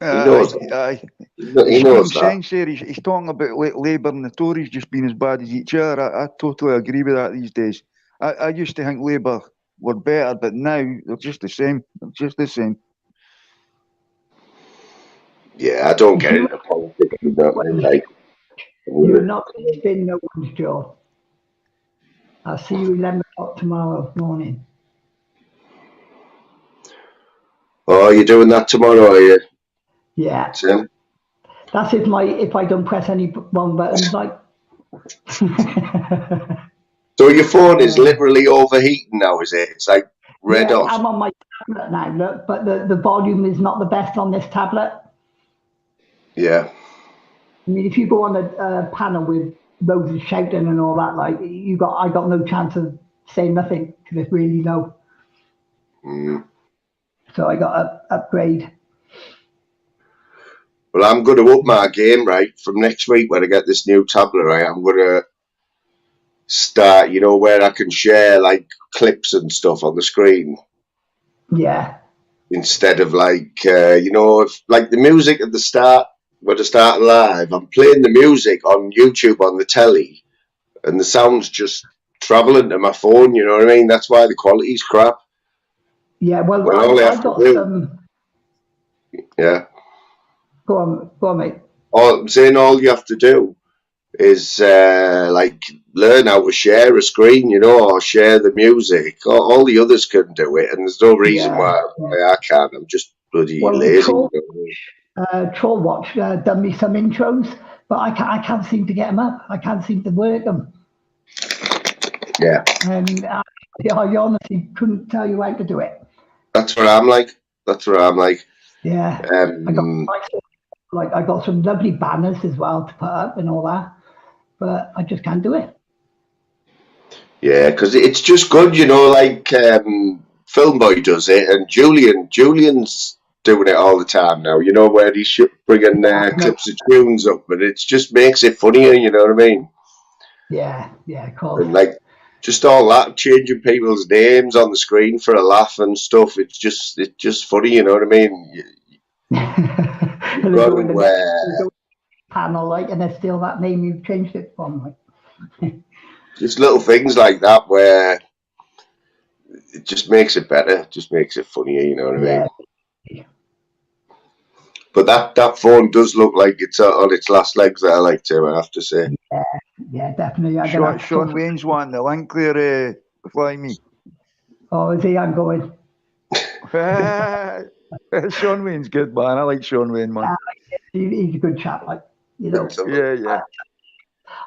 He knows that. He knows that. Sense there. He's talking about Labour and the Tories just being as bad as each other. I totally agree with that these days. I used to think Labour were better, but now they're just the same. They're just the same. Yeah, I don't get into politics. You're not going to spin no one's jaw. I'll see you 11 o'clock tomorrow morning. Oh, you're doing that tomorrow, are you? Yeah. Tim? That's if I don't press any wrong buttons, like. So your phone is literally overheating now, is it? It's like red hot. I'm on my tablet now, look, but the volume is not the best on this tablet. Yeah. I mean, if you go on a panel with loads of shouting and all that, like I got no chance of saying nothing because it's really low. So I got to upgrade. Well, I'm going to up my game, right? From next week when I get this new tablet, right? I'm going to start, you know, where I can share like clips and stuff on the screen. Yeah. Instead of like, you know, if like the music at the start, when I start live, I'm playing the music on YouTube on the telly, and the sound's just traveling to my phone. You know what I mean? That's why the quality's crap. Yeah. Well, I got some. Yeah. Go on, mate. I'm saying all you have to do is like learn how to share a screen, you know, or share the music. All the others can do it, and there's no reason why I can't. I'm just bloody lazy. Troll Watch done me some intros, but I can't seem to get them up. I can't seem to work them. Yeah. And I honestly couldn't tell you how to do it. That's what I'm like. Yeah. I got some lovely banners as well to put up and all that, but I just can't do it. Yeah, because it's just good, you know, like Filmboy does it, and Julian's doing it all the time now, you know, where he's bringing clips of tunes up, but it just makes it funnier, you know what I mean? Yeah, of course. And like, just all that, changing people's names on the screen for a laugh and stuff, it's just funny, you know what I mean? You've got to panel, like, and there's still that name you've changed it from, like. Just little things like that where it just makes it better, just makes it funnier, you know what I mean? But that phone does look like it's on its last legs there, I like to, I have to say. Yeah, definitely. Sean Wayne's wanting the link there, Fly Me. Oh, is he? I'm going. Sean Wayne's good, man. I like Sean Wayne, man. He's a good chap, like, you know. Yeah.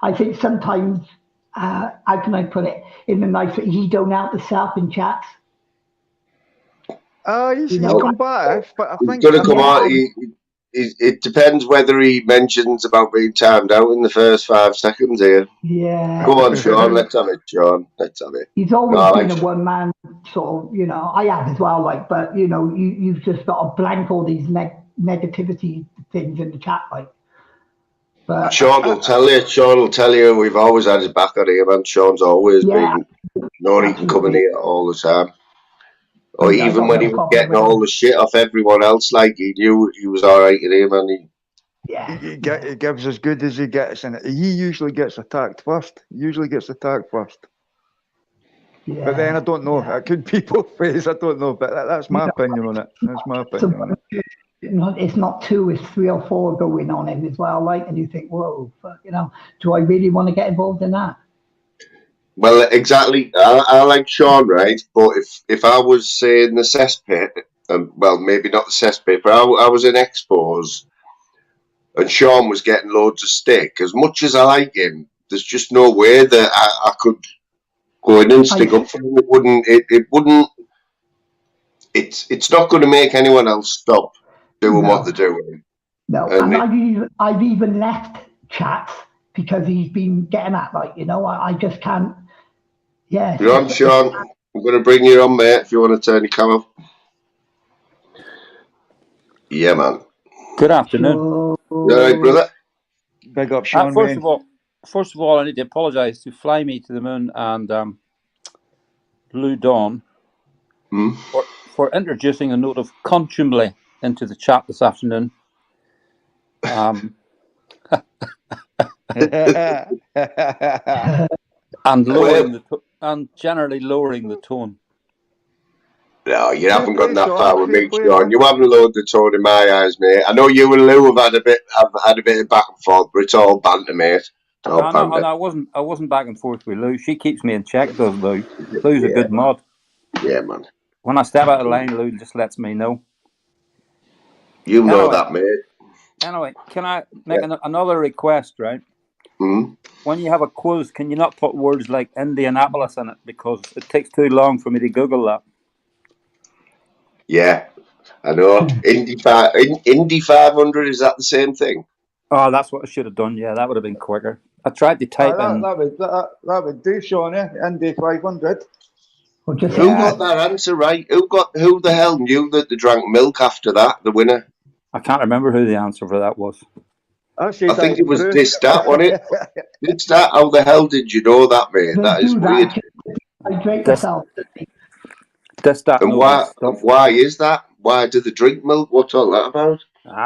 I think sometimes, how can I put it, in the nice way, he don't out himself in chats. He's combative, but I think he's going to come out. It depends whether he mentions about being timed out in the first 5 seconds here. Yeah. Come on, Sean. Let's have it, Sean. Let's have it. He's always been a one-man sort of, you know. I have as well, like, but you know, you've just got to blank all these negativity things in the chat, like. But Sean will tell you. We've always had his back on here, man. Sean's always been known he can come in here all the time. Or even when he was getting all the shit off everyone else, like he knew he was all right in here, man. He gives as good as he gets, and he usually gets attacked first. Yeah. But then I don't know. It could be both ways. I don't know. But that's my opinion on it. It's not 2, it's 3 or 4 going on him as well, like, and you think, whoa, fuck, you know, do I really want to get involved in that? Well, exactly. I like Sean, right? But if I was, say, in the cesspit, well, maybe not the cesspit, but I was in Expos, and Sean was getting loads of stick. As much as I like him, there's just no way that I could go in and stick up for him. It wouldn't. It wouldn't. It's not going to make anyone else stop doing what they're doing. No, and I've even left chats because he's been getting at, like, you know, I just can't. Yeah. You're on, Sean. I'm going to bring you on, mate, if you want to turn your camera. Yeah, man. Good afternoon. You all right, brother? Big up, Sean. First of all, I need to apologise to Fly Me to the Moon and Lou Dawn for introducing a note of contumely into the chat this afternoon. And generally lowering the tone. No, you haven't gone that far with me, Sean. You haven't lowered the tone in my eyes, mate. I know you and Lou have had a bit of back and forth, but it's all banter, mate. I wasn't back and forth with Lou. She keeps me in check, does Lou. Lou's a good mod. Yeah, man. When I step out of line, Lou just lets me know. You know that, mate. Anyway, can I make another request, right? When you have a quiz, can you not put words like Indianapolis in it, because it takes too long for me to Google that. Yeah, I know. Indy 500, is that the same thing? Oh, that's what I should have done. Yeah, that would have been quicker. I tried to type in. That would do, Sean. Indy 500. Who got that answer right? Who the hell knew that they drank milk after that? The winner. I can't remember who the answer for that was. I think it was Distat, wasn't it? Distat. How the hell did you know that, mate? That is weird. And why is that? Why do they drink milk? What's all that about?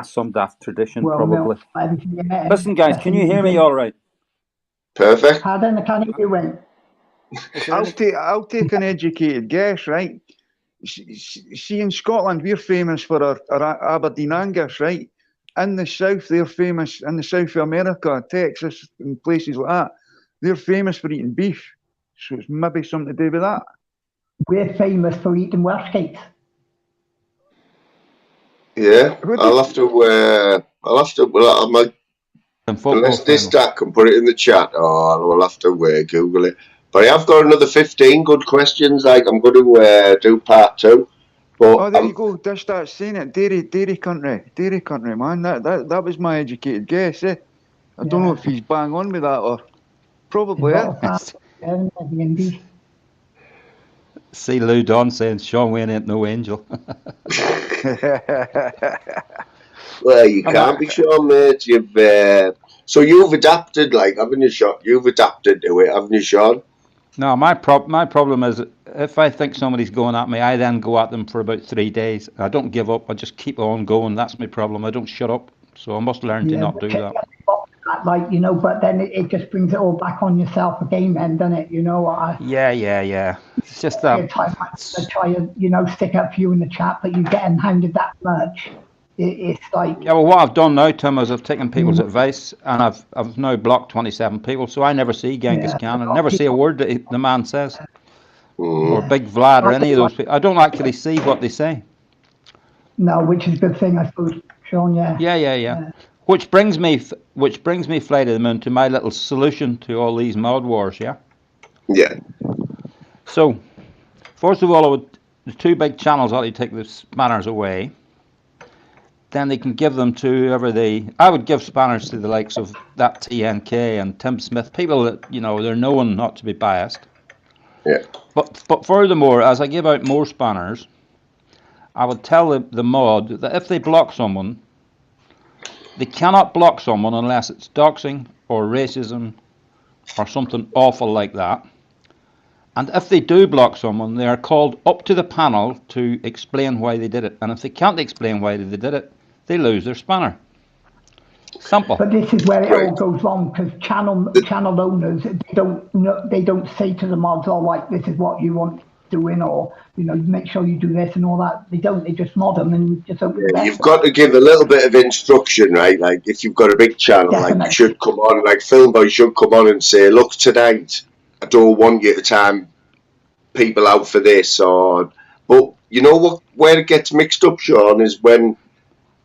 Some daft tradition, probably. Listen, guys, can you hear me all right? Perfect. Pardon, I can't hear you well. I'll take an educated guess, right? See, in Scotland, we're famous for our Aberdeen Angus, right? In the south, they're famous, in the South of America, Texas, and places like that, they're famous for eating beef. So it's maybe something to do with that. We're famous for eating Welsh cakes. Yeah, I'll have to, well, unless this stat can put it in the chat, we'll have to Google it. But I've got another 15 good questions, like I'm going to do part 2. But there you go, just start saying it, dairy country, man, that was my educated guess, eh? I don't know if he's bang on with that, or probably, See Lou Don saying Sean Wayne ain't no angel. Well, you can't be Sean, mate. You've adapted, like, haven't you, Sean? You've adapted to it, haven't you, Sean? No, my problem is, if I think somebody's going at me, I then go at them for about 3 days. I don't give up. I just keep on going. That's my problem. I don't shut up. So I must learn to not do that. Like, you know, but then it just brings it all back on yourself again, then, doesn't it? You know. Yeah. It's just that. Try to, you know, stick up for you in the chat, but you're getting hounded that much. It's like. Yeah, well, what I've done now, Tim, is I've taken people's advice, and I've now blocked 27 people, so I never see Genghis Khan, and never see a word that the man says, or Big Vlad, or any of those people. I don't actually see what they say. No, which is a good thing, I suppose, Sean. Yeah. Which brings me, Fly to the Moon, to my little solution to all these mod wars. Yeah. Yeah. So, first of all, the 2 big channels ought to take the spanners away. Then they can give them to whoever I would give spanners to the likes of that TNK and Tim Smith, people that, you know, they're known not to be biased. Yeah. But furthermore, as I give out more spanners, I would tell the mod that if they block someone, they cannot block someone unless it's doxing or racism or something awful like that. And if they do block someone, they are called up to the panel to explain why they did it. And if they can't explain why they did it, they lose their spanner. Simple. But this is where it all goes wrong, because channel owners, they don't say to the mods, all right, this is what you want doing, or, you know, make sure you do this and all that. They don't. They just mod them and just open the You've got to give a little bit of instruction, right? Like, if you've got a big channel, like, you should come on, like, Filmboy should come on and say, look, tonight, I don't want you to time people out for this, but you know what? Where it gets mixed up, Sean, is when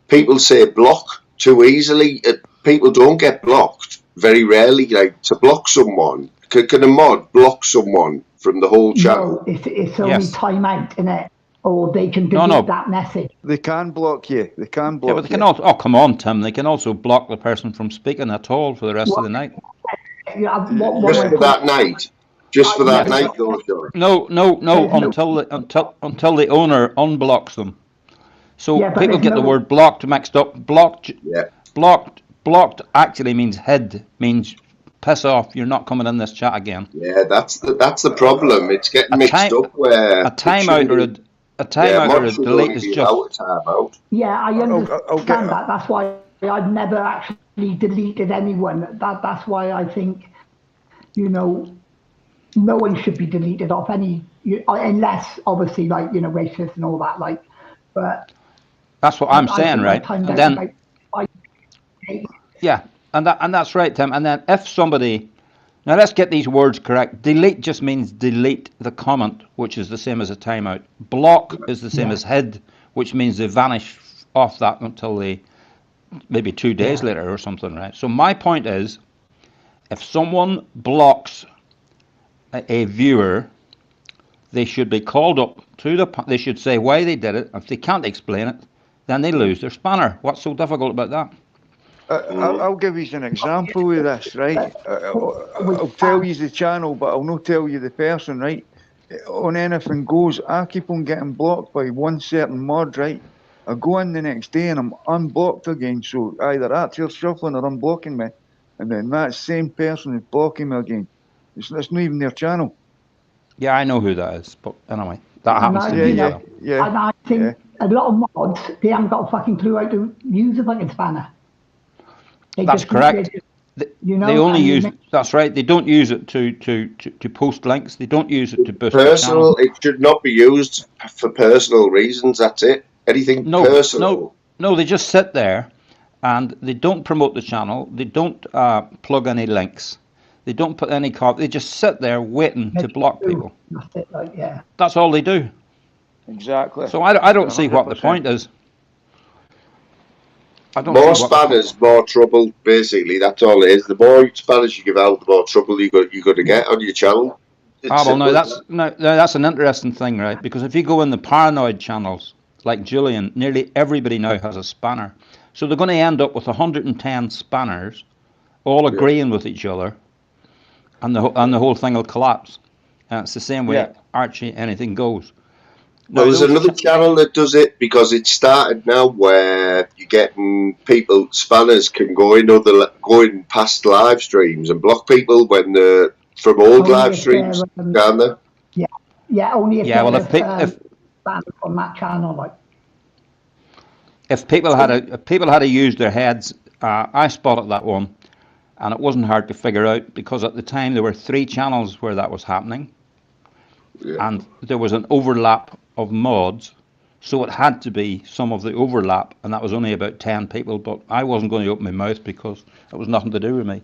people say block too easily. People don't get blocked very rarely. Like, to block someone, can a mod block someone from the whole channel? No, it's only Yes. time out, innit? Or they can No, delete no. that message. They can block you. They can Yeah, block but they can you. also. Oh, come on, Tim. They can also block the person from speaking at all for the rest of the night. Just for that night. Just for that Yes. night, though, Sean. No, There's until the owner unblocks them. So Yeah, but people there's get the no- word blocked mixed up. Blocked Yeah. blocked actually means hid, means piss off. You're not coming in this chat again. Yeah, that's the problem. It's getting A mixed time- up where A timeout or a timeout or a mods should delete only is be just. allowed a timeout. Yeah, I understand okay. that. That's why I've never actually deleted anyone. That's why I think, no one should be deleted off any, unless obviously racist and all that. But That's what I'm I saying, think I right? timed And out then about 5 yeah, and that's right, Tim. And then if somebody, now let's get these words correct. Delete just means delete the comment, which is the same as a timeout. Block is the same as hid, which means they vanish off that until they maybe 2 days later or something, right? So my point is, if someone blocks a viewer, they should be called up to they should say why they did it. If they can't explain it, then they lose their spanner. What's so difficult about that? I'll give you an example of this, right? I'll tell you the channel, but I'll not tell you the person, right? On Anything Goes, I keep on getting blocked by one certain mod, right? I go in the next day and I'm unblocked again, so either Archer's shuffling or unblocking me, and then that same person is blocking me again. It's not even their channel. Yeah, I know who that is, but anyway, that happens to And me. Yeah, yeah, And I think a lot of mods, they haven't got a fucking clue how to use a fucking spanner. That's correct. They only use. That's right. They don't use it to post links. They don't use it to boost their channel. Personal, it should not be used for personal reasons. That's it. Anything personal. No, they just sit there, and they don't promote the channel. They don't plug any links. They don't put any copy. They just sit there waiting to block people. That's it, yeah. That's all they do. Exactly. So I don't see what the point is. More spanners, more trouble. Basically, that's all it is. The more spanners you give out, the more trouble you're going to get on your channel. No, that's an interesting thing, right? Because if you go in the paranoid channels, like Julian, nearly everybody now has a spanner. So they're going to end up with 110 spanners, all agreeing with each other, and the whole thing will collapse. And it's the same way Archie, anything goes. No, there's another channel that does it because it's started now where you're getting people, spanners can go in past live streams and block people when they're from old live streams, can't they? Yeah, only if if banned on that channel, If people had to use their heads, I spotted that one, and it wasn't hard to figure out because at the time there were 3 channels where that was happening, and there was an overlap of mods, so it had to be some of the overlap, and that was only about 10 people. But I wasn't going to open my mouth because it was nothing to do with me.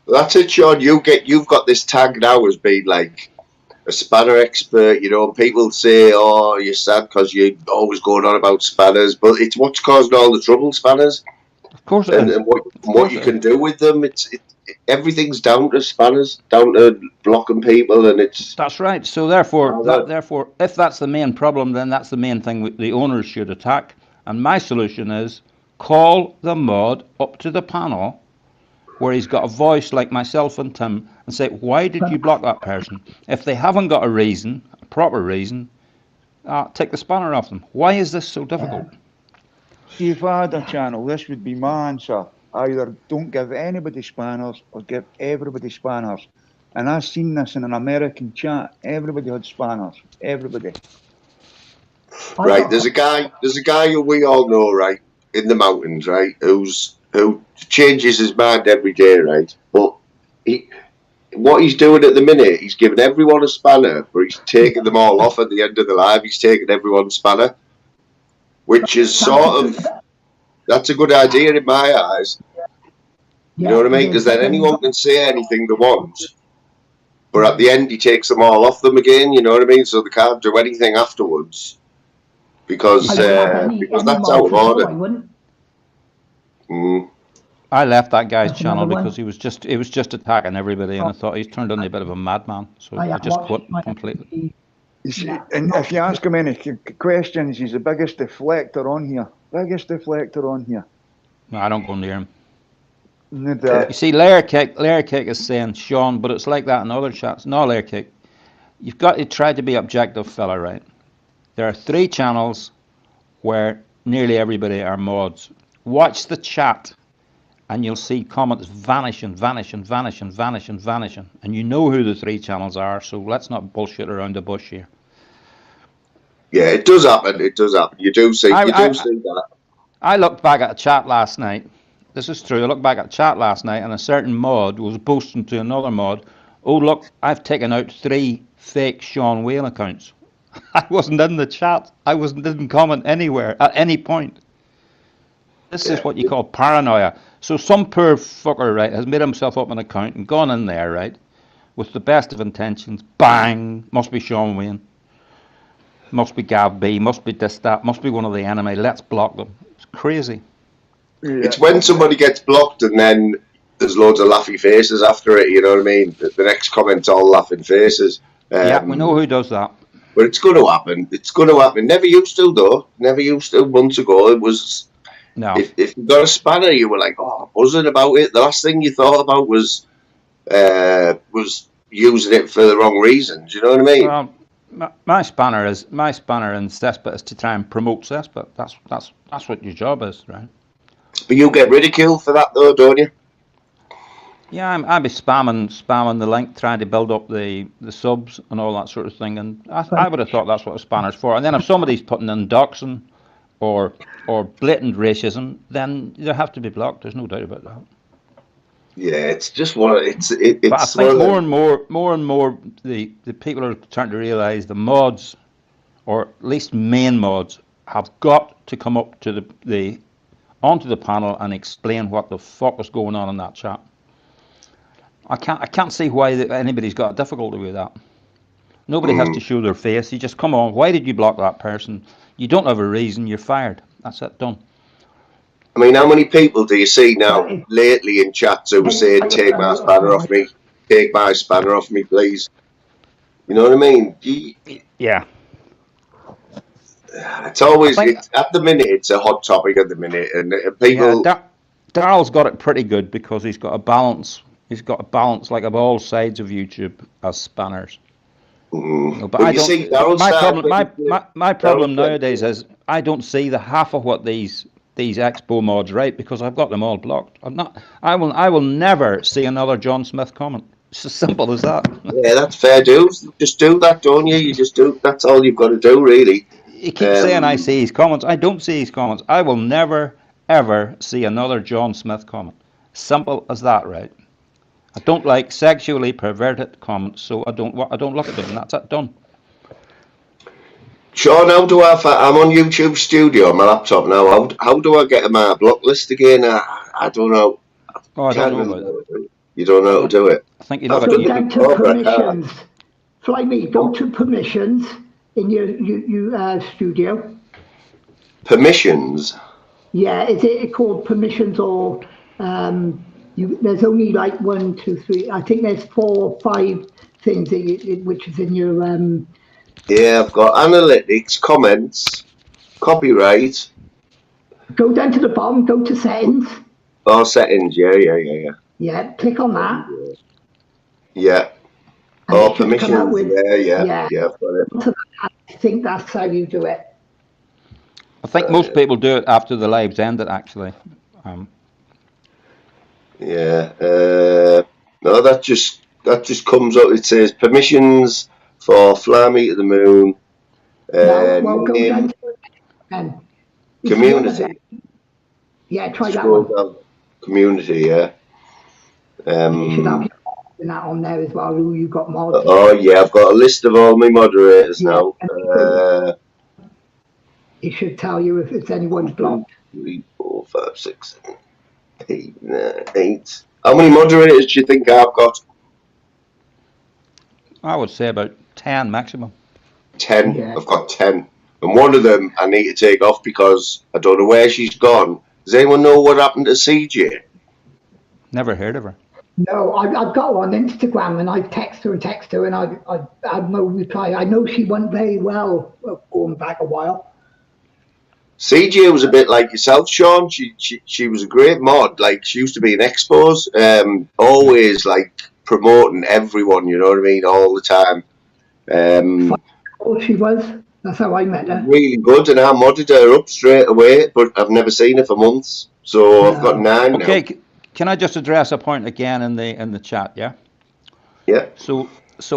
That's it, Sean. You've got this tag now as being like a spanner expert, and people say, "Oh, you're sad because you're always going on about spanners," but it's what's causing all the trouble, spanners. Of course, and what you can do with them. Everything's down to spanners, down to blocking people, and it's. That's right. So therefore, if that's the main problem, then that's the main thing the owners should attack. And my solution is call the mod up to the panel, where he's got a voice like myself and Tim, and say, "Why did you block that person?" If they haven't got a proper reason, take the spanner off them. Why is this so difficult? See, if I had a channel, this would be my answer. Either don't give anybody spanners or give everybody spanners. And I've seen this in an American chat. Everybody had spanners. Everybody. Right, there's a guy who we all know, right, in the mountains, right, who changes his mind every day, right? But what he's doing at the minute, he's giving everyone a spanner, but he's taking them all off at the end of the live. He's taking everyone's spanner, which is that's a good idea in my eyes. You know what I mean? Because then anyone can say anything they want, But at the end, he takes them all off them again. You know what I mean? So they can't do anything afterwards because I wouldn't have any that's mods out of at all, order. I wouldn't. Mm. I left that guy's That's channel another one. because he was just attacking everybody, and I thought he's turned into a bit of a madman. So I just quit completely. You see, Yeah. and if you ask him any questions, he's the biggest deflector on here. Biggest deflector on here. No, I don't go near him. And, You see, Layer Kick is saying Sean, but it's like that in other chats. No, Layer Kick, you've got to try to be objective, fella, right? There are 3 channels where nearly everybody are mods. Watch the chat, and you'll see comments vanish and vanish and vanish and vanish and vanishing. And you know who the 3 channels are, so let's not bullshit around the bush here. Yeah, it does happen. It does happen. You do see that. I looked back at a chat last night. This is true. I looked back at a chat last night, and a certain mod was boasting to another mod, "Oh look, I've taken out 3 fake Sean Whale accounts." I wasn't in the chat. Didn't comment anywhere at any point. This is what you call paranoia. So some poor fucker, right, has made himself up an account and gone in there, right, with the best of intentions. Bang! Must be Sean Wayne. Must be Gav B. Must be this, that. Must be one of the enemy. Let's block them. It's crazy. Yeah. It's when somebody gets blocked and then there's loads of laughy faces after it. You know what I mean? The next comment's all laughing faces. Yeah, we know who does that. But it's going to happen. It's going to happen. Never used to, though. Never used to. Months ago, it was. No. If you got a spanner, you were like, "Oh, buzzing about it." The last thing you thought about was using it for the wrong reasons. You know what I mean? Well, my spanner in Cesspit is to try and promote Cesspit. That's what your job is, right? But you get ridiculed for that, though, don't you? Yeah, I'd be spamming the link, trying to build up the subs and all that sort of thing. And I would have thought that's what a spanner's for. And then if somebody's putting in doxing or blatant racism, then they have to be blocked. There's no doubt about that. Yeah, it's just what it's. But I think more and more, the people are starting to realise the mods, or at least main mods, have got to come up to onto the panel and explain what the fuck is going on in that chat. I can't see why anybody's got a difficulty with that. Nobody has to show their face. You just come on. Why did you block that person? You don't have a reason. You're fired. That's it. Done. I mean, how many people do you see now lately in chats who are saying, "Take my spanner off me. Take my spanner off me, please." You know what I mean? Yeah. It's always at the minute. It's a hot topic at the minute, and people. Yeah, Daryl's got it pretty good because he's got a balance. He's got a balance like of all sides of YouTube as spanners. No, but my problem nowadays is I don't see the half of what these Expo mods write because I've got them all blocked. I will never see another John Smith comment. It's as simple as that. Yeah, that's fair, dude. Just do that, don't you? You just do. That's all you've got to do, really. He keeps saying I see his comments. I don't see his comments. I will never ever see another John Smith comment. Simple as that, right? I don't like sexually perverted comments, so I don't look at them. That's it, done. Sean, how do I'm on YouTube Studio on my laptop now. How do I get to my block list again? I don't know. Oh, I don't know about it. You don't know how to do it. I think you know. Go down to permissions. Fly me. Go to permissions in your studio. Permissions. Yeah, is it called permissions or there's only like 1, 2, 3. I think there's 4 or 5 things which is in your. Yeah, I've got analytics, comments, copyright. Go down to the bottom. Go to settings. Oh, settings. Yeah. Yeah, click on that. Yeah. Oh, permissions. Yeah. I've got it. I think that's how you do it. I think most people do it after the live's ended, actually. Yeah. No, that just comes up. It says permissions for Fly Me to the Moon. Well, go down to community. Yeah, try that one. Community, yeah. You should have that on there as well. Who you got mods? Oh yeah, I've got a list of all my moderators now. It should tell you if it's anyone's blocked. 3, 4, 5, 6, 7, 8, 9, 8. How many moderators do you think I've got? I would say about 10 maximum. 10. Yeah. I've got 10. And one of them I need to take off because I don't know where she's gone. Does anyone know what happened to CJ? Never heard of her. No, I've got her on Instagram and I've texted her and I've had no reply. I know she went very well going back a while. CJ was a bit like yourself, Sean. She was a great mod. Like, she used to be in expos, always like promoting everyone, you know what I mean, all the time. Oh, she was. That's how I met her. Really good, and I modded her up straight away, but I've never seen her for months. So I've got 9 now. Okay, can I just address a point again in the chat? Yeah. Yeah. So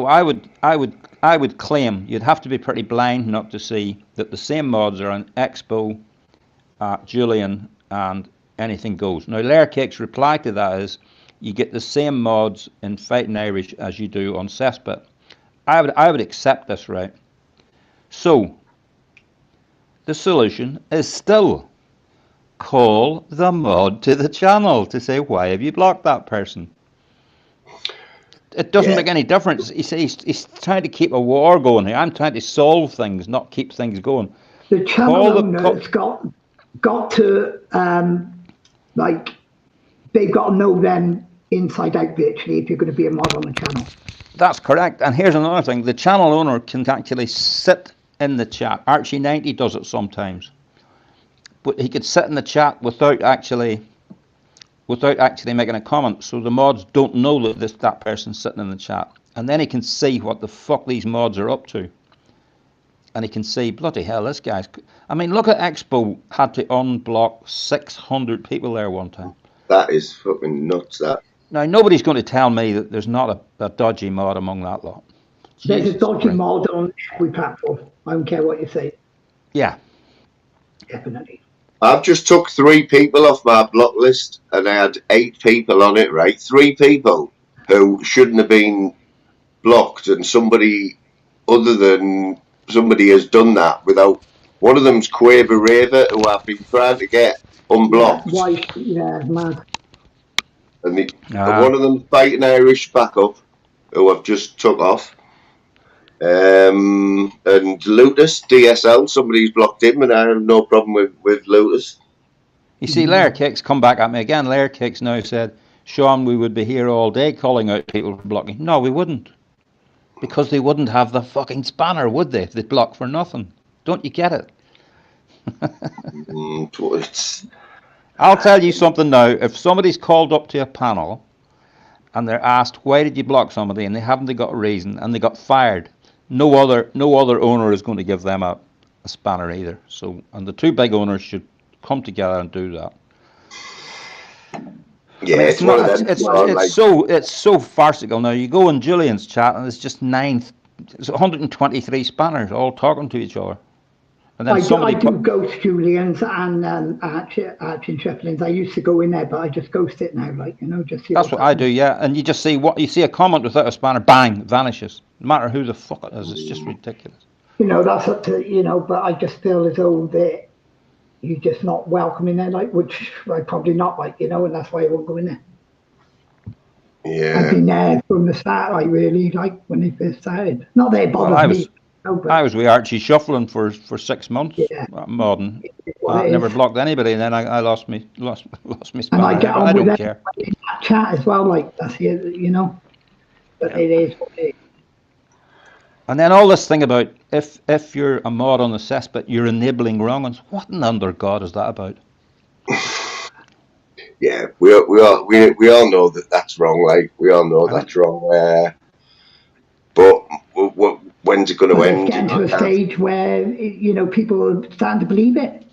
I would claim you'd have to be pretty blind not to see that the same mods are on Expo, Julian, and Anything Goes. Now, Layer Cake's reply to that is you get the same mods in Fighting Irish as you do on Cesspit. I would accept this, right? So the solution is still call the mod to the channel to say, why have you blocked that person? It doesn't make any difference. He's trying to keep a war going here. I'm trying to solve things, not keep things going. The channel owner's got to, like, they've got to know them inside out virtually if you're going to be a mod on the channel. That's correct. And here's another thing. The channel owner can actually sit in the chat. Archie90 does it sometimes. But he could sit in the chat without actually making a comment, so the mods don't know that that person's sitting in the chat. And then he can see what the fuck these mods are up to. And he can see, bloody hell, this guy's... I mean, look at Expo had to unblock 600 people there one time. That is fucking nuts, that. Now, nobody's going to tell me that there's not a dodgy mod among that lot. There's a dodgy mod on every platform. I don't care what you say. Yeah. Definitely. I've just took 3 people off my block list, and I had 8 people on it, right? 3 people who shouldn't have been blocked, and somebody other than somebody has done that without. One of them's Quaver Raver, who I've been trying to get unblocked. Yeah, mad. And one of them's Fighting Irish backup, who I've just took off. And Lutus, DSL, somebody's blocked him, and I have no problem with Lutus. You see, Layer Cake's come back at me again. Layer Cake's now said, Sean, we would be here all day calling out people for blocking. No, we wouldn't. Because they wouldn't have the fucking spanner, would they? They'd block for nothing. Don't you get it? I'll tell you something now. If somebody's called up to a panel and they're asked, why did you block somebody, and they haven't got a reason, and they got fired, no other owner is going to give them a spanner either. So, and the 2 big owners should come together and do that. Yeah, I mean, it's so farcical now. You go in Julian's chat and it's just 123 spanners all talking to each other. And then I do ghost Julian's and Arch and Shefflin's. I used to go in there, but I just ghost it now, like, you know, just see. That's what I do, yeah. And you just see you see a comment without a spanner, bang, vanishes. No matter who the fuck it is, it's just ridiculous. You know, that's up to, you know, but I just feel as though that you're just not welcome in there, like, which I probably not, like, you know, and that's why I won't go in there. Yeah. I've been there from the start, I really, like, when they first started. Not that it bothered me. I was with Archie shuffling for 6 months, modding. I never blocked anybody, and then I lost me spanner. And I get on I with don't care. In that chat as well, like, that's it, you know. But it is what it is. And then all this thing about if you're a mod on the cesspit, you're enabling wrong-uns. What in under God is that about? Yeah, we all know that that's wrong. Like, we all know that's wrong. But when's it going to end? It's getting to a stage where, you know, people are starting to believe it.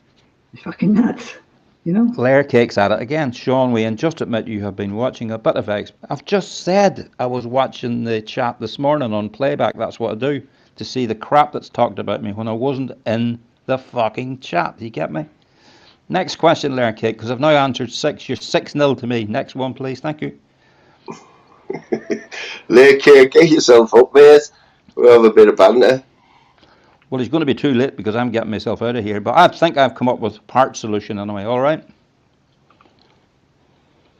It's fucking nuts, you know. Layer Cake's at it again. Sean Wayne, just admit you have been watching a bit of X. I've just said I was watching the chat this morning on playback. That's what I do, to see the crap that's talked about me when I wasn't in the fucking chat. Do you get me? Next question, Layer Cake, because I've now answered 6. You're 6-0 to me. Next one, please. Thank you. Layer Cake, get yourself up, mate. We'll have a bit of banter. Well, it's going to be too late because I'm getting myself out of here. But I think I've come up with part solution anyway. All right.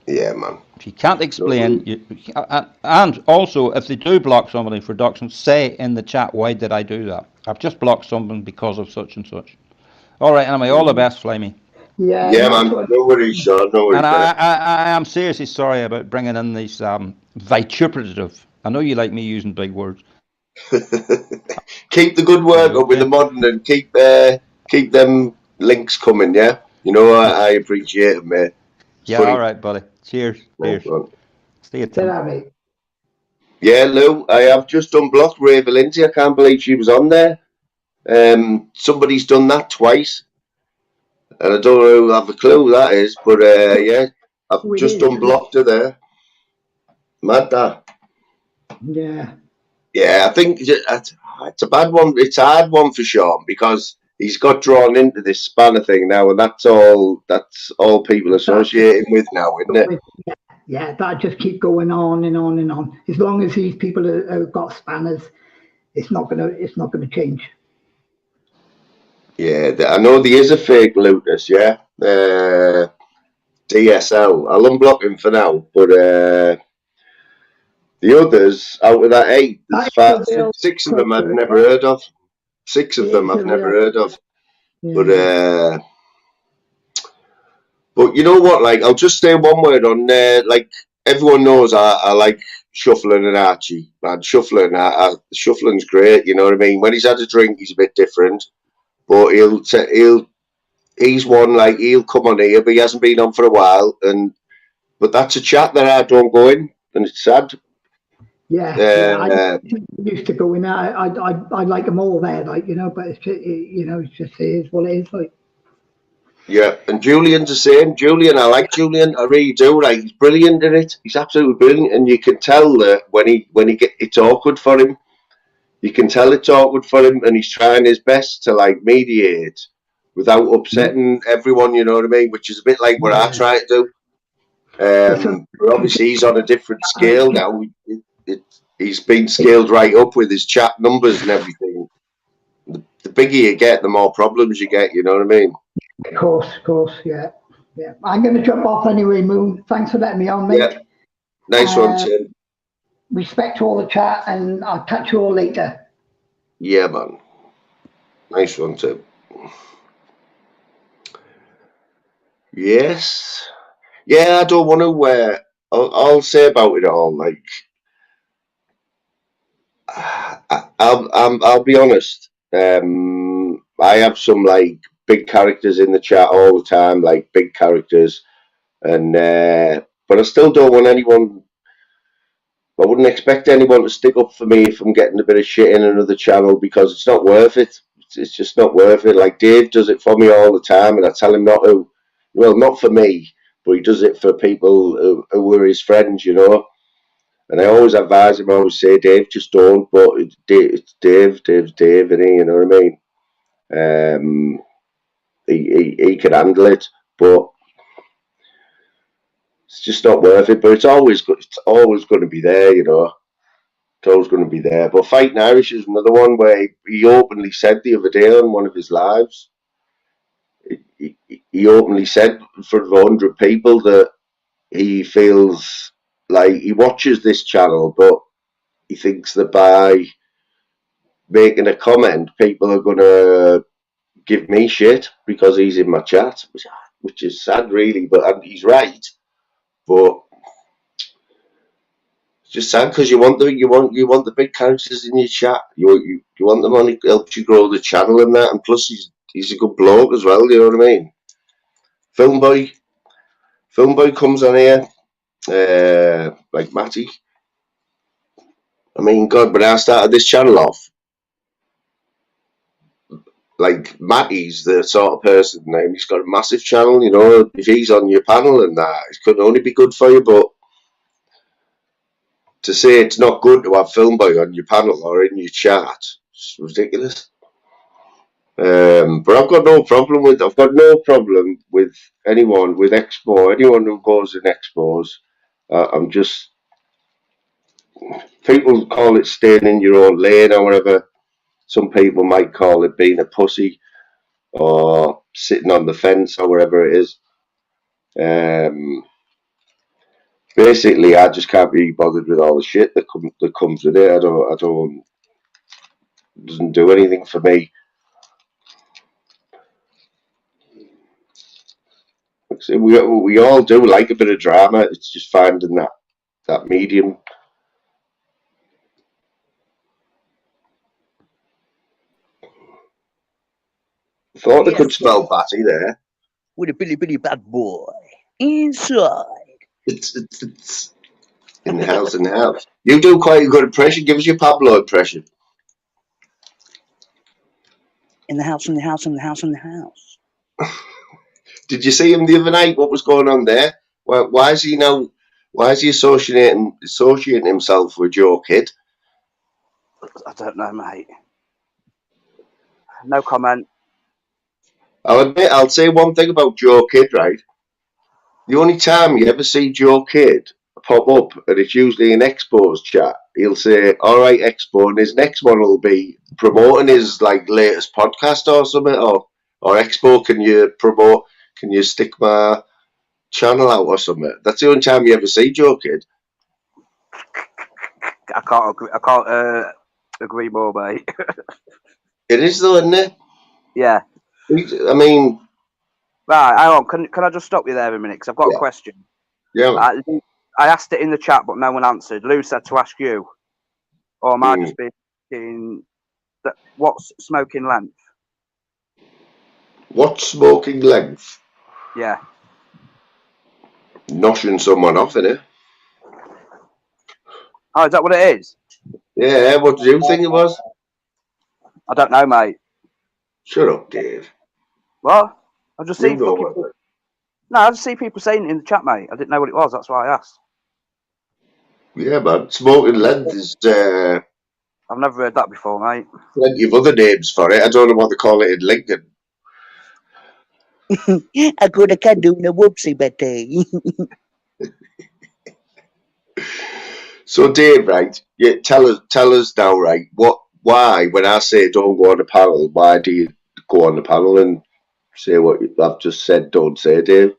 Yeah, man. If you can't explain, and also if they do block somebody for doxing, say in the chat, why did I do that? I've just blocked someone because of such and such. All right, anyway, all the best, Flamey. Yeah, Yeah, man. No worries, Sean. No worries. And I am seriously sorry about bringing in these vituperative. I know you like me using big words. Keep the good work up with the modern and keep them links coming, yeah? You know, I appreciate them, mate. It's Yeah, funny. all right, buddy. Cheers. Nice Cheers. one. See you, Tim. mate. Yeah, Lou, I have just unblocked Raver Lindsay. I can't believe she was on there. Somebody's done that twice. And I don't have a clue who that is, but yeah, I've just unblocked her there. Mad that. Yeah. Yeah, I think it's a bad one. It's a hard one for Sean because he's got drawn into this spanner thing now, and that's all people associate him with now, isn't it? Yeah, that just keep going on and on and on. As long as these people have got spanners, it's not gonna change. Yeah, I know there is a fake Lucas. Yeah, DSL. I'll unblock him for now, but the others out of that 8, there's 6 of them I've never heard of. 6 of them I've never heard of. But you know what? Like, I'll just say one word on there. Like, everyone knows I like Shuffling and Archie, man. Shuffling's great. You know what I mean? When he's had a drink, he's a bit different. But he's one like he'll come on here, but he hasn't been on for a while. But that's a chat that I don't go in, and it's sad. I used to go in there. I like them all there, like, you know. But it's just, it is what it is, like. Yeah, and Julian's the same. Julian, I like Julian. I really do. Like, he's brilliant in it. He's absolutely brilliant, and you can tell that when he it's awkward for him. You can tell it's awkward for him, and he's trying his best to like mediate without upsetting everyone. You know what I mean? Which is a bit like what I try to do. But obviously, he's on a different scale now. He's been scaled right up with his chat numbers and everything. The bigger you get, the more problems you get. You know what I mean? Of course, yeah. I'm going to jump off anyway, Moon. Thanks for letting me on, mate. Yeah. Nice one, Tim. Respect to all the chat, and I'll catch you all later. Yeah, man. Nice one, Tim. Yes. Yeah, I don't want to. I'll say about it all. Like, I'll be honest. I have some like big characters in the chat all the time, like big characters, and but I still don't want anyone. I wouldn't expect anyone to stick up for me if I'm getting a bit of shit in another channel because it's not worth it. It's just not worth it. Like, Dave does it for me all the time, and I tell him not to. Well, not for me, but he does it for people who are his friends, you know. And I always advise him. I always say, Dave, just don't. But it's Dave's Dave, and you know what I mean. He can handle it, but it's just not worth it. But it's always going to be there, you know. It's always going to be there. But Fighting Irish is another one where he openly said the other day on one of his lives. He openly said in front of 100 people that he feels like he watches this channel, but he thinks that by making a comment, people are going to give me shit because he's in my chat, which is sad, really. But he's right. But it's just sad because you want the big characters in your chat. You want them on. It helps you grow the channel and that. And plus, he's a good bloke as well. You know what I mean? Filmboy comes on here, like Matty. I mean, God, when I started this channel off, like, Matty's the sort of person, and he's got a massive channel, you know. If he's on your panel and that, it could only be good for you. But to say it's not good to have Filmboy on your panel or in your chat, it's ridiculous. But I've got no problem with anyone with Expo, anyone who goes in Expos. I'm just, people call it staying in your own lane or whatever. Some people might call it being a pussy or sitting on the fence or whatever it is. basically, I just can't be bothered with all the shit that comes with it. I don't. It doesn't do anything for me. We all do like a bit of drama. It's just finding that medium. Thought they could smell Batty there. With a billy bad boy inside. It's in the house, in the house. You do quite a good impression. Give us your Pablo impression. In the house, in the house, in the house, in the house. Did you see him the other night? What was going on there? Why is he now? Why is he associating himself with Joe Kidd? I don't know, mate. No comment. I'll say one thing about Joe Kidd, right? The only time you ever see Joe Kidd pop up, and it's usually in Expo's chat, he'll say, "All right, Expo," and his next one will be promoting his latest podcast or something, or Expo, can you stick my channel out or something? That's the only time you ever see Joe Kidd. I can't agree more, mate. It is though, isn't it? Yeah. I mean, right. Hang on. Can I just stop you there a minute? Because I've got a question. Yeah. I asked it in the chat, but no one answered. Lou said to ask you, or am I just being what's smoking length? What's smoking length? Yeah. Noshing someone off, innit? Oh, is that what it is? Yeah. What do you think it was? I don't know, mate. Shut up, Dave. What? I just see No, I just see people saying it in the chat, mate. I didn't know what it was. That's why I asked. Yeah, man. Smoking length is. I've never heard that before, mate. Plenty of other names for it. I don't know what they call it in Lincoln. I could have can do a whoopsie, but So, Dave, right? Yeah, tell us now, right? Why, when I say don't go on the panel, why do you go on the panel and say what I've just said? Don't say, Dave.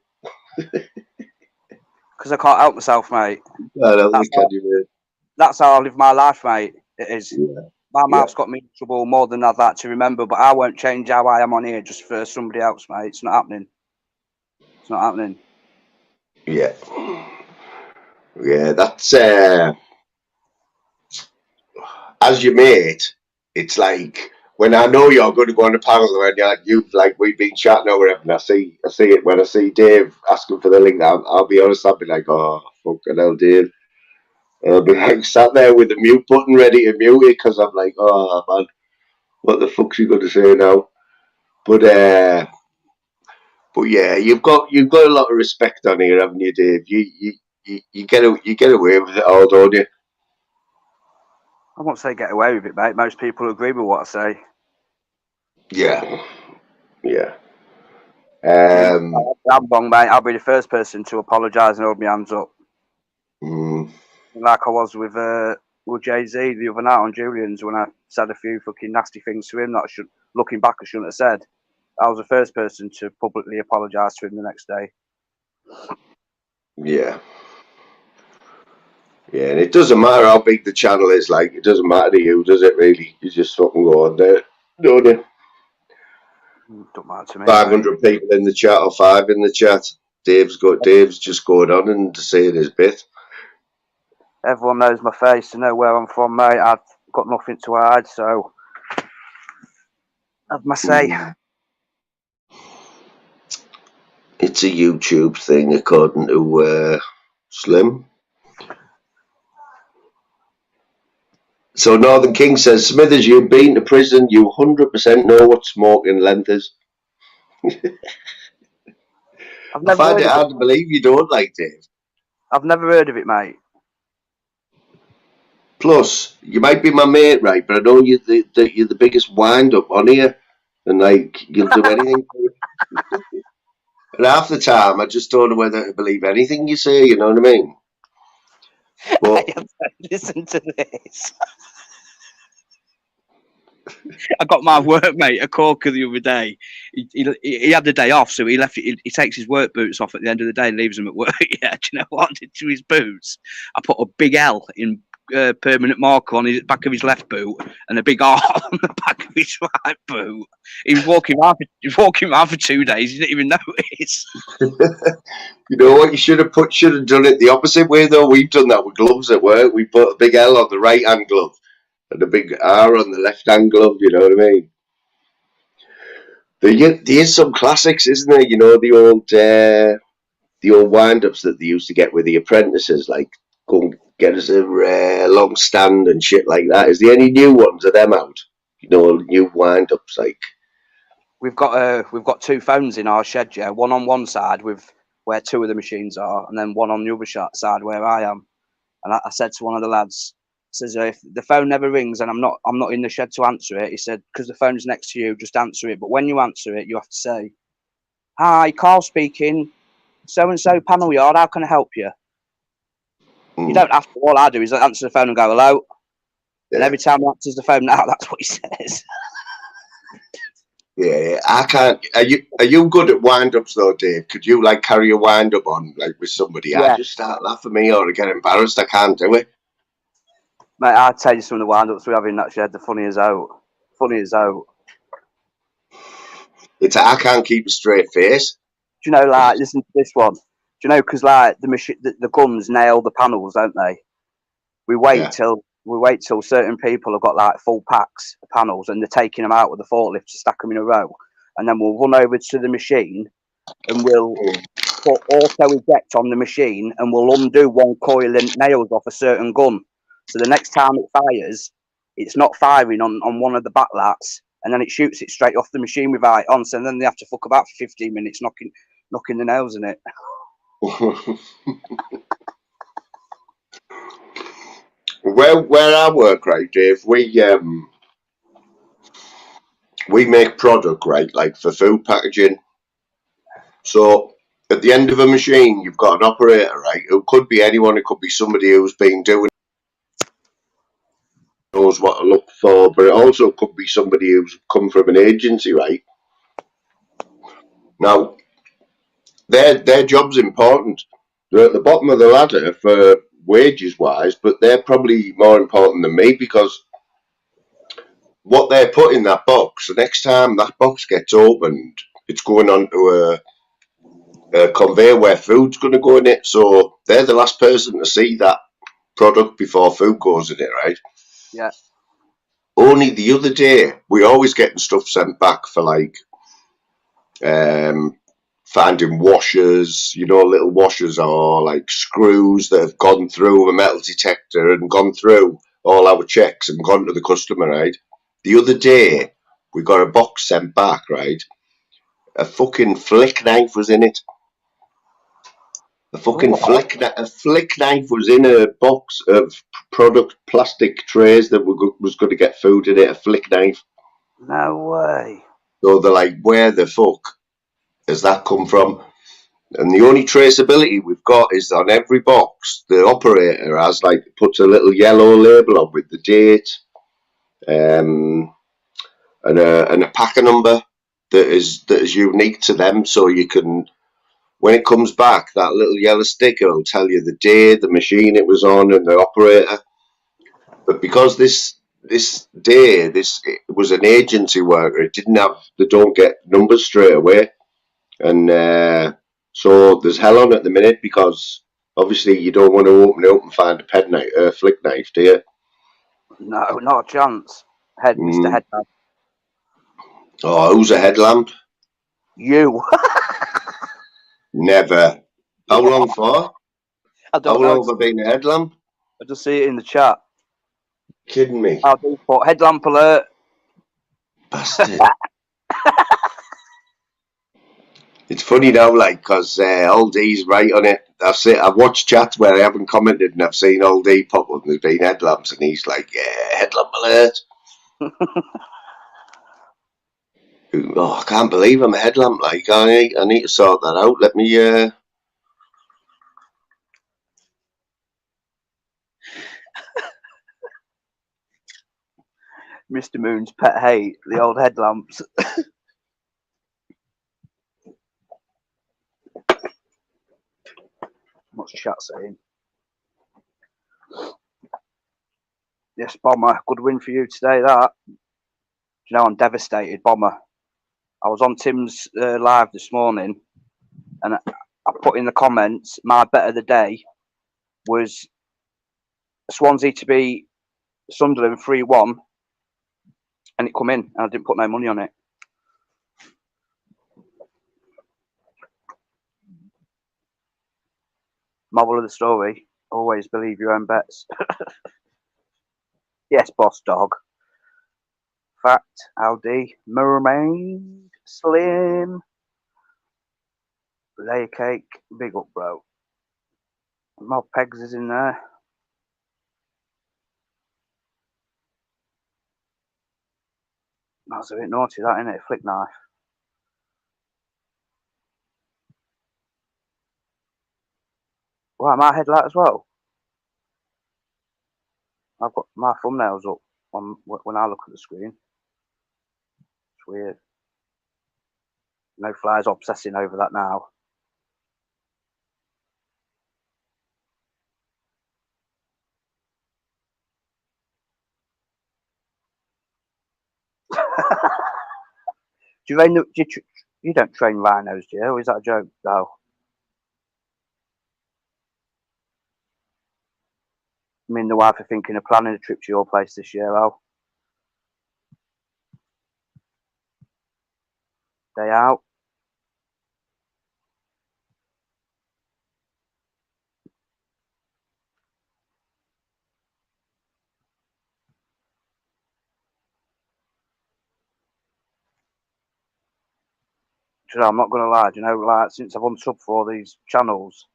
Because I can't help myself, mate. That's how I live my life, mate. It is. Yeah. My mouth's got me in trouble more than I've had to remember, but I won't change how I am on here just for somebody else, mate. It's not happening. It's not happening. Yeah. Yeah, that's as your mate, it's like when I know you're going to go on the panel and you've we've been chatting or whatever, and I see it when I see Dave asking for the link. I'll be honest, I'll be like, oh fucking hell, Dave. I'll be sat there with the mute button ready to mute it because I'm like, oh man, what the fuck's he going to say now? But yeah, you've got a lot of respect on here, haven't you, Dave? You get away with it all, don't you? I won't say get away with it, mate. Most people agree with what I say. Yeah. Yeah. I'm wrong, mate. I'll be the first person to apologise and hold my hands up. Like I was with Jay-Z the other night on Julian's when I said a few fucking nasty things to him that looking back, I shouldn't have said. I was the first person to publicly apologise to him the next day. Yeah. Yeah, and it doesn't matter how big the channel is, it doesn't matter to you, does it really? You just fucking go on there, don't you? Don't matter to me. 500 people in the chat or 5 in the chat. Dave's just going on and saying his bit. Everyone knows my face, they know where I'm from, mate. I've got nothing to hide, so have my say. It's a YouTube thing, according to Slim. So Northern King says, Smithers, you've been to prison. You 100% know what smoking length is. I find it hard to believe you don't, Dave. I've never heard of it, mate. Plus, you might be my mate, right? But I know you're the biggest wind-up on here. And, you'll do anything for it. And half the time, I just don't know whether to believe anything you say, you know what I mean? But Listen to this. I got my workmate a corker the other day. He had the day off, so he left. He takes his work boots off at the end of the day and leaves them at work. Yeah, do you know what I did to his boots? I put a big L in permanent marker on the back of his left boot and a big R on the back of his right boot. He was walking around for 2 days. He didn't even notice. You know what? You should have done it the opposite way though. We've done that with gloves at work. We put a big L on the right hand glove and a big R on the left hand glove. You know what I mean? There is some classics, isn't there? You know, the old wind-ups that they used to get with the apprentices, like go and get us a long stand and shit like that. Is there any new ones of them out? You know, new wind-ups like. We've got 2 phones in our shed, yeah. One on one side with where 2 of the machines are, and then one on the other side where I am. And I said to one of the lads, says if the phone never rings and I'm not in the shed to answer it, he said, because the phone's next to you, just answer it. But when you answer it, you have to say, "Hi, Carl speaking. So and so panel yard. How can I help you?" You don't have to. All I do is answer the phone and go hello. Yeah. And every time he answers the phone now, that's what he says. Yeah, I can't. Are you good at wind-ups though, Dave? Could you like carry a wind-up on like with somebody? Yeah. I just start laughing me or I get embarrassed. I can't do it. Mate, I'll tell you some of the wind-ups we have in that shed. They're funny as out. Funny as out. I can't keep a straight face. Do you know, like, listen to this one. Do you know, because like the guns nail the panels, don't they? We wait till certain people have got like full packs of panels and they're taking them out with the forklift to stack them in a row, and then we'll run over to the machine and we'll put auto eject on the machine and we'll undo one coil and nails off a certain gun. So the next time it fires, it's not firing on one of the backlats, and then it shoots it straight off the machine without it on. So then they have to fuck about for 15 minutes knocking the nails in it. Where I work, right, Dave, we make product, right, like for food packaging. So at the end of a machine, you've got an operator, right? It could be anyone. It could be somebody who's been doing, knows what to look for, but it also could be somebody who's come from an agency, right? Now, their job's important. They're at the bottom of the ladder for wages wise, but they're probably more important than me because what they put in that box, the next time that box gets opened, it's going onto a conveyor where food's going to go in it. So they're the last person to see that product before food goes in it, right? Yeah. Only the other day, we're always getting stuff sent back for like finding washers, you know, little washers or like screws that have gone through a metal detector and gone through all our checks and gone to the customer, right? The other day, we got a box sent back, right? A fucking flick knife was in it. A fucking flick knife was in a box of product plastic trays that was going to get food in it. A flick knife. No way. So they're like, where the fuck has that come from? And the only traceability we've got is on every box, the operator has like puts a little yellow label on with the date, and a packer number that is unique to them, so you can, when it comes back, that little yellow sticker will tell you the day, the machine it was on, and the operator. But because this it was an agency worker, they don't get numbers straight away, and so there's hell on at the minute because obviously you don't want to open it up and find a flick knife, do you? No, not a chance. Mr. Headlamp. Oh, who's a headlamp? You. Never. How long for? I don't How know. long have I been a headlamp? I just see it in the chat. Kidding me? I'll do for headlamp alert. Bastard. It's funny now, like, because Old D's right on it. I've watched chats where I haven't commented and I've seen Old D pop up and there's been headlamps and he's like, yeah, headlamp alert. Oh, I can't believe I'm a headlamp. Like, I need to sort that out. Let me. Mr. Moon's pet hate, the old headlamps. What's the chat saying? Yes, Bomber, good win for you today, that. You know, I'm devastated, Bomber. I was on Tim's live this morning, and I put in the comments, my bet of the day was Swansea to beat Sunderland 3-1, and it come in, and I didn't put no money on it. Moral of the story, always believe your own bets. Yes, boss dog. Fact, Aldi, Mermaid, Slim, Layer Cake, big up, bro. More pegs is in there. That's a bit naughty, that, isn't it? Flick knife. Wow, my headlight as well. I've got my thumbnails up on when I look at the screen. It's weird. No flies obsessing over that now. You don't train rhinos, do you? Or is that a joke? No. Me and the wife are thinking of planning a trip to your place this year, Al. Day out. You know, I'm not going to lie, you know, like, since I've unsubbed for all these channels,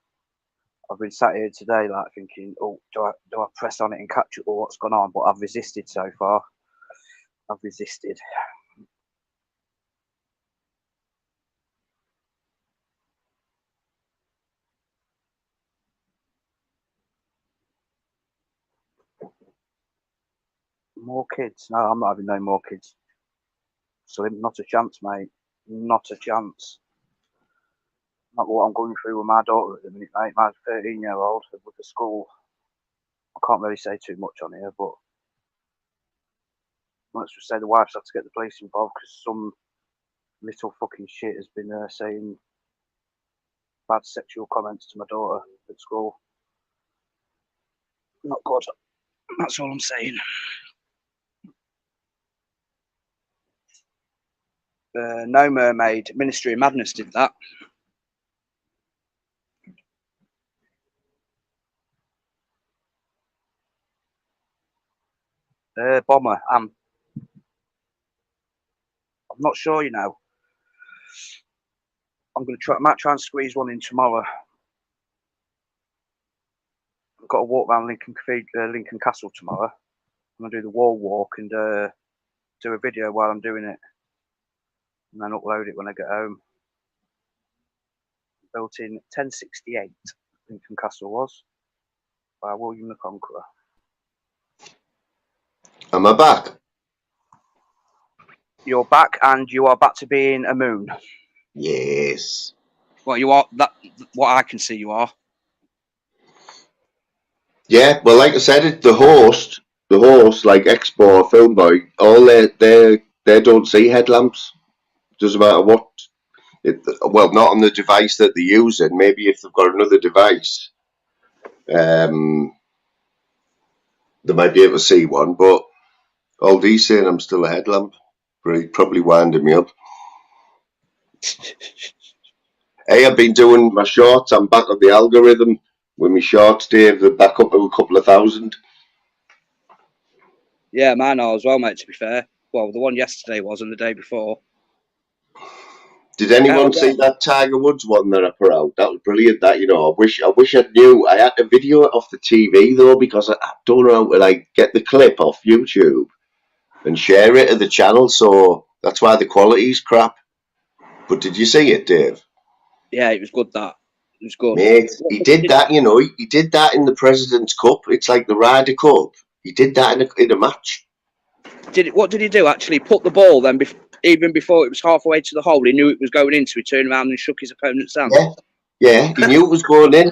I've been sat here today, like, thinking, oh, do I press on it and catch up with what's gone on? But I've resisted so far. I've resisted. More kids? No, I'm not having no more kids. Slim, not a chance, mate. Not a chance. Not what I'm going through with my daughter at the minute, mate. My 13-year-old with the school. I can't really say too much on here, but let's just say the wife's had to get the police involved because some little fucking shit has been saying bad sexual comments to my daughter at school. Not good. That's all I'm saying. No Mermaid. Ministry of Madness did that. Bomber. I'm not sure, you know. I'm going to try. I might try and squeeze one in tomorrow. I've got to walk around Lincoln Castle tomorrow. I'm going to do the wall walk and do a video while I'm doing it, and then upload it when I get home. Built in 1068, Lincoln Castle was, by William the Conqueror. Am I back? You're back, and you are back to being a moon. Yes. Well, you are that. What I can see, you are. Yeah, well, like I said, the host, like Expo, Film Boy, all they don't see headlamps. Doesn't matter what. Well, not on the device that they're using. Maybe if they've got another device, they might be able to see one. But all these saying I'm still a headlamp, probably winding me up. Hey, I've been doing my shorts. I'm back on the algorithm with my shorts, Dave. They're back up to a couple of thousand. Yeah, mine are as well, mate, to be fair. Well, the one yesterday was, and the day before. Did anyone see that Tiger Woods one that I put out? That was brilliant. That, you know, I wish I knew. I had to video it off the TV though, because I don't know how to like get the clip off YouTube and share it to the channel. So that's why the quality's crap. But did you see it, Dave? Yeah, it was good. That it was good. Mate, he did that. You know, he did that in the President's Cup. It's like the Ryder Cup. He did that in a match. What did he do actually? Put the ball then, even before it was halfway to the hole, he knew it was going in, so he turned around and shook his opponent's hand. Yeah, he knew it was going in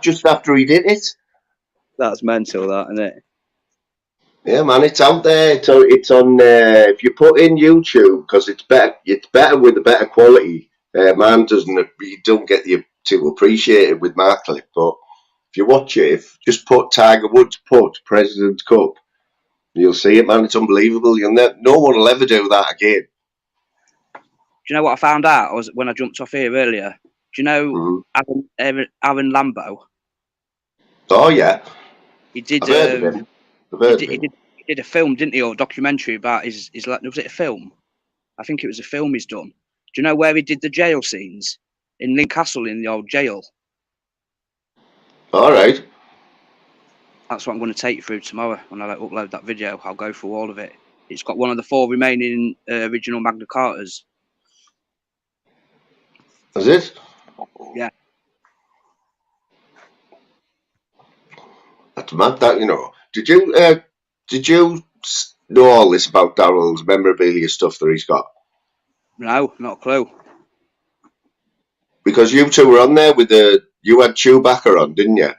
just after he did it. That's mental, that, isn't it? Yeah, man, it's out there. It's on. If you put in YouTube, because it's better. It's better with a better quality. Man doesn't. You don't get to appreciate it with my clip. But if you watch it, just put Tiger Woods President's Cup, you'll see it, man. It's unbelievable. No one will ever do that again. Do you know what I found out? When I jumped off here earlier. Do you know Aaron Lambo? Oh yeah. He did. I've heard of him. He did a film, didn't he, or a documentary about his was it a film? I think it was a film he's done. Do you know where he did the jail scenes? In Lincastle, in the old jail. All right. That's what I'm going to take you through tomorrow when I upload that video. I'll go through all of it. It's got one of the 4 remaining original Magna Cartas. Is it? Yeah. That's mad. That Did you know all this about Daryl's memorabilia stuff that he's got? No, not a clue. Because you two were on there you had Chewbacca on, didn't you?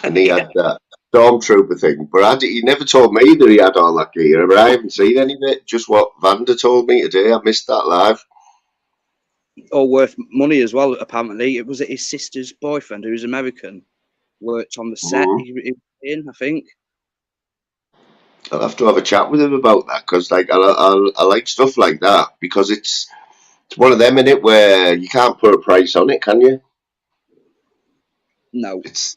And he had that Stormtrooper thing. But he never told me that he had all that gear. But I haven't seen any of it. Just what Vander told me today. I missed that live. All worth money as well, apparently. It was his sister's boyfriend, who's American, worked on the set. He was in, I think. I'll have to have a chat with him about that, because I like stuff like that, because it's one of them in it where you can't put a price on it, can you? No. It's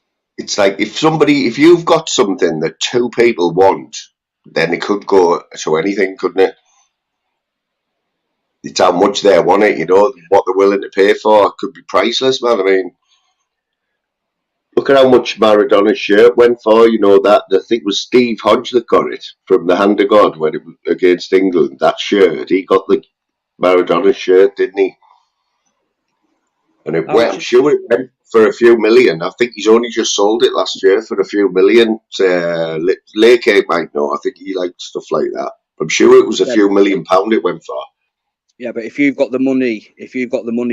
like if you've got something that 2 people want, then it could go to anything, couldn't it? It's how much they want it, what they're willing to pay for. It could be priceless, man. I mean, look at how much Maradona's shirt went for. That I think it was Steve Hodge that got it from the Hand of God when it was against England. That shirt, he got the Maradona shirt, didn't he? And I'm sure it went for a few million. I think he's only just sold it last year for a few million. Lake might know. I think he likes stuff like that. I'm sure it was a few £1 million it went for. Yeah, but if you've got the money,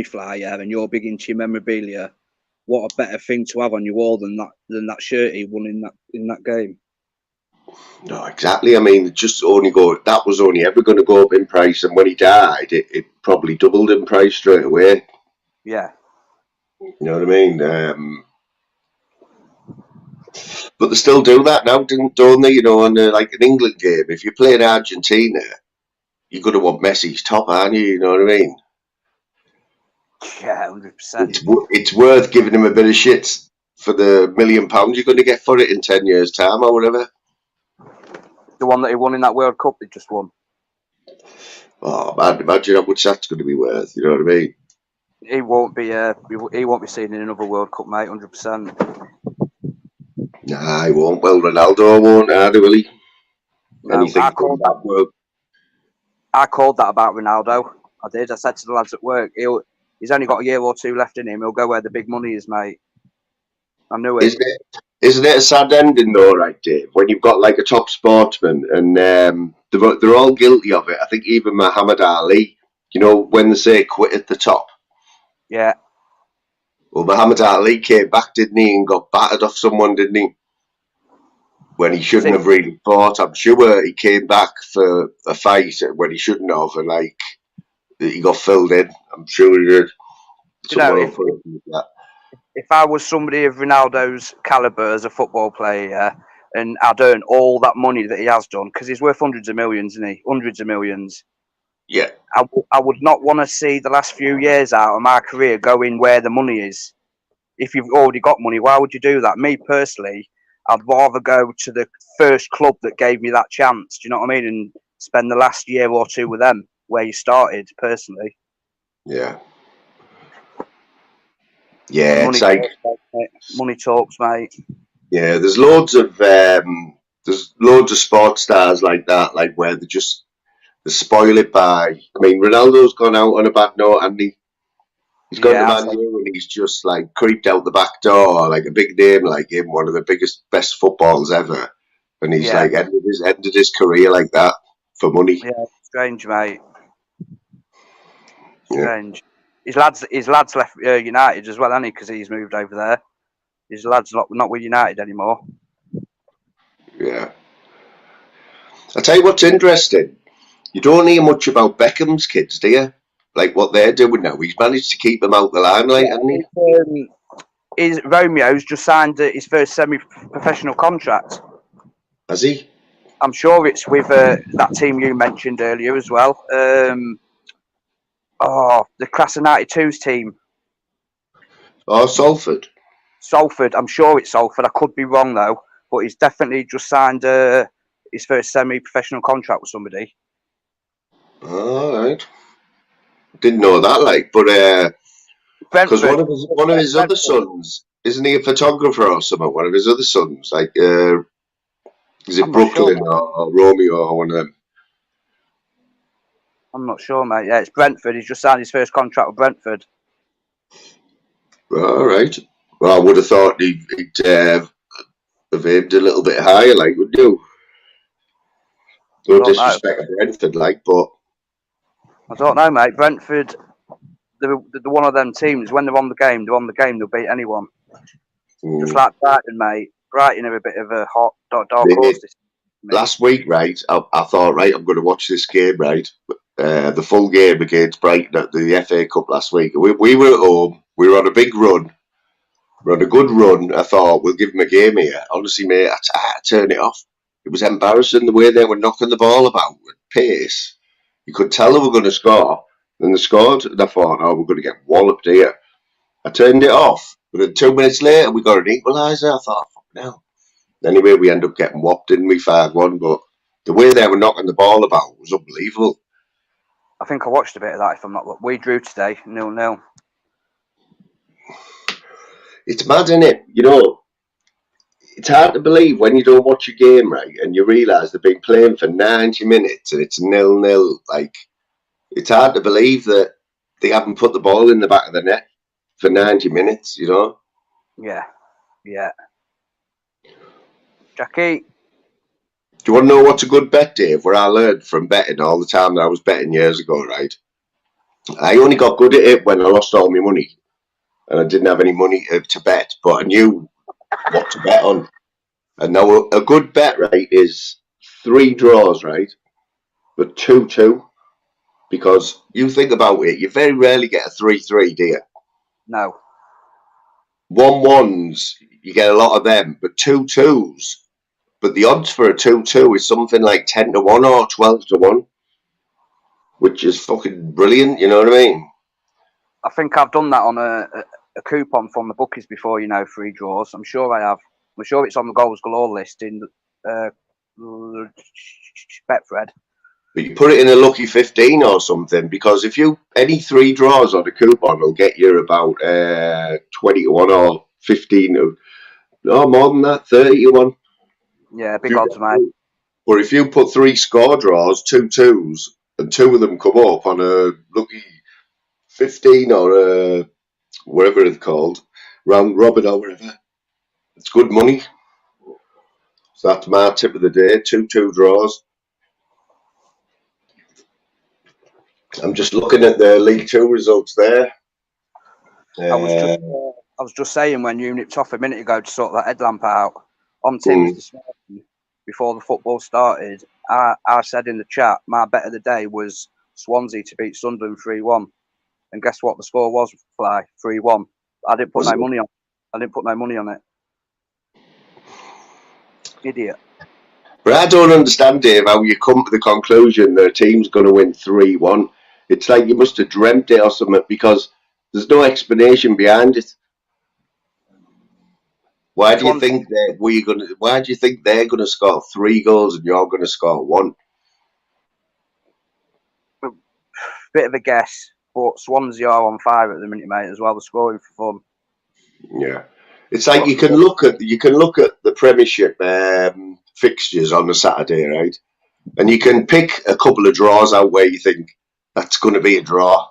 Flyer, and you're big into your memorabilia, what a better thing to have on your wall than that shirt he won in that game. No, exactly. I mean, that was only ever going to go up in price, and when he died, it probably doubled in price straight away. Yeah. You know what I mean? But they still do that now, don't they? On like an England game, if you're playing Argentina, you're going to want Messi's top, aren't you? You know what I mean? Yeah, 100%. It's worth giving him a bit of shit for the £1 million you're going to get for it in 10 years' time or whatever. The one that he won in that World Cup, he just won. Oh man, imagine how much that's going to be worth. You know what I mean? He won't be seen in another World Cup, mate. 100%. Nah, he won't. Well, Ronaldo won't either, will he? No, Anything I called that about Ronaldo. I did. I said to the lads at work, he's only got a year or 2 left in him. He'll go where the big money is, mate. I knew it. Isn't it a sad ending though, right, Dave? When you've got like a top sportsman and they're all guilty of it. I think even Muhammad Ali, when they say quit at the top. Yeah. Well, Muhammad Ali came back, didn't he, and got battered off someone, didn't he? When he shouldn't have really fought. I'm sure he came back for a fight when he shouldn't have, and he got filled in. I'm sure he did. If I was somebody of Ronaldo's calibre as a football player, and I'd earn all that money that he has done, because he's worth hundreds of millions, isn't he? Hundreds of millions. Yeah. I would not want to see the last few years out of my career going where the money is. If you've already got money, why would you do that? Me personally, I'd rather go to the first club that gave me that chance. Do you know what I mean? And spend the last year or 2 with them where you started, personally. Yeah. Yeah, it's like money talks, mate. Yeah, there's loads of sports stars like that, like where they spoil it by. I mean, Ronaldo's gone out on a bad note, and he's gone to Man U, and he's just like creeped out the back door, like a big name like him, one of the best footballers ever. and he's Yeah. like ended his career like that for money. Yeah, strange, mate. Yeah. Strange. His lads left United as well, hasn't he? Because he's moved over there. His lad's not with United anymore. Yeah. I tell you what's interesting. You don't hear much about Beckham's kids, do you? Like what they're doing now. He's managed to keep them out the limelight, hasn't he? Romeo's just signed his first semi-professional contract. Has he? I'm sure it's with that team you mentioned earlier as well. The Class of 92's team. Oh, Salford. Salford. I'm sure it's Salford. I could be wrong though, but he's definitely just signed his first semi-professional contract with somebody. All right. Didn't know that, like, but because one of his other sons, isn't he a photographer or something? One of his other sons, like, is it Brooklyn or Romeo or one of them? I'm not sure, mate. Yeah, it's Brentford. He's just signed his first contract with Brentford. All right. Well, I would have thought he'd have aimed a little bit higher, like, would you? No disrespect to Brentford, like, but I don't know, mate. Brentford, they're one of them teams. When they're on the game, they'll beat anyone. Just like Brighton, mate. Brighton are a bit of a hot dark horse. Last week, right, I thought, right, I'm going to watch this game, right, the full game against Brighton at the FA Cup last week. We were at home. We were on a big run. We're on a good run. I thought, we'll give them a game here. Honestly, mate, I turned it off. It was embarrassing the way they were knocking the ball about with pace. You could tell they were going to score. Then they scored, and I thought, oh, we're going to get walloped here. I turned it off. But then 2 minutes later, we got an equaliser. I thought, fuck no. Anyway, we ended up getting whopped, didn't we, 5-1? But the way they were knocking the ball about was unbelievable. I think I watched a bit of that, if I'm not... We drew today, 0-0. It's mad, isn't it? You know, it's hard to believe when you don't watch a game, right, and you realise they've been playing for 90 minutes and it's 0-0. Like, it's hard to believe that they haven't put the ball in the back of the net for 90 minutes, you know? Yeah. Jackie? Do you want to know what's a good bet, Dave? Where I learned from betting all the time that I was betting years ago, right? I only got good at it when I lost all my money. And I didn't have any money to bet, but I knew what to bet on. And now a good bet, right, is 3 draws, right? But 2-2. Because you think about it, you very rarely get a 3-3, do you? No. 1-1s, you get a lot of them, but 2-2s. But the odds for a 2-2 is something like 10-1 or 12-1, which is fucking brilliant, you know what I mean? I think I've done that on a coupon from the bookies before, 3 draws. I'm sure I have. I'm sure it's on the goals galore list in Betfred. But you put it in a lucky 15 or something, because if any 3 draws on a coupon will get you about 20-1 or 15, or more than that, 30-1. Yeah, big odds, mate. But if you put 3 score draws, 2 2s, and 2 of them come up on a lucky 15 or whatever it's called, round robin or whatever, it's good money. So that's my tip of the day, 2 draws. I'm just looking at the League 2 results there. I was just saying when you nipped off a minute ago to sort that headlamp out on Tim's this morning before the football started. I said in the chat my bet of the day was Swansea to beat Sunderland 3-1, and guess what the score was? Fly 3-1. I didn't put no money on it. Idiot. But I don't understand, Dave, how you come to the conclusion that a team's going to win 3-1. It's like you must have dreamt it or something, because there's no explanation behind it. Why do you think they're going to score 3 goals and you're going to score 1? Bit of a guess, but Swansea are on fire at the minute, mate. As well, they're scoring for fun. Yeah, it's like you can look at the Premiership fixtures on a Saturday, right? And you can pick a couple of draws out where you think that's going to be a draw,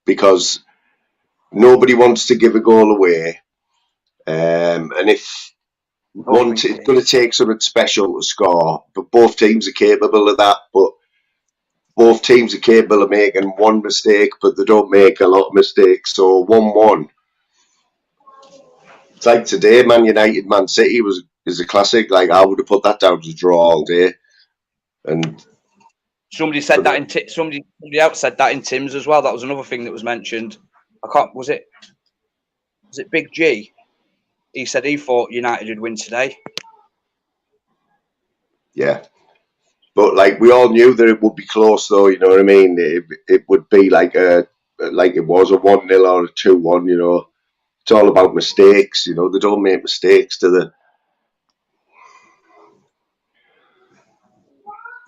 because nobody wants to give a goal away. And if It's going to take something special to score, but both teams are capable of that. But both teams are capable of making one mistake, but they don't make a lot of mistakes. So 1-1. It's like today, Man United, Man City is a classic. Like I would have put that down to draw all day. And somebody said that in somebody else said that in Tim's as well. That was another thing that was mentioned. Was it Big G? He said he thought United would win today. Yeah. But like we all knew that it would be close, though. You know what I mean? It would be like it was a 1-0 or a 2-1. You know, it's all about mistakes. You know, they don't make mistakes, do they?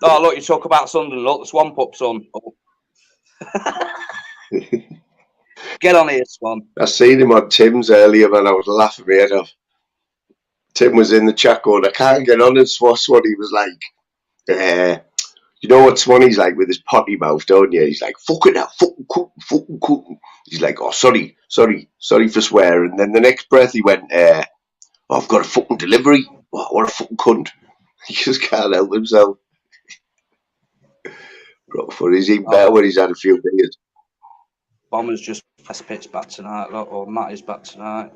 Oh, look! You talk about Sunderland. Look, the Swamp Up, son. Oh. Get on here, Swan. I seen him on Tim's earlier, man. I was laughing my head off. Tim was in the chat going, "I can't get on," and Swanee was like, you know what Swanee's like with his potty mouth, don't you? He's like, fuck it now, fucking cook. He's like, oh, sorry for swearing. And then the next breath he went, oh, I've got a fucking delivery. Oh, what a fucking cunt. He just can't help himself. But he's even better when he's had a few beers. Bomber's just Pitt's back tonight, look, or Matt is back tonight.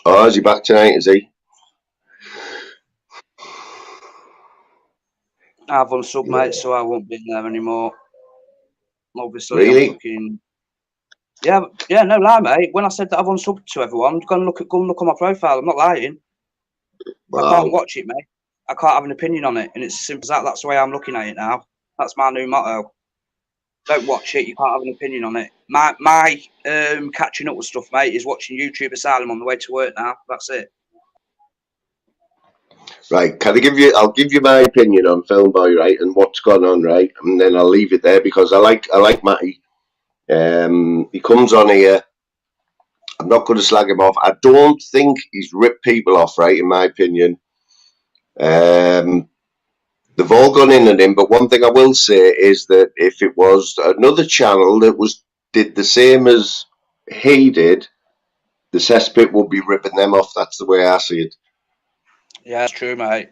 Oh, is he back tonight, is he? I've unsub, mate, so I won't be in there anymore. Obviously, really? I'm looking. Yeah, no lie, mate. When I said that I've unsubbed to everyone, go and look on my profile. I'm not lying. Wow. I can't watch it, mate. I can't have an opinion on it, and it's as simple as that. That's the way I'm looking at it now. That's my new motto. Don't watch it. You can't have an opinion on it. My catching up with stuff, mate, is watching YouTube Asylum on the way to work now. That's it. Right, I'll give you my opinion on Film Boy, right, and what's gone on, right, and then I'll leave it there because I like Matty. He comes on here. I'm not going to slag him off. I don't think he's ripped people off, right, in my opinion. They've all gone in on him, but one thing I will say is that if it was another channel that did the same as he did, the cesspit would be ripping them off. That's the way I see it. Yeah, that's true, mate.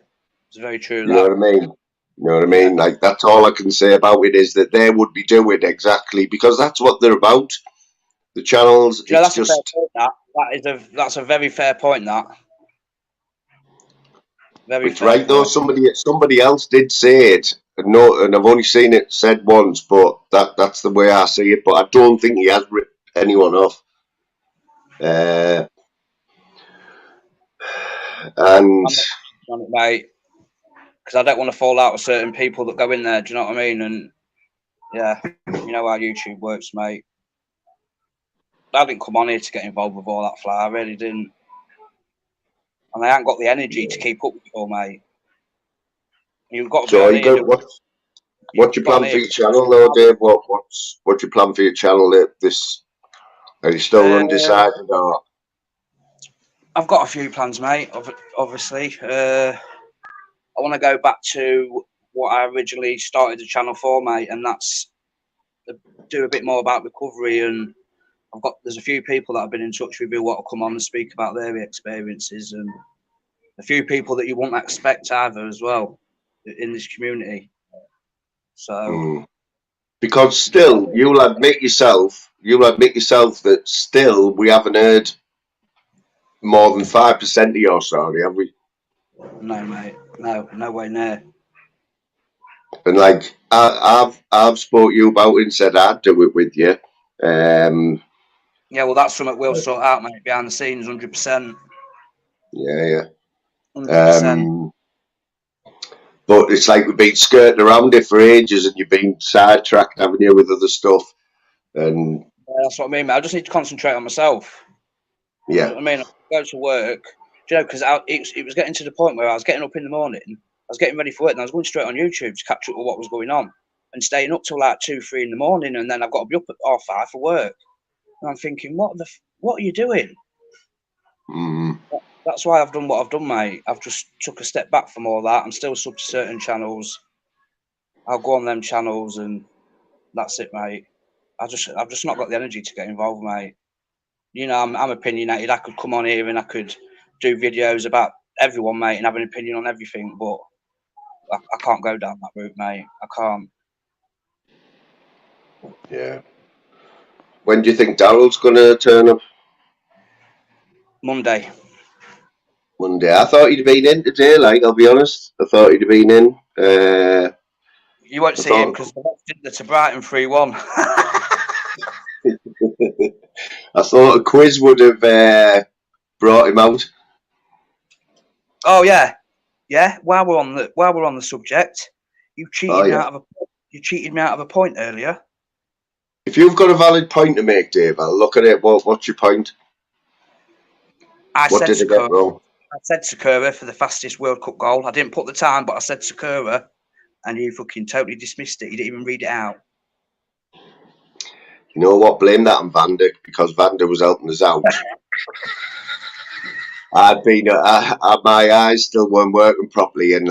It's very true. You know what I mean? You know what I mean? Like, that's all I can say about it is that they would be doing exactly because that's what they're about. The channels, yeah, it's just... A fair point, that's a very fair point, that. Very it's fair right, point. though. Somebody else did say it. And I've only seen it said once, but that's the way I see it. But I don't think he has ripped anyone off. And mate, because I don't want to fall out with certain people that go in there. Do you know what I mean? And yeah, you know how YouTube works, mate. I didn't come on here to get involved with all that fly. I really didn't, and I ain't got the energy to keep up with it all, mate. You've got to be on here. What's your plan for your channel, though, Dave? What's your plan for your channel? Are you still undecided, or? I've got a few plans, mate. Obviously, I want to go back to what I originally started the channel for, mate, and that's do a bit more about recovery. And there's a few people that I've been in touch with who want to come on and speak about their experiences, and a few people that you won't expect either as well in this community. So, because still, you'll admit yourself that still we haven't heard more than 5% of your story, have we? No, mate. No way near. And like I've spoke to you about it and said I'd do it with you. Yeah, well, that's something we'll sort out, mate. Behind the scenes, 100%. Yeah. 100%. But it's like we've been skirting around it for ages, and you've been sidetracked, haven't you, with other stuff? And yeah, that's what I mean, mate. I just need to concentrate on myself. Yeah. You know what I mean? I go to work, you know, because it was getting to the point where I was getting up in the morning, I was getting ready for work, and I was going straight on YouTube to catch up with what was going on, and staying up till like 2, 3 in the morning, and then I've got to be up at 5:30 for work. And I'm thinking, what are you doing? That's why I've done what I've done, mate. I've just took a step back from all that. I'm still sub to certain channels. I'll go on them channels, and that's it, mate. I've just not got the energy to get involved, mate. You know, I'm opinionated. I could come on here and I could do videos about everyone, mate, and have an opinion on everything, but I can't go down that route, mate. I can't. Yeah. When do you think Daryl's going to turn up? Monday. Monday. I thought he'd have been in today, like, I'll be honest. I thought he'd have been in. You won't see him because they're to Brighton 3-1. I thought a quiz would have brought him out. Oh yeah. While we're on the subject, you cheated me out of a point earlier. If you've got a valid point to make, Dave, I'll look at it. What's your point? What did I get wrong? I said Sakura for the fastest World Cup goal. I didn't put the time, but I said Sakura, and you fucking totally dismissed it. You didn't even read it out. You know what? Blame that on Vander, because Vander was helping us out. My eyes still weren't working properly, and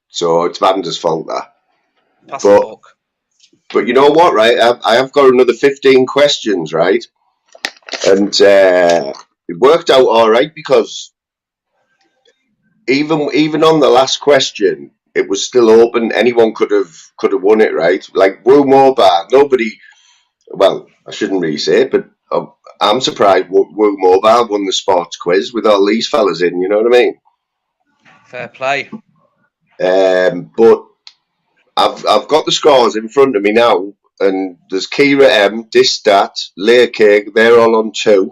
so it's Vander's fault that. Pass the book. But you know what, right? I have got another 15 questions, right? And it worked out all right because even on the last question, it was still open. Anyone could have won it, right? Like Woo Mobile, nobody. Well, I shouldn't really say it, but I'm surprised Woo Mobile won the sports quiz with all these fellas in. You know what I mean? Fair play. But I've got the scores in front of me now, and there's Kira M, Distat, Leah Cake, they're all on 2.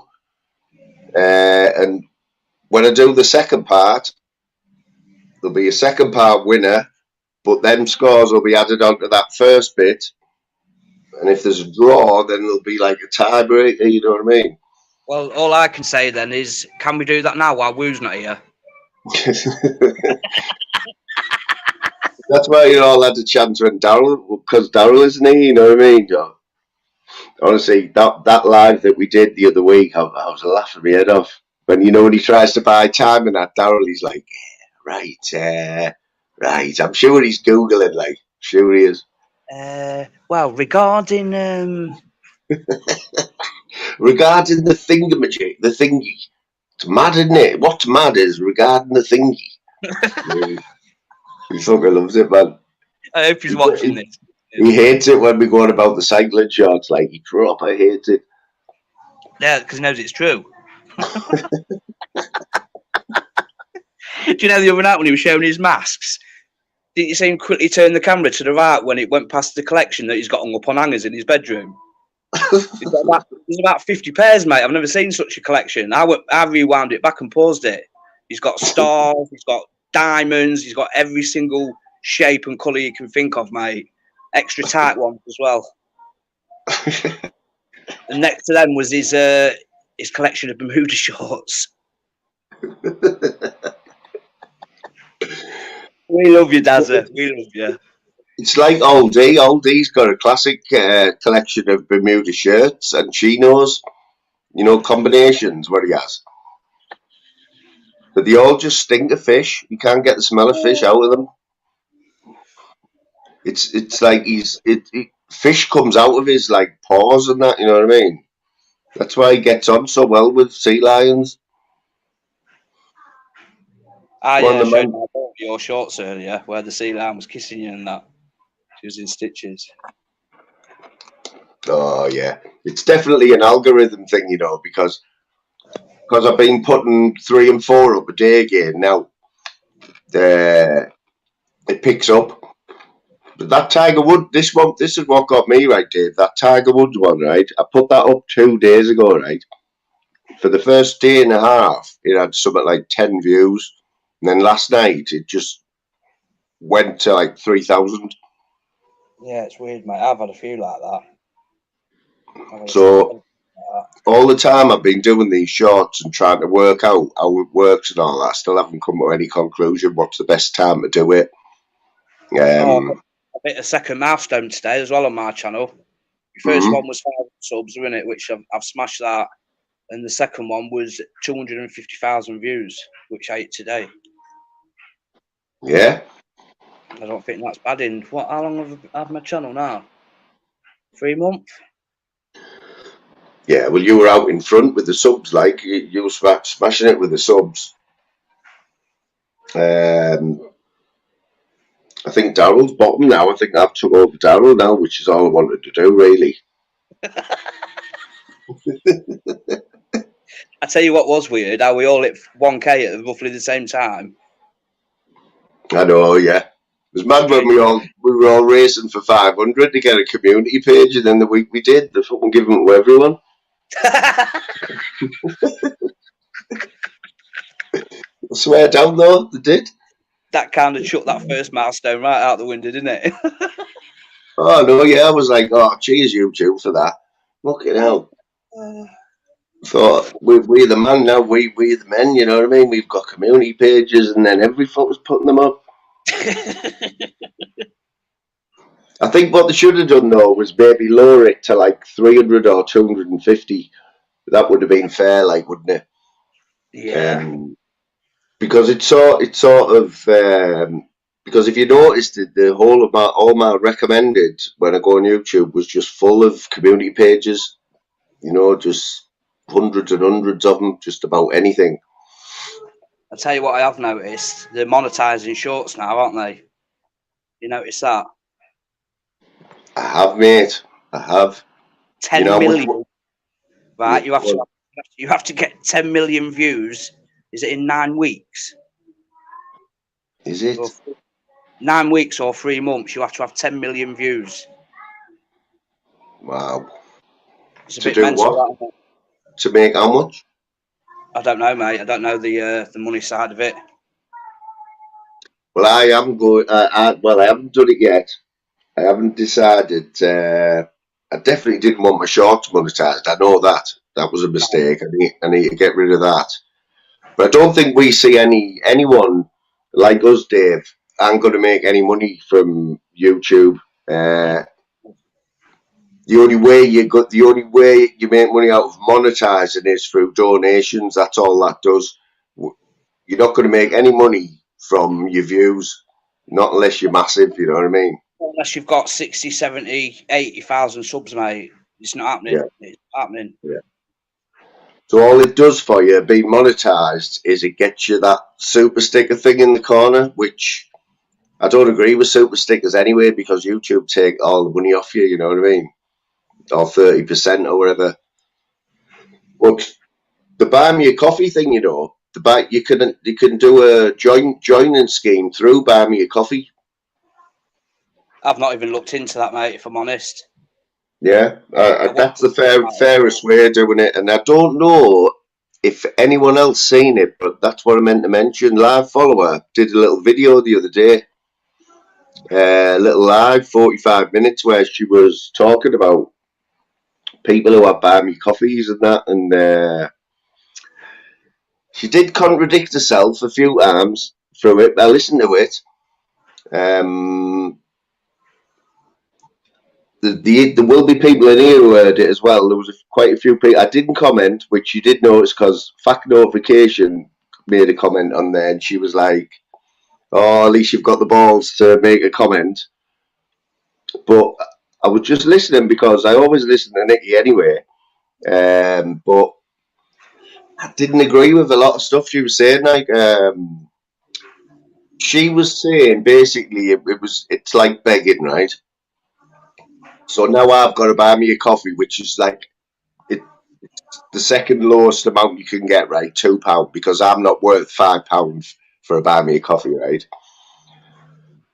And when I do the second part, there'll be a second part winner, but them scores will be added onto that first bit. And if there's a draw, then there'll be like a tiebreaker, you know what I mean? Well, all I can say then is, can we do that now while Woo's not here? That's why you all had a chance when Daryl, because Daryl isn't he, you know what I mean? Honestly, that live that we did the other week, I was laughing my head off. When he tries to buy time and that, Daryl, he's like, yeah, right. I'm sure he's Googling, like, sure he is. Well, regarding regarding the thingamajig, the thingy. It's mad, isn't it? What's mad is regarding the thingy. He fucking loves it, man. I hope he's watching this. He hates it when we go on about the cycling shorts. Like, he proper hates it. Yeah, because he knows it's true. Do you know the other night when he was showing his masks? Didn't you see him quickly turn the camera to the right when it went past the collection that he's got hung up on hangers in his bedroom? There's about 50 pairs, mate. I've never seen such a collection. I rewound it back and paused it. He's got stars, he's got diamonds, he's got every single shape and colour you can think of, mate. Extra tight ones as well. And next to them was his collection of Bermuda shorts. We love you, Dazza. We love you. It's like Aldi. Aldi's got a classic collection of Bermuda shirts and chinos, combinations what he has. But they all just stink of fish. You can't get the smell of fish out of them. It's like fish comes out of his paws and that, you know what I mean? That's why he gets on so well with sea lions. I showed your shorts earlier where the sea lion was kissing you and that. She was in stitches. Oh yeah, it's definitely an algorithm thing, because I've been putting 3 and 4 up a day again now. It picks up. But that Tiger Woods, this is what got me right, Dave. That Tiger Woods one, right? I put that up 2 days ago, right? For the first day and a half, it had something like 10 views. And then last night, it just went to 3,000. Yeah, it's weird, mate. I've had a few like that. So all the time I've been doing these shorts and trying to work out how it works and all that. I still haven't come to any conclusion what's the best time to do it. I hit a second milestone today as well on my channel. The first one was 5 subs, wasn't it? Which I've smashed that. And the second one was 250,000 views, which I hit today. Yeah. I don't think that's bad. How long have I had my channel now? 3 months? Yeah, well, you were out in front with the subs, like you were smashing it with the subs. I think Daryl's bottom now. I think I've took over Daryl now, which is all I wanted to do, really. I tell you what was weird, how we all hit 1K at roughly the same time. I know, yeah. It was mad when we were all racing for 500 to get a community page, and then the week we did, they fucking give them to everyone. I swear down though, they did. That kind of shut that first milestone right out the window, didn't it? Oh no, yeah, I was like, oh, cheers YouTube for that. Fucking hell. Thought we're the man now, we're the men, you know what I mean? We've got community pages, and then every fuck was putting them up. I think what they should have done though was maybe lower it to like 300 or 250. That would have been fair, like, wouldn't it? Yeah. Because it's sort of because if you noticed it, the whole of all my recommended when I go on YouTube was just full of community pages, you know, just hundreds and hundreds of them, just about anything. I'll tell you what I have noticed, they're monetising shorts now, aren't they? You notice that? I have, mate. I have. 10 million. Right, you have to get 10 million views. Is it in 9 weeks? Is it? 9 weeks or 3 months, you have to have 10 million views. Wow. It's a to bit do mental, what? To make how much? I don't know, mate. I don't know the money side of it. Well, I haven't I haven't done it yet. I haven't decided. I definitely didn't want my shorts monetized. I know that. That was a mistake. I need to get rid of that. But I don't think we see anyone like us, Dave, aren't going to make any money from YouTube. The only way you make money out of monetizing is through donations. That's all that does. You're not going to make any money from your views, not unless you're massive, you know what I mean? Unless you've got 60, 70, 80,000 subs, mate. It's not happening. Yeah. It's happening. Yeah. So all it does for you, being monetized, is it gets you that super sticker thing in the corner, which I don't agree with super stickers anyway, because YouTube take all the money off you, you know what I mean? Or 30% or whatever. But the buy me a coffee thing, you know, you can do a joining scheme through buy me a coffee. I've not even looked into that, mate, if I'm honest. Yeah, that's the fairest way of doing it. And I don't know if anyone else seen it, but that's what I meant to mention. Live follower did a little video the other day, a little live, 45 minutes, where she was talking about people who are buying me coffees and that, and she did contradict herself a few times through it. I listened to it. There will be people in here who heard it as well. There was quite a few people. I didn't comment, which you did notice because Fact Notification made a comment on there, and she was like, "Oh, at least you've got the balls to make a comment." But I was just listening because I always listen to Nikki anyway. But I didn't agree with a lot of stuff she was saying. Like, she was saying basically it's like begging, right? So now I've got to buy me a coffee, which is like the second lowest amount you can get, right? £2, because I'm not worth £5 for a buy me a coffee, right?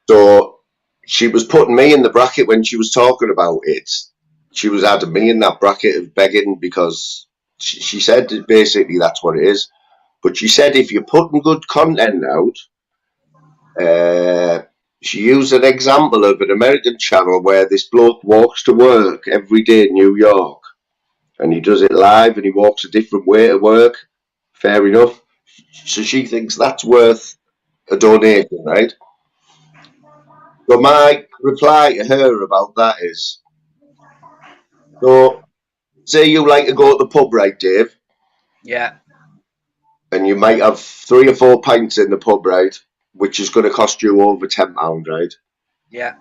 So she was putting me in the bracket when she was talking about it. She was adding me in that bracket of begging because she said basically that's what it is. But she said if you're putting good content out, she used an example of an American channel where this bloke walks to work every day in New York, and he does it live, and he walks a different way to work. Fair enough. So she thinks that's worth a donation, right? So my reply to her about that is, so say you like to go to the pub, right, Dave? Yeah. And you might have 3 or 4 pints in the pub, right? Which is going to cost you over £10, right? Yeah.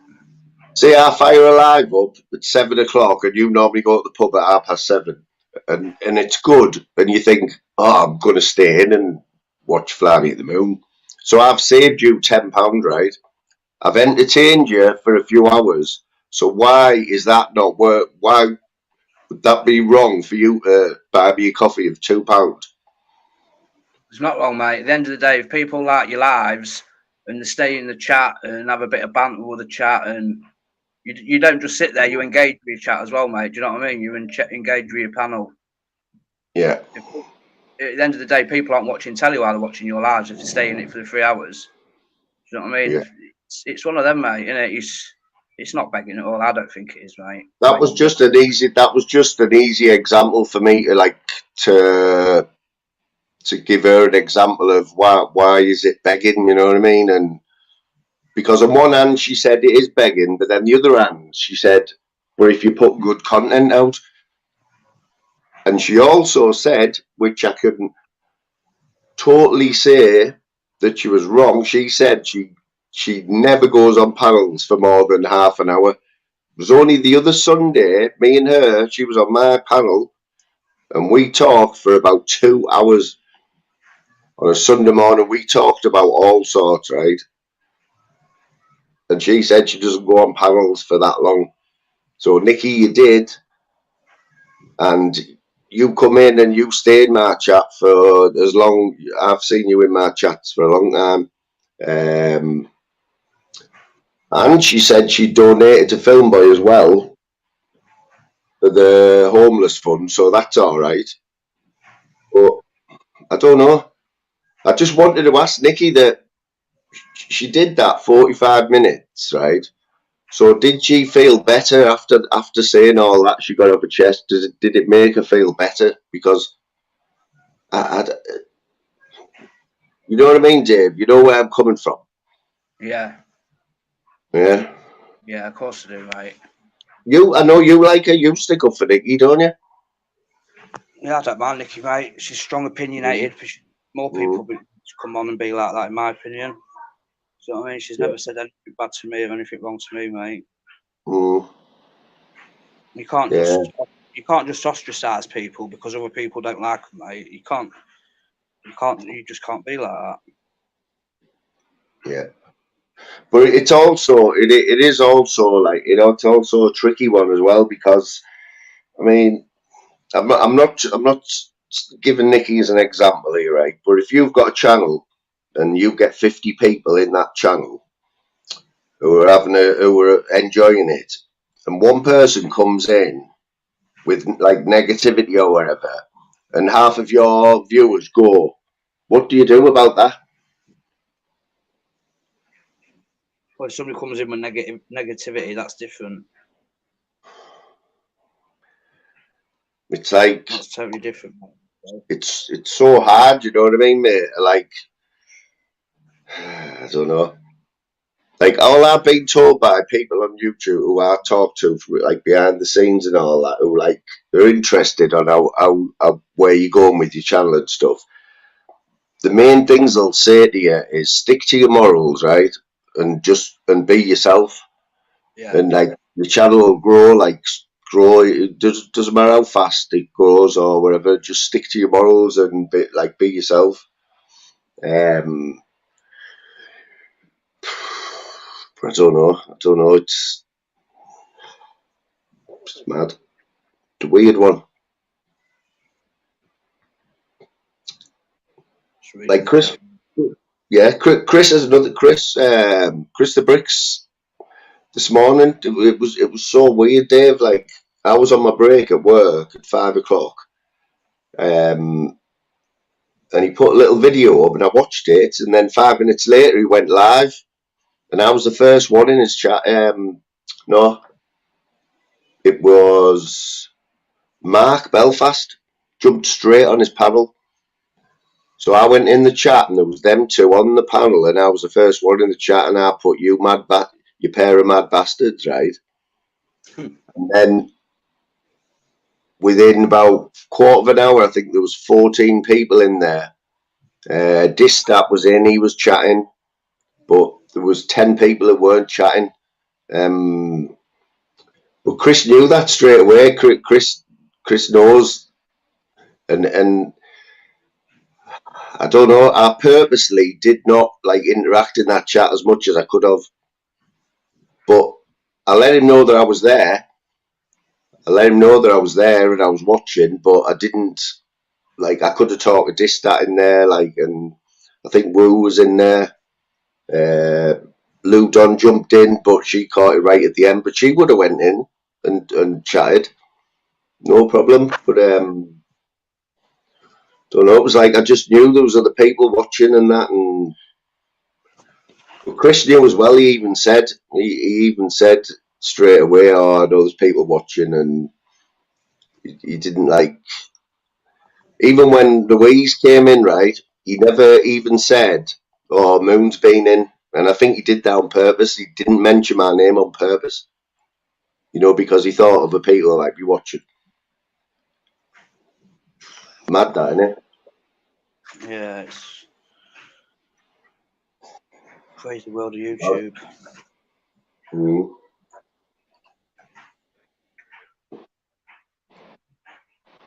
Say I fire a live up at 7 o'clock and you normally go to the pub at 7:30. and it's good, and you think, oh, I'm going to stay in and watch Fly Me to the Moon. So I've saved you £10, right? I've entertained you for a few hours. So why is that not work? Why would that be wrong for you to buy me a coffee of £2? It's not wrong, mate. At the end of the day, if people like your lives and they stay in the chat and have a bit of banter with the chat, and you don't just sit there, you engage with your chat as well, mate. Do you know what I mean? You engage with your panel. Yeah. At the end of the day, people aren't watching telly while they're watching your lives if they stay in it for the 3 hours. Do you know what I mean? Yeah. It's one of them, mate. You know, it's not begging at all. I don't think it is, mate. That was just an easy example for me to give her an example of why is it begging, you know what I mean? And because on one hand she said it is begging, but then the other hand she said, well, if you put good content out. And she also said, which I can totally say that she was wrong, she said she never goes on panels for more than half an hour. It was only the other Sunday, me and her, she was on my panel, and we talked for about 2 hours. On a Sunday morning, we talked about all sorts, right? And she said she doesn't go on panels for that long. So, Nikki, you did. And you come in and you stay in my chat for as long. I've seen you in my chats for a long time. And she said she donated to Filmboy as well for the homeless fund. So that's all right. But I don't know. I just wanted to ask Nikki that she did that 45 minutes, right? So did she feel better after saying all that? She got off her chest. Did it make her feel better? Because you know what I mean, Dave? You know where I'm coming from. Yeah. Yeah. Yeah, of course I do, mate. I know you like her. You stick up for Nikki, don't you? Yeah, I don't mind Nikki, mate. She's strong opinionated. More people come on and be like that, in my opinion. So I mean, she's never said anything bad to me or anything wrong to me, mate. You can't just ostracize people because other people don't like them, mate. You just can't be like that. Yeah. But it's also it is also like it's also a tricky one as well, because I mean I'm not giving Nikki as an example here, right? But if you've got a channel and you get 50 people in that channel who are enjoying it, and one person comes in with like negativity or whatever, and half of your viewers go, what do you do about that? Well, if somebody comes in with negativity, that's different. It's like that's totally different. It's so hard, you know what I mean, mate? Like, I don't know. Like, all I've been told by people on YouTube who I talk to, like behind the scenes and all that, who like they're interested on how where you're going with your channel and stuff. The main things they'll say to you is stick to your morals, right? And be yourself. Yeah. And like the channel will grow. It doesn't matter how fast it grows or whatever. Just stick to your morals and be yourself. I don't know. It's mad. It's a weird one. Like Chris, yeah, Chris is another Chris the Bricks this morning. It was so weird, Dave. Like, I was on my break at work at 5 o'clock, and he put a little video up, and I watched it, and then 5 minutes later he went live, and I was the first one in his chat. No, it was Mark Belfast jumped straight on his panel. So I went in the chat and there was them two on the panel, and I was the first one in the chat, and I put you pair of mad bastards, right? And then within about quarter of an hour, I think there was 14 people in there. Distat was in, he was chatting, but there was 10 people that weren't chatting. But Chris knew that straight away. Chris knows and I don't know. I purposely did not like interact in that chat as much as I could have, but I let him know that I was there. I let him know that I was there and I was watching, but I didn't like. I could have talked a distat in there, like, and I think Woo was in there. Lou Don jumped in, but she caught it right at the end. But she would have went in and chatted, no problem. But don't know. It was like I just knew there was other people watching and that, and but Chris knew as well. He even said straight away, "Oh, I know there's people watching," and he didn't like. Even when Louise came in, right, he never even said, "Oh, Moon's been in," and I think he did that on purpose. He didn't mention my name on purpose, because he thought other people might be watching. Mad, that, isn't it? Yeah, it's crazy world of YouTube. Mm.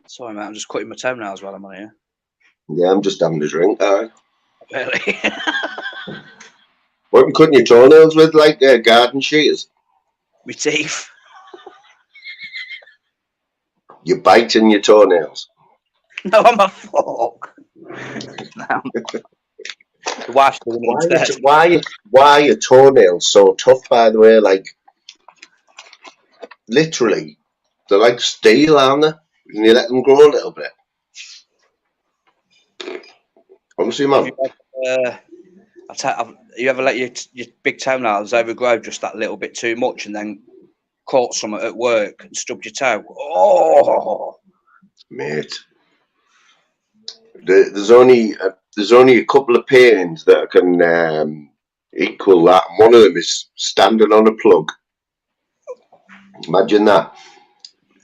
Sorry, mate, I'm just cutting my toenails while I'm on here. Yeah, I'm just having a drink. Really? What are you cutting your toenails with, like garden shears? My teeth. You're biting your toenails. No, I'm a fuck. No. The wife's doing it instead. Why are toenails so tough, by the way? Like, literally, they're like steel, aren't they? And you let them grow a little bit. Honestly, man. Have you ever let your big toenails overgrow just that little bit too much and then caught something at work and stubbed your toe? Oh, Mate. There's only a couple of pains that can equal that. And one of them is standing on a plug. Imagine that.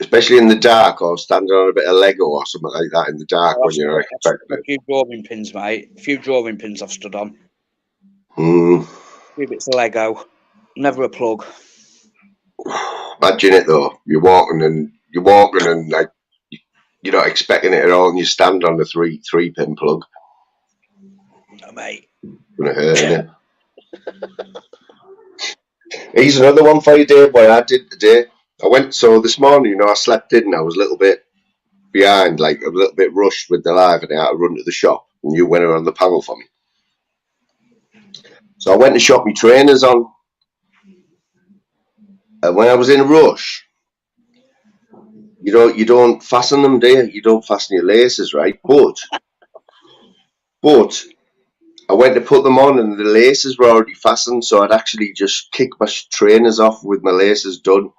Especially in the dark, or standing on a bit of Lego or something like that in the dark when you're expecting it. A few drawing pins, mate. A few drawing pins I've stood on. A few bits of Lego. Never a plug. Imagine it though. You're walking and like you're not expecting it at all, and you stand on the three pin plug. No, mate. Gonna hurt, innit? Here's another one for you, Dave. What I did today. This morning, I slept in and I was a little bit behind, like a little bit rushed with the live, and I had to run to the shop, and you went around the panel for me. So I went to shop my trainers on, and when I was in a rush, you don't fasten them, do you? You don't fasten your laces, right? But I went to put them on, and the laces were already fastened, so I'd actually just kick my trainers off with my laces done.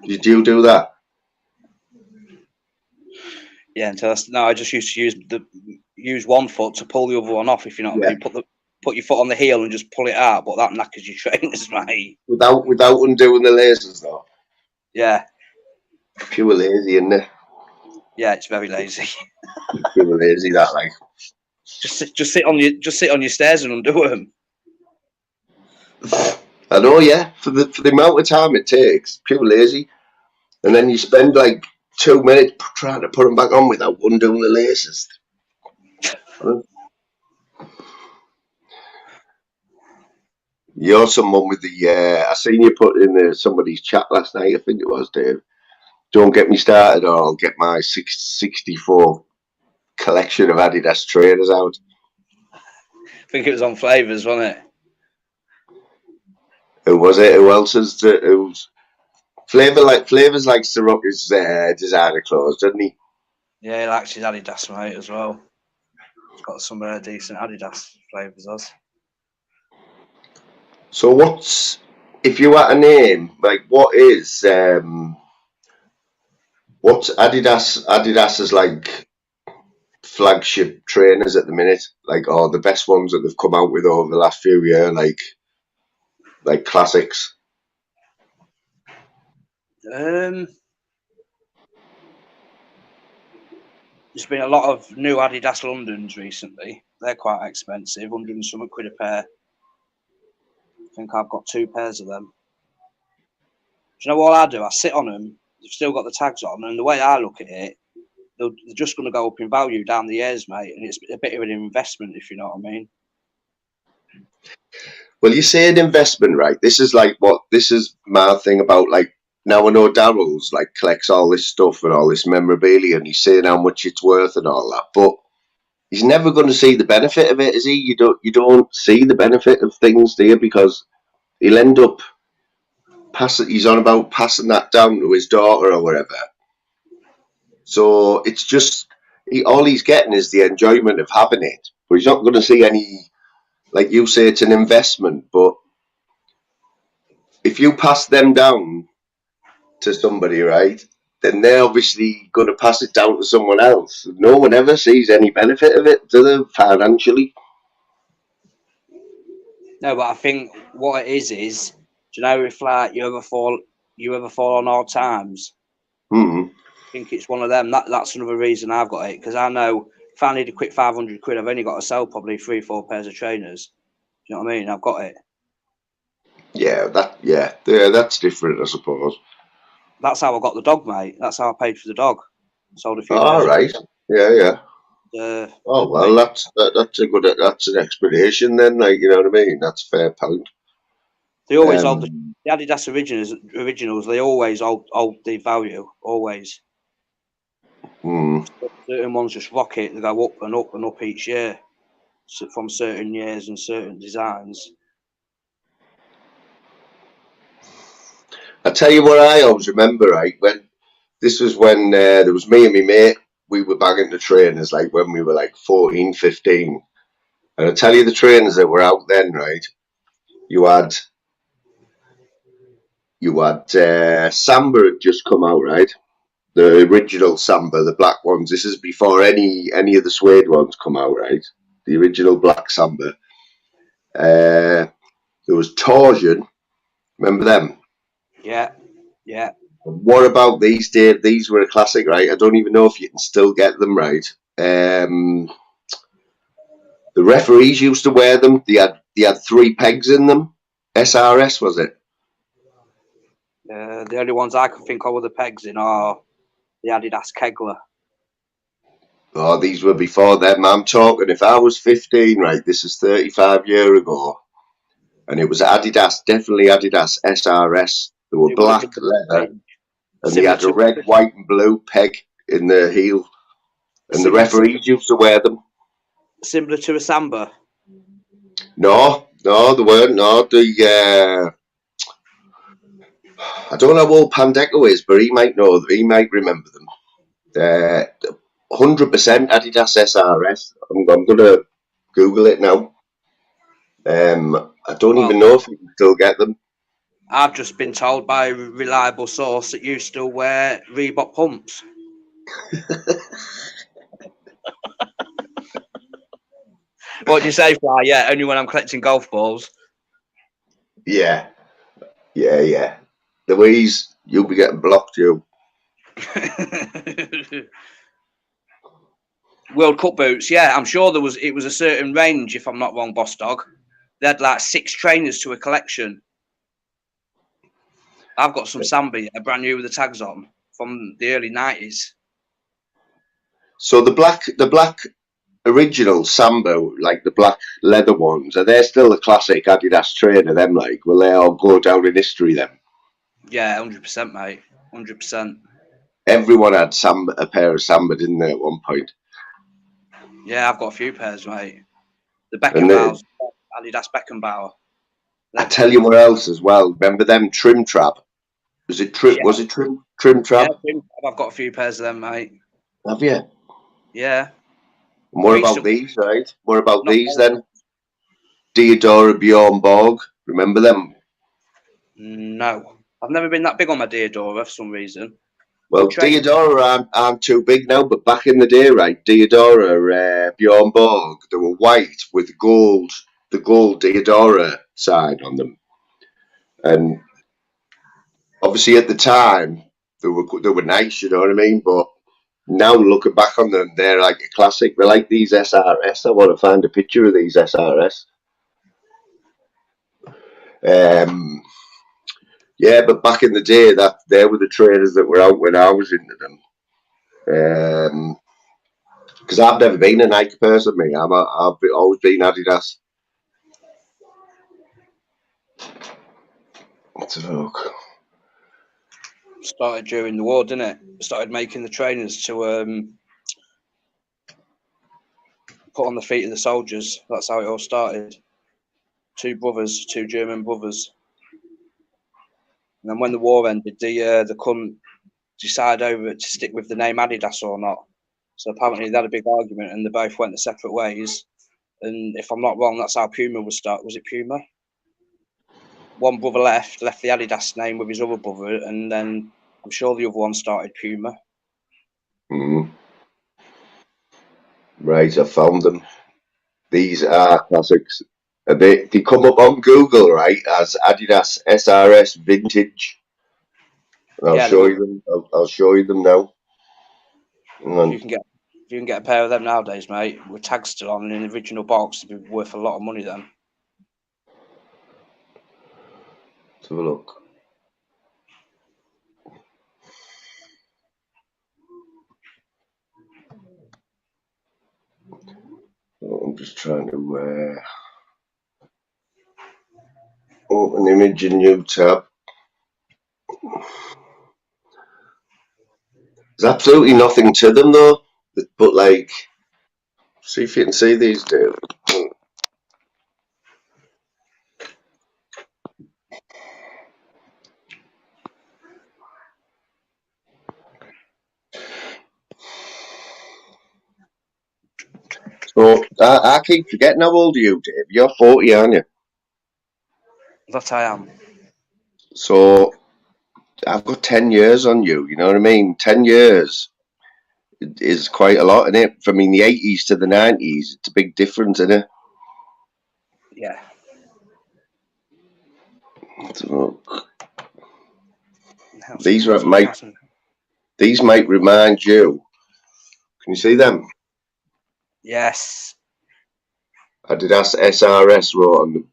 Did you do that? Yeah, I just used to use one foot to pull the other one off. If you know what I mean, put your foot on the heel and just pull it out. But that knackers your trainers, mate. Without undoing the laces, though. Yeah. Pure lazy, isn't it? Yeah, it's very lazy. Pure lazy, that like. Just sit on your stairs and undo them. I know, yeah. For the amount of time it takes, pure lazy, and then you spend like 2 minutes trying to put them back on without undoing the laces. You're someone with the. I seen you put in somebody's chat last night. I think it was Dave. Don't get me started, or I'll get my 64 collection of Adidas trainers out. I think it was on Flavors, wasn't it? Who was it? Who else is who's Flavors likes to rock his designer clothes, doesn't he? Yeah, he likes his Adidas, mate, as well. He's got some decent Adidas Flavors, us. So if you had a name, like what's Adidas's like flagship trainers at the minute, like, or the best ones that they've come out with over the last few years, like classics? There's been a lot of new Adidas Londons recently. They're quite expensive, 100 and something quid a pair. I think I've got 2 pairs of them. Do you know what I do? I sit on them. They've still got the tags on, and the way I look at it, they're just going to go up in value down the years, mate. And it's a bit of an investment, if you know what I mean. Well, you say an investment, right? This is my thing about, like, now I know Daryl's like collects all this stuff and all this memorabilia, and he's saying how much it's worth and all that, but he's never going to see the benefit of it, is he? You don't see the benefit of things, do you? Because he'll end up he's on about passing that down to his daughter or whatever. So it's just, all he's getting is the enjoyment of having it, but he's not going to see any, like you say, it's an investment. But if you pass them down to somebody, right, then they're obviously going to pass it down to someone else. No one ever sees any benefit of it, do they, financially? No, but I think what it is, do you know, if like you ever fall on hard times? Mm-hmm. I think it's one of them. That's another reason I've got it, because I know if I need a quick 500 quid, I've only got to sell probably 3-4 pairs of trainers. Do you know what I mean? I've got it. Yeah, that's different, I suppose. That's how I got the dog, mate. That's how I paid for the dog. Sold a few. All right. Yeah. Oh well, that's an explanation then. Like, you know what I mean? That's fair point. They always hold the Adidas originals. They always hold the value. Always. Certain ones just rock it. They go up and up and up each year, from certain years and certain designs. I tell you what, I always remember, right, when there was me and my mate, we were bagging the trainers, like when we were like 14, 15. And I tell you, the trainers that were out then, right, you had Samba had just come out, right? The original Samba, the black ones. This is before any of the suede ones come out, right? The original black Samba. There was Torsion. Remember them? Yeah. What about these, Dave? These were a classic, right? I don't even know if you can still get them, right? The referees used to wear them. They had 3 pegs in them. SRS, was it? The only ones I can think of with the pegs in are the Adidas Kegler. Oh, these were before them. I'm talking, if I was 15, right, this is 35 years ago, and it was Adidas, definitely Adidas SRS. They were black leather, and they had a red, white, and blue peg in the heel, and the referees used to wear them. Similar to a Samba? No, they weren't. No, I don't know how old Pandeko is, but he might know. He might remember them. 100% Adidas SRS. I'm going to Google it now. I don't even know if you can still get them. I've just been told by a reliable source that you still wear Reebok pumps. What do you say, Fly? Yeah, only when I'm collecting golf balls. Yeah. Louise, you'll be getting blocked, you. World Cup boots, yeah, I'm sure it was a certain range, if I'm not wrong, Boss Dog. They had like 6 trainers to a collection. I've got some Samba, brand new with the tags on, from the early 90s. So the black original Samba, like the black leather ones, are they still a classic Adidas trainer, them, like? Will they all go down in history, then? Yeah, 100%, mate. 100%. Everyone had a pair of Samba, didn't they, at one point? Yeah, I've got a few pairs, mate. The Beckenbauers, Adidas Beckenbauer. I tell you what else as well. Remember them Trim Trap? Was it Trim? Yeah. Was it Trim Trap? Yeah, Trim Trap. I've got a few pairs of them, mate. Have you? Yeah. And what about these, right? What about these then? Diodora Bjorn Borg. Remember them? No. I've never been that big on my Diodora for some reason. Well, Diodora aren't too big now, but back in the day, right, Diodora, Bjorn Borg, they were white with the gold Diodora sign on them. And obviously at the time, they were nice, you know what I mean? But now looking back on them, they're like a classic. They're like these SRS. I want to find a picture of these SRS. Yeah, but back in the day, they were the trainers that were out when I was into them. Because I've never been a Nike person, me. I've always been Adidas. Let's have a look. Started during the war, didn't it? Started making the trainers to put on the feet of the soldiers. That's how it all started. Two German brothers. And then when the war ended, they couldn't decide over to stick with the name Adidas or not. So apparently they had a big argument and they both went their separate ways. And if I'm not wrong, that's how Puma was started. Was it Puma? One brother left the Adidas name with his other brother, and then I'm sure the other one started Puma. Right, I found them. These are classics. They come up on Google, right, as Adidas SRS Vintage. And I'll show you them. I'll show you them now. If you can get a pair of them nowadays, mate, with tags still on in the original box, it'd be worth a lot of money then. Let's have a look. I'm just trying to open image in new tab. There's absolutely nothing to them though, but like, see if you can see these, Dave. So I keep forgetting how old are you, Dave? You're 40, aren't you? That I am. So I've got 10 years on you, you know what I mean? 10 years is quite a lot, isn't it? From the 80s to the 90s, it's a big difference, isn't it? Yeah. So, these might remind you. Can you see them? Yes. Adidas SRS wrote on them.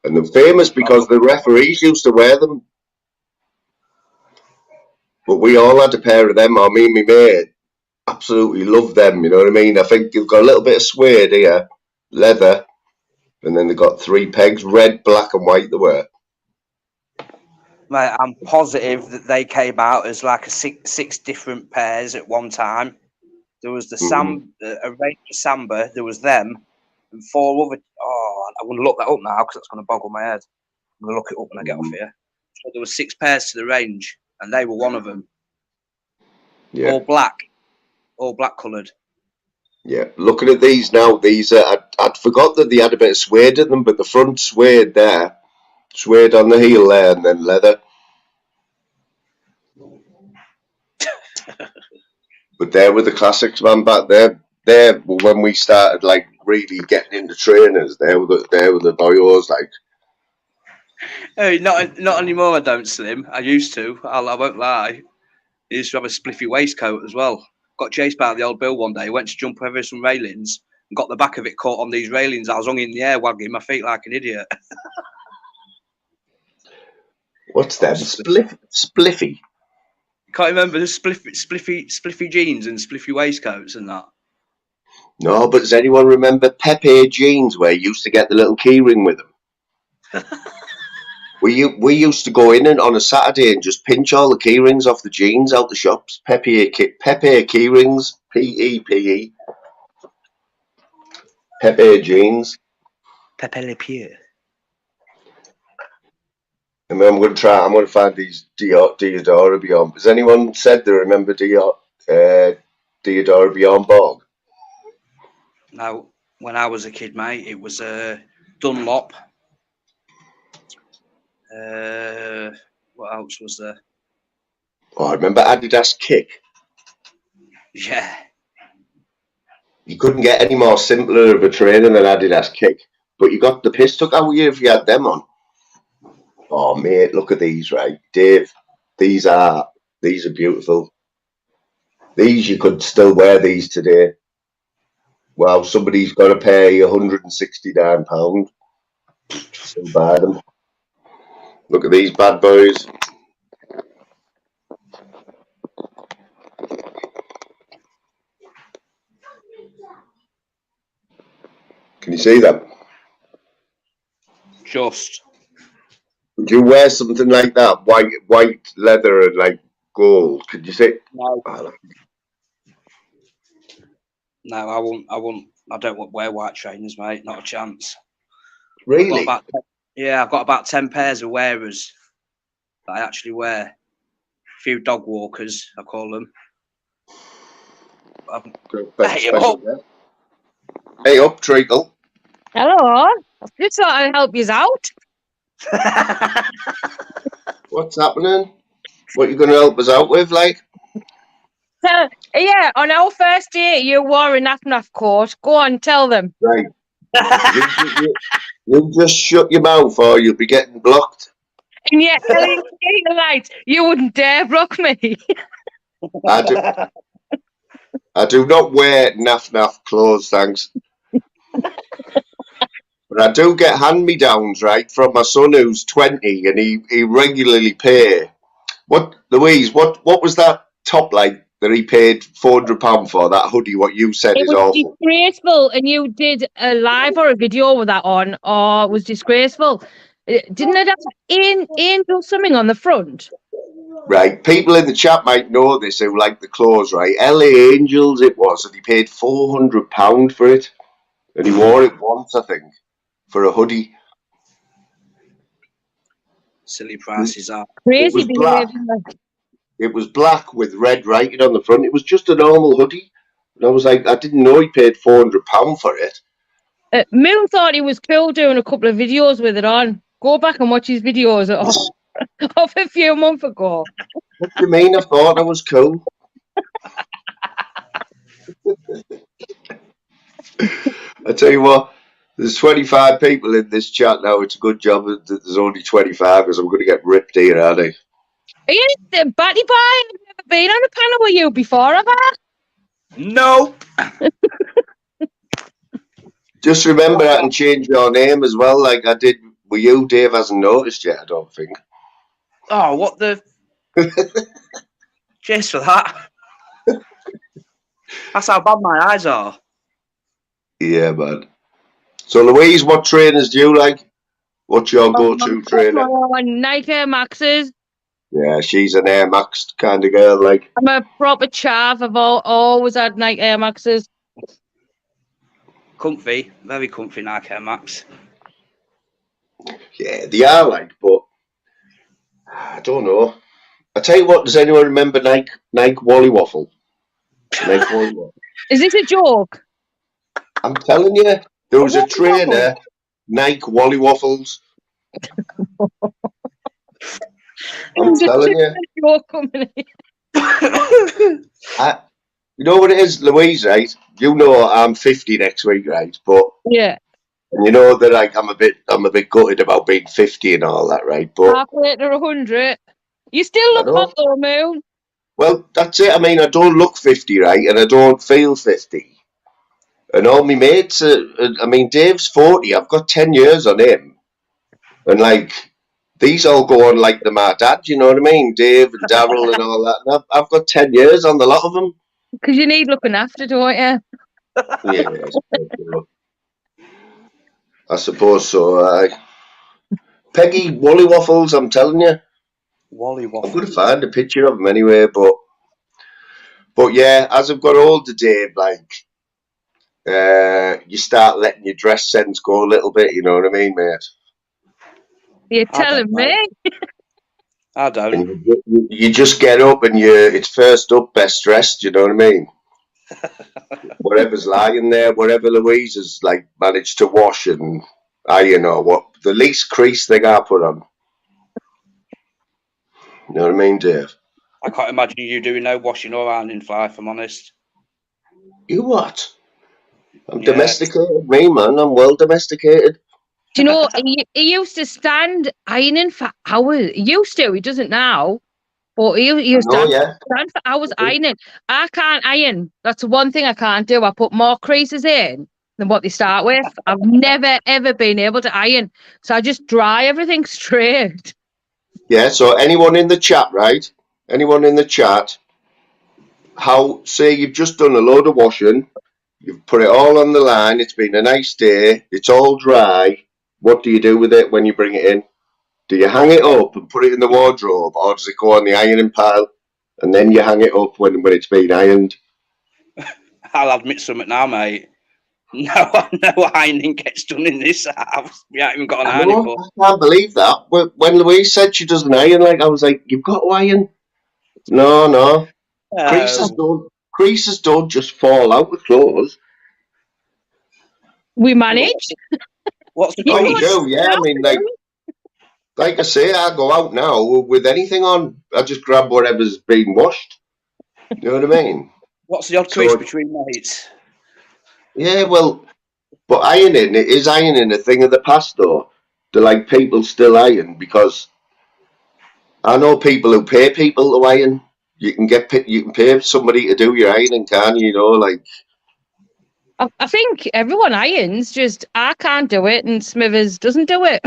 And they're famous because the referees used to wear them. But we all had a pair of them. I mean, my mate absolutely loved them, you know what I mean? I think you've got a little bit of suede here, leather, and then they've got 3 pegs, red, black and white they were. Mate, I'm positive that they came out as like a six different pairs at one time. There was the a range of Samba, there was them, and 4 other. Oh, I'm going to look that up now because that's going to boggle my head. I'm going to look it up when I get off here. So there were 6 pairs to the range, and they were one of them. Yeah. All black coloured. Yeah, looking at these now, I'd forgot that they had a bit of suede in them, but the front suede there, suede on the heel there, and then leather. But there were the classics, man, back there. There when we started like really getting into trainers. There were the boyos, like. Hey, not anymore. I don't, Slim. I used to. I won't lie. I used to have a spliffy waistcoat as well. Got chased by the old Bill one day. Went to jump over some railings and got the back of it caught on these railings. I was hung in the air, wagging my feet like an idiot. What's that? Spliffy. Can't remember the spliffy jeans and spliffy waistcoats and that. No, but does anyone remember Pepe jeans where you used to get the little keyring with them? we used to go in and on a Saturday and just pinch all the keyrings off the jeans out the shops. Pepe keyrings, P-E-P-E. Pepe jeans. Pepe Le Pew. And then I'm going to find these Diodora Beyond. Has anyone said they remember Diodora Beyond Borg? Now, when I was a kid, mate, it was Dunlop. What else was there? Oh, I remember Adidas Kick. Yeah. You couldn't get any more simpler of a trainer than Adidas Kick. But you got the piss took out of you if you had them on. Oh, mate, look at these, right? Dave, these are beautiful. These, you could still wear these today. Wow, somebody's got to pay £169 to still buy them. Look at these bad boys. Can you see them? Just. Would you wear something like that? White leather and like gold. Could you see? No. No, I won't. I don't wear white trainers, mate. Not a chance. Really? I've got about 10 pairs of wearers that I actually wear. A few dog walkers, I call them. Hey up, Treacle. Hello. Just thought I'd help you out. What's happening? What you going to help us out with, like? Yeah, on our first date, you wore a naff coat. Go on, tell them. Right. you just shut your mouth or you'll be getting blocked. And yet, the lights, you wouldn't dare block me. I do not wear naff clothes, thanks. But I do get hand-me-downs, right, from my son who's 20 and he regularly pay. What, Louise, what was that top like that he paid £400 for, that hoodie, what you said is awful? It was disgraceful, and you did a live or a video with that on, or it was disgraceful. Didn't it have angel something on the front? Right, people in the chat might know this who like the clothes, right? LA Angels it was, and he paid £400 for it. And he wore it once, I think, for a hoodie. Silly prices are. Crazy. It was black with red writing on the front. It was just a normal hoodie. And I was like, I didn't know he paid £400 for it. Moon thought he was cool doing a couple of videos with it on. Go back and watch his videos of a few months ago. What do you mean? I thought I was cool. I tell you what, there's 25 people in this chat now. It's a good job that there's only 25 because I'm going to get ripped here, aren't I? Are you the Batty Boy? I've never been on a panel with you before, have I? Nope. Just remember I can change your name as well, like I did with you. Dave hasn't noticed yet, I don't think. Oh, what the? Cheers for that. That's how bad my eyes are. Yeah, man. So, Louise, what trainers do you like? What's your go-to trainer? Nike Air Maxes. Yeah, she's an Air Max kind of girl, like. I'm a proper chav. I've always had Nike Air Maxes. Comfy, very comfy Nike Air Max. Yeah, they are like, but I don't know. I tell you what, does anyone remember Nike Wally Waffle? Nike Wally Waffle. Is this a joke? I'm telling you, there was a trainer, Nike Wally Waffles. I'm telling you. You know what it is, Louise, right? You know I'm 50 next week, right? But yeah. And you know that like I'm a bit gutted about being 50 and all that, right? But halfway to 100. You still look hot though, Moon. Well, that's it. I mean, I don't look 50, right? And I don't feel 50. And all my mates, I mean, Dave's 40. I've got 10 years on him. And, like, these all go on like my dad, you know what I mean? Dave and Daryl and all that. And I've got 10 years on the lot of them. Because you need looking after, don't you? Yeah, I suppose so. Peggy Wally Waffles, I'm telling you. Wally Waffles. I'm going to find a picture of him anyway, but yeah, as I've got older, Dave, like, you start letting your dress sense go a little bit, you know what I mean, mate? You're telling me? I don't. And you just get up and it's first up, best dressed, you know what I mean? Whatever's lying there, whatever Louise has, like, managed to wash and iron or what, the least crease thing I put on. You know what I mean, Dave? I can't imagine you doing no washing or ironing, Fly, if I'm honest. You what? I'm domesticated, me, man. I'm well domesticated. Do you know, he used to stand ironing for hours. He used to, he doesn't now. But he used to stand for hours ironing. I can't iron. That's the one thing I can't do. I put more creases in than what they start with. I've never, ever been able to iron. So I just dry everything straight. Yeah, so anyone in the chat, right? Anyone in the chat, say you've just done a load of washing, You've put it all on the line. It's been a nice day. It's all dry. What do you do with it when you bring it in? Do you hang it up and put it in the wardrobe, or does it go on the ironing pile and then you hang it up when it's been ironed? I'll admit something now, mate. No ironing gets done in this house. We haven't even got an ironing board. I can't believe that. When Louise said she doesn't iron, I was like, you've got to iron. No. Creases don't just fall out with clothes. We manage. What's the crease? Oh, yeah. I mean, like I say, I go out now with anything on. I just grab whatever's been washed. You know what I mean? What's the odd crease between mates? Yeah, well, but ironing, is ironing a thing of the past, though? Do like people still iron? Because I know people who pay people to iron. You can pay somebody to do your ironing, can't you? You know, like. I think everyone irons, just I can't do it and Smithers doesn't do it.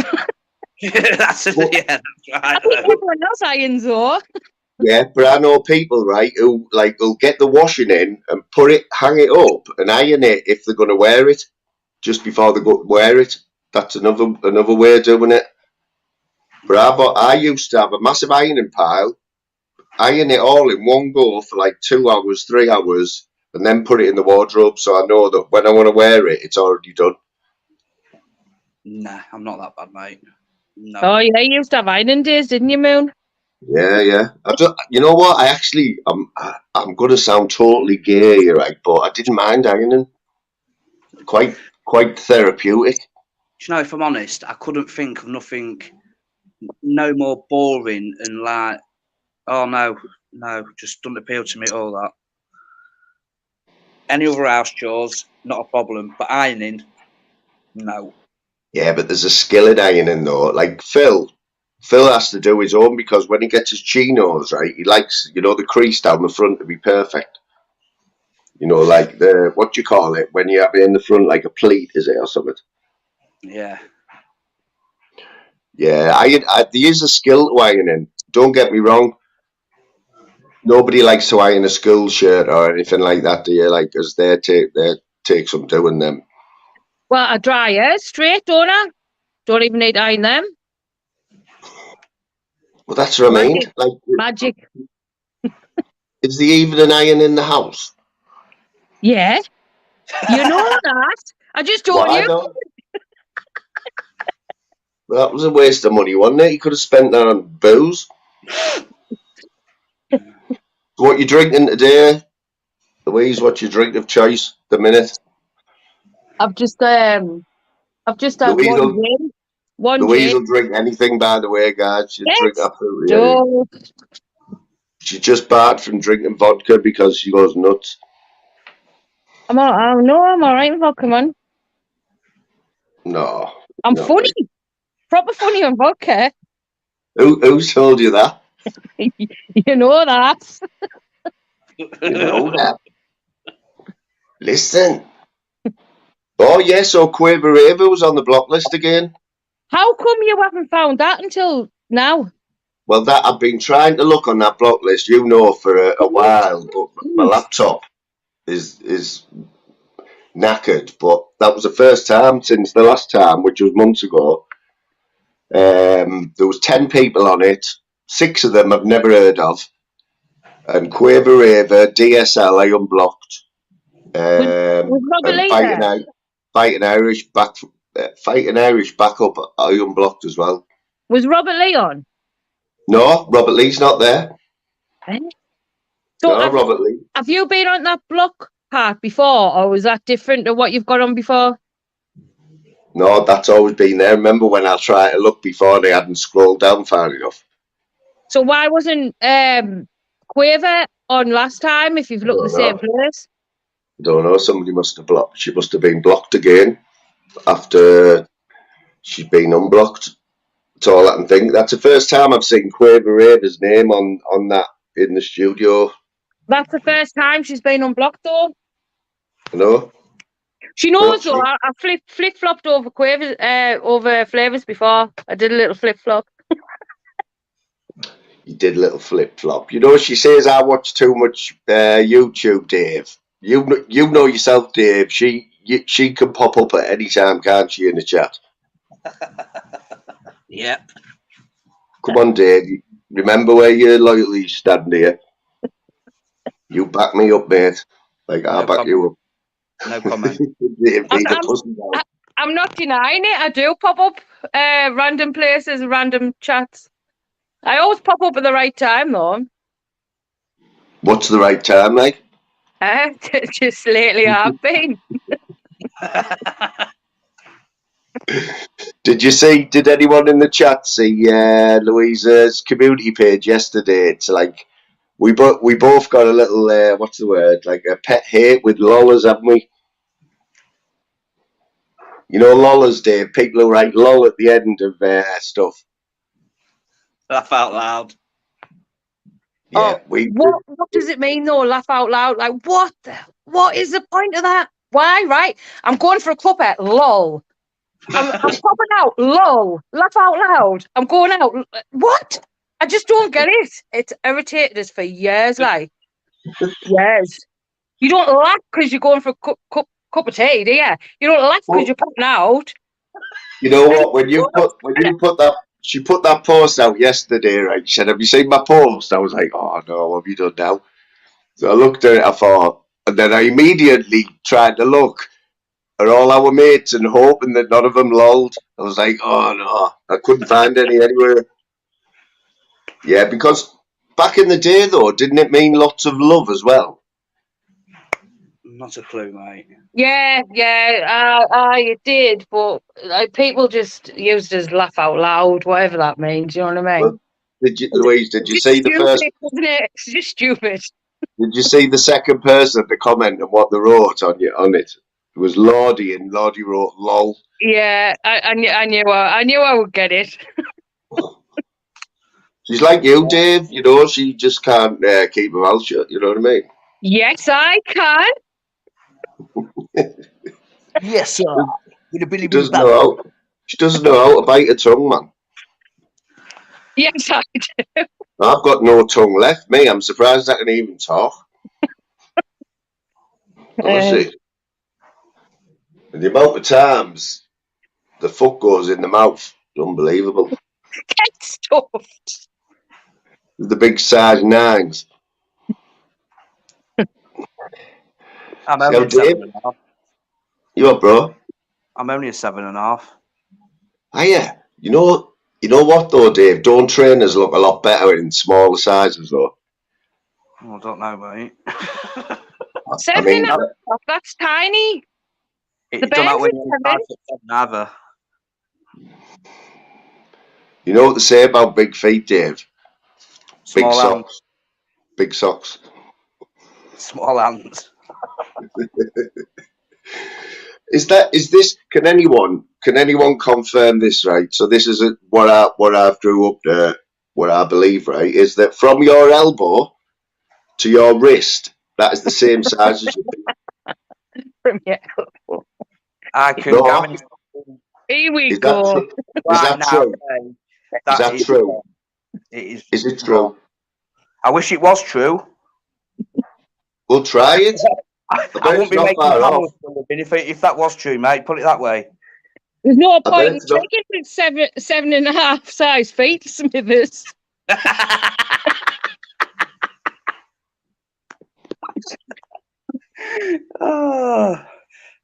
That's right. I think everyone else irons though. Yeah, but I know people, right, who will get the washing in and hang it up and iron it if they're going to wear it just before they go wear it. That's another way of doing it. But I used to have a massive ironing pile, iron it all in one go for like 2 hours, 3 hours, and then put it in the wardrobe so I know that when I want to wear it, it's already done. Nah, I'm not that bad, mate. No. Oh yeah, you used to have ironing days, didn't you, Moon? Yeah. You know what? I'm going to sound totally gay, right? But I didn't mind ironing. Quite therapeutic. You know, if I'm honest, I couldn't think of nothing no more boring and like, oh no, just doesn't appeal to me at all. That any other house chores, not a problem, but ironing, no. Yeah, but there's a skill in ironing though. Like Phil has to do his own because when he gets his chinos, right, he likes, the crease down the front to be perfect. Like what do you call it when you have it in the front, like a pleat, is it, or something? Yeah. Yeah, there is a skill to ironing. Don't get me wrong. Nobody likes to iron a school shirt or anything like that, do you? Like, because they take some doing them. Well, I dry it straight, don't I? Don't even need to iron them. Well, that's what I mean. Like, magic. Is there even an iron in the house? Yeah. You know that. I just told you. That was a waste of money, wasn't it? You could have spent that on booze. What you drinking today, Louise? What's your drink of choice? The minute. I've just had one gin. Louise will drink anything, by the way, guys. She'll drink absolutely anything. She just barred from drinking vodka because she goes nuts. I'm all right with vodka, man. No. I'm funny. Proper funny on vodka. Who told you that? You know that. You know that. Listen. Oh, yeah, so Quaver Raver was on the block list again. How come you haven't found that until now? Well, that I've been trying to look on that block list, for a while, but my laptop is knackered. But that was the first time since the last time, which was months ago. There was 10 people on it. 6 of them I've never heard of. And Quaver Raver, DSL, I unblocked. And Fighting Irish back up, I unblocked as well. Was Robert Lee on? No, Robert Lee's not there. So no, Robert Lee. Have you been on that block part before, or was that different to what you've got on before? No, that's always been there. Remember when I tried to look before, they hadn't scrolled down far enough. So why wasn't Quaver on last time if you've looked at the same place? Don't know. Somebody must have blocked. She must have been blocked again after she's been unblocked. That's all I can think. That's the first time I've seen Quaver Raver's name on that in the studio. That's the first time she's been unblocked, though. No. She knows, though. I flip-flopped over Quavers, over Flavours before. I did a little flip-flop. You did a little flip-flop. She says I watch too much YouTube, Dave. You know yourself, Dave. She can pop up at any time, can't she, in the chat? Yep. Come on, Dave. Remember where your loyalty stand here. You back me up, mate. Like I'll back you up. No comment. I'm not denying it. I do pop up random places, random chats. I always pop up at the right time, though. What's the right time, like? Just lately I've been. Did anyone in the chat see Louisa's community page yesterday? It's like we both got a little what's the word, like a pet hate with lollers, haven't we? You know lollers, Dave. People who write lol at the end of stuff. Laugh out loud. Yeah, what does it mean though? Laugh out loud. Like what is the point of that? Why? Right? I'm going for a clubhead. Lol. I'm popping out. Lol. Laugh out loud. I'm going out. What? I just don't get it. It's irritated us for years, like years. You don't laugh because you're going for a cup of tea, do you? You don't laugh because you're popping out. You know what? When you put that, she put that post out yesterday, right? She said, "Have you seen my post?" I was like, "Oh no, what have you done now?" So I looked at it, I thought, and then I immediately tried to look at all our mates and hoping that none of them lolled. I was like, "Oh no, I couldn't find any anywhere." Yeah, because back in the day, though, didn't it mean lots of love as well? Not a clue, mate. Yeah, it did, but like people just used as laugh out loud, whatever that means. You know what I mean? Well, Louise, did you see the first? Isn't it? It's just stupid. Did you see the second person to comment and what they wrote on it? It was Lordy, and Lordy wrote "lol." Yeah, I knew I would get it. She's like you, Dave. You know, she just can't keep her mouth shut. You know what I mean? Yes, I can. Yes, sir. She doesn't know how to bite her tongue, man. Yes, I do. I've got no tongue left. Me, I'm surprised I can even talk. Honestly. And the amount of times the fuck goes in the mouth is unbelievable. Get stuffed. The big size nines. I'm only a 7.5. You what, bro? I'm only a 7.5. Oh, yeah. You know what though, Dave? Don't trainers look a lot better in smaller sizes though? I don't know, mate. 7.5. That's tiny. It's done out when you're 5'7" either. You know what they say about big feet, Dave? Small big hands. socks. Big socks. Small hands. Can anyone confirm this, right? So this is what I've drew up there, what I believe, right, is that from your elbow to your wrist, that is the same size as your feet. From your elbow. I can guarantee. Here we go. Is that true? Is that true? It is. Is it true? I wish it was true. We'll try it. I wouldn't be making panels if that was true, mate. Put it that way. There's no point in taking it 7.5 size feet, Smithers.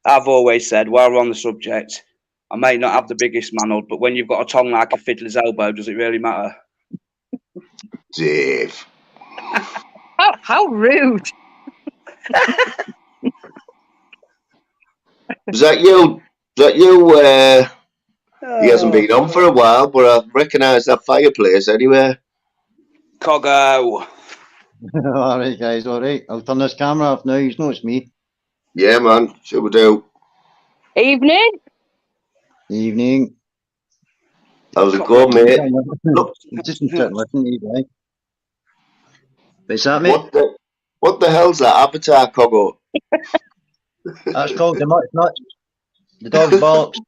I've always said, while we're on the subject, I may not have the biggest manhood, but when you've got a tongue like a fiddler's elbow, does it really matter? Dave. How rude. Is that you? He hasn't been on for a while, but I recognise that fireplace anywhere. Coggo. Alright, guys, alright. I'll turn this camera off now. You know it's me. Yeah, man. Sure we do. Evening. Evening. How's it going, mate? Look, just sit and listen to you, guys. What's that, mate? What the hell's that avatar, Coggo? That's called the nuts. The dog's bollocks.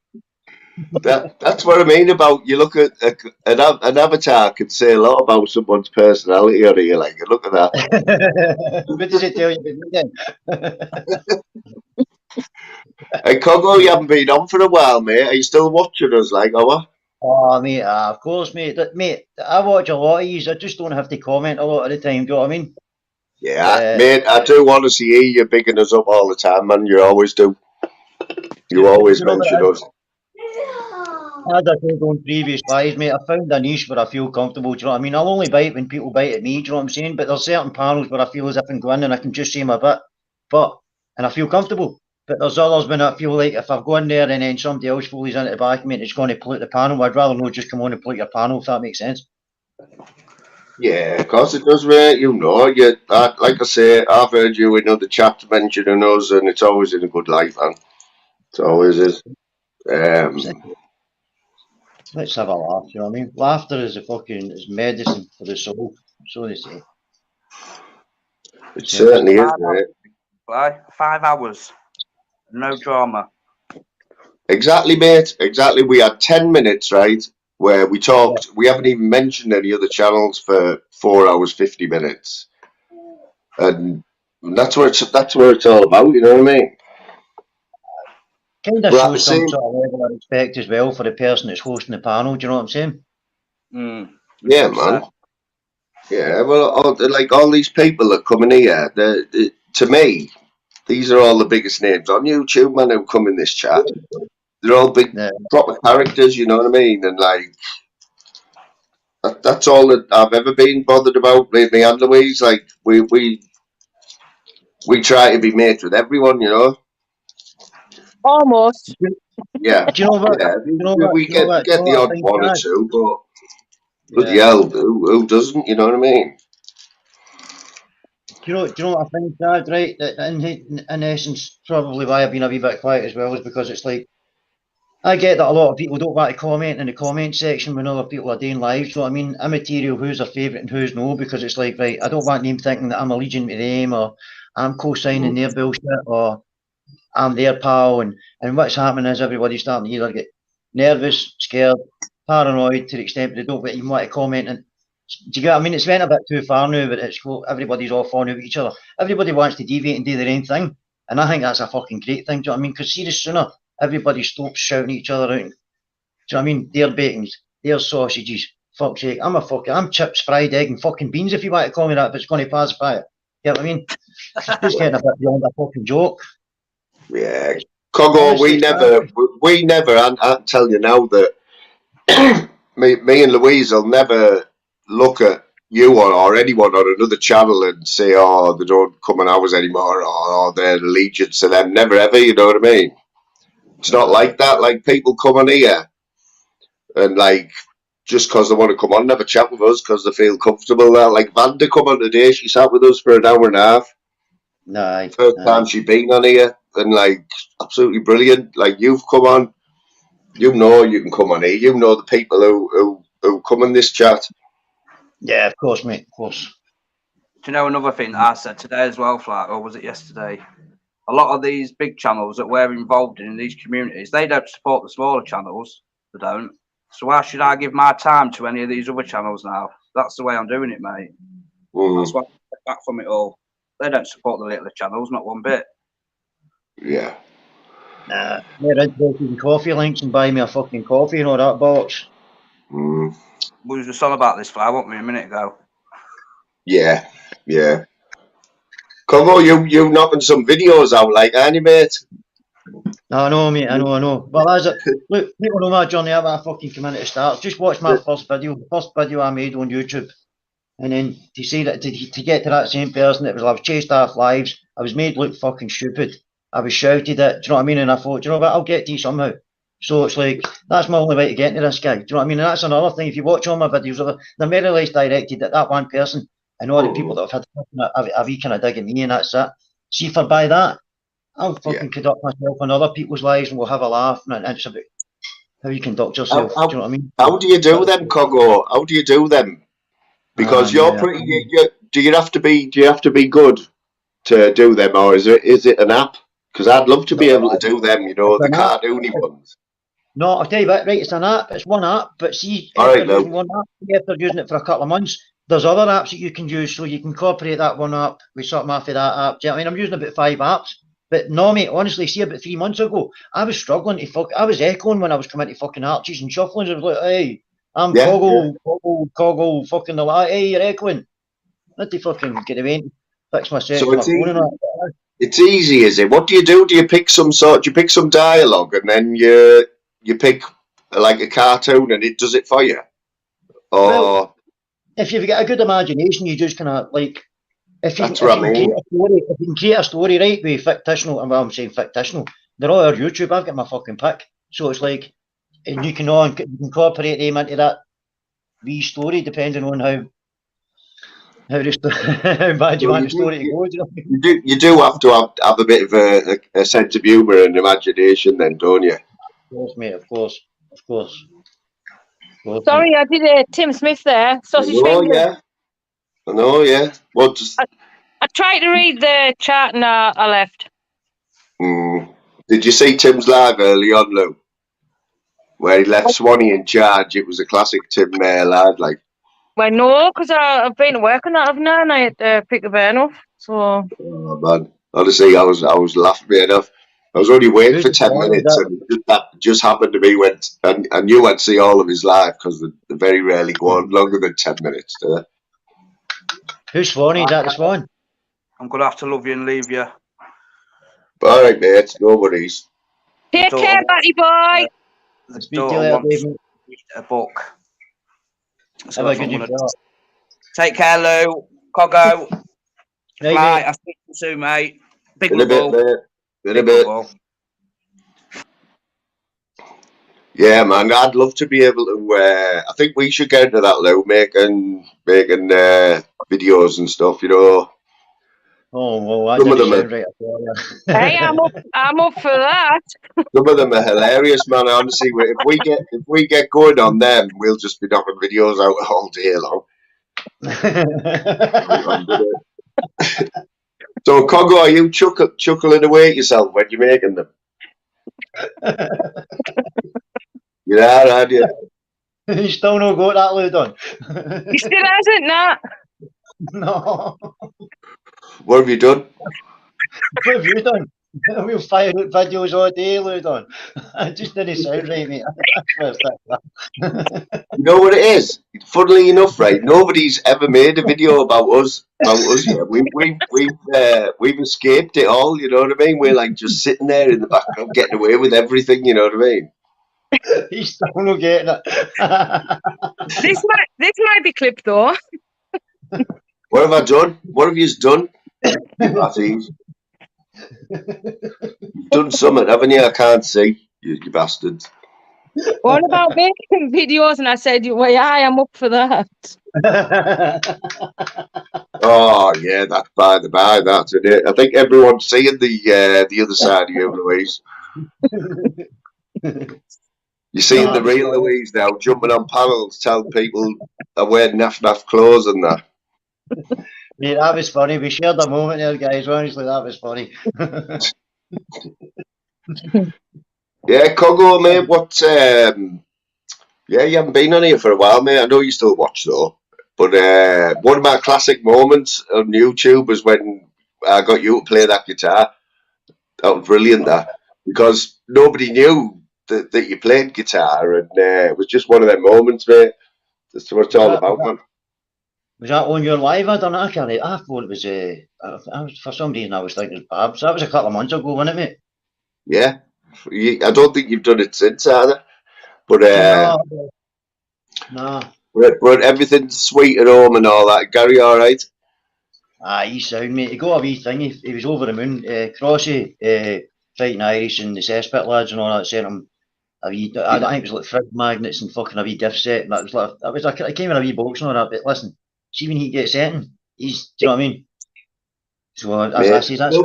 That's what I mean about you look at an avatar could say a lot about someone's personality, or you like look at that. What does it tell you about me then? Hey, Congo, you haven't been on for a while, mate. Are you still watching us, like, or what? Oh, mate, of course, mate. Mate, I watch a lot of these. I just don't have to comment a lot of the time. Do you know what I mean? Yeah, mate, I do honestly hear you bigging us up all the time, man. You always do. You always you know what mention it is? us. As I said on previous lives, mate, I found a niche where I feel comfortable. Do you know what I mean? I'll only bite when people bite at me. Do you know what I'm saying? But there's certain panels where I feel as if I'm going and I can just say my bit, and I feel comfortable. But there's others when I feel like if I've gone there and then somebody else follows into the back of me and it's going to pollute the panel, I'd rather not just come on and pollute your panel, if that makes sense. Yeah, of course it does, mate. You know, like I say, I've heard you in other chats mentioning us, and it's always in a good light, man. It always is. Let's have a laugh, you know what I mean? Laughter is is medicine for the soul, so they say. It certainly is, mate. Why? 5 hours. No drama. Exactly, mate. Exactly. We had 10 minutes, right, where we talked. We haven't even mentioned any other channels for 4 hours, 50 minutes. And that's what it's all about, you know what I mean? Kind of shows some sort of level of respect as well for the person that's hosting the panel, do you know what I'm saying? Yeah, man. Yeah, well, all these people that come in here, to me, these are all the biggest names on YouTube, man, who come in this chat. They're all big, proper characters, you know what I mean? And, like, that's all that I've ever been bothered about with me and Louise. Like, we try to be mates with everyone, you know? Almost. Yeah. Do you know what? Yeah, we get the odd one or two, but bloody hell, who doesn't, you know what I mean? Do you know what I think, Dad, right? That in essence, probably why I've been a wee bit quiet as well is because it's like, I get that a lot of people don't want to comment in the comment section when other people are doing live. So I mean, immaterial who's their favourite and who's no, because it's like, right, I don't want them thinking that I'm allegiant to them or I'm co-signing their bullshit or I'm their pal. And what's happening is everybody's starting to either get nervous, scared, paranoid to the extent that they don't even want to comment. And do you get what I mean? It's went a bit too far now, but it's everybody's all falling out with each other. Everybody wants to deviate and do their own thing. And I think that's a fucking great thing. Do you know what I mean? Because see, the sooner everybody stops shouting at each other out. Do you know what I mean? Their bacons, their sausages. Fuck's sake, I'm chips, fried egg, and fucking beans if you want to call me that, if it's going to pacify it. You know what I mean? It's just getting a bit beyond a fucking joke. Yeah. Congo, we never, I'll tell you now that me and Louise will never look at you or anyone on another channel and say, oh, they don't come on ours anymore, or they're allegiance to them. Never ever, you know what I mean? It's not like that. Like, people come on here and, like, just because they want to come on and have a chat with us because they feel comfortable there. Like, Vanda come on today, she sat with us for an hour and a half. First time she'd been on here, and, like, absolutely brilliant. Like, you've come on, you know you can come on here. You know the people who come in this chat. Yeah, of course, mate, of course. Do you know another thing that I said today as well, Flat, or was it yesterday? A lot of these big channels that we're involved in these communities, they don't support the smaller channels. They don't. So why should I give my time to any of these other channels now? That's the way I'm doing it, mate. That's why I get back from it all. They don't support the little channels, not one bit. Yeah. Nah, they're interested in coffee links and buy me a fucking coffee and all that bollocks. We was just on about this, Fly, weren't we, a minute ago? Yeah, yeah. Congo, you knocking some videos out like mate. I know, mate, I know. Well, that's it. Look, people know my journey, how I fucking come into start. Just watch my first video I made on YouTube. And then to see that, to get to that same person, I was chased off lives. I was made look fucking stupid. I was shouted at, do you know what I mean? And I thought, do you know what, I'll get to you somehow. So it's like, that's my only way to get into this guy. Do you know what I mean? And that's another thing. If you watch all my videos, they're more or less directed at that one person and all the people that have had a wee kind of dig at me, and that's it. See, if I buy that, I'll fucking conduct myself in other people's lives and we'll have a laugh. And it's about how you conduct yourself. Do you know what I mean? How do you do them, Congo? How do you do them? Because you're pretty. Do you have to be good to do them, or is it an app? Because I'd love to be able to do them. You know, the cartoony ones. No, I'll tell you what, right, it's an app, it's one app, but see, All if right, they're using Lou. one app, if they're using it for a couple of months, there's other apps that you can use, so you can incorporate that one app with something off of that app. Do you know what I mean? I'm using about 5 apps, but no, mate, honestly, see, about 3 months ago, I was struggling to I was echoing when I was coming to fucking arches and shufflings. I was like, hey, I'm Coggle, fucking the light, hey, you're echoing. Not to fucking get away and fix my settings So on my phone and all that. it's easy, is it? What do you do? Do you pick some dialogue and then you pick like a cartoon and it does it for you? Or Well, if you've got a good imagination, you just kind of like, if you that's what I can create mean. a story, if you can create a story right with fictional, well, I'm saying fictional, they're all over YouTube. I've got my fucking pick, so it's like, and you can incorporate them into that wee story depending on how how bad you So want the story to go. you do have to have a bit of a sense of humour and imagination, then, don't you? Of course, mate. Of course. Sorry, I did Tim Smith there. Sausage Oh fingers. yeah. I know, yeah. What? I tried to read the chat and I left. Did you see Tim's live early on, Lou? Where he left Swanee in charge. It was a classic Tim lad, like. Well, no, because I've been to work on that, haven't I? And I had to pick the van off. So. Oh man, honestly, I was laughing me enough. I was only waiting for 10 minutes, and that just happened to me when I knew I'd see all of his live because they very rarely go on longer than 10 minutes. Do they? Who's Swanee? Is that the Swan? I'm gonna have to love you and leave you. All right, mate. No worries. Take care, Batty boy. The daughter wants a book. So that's what I'm gonna do. Take care, Lou. Coggo. Right, I'll speak to you soon, mate. Big In a bit, ball. mate. In a bit. Yeah, man. I'd love to be able to. I think we should get into that, Lou, making videos and stuff. You know. Oh well, some of them are, Hey, I'm up for that. Some of them are hilarious, man. Honestly, if we get going on them, we'll just be knocking videos out all day long. So, Coggo, are you chuckling away at yourself when you're making them? You are, aren't you? You still not got that load on. He still hasn't, Nat. No. What have you done? What have you done? We'll fire out videos all day, Ludon. I just didn't sound right, mate. You know what it is? Funnily enough, right? Nobody's ever made a video about us yet. We've escaped it all. You know what I mean? We're like just sitting there in the background, getting away with everything. You know what I mean? He's still not getting it. This might be clipped though. What have I done? What have you done? You've done something, haven't you? I can't see. You bastards. What about making videos? And I said, well, yeah, I am up for that. Oh yeah, that's by the by. That's it. I think everyone's seeing the other side of you, Louise. You're seeing the real Louise now, jumping on panels, telling people I wear naff clothes and that. Yeah, that was funny. We shared a moment there, guys. Honestly, that was funny. Yeah, Coggo, mate. What? Yeah, you haven't been on here for a while, mate. I know you still watch though. But one of my classic moments on YouTube was when I got you to play that guitar. That was brilliant, that, because nobody knew that you played guitar, and it was just one of them moments, mate. That's what it's all about, man. Was that on your live? I don't know. I can't. I thought it was. For some reason, I was thinking it was Babs. That was a couple of months ago, wasn't it, mate? Yeah, I don't think you've done it since either. But no. But everything's sweet at home and all that. Gary, all right? He's sound, mate. He got a wee thing. He was over the moon. Crossy, Fighting Irish, and the Cesspit lads and all that sent him a wee. I think it was like fridge magnets and fucking a wee gift set. And that was like it came in a wee box and all that. But listen, see when he gets sent, do you know what I mean? So I say that's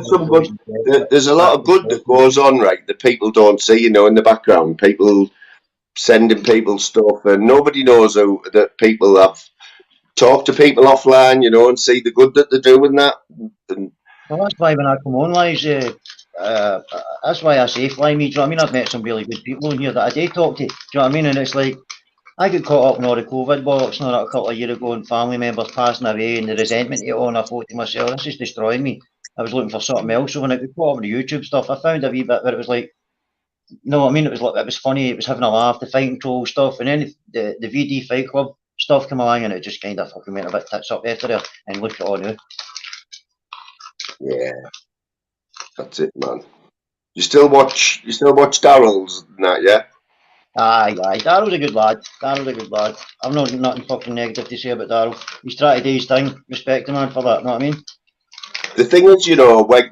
there's a lot of good that goes on, right? That people don't see, you know, in the background. People sending people stuff, and nobody knows that people have talked to people offline, you know, and see the good that they're doing that. And well, that's why when I come on live, that's why I say fly me. Do you know what I mean? I've met some really good people in here that I do talk to. Do you know what I mean? And it's like, I got caught up in all the COVID bollocks and all that a couple of years ago, and family members passing away and the resentment of it all, and I thought to myself, this is destroying me. I was looking for something else. So when I got caught up in the YouTube stuff, I found a wee bit where it was like, you know what I mean? It was like, it was funny, it was having a laugh, the fighting troll stuff, and then the VD Fight Club stuff came along, and it just kind of fucking went a bit tits up after there. And look at all now. Yeah, that's it, man. You still watch Daryl's and that, yeah? Aye, Daryl's a good lad. I've not nothing fucking negative to say about Daryl. He's trying to do his thing. Respect the man for that, know what I mean? The thing is, you know, like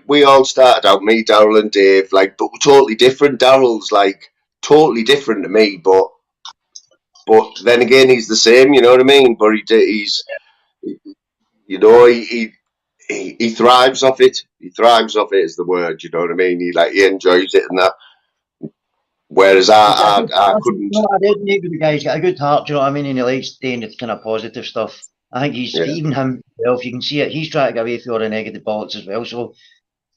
we all started out, me, Daryl and Dave, like, but totally different. Daryl's like totally different to me, but then again, he's the same, you know what I mean? But he's you know, he thrives off it. He thrives off it is the word, you know what I mean? He enjoys it and that. Whereas I couldn't. No, I did agree with the guy. He's got a good heart, do you know what I mean? And he likes doing the kind of positive stuff. I think he's even himself. You can see it. He's trying to get away from all the negative bollocks as well. So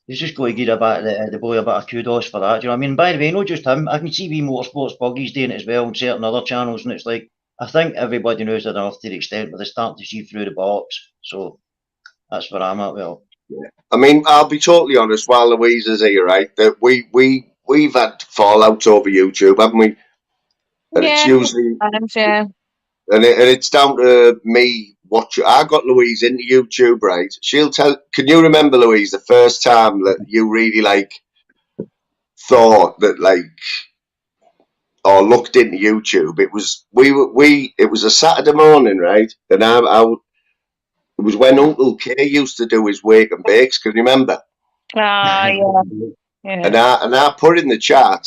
he's just going to give the boy a bit of kudos for that. Do you know what I mean? By the way, not just him. I can see wee motorsports buggies doing it as well on certain other channels, and it's like I think everybody knows it enough to the extent where they're starting to see through the bollocks. So that's where I'm at. Well, yeah. I mean, I'll be totally honest. While Louise is here, right, that we've had fallouts over YouTube, haven't we? And it's usually and it's down to me watching. I got Louise into YouTube, right? She'll tell. Can you remember, Louise, the first time that you really like thought that like or looked into YouTube? It was it was a Saturday morning, right? And it was when Uncle K used to do his wake and bakes. Can you remember? Yeah. And I put in the chat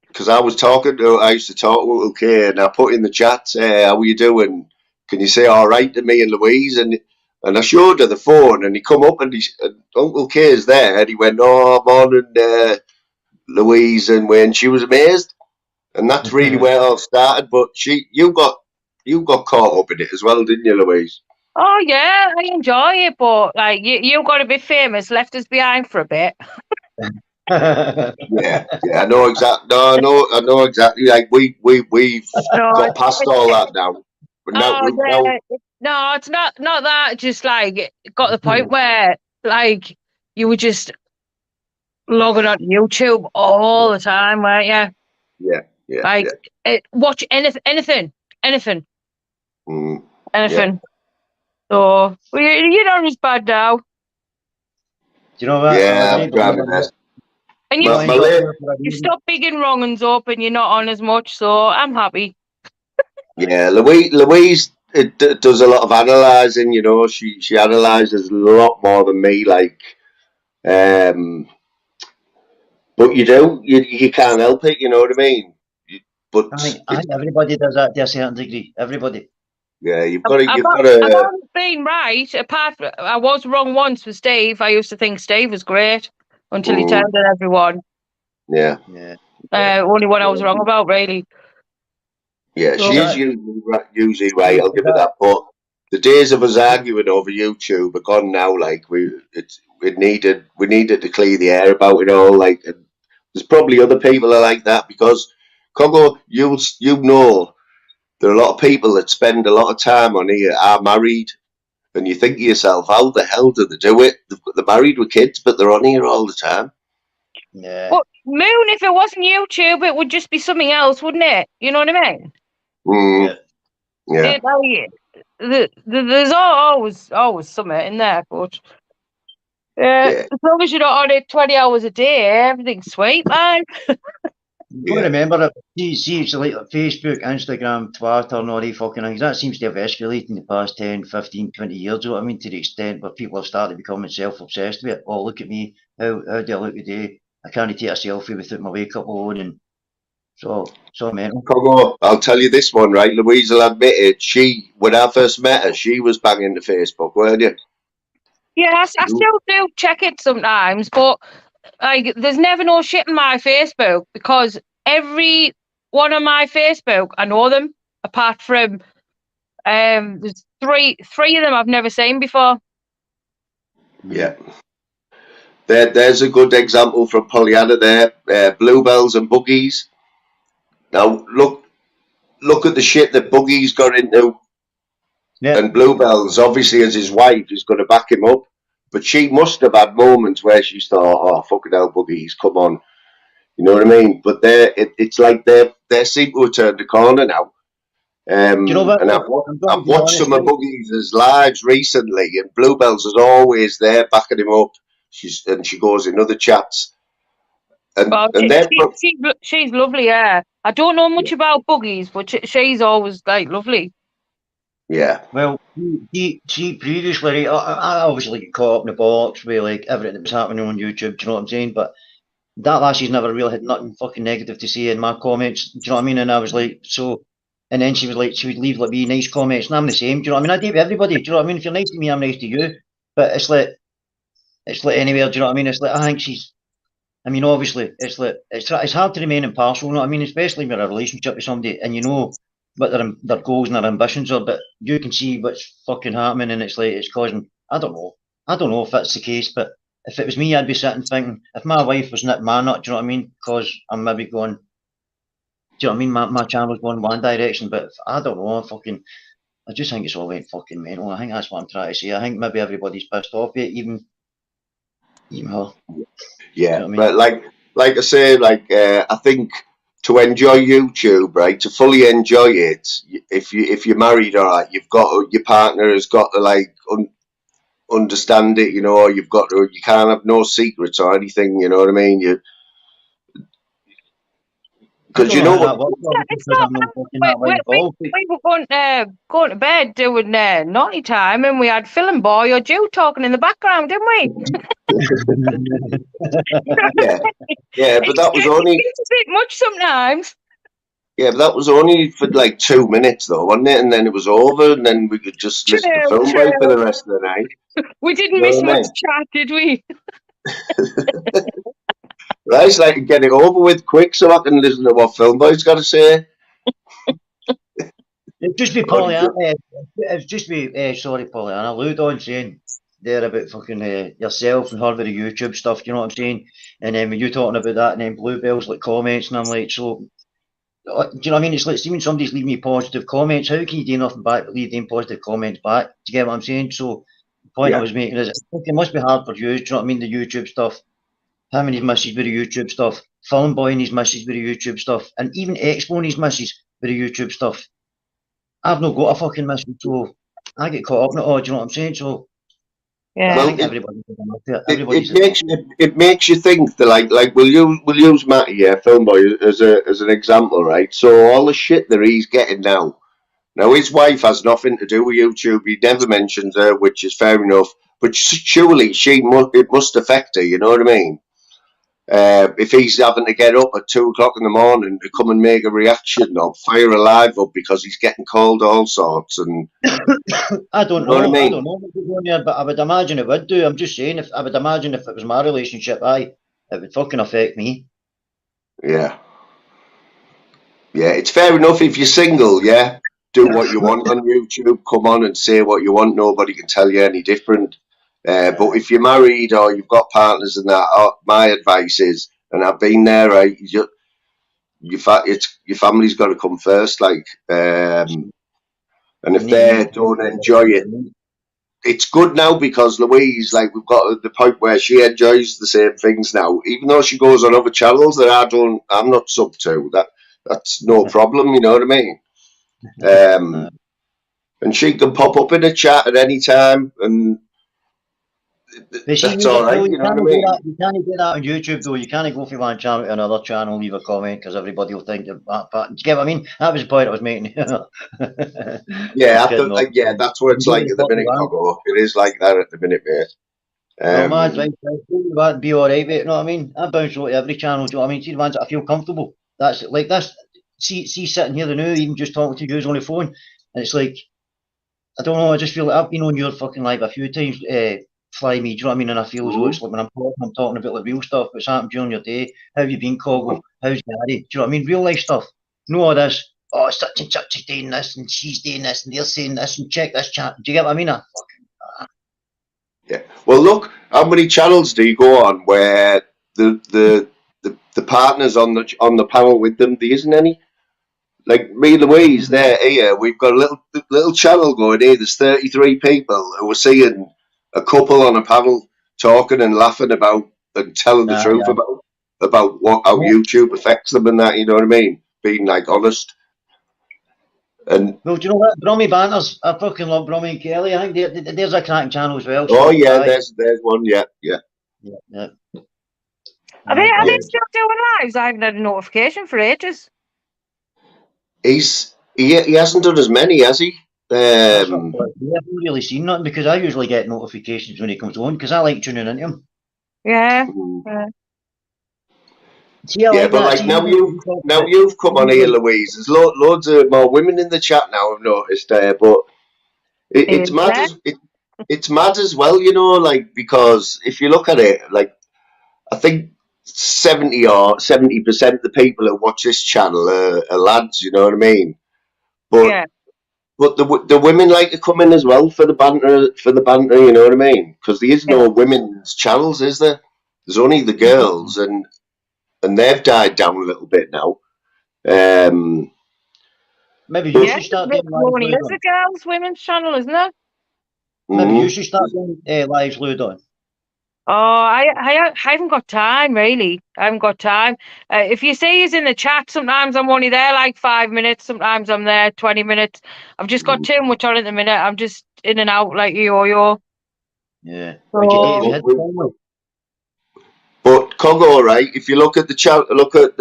because I used to talk to Uncle K, and I put in the chat, "How are you doing? Can you say all right to me and Louise?" And I showed her the phone, and he come up and Uncle K is there, and he went, "Oh, morning, Louise," and when she was amazed, and that's really where it all started. But you got caught up in it as well, didn't you, Louise? Oh yeah, I enjoy it, but like you got to be famous, left us behind for a bit. yeah, I know exactly. No, I know exactly. Like we've got past all that now. But now, No, it's not that. Just like it got the point where like you were just logging on YouTube all the time, weren't you? Yeah. Like watch anything. Yeah. So you're not as bad now. Do you know what? Yeah, I'm trying my best. And you stop bigging wrong uns up, and you're not on as much. So I'm happy. Yeah, Louise does a lot of analysing. You know, she analyses a lot more than me. Like, but you can't help it. You know what I mean? But I think everybody does that to a certain degree. Everybody. Yeah, you've got to. I've been right. Apart from, I was wrong once with Steve. I used to think Steve was great until he turned on everyone. Yeah. Only one I was wrong about, really. Yeah, she is usually right. I'll give it that. But the days of us arguing over YouTube are gone now. Like we needed to clear the air about it all. Like, and there's probably other people are like that because Congo, you know. There are a lot of people that spend a lot of time on here are married, and you think to yourself, how the hell do they do it? They're married with kids, but they're on here all the time. Yeah. But Moon, if it wasn't YouTube, it would just be something else, wouldn't it? You know what I mean? Yeah. There's always something in there, but as long as you're not on it 20 hours a day, everything's sweet, man. You remember that it's like Facebook, Instagram, Twitter, and all these fucking things. That seems to have escalated in the past 10, 15, 20 years. You know what I mean? To the extent where people have started becoming self-obsessed with it. Oh, look at me. How do I look today? I can't take a selfie without my makeup on. And so mental. I'll tell you this one, right? Louise will admit it. When I first met her, she was banging the Facebook, weren't you? Yeah, I still do check it sometimes, but like, there's never no shit in my Facebook because every one on my Facebook, I know them. Apart from, there's three of them I've never seen before. Yeah. There's a good example from Pollyanna there. Bluebells and Buggies. Now look at the shit that Buggies got into. Yeah. And Bluebells, obviously, as his wife, is going to back him up. But she must have had moments where she's thought, "Oh, fucking hell, Buggies, come on." You know what I mean? But it's like they seem to have turned the corner now. Do you know what? And I'm going I've to be watched honest some of with you. Buggies' lives recently, and Bluebells is always there backing him up. She goes in other chats, Well, and they're she's lovely, yeah. I don't know much about Buggies, but she's always like lovely. yeah. Well, see, previously, I obviously get caught up in the box with like everything that was happening on YouTube. Do you know what I'm saying? But that lassie's never really had nothing fucking negative to say in my comments. Do you know what I mean? And I was like, so, and then she would leave like really nice comments, and I'm the same. Do you know what I mean? I do with everybody. Do you know what I mean? If you're nice to me, I'm nice to you. But it's like anywhere. Do you know what I mean? It's like I think she's. I mean, obviously, it's like it's hard to remain impartial. You know what I mean? Especially with a relationship with somebody, and you know what their goals and their ambitions are, but you can see what's fucking happening, and it's like it's causing. I don't know if that's the case, but if it was me, I'd be sitting thinking, if my wife was nipping my nut, do you know what I mean? Because I'm maybe going, do you know what I mean? My channel's going one direction, but I don't know, I just think it's all went fucking mental. I think that's what I'm trying to say. I think maybe everybody's pissed off yet, even her. Yeah, You know what I mean? but like I say, I think to enjoy YouTube, right, to fully enjoy it, if you're married, all right, your partner has got to understand it, you know. You can't have no secrets or anything, you know what I mean? Because you know how what. that works, It's because not I'm not fucking bad. that way involved. We were going to bed doing naughty time, and we had Phil and Boy or Jew talking in the background, didn't we? Yeah, but that was only. It's a bit much sometimes. Yeah, but that was only for like 2 minutes, though, wasn't it? And then it was over, and then we could just listen to Film Boy for the rest of the night. We didn't You know miss what I much mean? chat, did we? Right, it's like get it over with quick so I can listen to what Film Boy's got to say. It'd just be Pollyanna. It's just be sorry, Pollyanna. Allude on saying there about fucking yourself and her with the YouTube stuff. You know what I'm saying? And then when you talking about that, and then Bluebell's like comments, and I'm like, so do you know what I mean? It's like, see, when somebody's leaving me positive comments, how can you do nothing back but leave them positive comments back? Do you get what I'm saying? So the point I was making is, it must be hard for you. Do you know what I mean? The YouTube stuff. Him and his missus with the YouTube stuff. Film Boy and his missus with the YouTube stuff, and even Expo and his missus with the YouTube stuff. I've not got a fucking mission, so I get caught up in it all. Do you know what I'm saying? So yeah. I think it makes you think that like we'll use Matty, Film Boy, as an example, right? So all the shit that he's getting now. Now his wife has nothing to do with YouTube. He never mentions her, which is fair enough. But surely it must affect her. You know what I mean? If he's having to get up at 2 o'clock in the morning to come and make a reaction or fire a live up because he's getting called all sorts, and I don't know. what I mean? I don't know what's going there, but I would imagine it would do. I'm just saying, if I would imagine if it was my relationship, it would fucking affect me. Yeah, it's fair enough if you're single. Yeah, do what you want on YouTube. Come on and say what you want. Nobody can tell you any different. But if you're married or you've got partners and that, my advice is, and I've been there, right? Your family's got to come first, and if they don't enjoy it, it's good now because Louise, we've got to the point where she enjoys the same things now, even though she goes on other channels that I'm not sub to. That's no problem, you know what I mean? And she can pop up in a chat at any time, and that's all right, you know what I mean? You can't do that on YouTube, though. You can't go from one channel to another channel, leave a comment, because everybody will think that. Do you get what I mean? That was the point I was making. That's what it's like at the minute, Coggo. It is like that at the minute, mate. Well, man, that'd be all right, mate. You know what I mean? I bounce out to every channel. Do you know what I mean? See the ones that I feel comfortable. That's like this. See, sitting here, now, even just talking to you on the phone, and it's like, I don't know. I just feel like I've been on your fucking live a few times. Fly me, do you know what I mean? And I feel as though it's like when I'm talking about like real stuff. What's happened during your day? How have you been, Coggle? How's Gary? Do you know what I mean? Real life stuff. No all this. Oh, such and such is doing this, and she's doing this, and they're saying this, and check this chat. Do you get what I mean? Yeah. Well, look, how many channels do you go on where the partners on the panel with them? There isn't any. Like me and Louise, there here, we've got a little channel going here. There's 33 people who are seeing a couple on a panel talking and laughing about and telling the truth about how YouTube affects them and that. You know what I mean? Being like honest. And well, do you know what? Brommy Banters. I fucking love Brommy and Kelly. I think there's a cracking channel as well. Oh yeah, there's one. Yeah. Are they still doing lives? I haven't had a notification for ages. He hasn't done as many, has he? I haven't really seen nothing because I usually get notifications when he comes on because I like tuning into him. Yeah. Yeah, but like now you've come on here, Louise. There's loads of more women in the chat now. I've noticed, but it's mad. It's mad as well, you know. Like because if you look at it, like I think 70% of the people who watch this channel are lads. You know what I mean? But the women like to come in as well for the banter. You know what I mean? Because there is no women's channels, is there? There's only the girls and they've died down a little bit now. Maybe you should start doing lives. It's a girls' women's channel, isn't it? Maybe you should start doing lives, Ludon. Oh, I haven't got time, really. I haven't got time. If you see us in the chat, sometimes I'm only there like 5 minutes. Sometimes I'm there 20 minutes. I've just got too much on at the minute. I'm just in and out like yo-yo. Yeah. But Congo, right? If you look at the chat, look at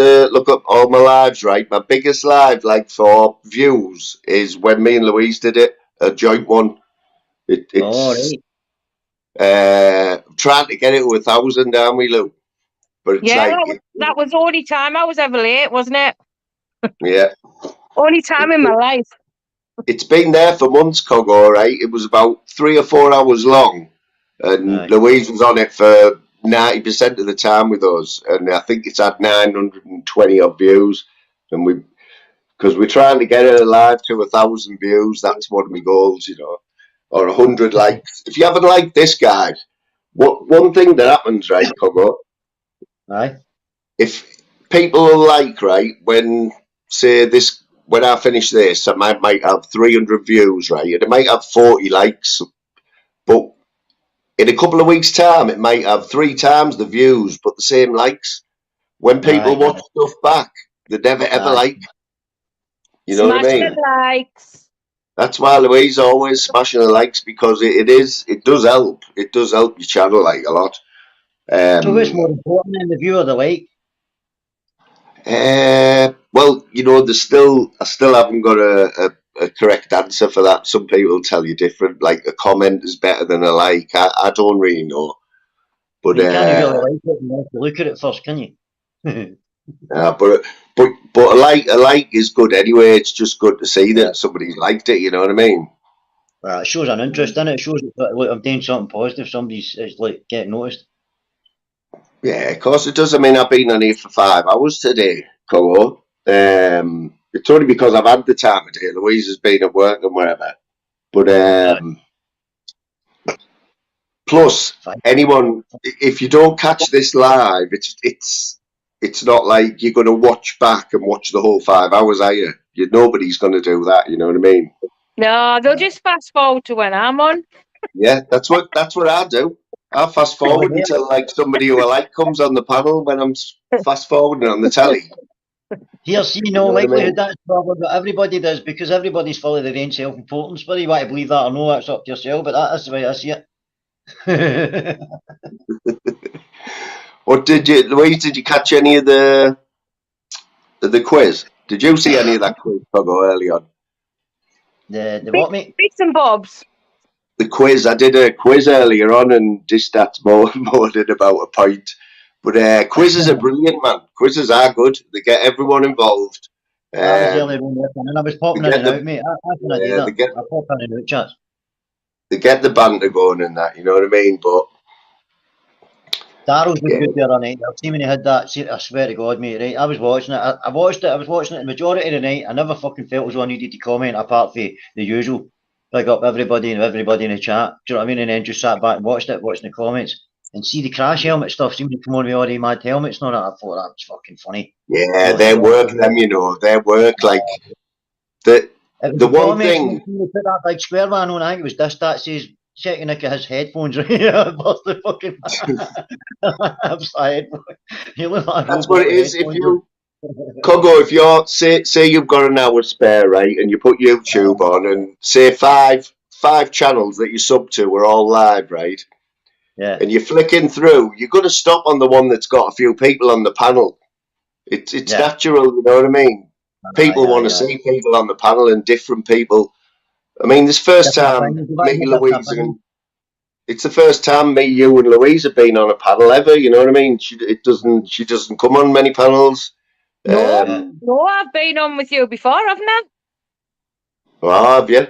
all my lives, right? My biggest live, like for views, is when me and Louise did it, a joint one. It's trying to get it to 1,000, aren't we, Lou? But it's that was the only time I was ever late, wasn't it? Yeah. Only time in my life. It's been there for months, Congo, right? It was about 3 or 4 hours long, and Louise was on it for 90% of the time with us, and I think it's had 920 odd views, and because we're trying to get it live to 1,000 views. That's one of my goals, you know, or 100 likes. If you haven't liked this, guys, one thing that happens, right, Congo? If people will like, right, when I finish this, I might have 300 views, right, and it might have 40 likes, but in a couple of weeks' time, it might have 3 times the views, but the same likes. When people watch stuff back, they never ever like. You know what I mean? Likes. That's why Louise always smashing the likes because it does help. It does help your channel like a lot. So what's more important than the view or the like? Well, you know, I still haven't got a correct answer for that. Some people tell you different. Like a comment is better than a like. I don't really know. But you can't really like it unless you look at it first, can you? But a like is good anyway. It's just good to see that somebody's liked it. You know what I mean? Well, it shows an interest in it. It shows that look, I'm doing something positive. Somebody's like getting noticed. Yeah, of course it does. I mean, I've been on here for 5 hours today, Colo. It's only because I've had the time of day. Louise has been at work and wherever. But plus, anyone, if you don't catch this live, it's not like you're going to watch back and watch the whole 5 hours, are you? Nobody's going to do that. You know what I mean? No, they'll just fast forward to when I'm on. Yeah, that's what I do. I fast forward until like somebody who I like comes on the panel when I'm fast forwarding on the telly. Here, see, no likelihood that's the problem, but everybody does because everybody's full of their own self-importance. Whether you want to believe that or no, that's up to yourself. But that's the way I see it. What Louise? Did you catch any of the quiz? Did you see any of that quiz early on? The what, mate? Bits and bobs. The quiz. I did a quiz earlier on, and just that's more than about a point. But quizzes are brilliant, man. Quizzes are good. They get everyone involved. I was early on, and I was popping in and out, mate. I pop in and out, chats. They get the banter going and that, you know what I mean? But Darryl's been good the other night. I've seen when he had that. I swear to God, mate. Right, I was watching it. I watched it. I was watching it the majority of the night. I never fucking felt as though I needed to comment apart from the usual. Pick up everybody in the chat. Do you know what I mean? And then just sat back and watched it, watching the comments. and see the crash helmet stuff seemed to come on with all the mad helmets and all that. I thought that was fucking funny. Yeah, they work them, you know. They work like the one thing. They put that big square man on. I think it was this that says checking Nick his headphones. Right, bust the fucking. That's what it is. If you Cogo, if you're say you've got an hour spare, right, and you put YouTube on, and say five channels that you sub to are all live, right? Yeah. And you're flicking through, you're going to stop on the one that's got a few people on the panel. It's natural, you know what I mean? People want to see people on the panel and different people. I mean, this first time me, Louise, and it's the first time me, you, and Louise have been on a panel ever. You know what I mean? She doesn't come on many panels. No, I've been on with you before, haven't I? Oh, have you?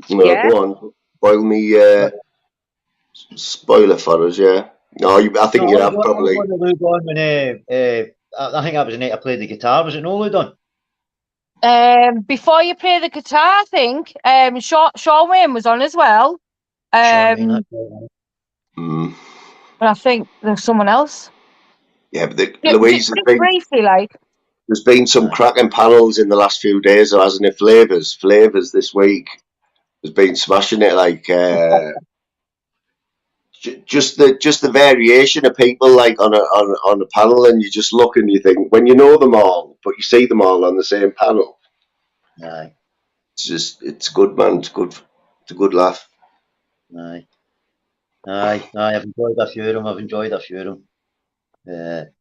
No, Yeah. go on. Spoil me. Spoiler for us, yeah. No, I think you have probably. I think that was the night I played the guitar. Was it no, Ludon? Before you play the guitar, I think Sean Wayne was on as well. And I think there's someone else. Yeah, but Louise has been briefly, like. There's been some cracking panels in the last few days, hasn't it? Flavors this week has been smashing it. Like just the variation of people like on a panel, and you just look and you think when you know them all, but you see them all on the same panel. Aye. It's good, man. It's good. It's a good laugh. Aye. I've enjoyed a few of them.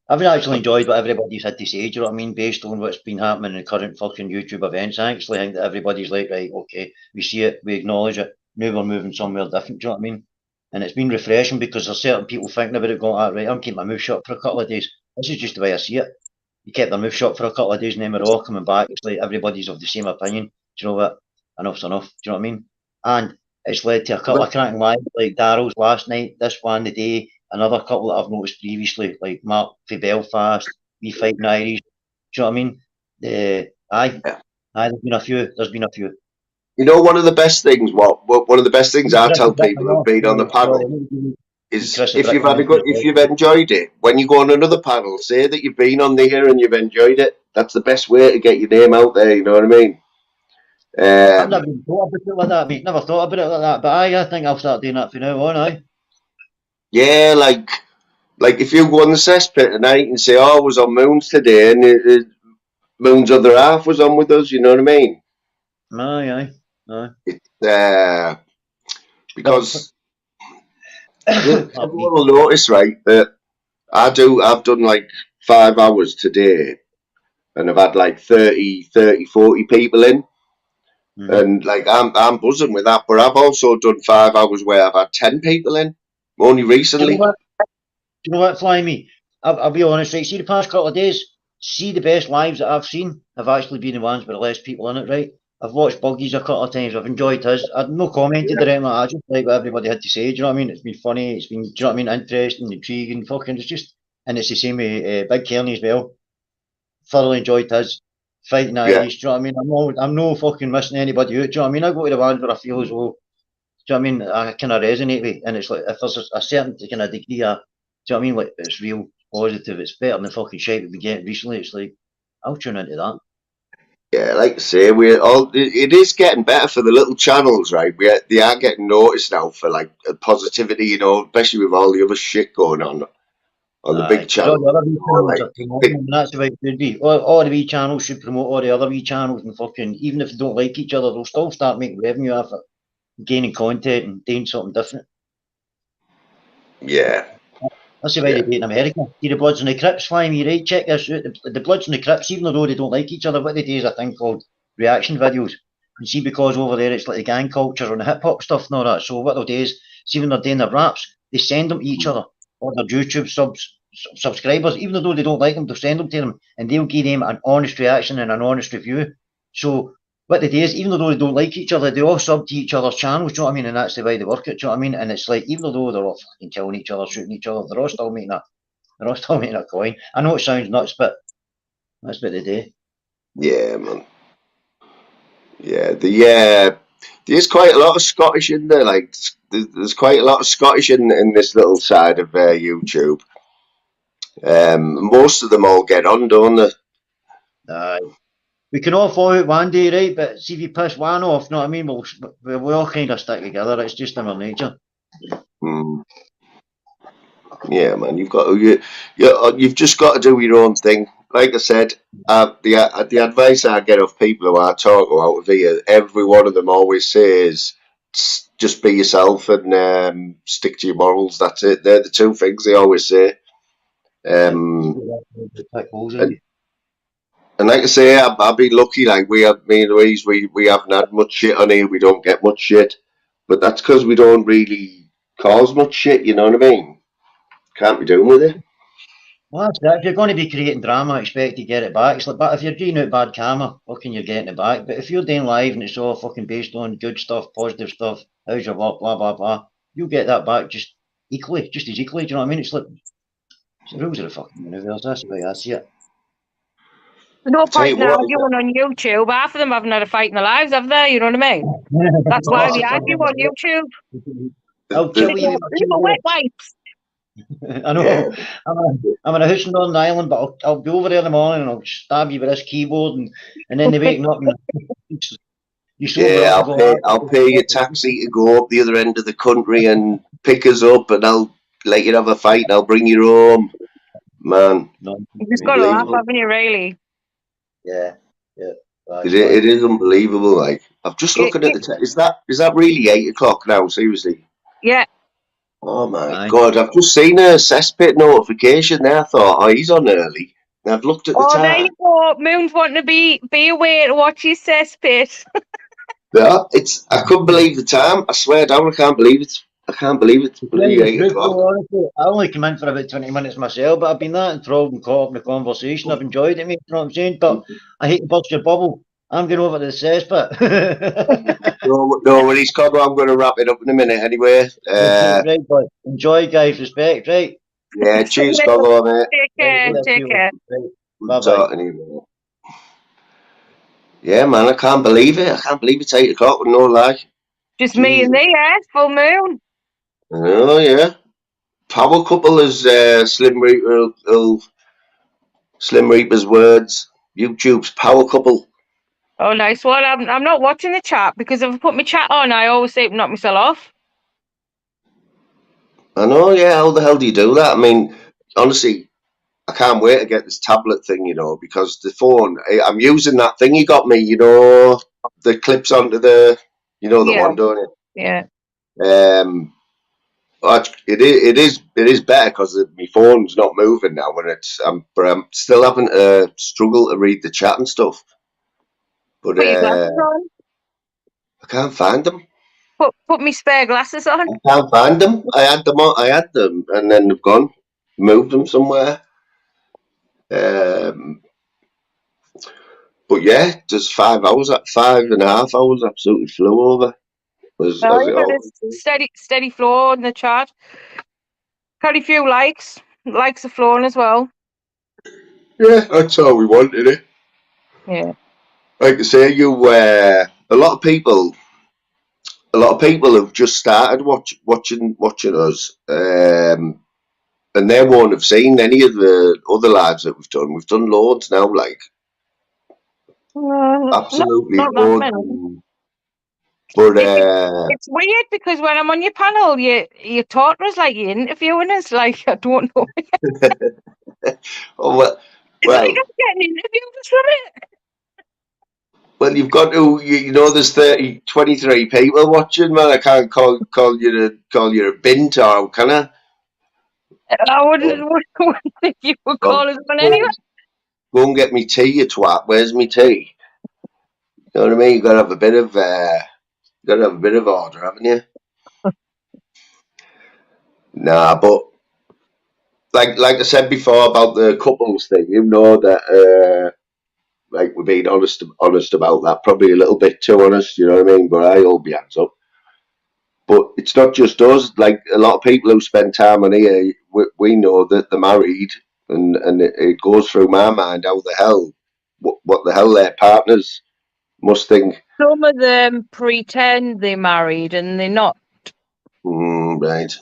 I've actually enjoyed what everybody's had to say, do you know what I mean, based on what's been happening in the current fucking YouTube events. I actually think that everybody's like, right, okay, we see it, we acknowledge it, now we're moving somewhere different, do you know what I mean? And it's been refreshing because there's certain people thinking about it going, right, I'm keeping my mouth shut for a couple of days. This is just the way I see it. You kept their mouth shut for a couple of days and then we're all coming back. It's like everybody's of the same opinion. Do you know what? Enough's enough, do you know what I mean? And it's led to a couple of cracking lives, like Darryl's last night, this one today, another couple that I've noticed previously, like Mark for Belfast, We Fighting Irish. Do you know what I mean? There's been a few. You know, one of the best things, one of the best things I tell people who've been on the panel is if you've enjoyed it, when you go on another panel, say that you've been on there and you've enjoyed it. That's the best way to get your name out there. You know what I mean? I've never even thought about it like that, mate. Never thought about it like that, but I think I'll start doing that from now on. Yeah, like if you go on the cesspit tonight and say, "Oh, I was on Moons today," and Moon's other half was on with us. You know what I mean? Aye. It's because everyone will notice, right, that I've done like 5 hours today, and I've had like 30, 40 people in. And like I'm buzzing with that, but I've also done 5 hours where I've had 10 people in only recently. Do you know what, Flyme? I'll be honest, right? See the past couple of days, see the best lives that I've seen have actually been the ones with less people in it, right? I've watched Buggies a couple of times, I've enjoyed his. I've no commented or anything like that. I just like what everybody had to say, do you know what I mean? It's been funny, it's been, do you know what I mean, interesting, intriguing, fucking, it's just, and it's the same with Big Kearney as well. Thoroughly enjoyed his. Fighting Irish, do you know what I mean? I'm no fucking missing anybody out, do you know what I mean? I go to the ones where I feel as well, do you know what I mean? I kind of resonate with, and it's like if there's a certain kind of degree of, do you know what I mean? Like it's real positive, it's better than the fucking shit we've been getting recently. It's like I'll tune into that. Yeah, like I say, it is getting better for the little channels, right? They are getting noticed now for like positivity, you know, especially with all the other shit going on the big channels. That's the way it should be. All the wee channels should promote all the other wee channels, and fucking even if they don't like each other, they'll still start making revenue off it, gaining content and doing something different. Yeah. That's the way they do it in America. See the Bloods and the Crips, Flyme, right? Check this out. The Bloods and the Crips, even though they don't like each other, what they do is a thing called reaction videos. And see, because over there it's like the gang culture and the hip hop stuff and all that. So what they'll do is, see when they're doing their raps, they send them to each other or their YouTube subscribers, even though they don't like them, they'll send them to them and they'll give them an honest reaction and an honest review. So what they do is, even though they don't like each other, they all sub to each other's channels, do you know what I mean? And that's the way they work it, do you know what I mean? And it's like, even though they're all fucking killing each other, shooting each other, they're all still making a coin. I know it sounds nuts, but that's what they do. Yeah, man. Yeah, there's quite a lot of Scottish in there. Like, there's quite a lot of Scottish in this little side of YouTube. Most of them all get on, don't they? We can all fall out one day, right? But see if you piss one off, know what I mean? We'll all kind of stick together. It's just in our nature. Yeah, man. You've just got to do your own thing. Like I said, the advice I get of people who I talk to out of here, every one of them always says, just be yourself and stick to your morals. That's it. They're the two things they always say. And like I say, I've been lucky. Like me and Louise, we haven't had much shit on here. We don't get much shit, but that's because we don't really cause much shit. You know what I mean? Can't be doing with it. Well, that's it. If you're going to be creating drama, expect to get it back. It's like, but if you're doing out bad karma, fucking you're getting it back. But if you're doing live and it's all fucking based on good stuff, positive stuff, how's your work, blah blah blah, you'll get that back just as equally. Do you know what I mean? It's like it's the rules of the fucking universe. That's the way I see it. There's no point in arguing on YouTube. Half of them haven't had a fight in their lives, have they? You know what I mean? That's why they argue on YouTube. I'll tell you. Wet wipes. I know. I'm in a house in Northern Ireland, but I'll be over there in the morning and I'll stab you with this keyboard, and then they wake me up and I'll pay your taxi to go up the other end of the country and pick us up, and I'll let you have a fight, and I'll bring you home, man. You just got to laugh, haven't you? Really? Yeah. It is unbelievable. Like, I'm just looking at the is that really 8 o'clock now? Seriously? Yeah. Oh my God! I've just seen a cesspit notification there. I thought, oh, he's on early. And I've looked at the time. Oh, there you go. Moon's wanting to be aware to watch his cesspit. Yeah, I couldn't believe the time. I swear down, I can't believe it. It's bloody 8 o'clock. I only come in for about 20 minutes myself, but I've been that enthralled and caught up in the conversation. I've enjoyed it, mate. You know what I'm saying? But I hate to burst your bubble. I'm going over to the cesspit. No worries, Connor. I'm going to wrap it up in a minute anyway. Right, boy. Enjoy, guys. Respect, right? Yeah, cheers, Connor, mate. Take care. Bye-bye. Yeah, man, I can't believe it. I can't believe it's 8 o'clock, no lie. Just me and thee, full moon. Oh, yeah. Power couple is Slim Reaper's words. YouTube's power couple. Oh, nice one. I'm not watching the chat because if I put my chat on, I always say to knock myself off. I know, yeah. How the hell do you do that? I mean, honestly, I can't wait to get this tablet thing, because the phone, I'm using that thing you got me, the clips onto the, the one, don't it? Yeah. It is better because my phone's not moving now when but I'm still having to struggle to read the chat and stuff. But I can't find them. Put me spare glasses on. I can't find them. I had them, and then they've gone. Moved them somewhere. But yeah, just 5.5 hours absolutely flew over. Steady flow in the chat. Had a few likes. Likes are flowing as well. Yeah, that's all we wanted, it. Yeah. Like I say, a lot of people have just started watching us, and they won't have seen any of the other lives that we've done. We've done loads now, like absolutely loads. But it's weird because when I'm on your panel, you talk to us like you're interviewing us. Like, I don't know. Oh, well, it's like I'm getting interviewed from it. Well, you've got to, there's 23 people watching, man. I can't call you a banter, can I? I wouldn't think you would call us one anyway. Go and get me tea, you twat. Where's me tea? You know what I mean? You got to have a bit of order, haven't you? Nah, but like I said before about the couples thing, that. Like, we're being honest about that, probably a little bit too honest, you know what I mean? But I hold my hands up. But it's not just us. Like, a lot of people who spend time on here, we know that they're married, and it goes through my mind what the hell their partners must think Some of them pretend they're married and they're not. Right.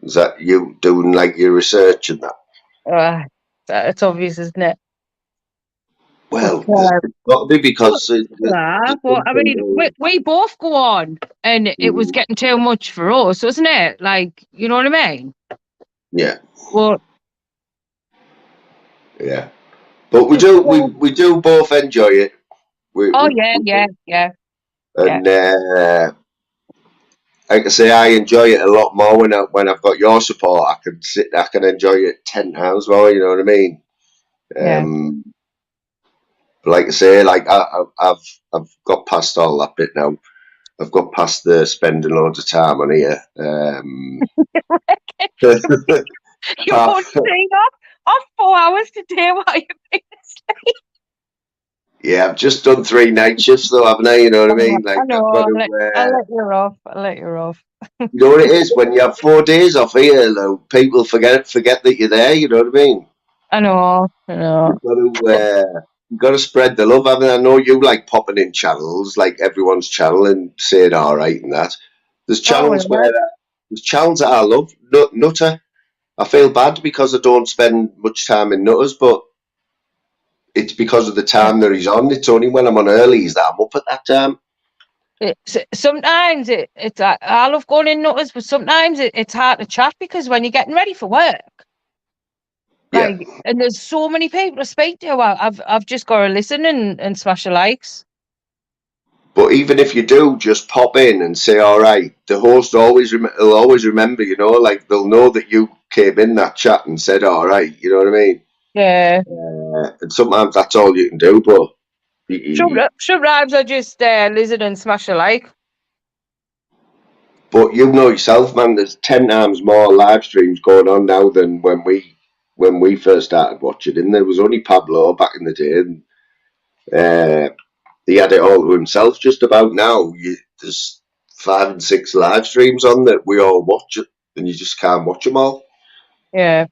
Is that you doing like your research and that? It's obvious, isn't it? Well, But, it's got to be because well, I mean, we both go on, and it was getting too much for us, wasn't it? Like, you know what I mean? Yeah. Well, yeah. But we do both enjoy it. Yeah. And like I say, I enjoy it a lot more when I've got your support. I can enjoy it 10 times more. You know what I mean? Yeah. Like I say, like I've got past all that bit now. I've got past the spending loads of time on here. You won't stay off 4 hours to do what you've been asleep. Yeah, I've just done 3 night shifts though, haven't I? You know what I mean? Like I know. I'll let you off. You know what it is when you have 4 days off here, though. People forget that you're there. You know what I mean? I know. You've got to spread the love. I mean, I know you like popping in channels, like everyone's channel, and saying all right and that. There's channels there's channels that I love. Nutter. I feel bad because I don't spend much time in Nutters, but it's because of the time that he's on. It's only when I'm on earlies that I'm up at that time. Sometimes it's I love going in Nutters, but sometimes it's hard to chat because when you're getting ready for work, and there's so many people to speak to, I've just got to listen and smash the likes. But even if you do just pop in and say all right, the host will always remember, you know, like they'll know that you came in that chat and said all right, you know what I mean? Yeah. And sometimes that's all you can do, but sometimes I just listen and smash a like. But you know yourself, man, there's 10 times more live streams going on now than when we first started watching. And there was only Pablo back in the day, and he had it all to himself just about now. There's 5 and 6 live streams on that we all watch it, and you just can't watch them all. Yeah.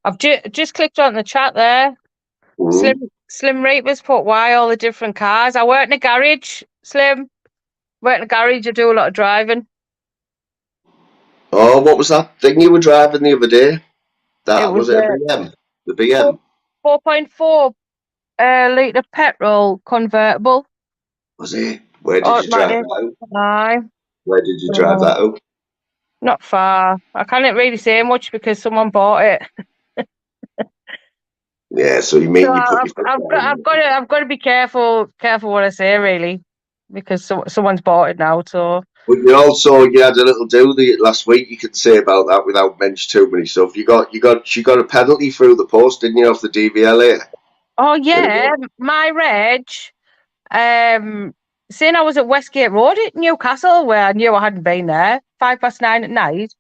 I've just clicked on the chat there. Slim Reapers put why all the different cars. I work in a garage, Slim. Work in a garage, I do a lot of driving. Oh, what was that thing you were driving the other day? Was it a BM? The BM? 4.4 litre petrol convertible. Was it? Where did you drive that out? Where did you drive that out? Not far. I can't really say much because someone bought it. Yeah, so you mean So you put I've got to be careful what I say, really, because someone's bought it now. So. But you had a little do last week. You could say about that without mentioning too many stuff. She got a penalty through the post, didn't you, off the DVLA? Oh yeah, my reg. Saying I was at Westgate Road at Newcastle, where I knew I hadn't been there, 9:05 at night.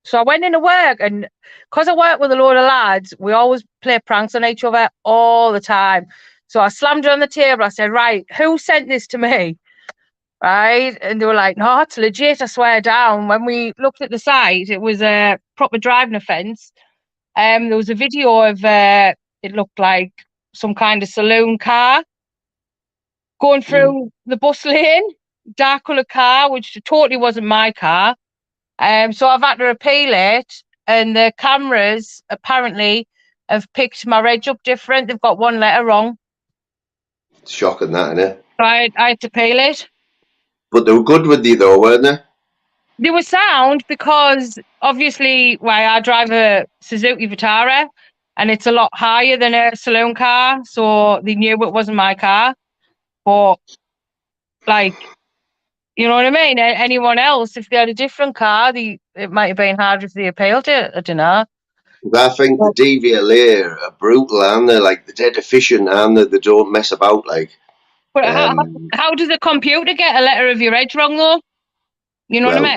So I went into work, and because I work with a load of lads, we always play pranks on each other all the time. So I slammed it on the table. I said, right, who sent this to me? Right? And they were like, no, it's legit, I swear down. When we looked at the site, it was a proper driving offence. There was a video of it looked like some kind of saloon car going through the bus lane, dark coloured car, which totally wasn't my car. So I've had to appeal it, and the cameras apparently have picked my reg up different. They've got one letter wrong. Shocking, that, isn't it? So I had to appeal it. But they were good with you, though, weren't they? They were sound because, obviously, I drive a Suzuki Vitara, and it's a lot higher than a saloon car, so they knew it wasn't my car. But, like, you know what I mean? Anyone else, if they had a different car, it might have been harder if they appealed it. I don't know. I think the DVLA are brutal, aren't they? Like, they're dead efficient, aren't they? They don't mess about, like. But how does the computer get a letter of your age wrong, though? You know what I mean?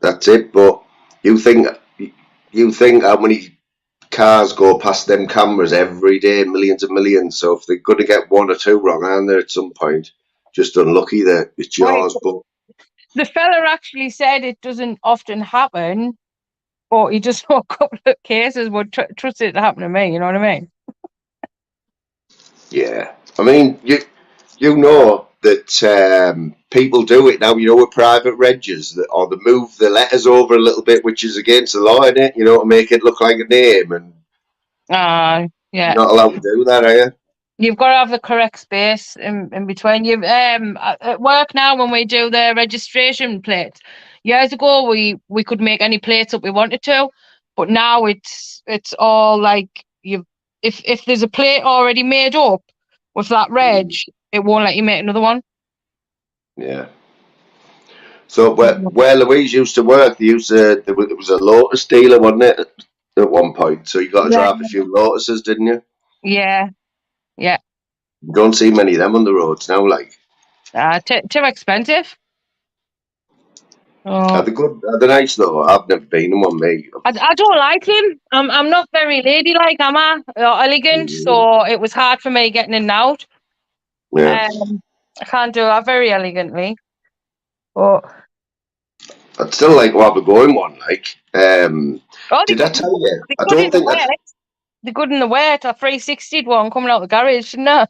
That's it. But you think how many cars go past them cameras every day, millions and millions. So if they're going to get 1 or 2 wrong, aren't they, at some point? Just unlucky that it's yours. But the fella actually said it doesn't often happen, but he just saw a couple of cases would trust it to happen to me. You know what I mean? Yeah. I mean, you know that people do it now, with private regs, or they move the letters over a little bit, which is against the law, isn't it? To make it look like a name, and Yeah. you're not allowed to do that, are you? You've got to have the correct space in between. You at work now, when we do the registration plates. Years ago, we could make any plates up we wanted to, but now it's all like if there's a plate already made up with that reg, it won't let you make another one. Yeah. So where Louise used to work, there was a Lotus dealer, wasn't it, at one point? So you got to drive a few Lotuses, didn't you? Yeah. You don't see many of them on the roads now, like. Too expensive. Are they good? Are they nice though? I've never been in one, mate. I don't like him. I'm not very ladylike, am I? Or elegant, so it was hard for me getting in and out. Yeah. I can't do that very elegantly. But I'd still like to have a go in one, like. Did I tell you? I don't think that. The good in the wet, a 360 one coming out the garage, no.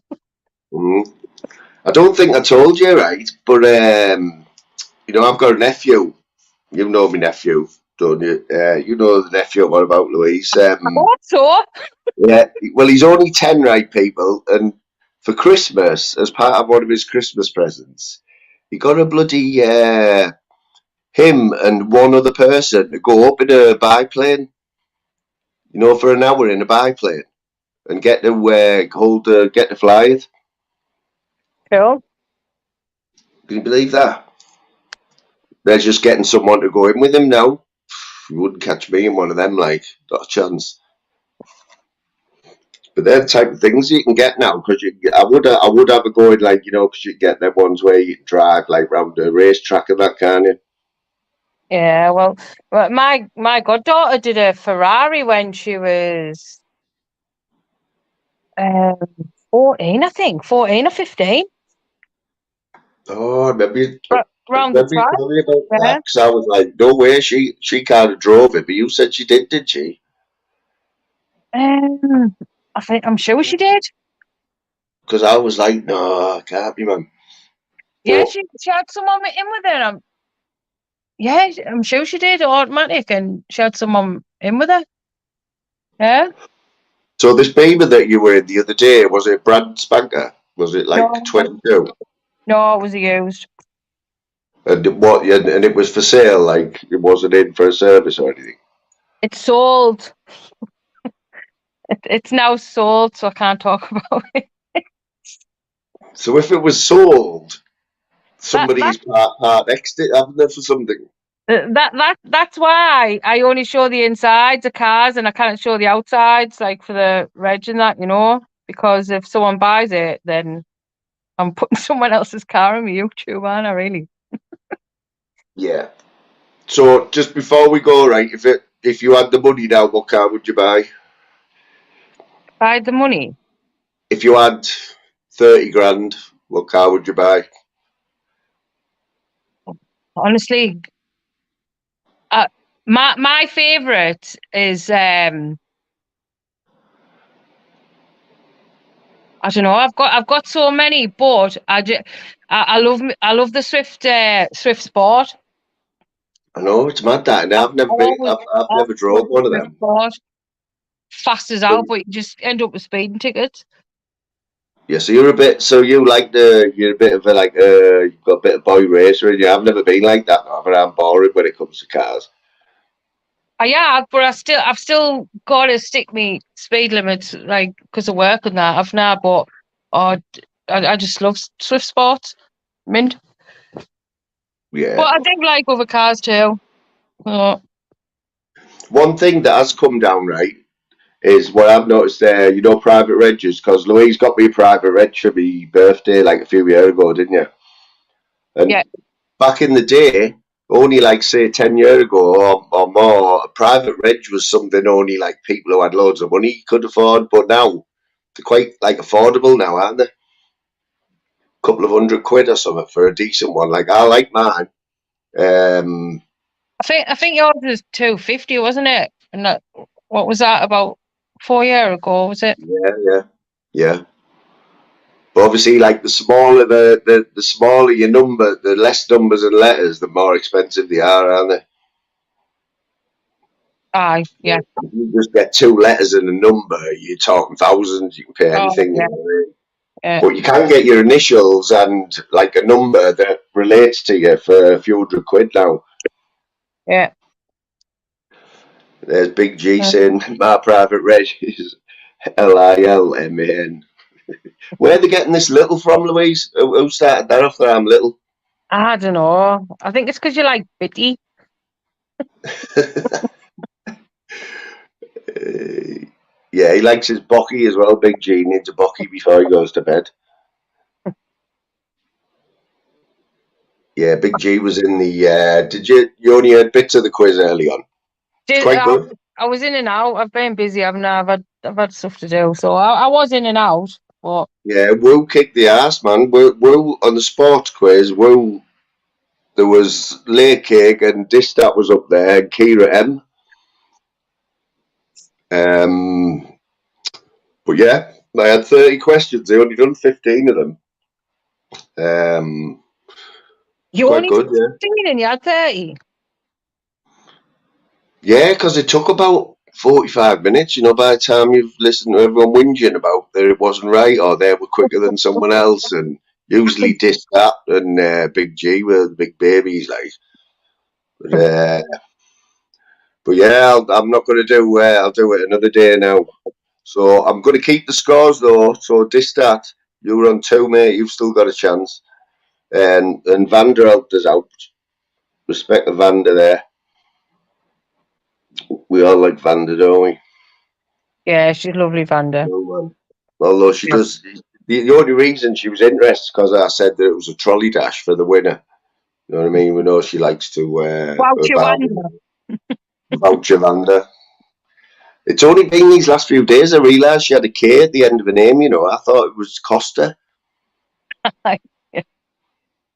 I don't think I told you, right? But I've got a nephew. You know my nephew, don't you? You know the nephew. What about Louise? I thought so. Yeah. Well, he's only 10, right, people? And for Christmas, as part of one of his Christmas presents, he got a bloody him and one other person to go up in a biplane. For an hour in a biplane and get to get to fly it. Cool. Can you believe that? They're just getting someone to go in with him now. You wouldn't catch me in one of them, like, not a chance. But they're the type of things you can get now, because I would have a go in, like, because you get them ones where you can drive like round the racetrack and that, can't you? Yeah, well, my goddaughter did a Ferrari when she was 14, I think, 14 or 15. Oh, maybe Round the track. tell me about that, because I was like, no way, she kind of drove it, but you said she did she? I'm sure she did. Because I was like, no, I can't be, man. Yeah, she had someone in with her. Yeah, I'm sure she did, automatic, and she had someone in with her. Yeah. So this Beamer that you were in the other day, was it brand spanker? Was it like 22? No, it was used. And what? And it was for sale, like it wasn't in for a service or anything. It's sold. It's now sold, so I can't talk about it. So if it was sold, somebody's part X'd it, haven't they, for something? That's why I only show the insides of cars and I can't show the outsides, like for the reg and that, because if someone buys it, then I'm putting someone else's car on my YouTube, aren't I, really? Yeah. So just before we go, right, if you had the money now, what car would you buy? Buy the money? If you had 30 grand, what car would you buy? Honestly, my favourite is I don't know. I've got so many, but I love the Swift Sport. I know, it's mad that, and I've never drove one of them. Sport. Fast as hell, but you just end up with speeding tickets. Yeah, so you're a bit you're a bit of you've got a bit of boy racer in you. I've never been like that, but I'm boring when it comes to cars. Yeah, but I've still got to stick me speed limits, like, because of work and that. I've now bought, I just love Swift Sports, mint. Yeah. But I do like other cars too. One thing that has come down, right, is what I've noticed there, private regs, because Louise got me a private reg for my birthday like a few years ago, didn't you? And back in the day, only like say 10 years ago or more, a private reg was something only like people who had loads of money could afford, but now they're quite like affordable now, aren't they? A couple of £100 or something for a decent one. Like, I like mine. I think yours was 250, wasn't it? And what was that, about 4 years ago? Was it? Yeah. But But obviously, like the smaller the smaller your number, the less numbers and letters, the more expensive they are, aren't they? Aye, yeah. If you just get 2 letters and a number, you're talking thousands. You can pay anything. Yeah. You know what I mean? Yeah. But you can get your initials and like a number that relates to you for a few £100 now. Yeah. There's Big G saying my private reg is LILMAN. Where are they getting this little from, Louise? Who started that off there? I'm little. I don't know. I think it's because you like bitty. Yeah, he likes his bocky as well. Big G needs a bocky before he goes to bed. Yeah, Big G was in the. Did you only heard bits of the quiz early on? It's quite good. I was in and out. I've been busy. I've had stuff to do, so I was in and out. But yeah, Woo kicked the ass, man. Woo on the sports quiz. Woo, there was Lay Cake and Distat was up there, and Kira M. But yeah, I had 30 questions. They only done 15 of them. you quite only good, yeah. 15 and you had 30. Yeah, because it took about 45 minutes, you know, by the time you've listened to everyone whinging about that it wasn't right or they were quicker than someone else, and usually Distat and Big G were the big babies, like. But yeah, I'm not going to do. I'll do it another day now. So I'm going to keep the scores though. So Distat, you were on 2, mate. You've still got a chance. And Vander helped us out. Respect the Vander there. We all like Vander, don't we? Yeah, she's lovely, Vanda. Although she does. The only reason she was interested because I said that it was a trolley dash for the winner. You know what I mean? We know she likes to voucher Vander. It's only been these last few days I realised she had a K at the end of her name, you know. I thought it was Costa. Yeah. And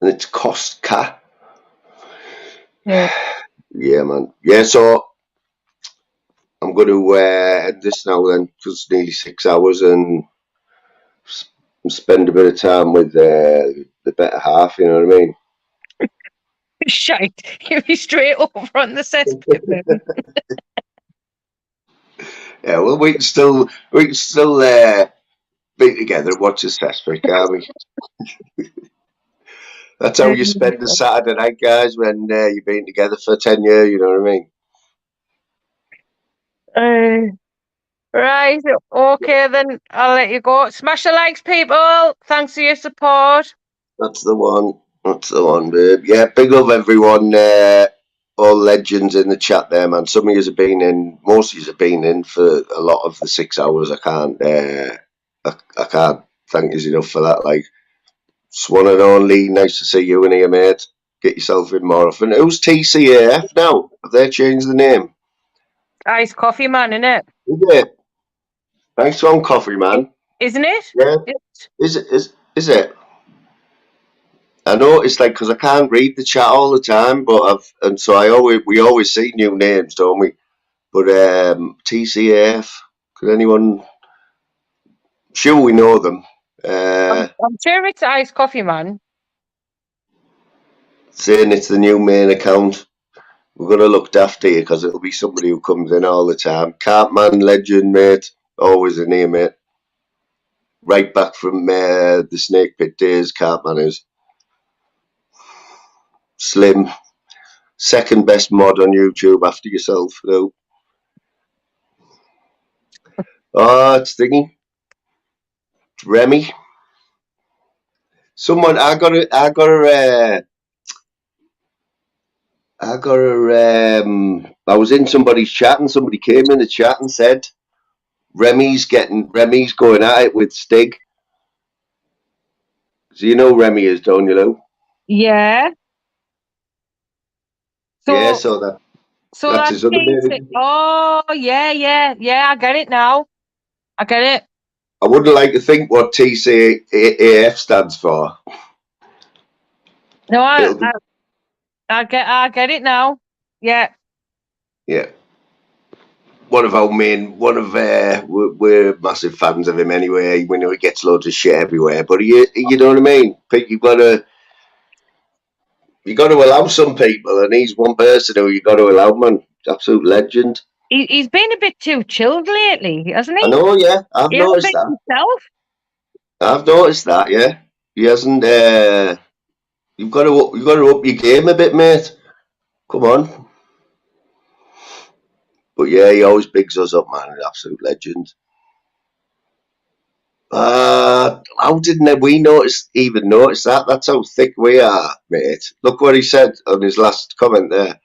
it's Kostka. Yeah. Yeah, man. Yeah, so I'm going to end this now then, because it's nearly 6 hours, and spend a bit of time with the better half, you know what I mean? Shite. You'll be straight over on the cesspit. Yeah, well, we can still be together and watch a cesspit, can't we? That's how you spend a Saturday night, guys, when you've been together for 10 years, you know what I mean? Right, okay, then I'll let you go. Smash the likes, people. Thanks for your support. That's the one. That's the one, babe. Yeah, big love, everyone. All legends in the chat there, man. Some of you have been in, most of you have been in for a lot of the 6 hours. I can't thank you enough for that. Like, it's one and only. Nice to see you in here, mate. Get yourself in more often. Who's TCAF now? Have they changed the name? Iced Coffee Man, innit? Is it? Nice one, Coffee Man. Isn't it? Yeah. Is it? I know it's like because I can't read the chat all the time, but we always see new names, don't we? But TCAF, could anyone? Sure, we know them. I'm sure it's Iced Coffee Man. Saying it's the new main account. We're gonna look after you because it'll be somebody who comes in all the time. Cartman legend, mate. Always a name, mate. Right back from the Snake Pit days, Cartman is. Slim. Second best mod on YouTube after yourself, though. Oh, it's thingy. Remy. Someone I was in somebody's chat and somebody came in the chat and said Remy's going at it with Stig. So you know Remy is, don't you, Lou? Yeah. So that's his other name. Oh, yeah. I get it now. I get it. I wouldn't like to think what TCAF stands for. No, I get it now. Yeah. Yeah. we're massive fans of him anyway. We know he gets loads of shit everywhere, but you know what I mean. You got to allow some people, and he's one person who you got to allow, man. Absolute legend. He's been a bit too chilled lately, hasn't he? I know, yeah. I've noticed that. Himself. I've noticed that, yeah. He hasn't. You've got to up your game a bit, mate. Come on. But yeah, he always bigs us up, man. An absolute legend. How didn't we even notice that? That's how thick we are, mate. Look what he said on his last comment there.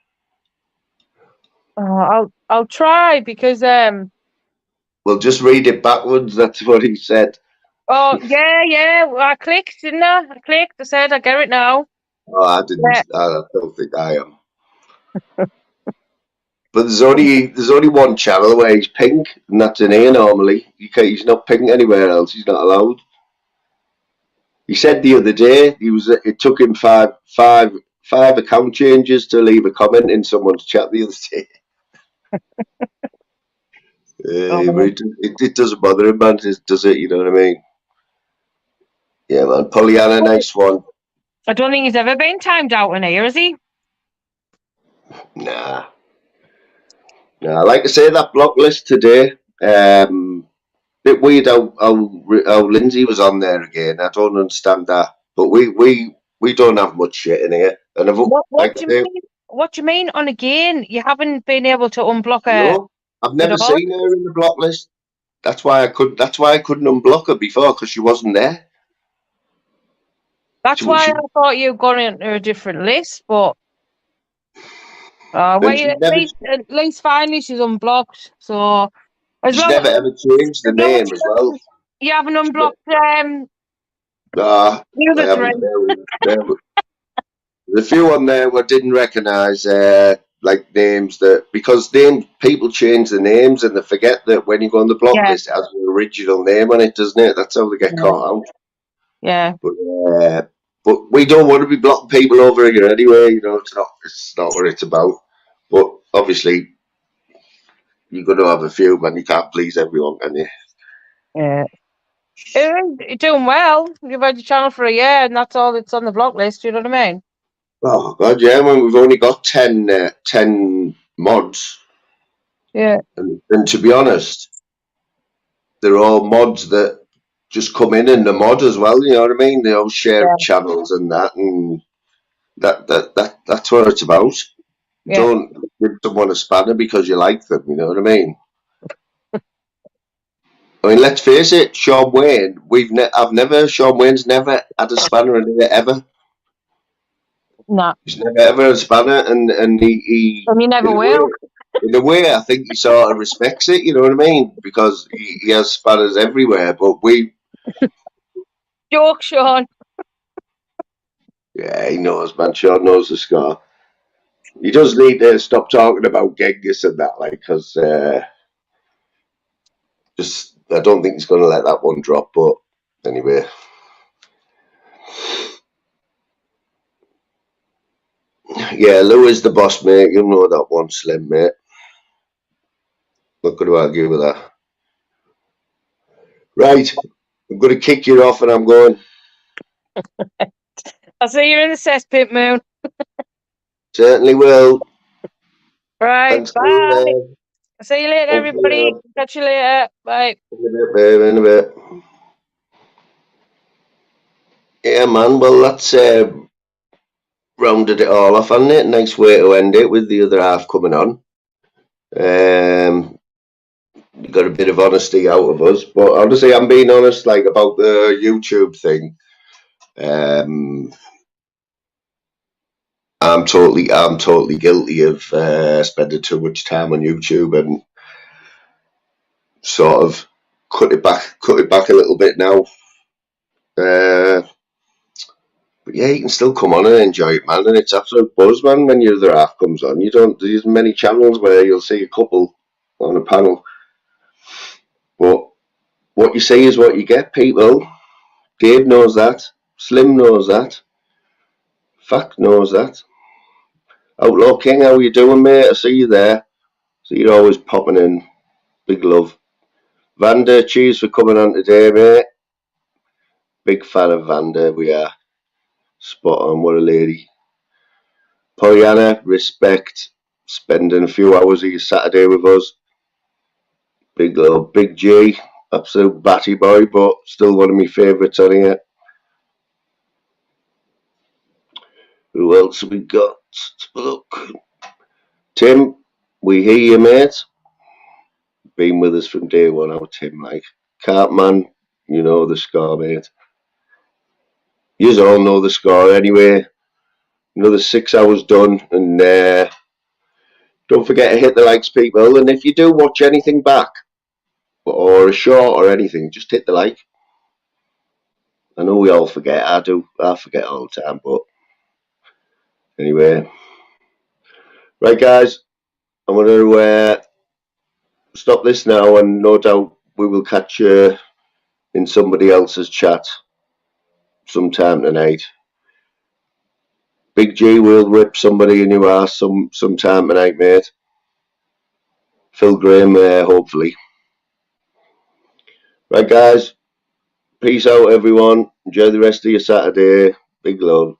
I'll try because Well, just read it backwards. That's what he said. Oh yeah. I clicked, didn't I? I said I get it now. Oh, I didn't. Yeah. I don't think I am. But there's only one channel where he's pink, and that's in here normally. He's not pink anywhere else. He's not allowed. He said the other day it took him five account changes to leave a comment in someone's chat the other day. It doesn't bother him, man. Does it? You know what I mean? Yeah, man. Pollyanna, nice one. I don't think he's ever been timed out in here, has he? Nah. Like I say, that block list today. Bit weird how Lindsay was on there again. I don't understand that. But we don't have much shit in here. And what do you mean on again? You haven't been able to unblock her? No, I've never seen her in the block list. That's why I couldn't unblock her before, because she wasn't there. That's why I thought you got into a different list, but at least finally she's unblocked. So she's never ever changed the name as well. You haven't unblocked the other three. There's a few on there I didn't recognise, like names because people change the names and they forget that when you go on the block list, it has an original name on it, doesn't it? That's how they get caught out. Yeah. But we don't want to be blocking people over here anyway. You know, it's not what it's about. But obviously, you've got to have a few, man. You can't please everyone, can you? Yeah. You're doing well. You've had your channel for a year, and that's all that's on the block list. You know what I mean? Oh God, yeah. When we've only got 10 mods. Yeah. And to be honest, they're all mods that just come in and the mod as well. You know what I mean? They all share channels and that, and that's what it's about. Yeah. Don't give someone a spanner because you like them. You know what I mean? I mean, let's face it, Sean Wayne. Sean Wayne's never had a spanner in it ever. No. He's never ever had a spanner, and he never will. In a way, I think he sort of respects it. You know what I mean? Because he has spanners everywhere, but we. Joke, Sean. Yeah, he knows, man. Sean knows the score. He does need to stop talking about Genghis and that, like, because I don't think he's going to let that one drop. But anyway. Yeah, Lou is the boss, mate. You know that one, Slim, mate. Not going to argue with that. Right. I'm going to kick you off and I'm going. I'll see you in the cesspit, Moon. Certainly will. Right, thanks, bye. I'll see you later, everybody. Catch you later. Bye. In a bit, babe, in a bit. Yeah, man. Well, that's rounded it all off, hasn't it? Nice way to end it with the other half coming on. You got a bit of honesty out of us, but honestly, I'm being honest, like about the YouTube thing. I'm totally guilty of spending too much time on YouTube and sort of cut it back a little bit now. But yeah, you can still come on and enjoy it, man, and it's absolute buzz, man, when your other half comes on. There's many channels where you'll see a couple on a panel. But what you see is what you get, people. Gabe knows that. Slim knows that. Fact knows that. Outlaw King, how you doing, mate? I see you there. So you're always popping in. Big love. Vander, cheers for coming on today, mate. Big fan of Vander, we are. Spot on, what a lady. Pollyanna, respect. Spending a few hours of your Saturday with us. Big love. Big G, absolute batty boy, but still one of my favourites on here. Who else have we got? Let's have a look. Tim, we hear you, mate. Been with us from day one, our Tim, like. Cartman, you know the score, mate. Yous all know the score anyway. Another 6 hours done, and don't forget to hit the likes, people. And if you do watch anything back, or a short or anything, just hit the like. I know we all forget. I do. I forget all the time, but anyway. Right, guys. I'm going to stop this now, and no doubt we will catch you in somebody else's chat sometime tonight. Big G will rip somebody in your ass sometime tonight, mate. Phil Graham, hopefully. Right, guys. Peace out, everyone. Enjoy the rest of your Saturday. Big love.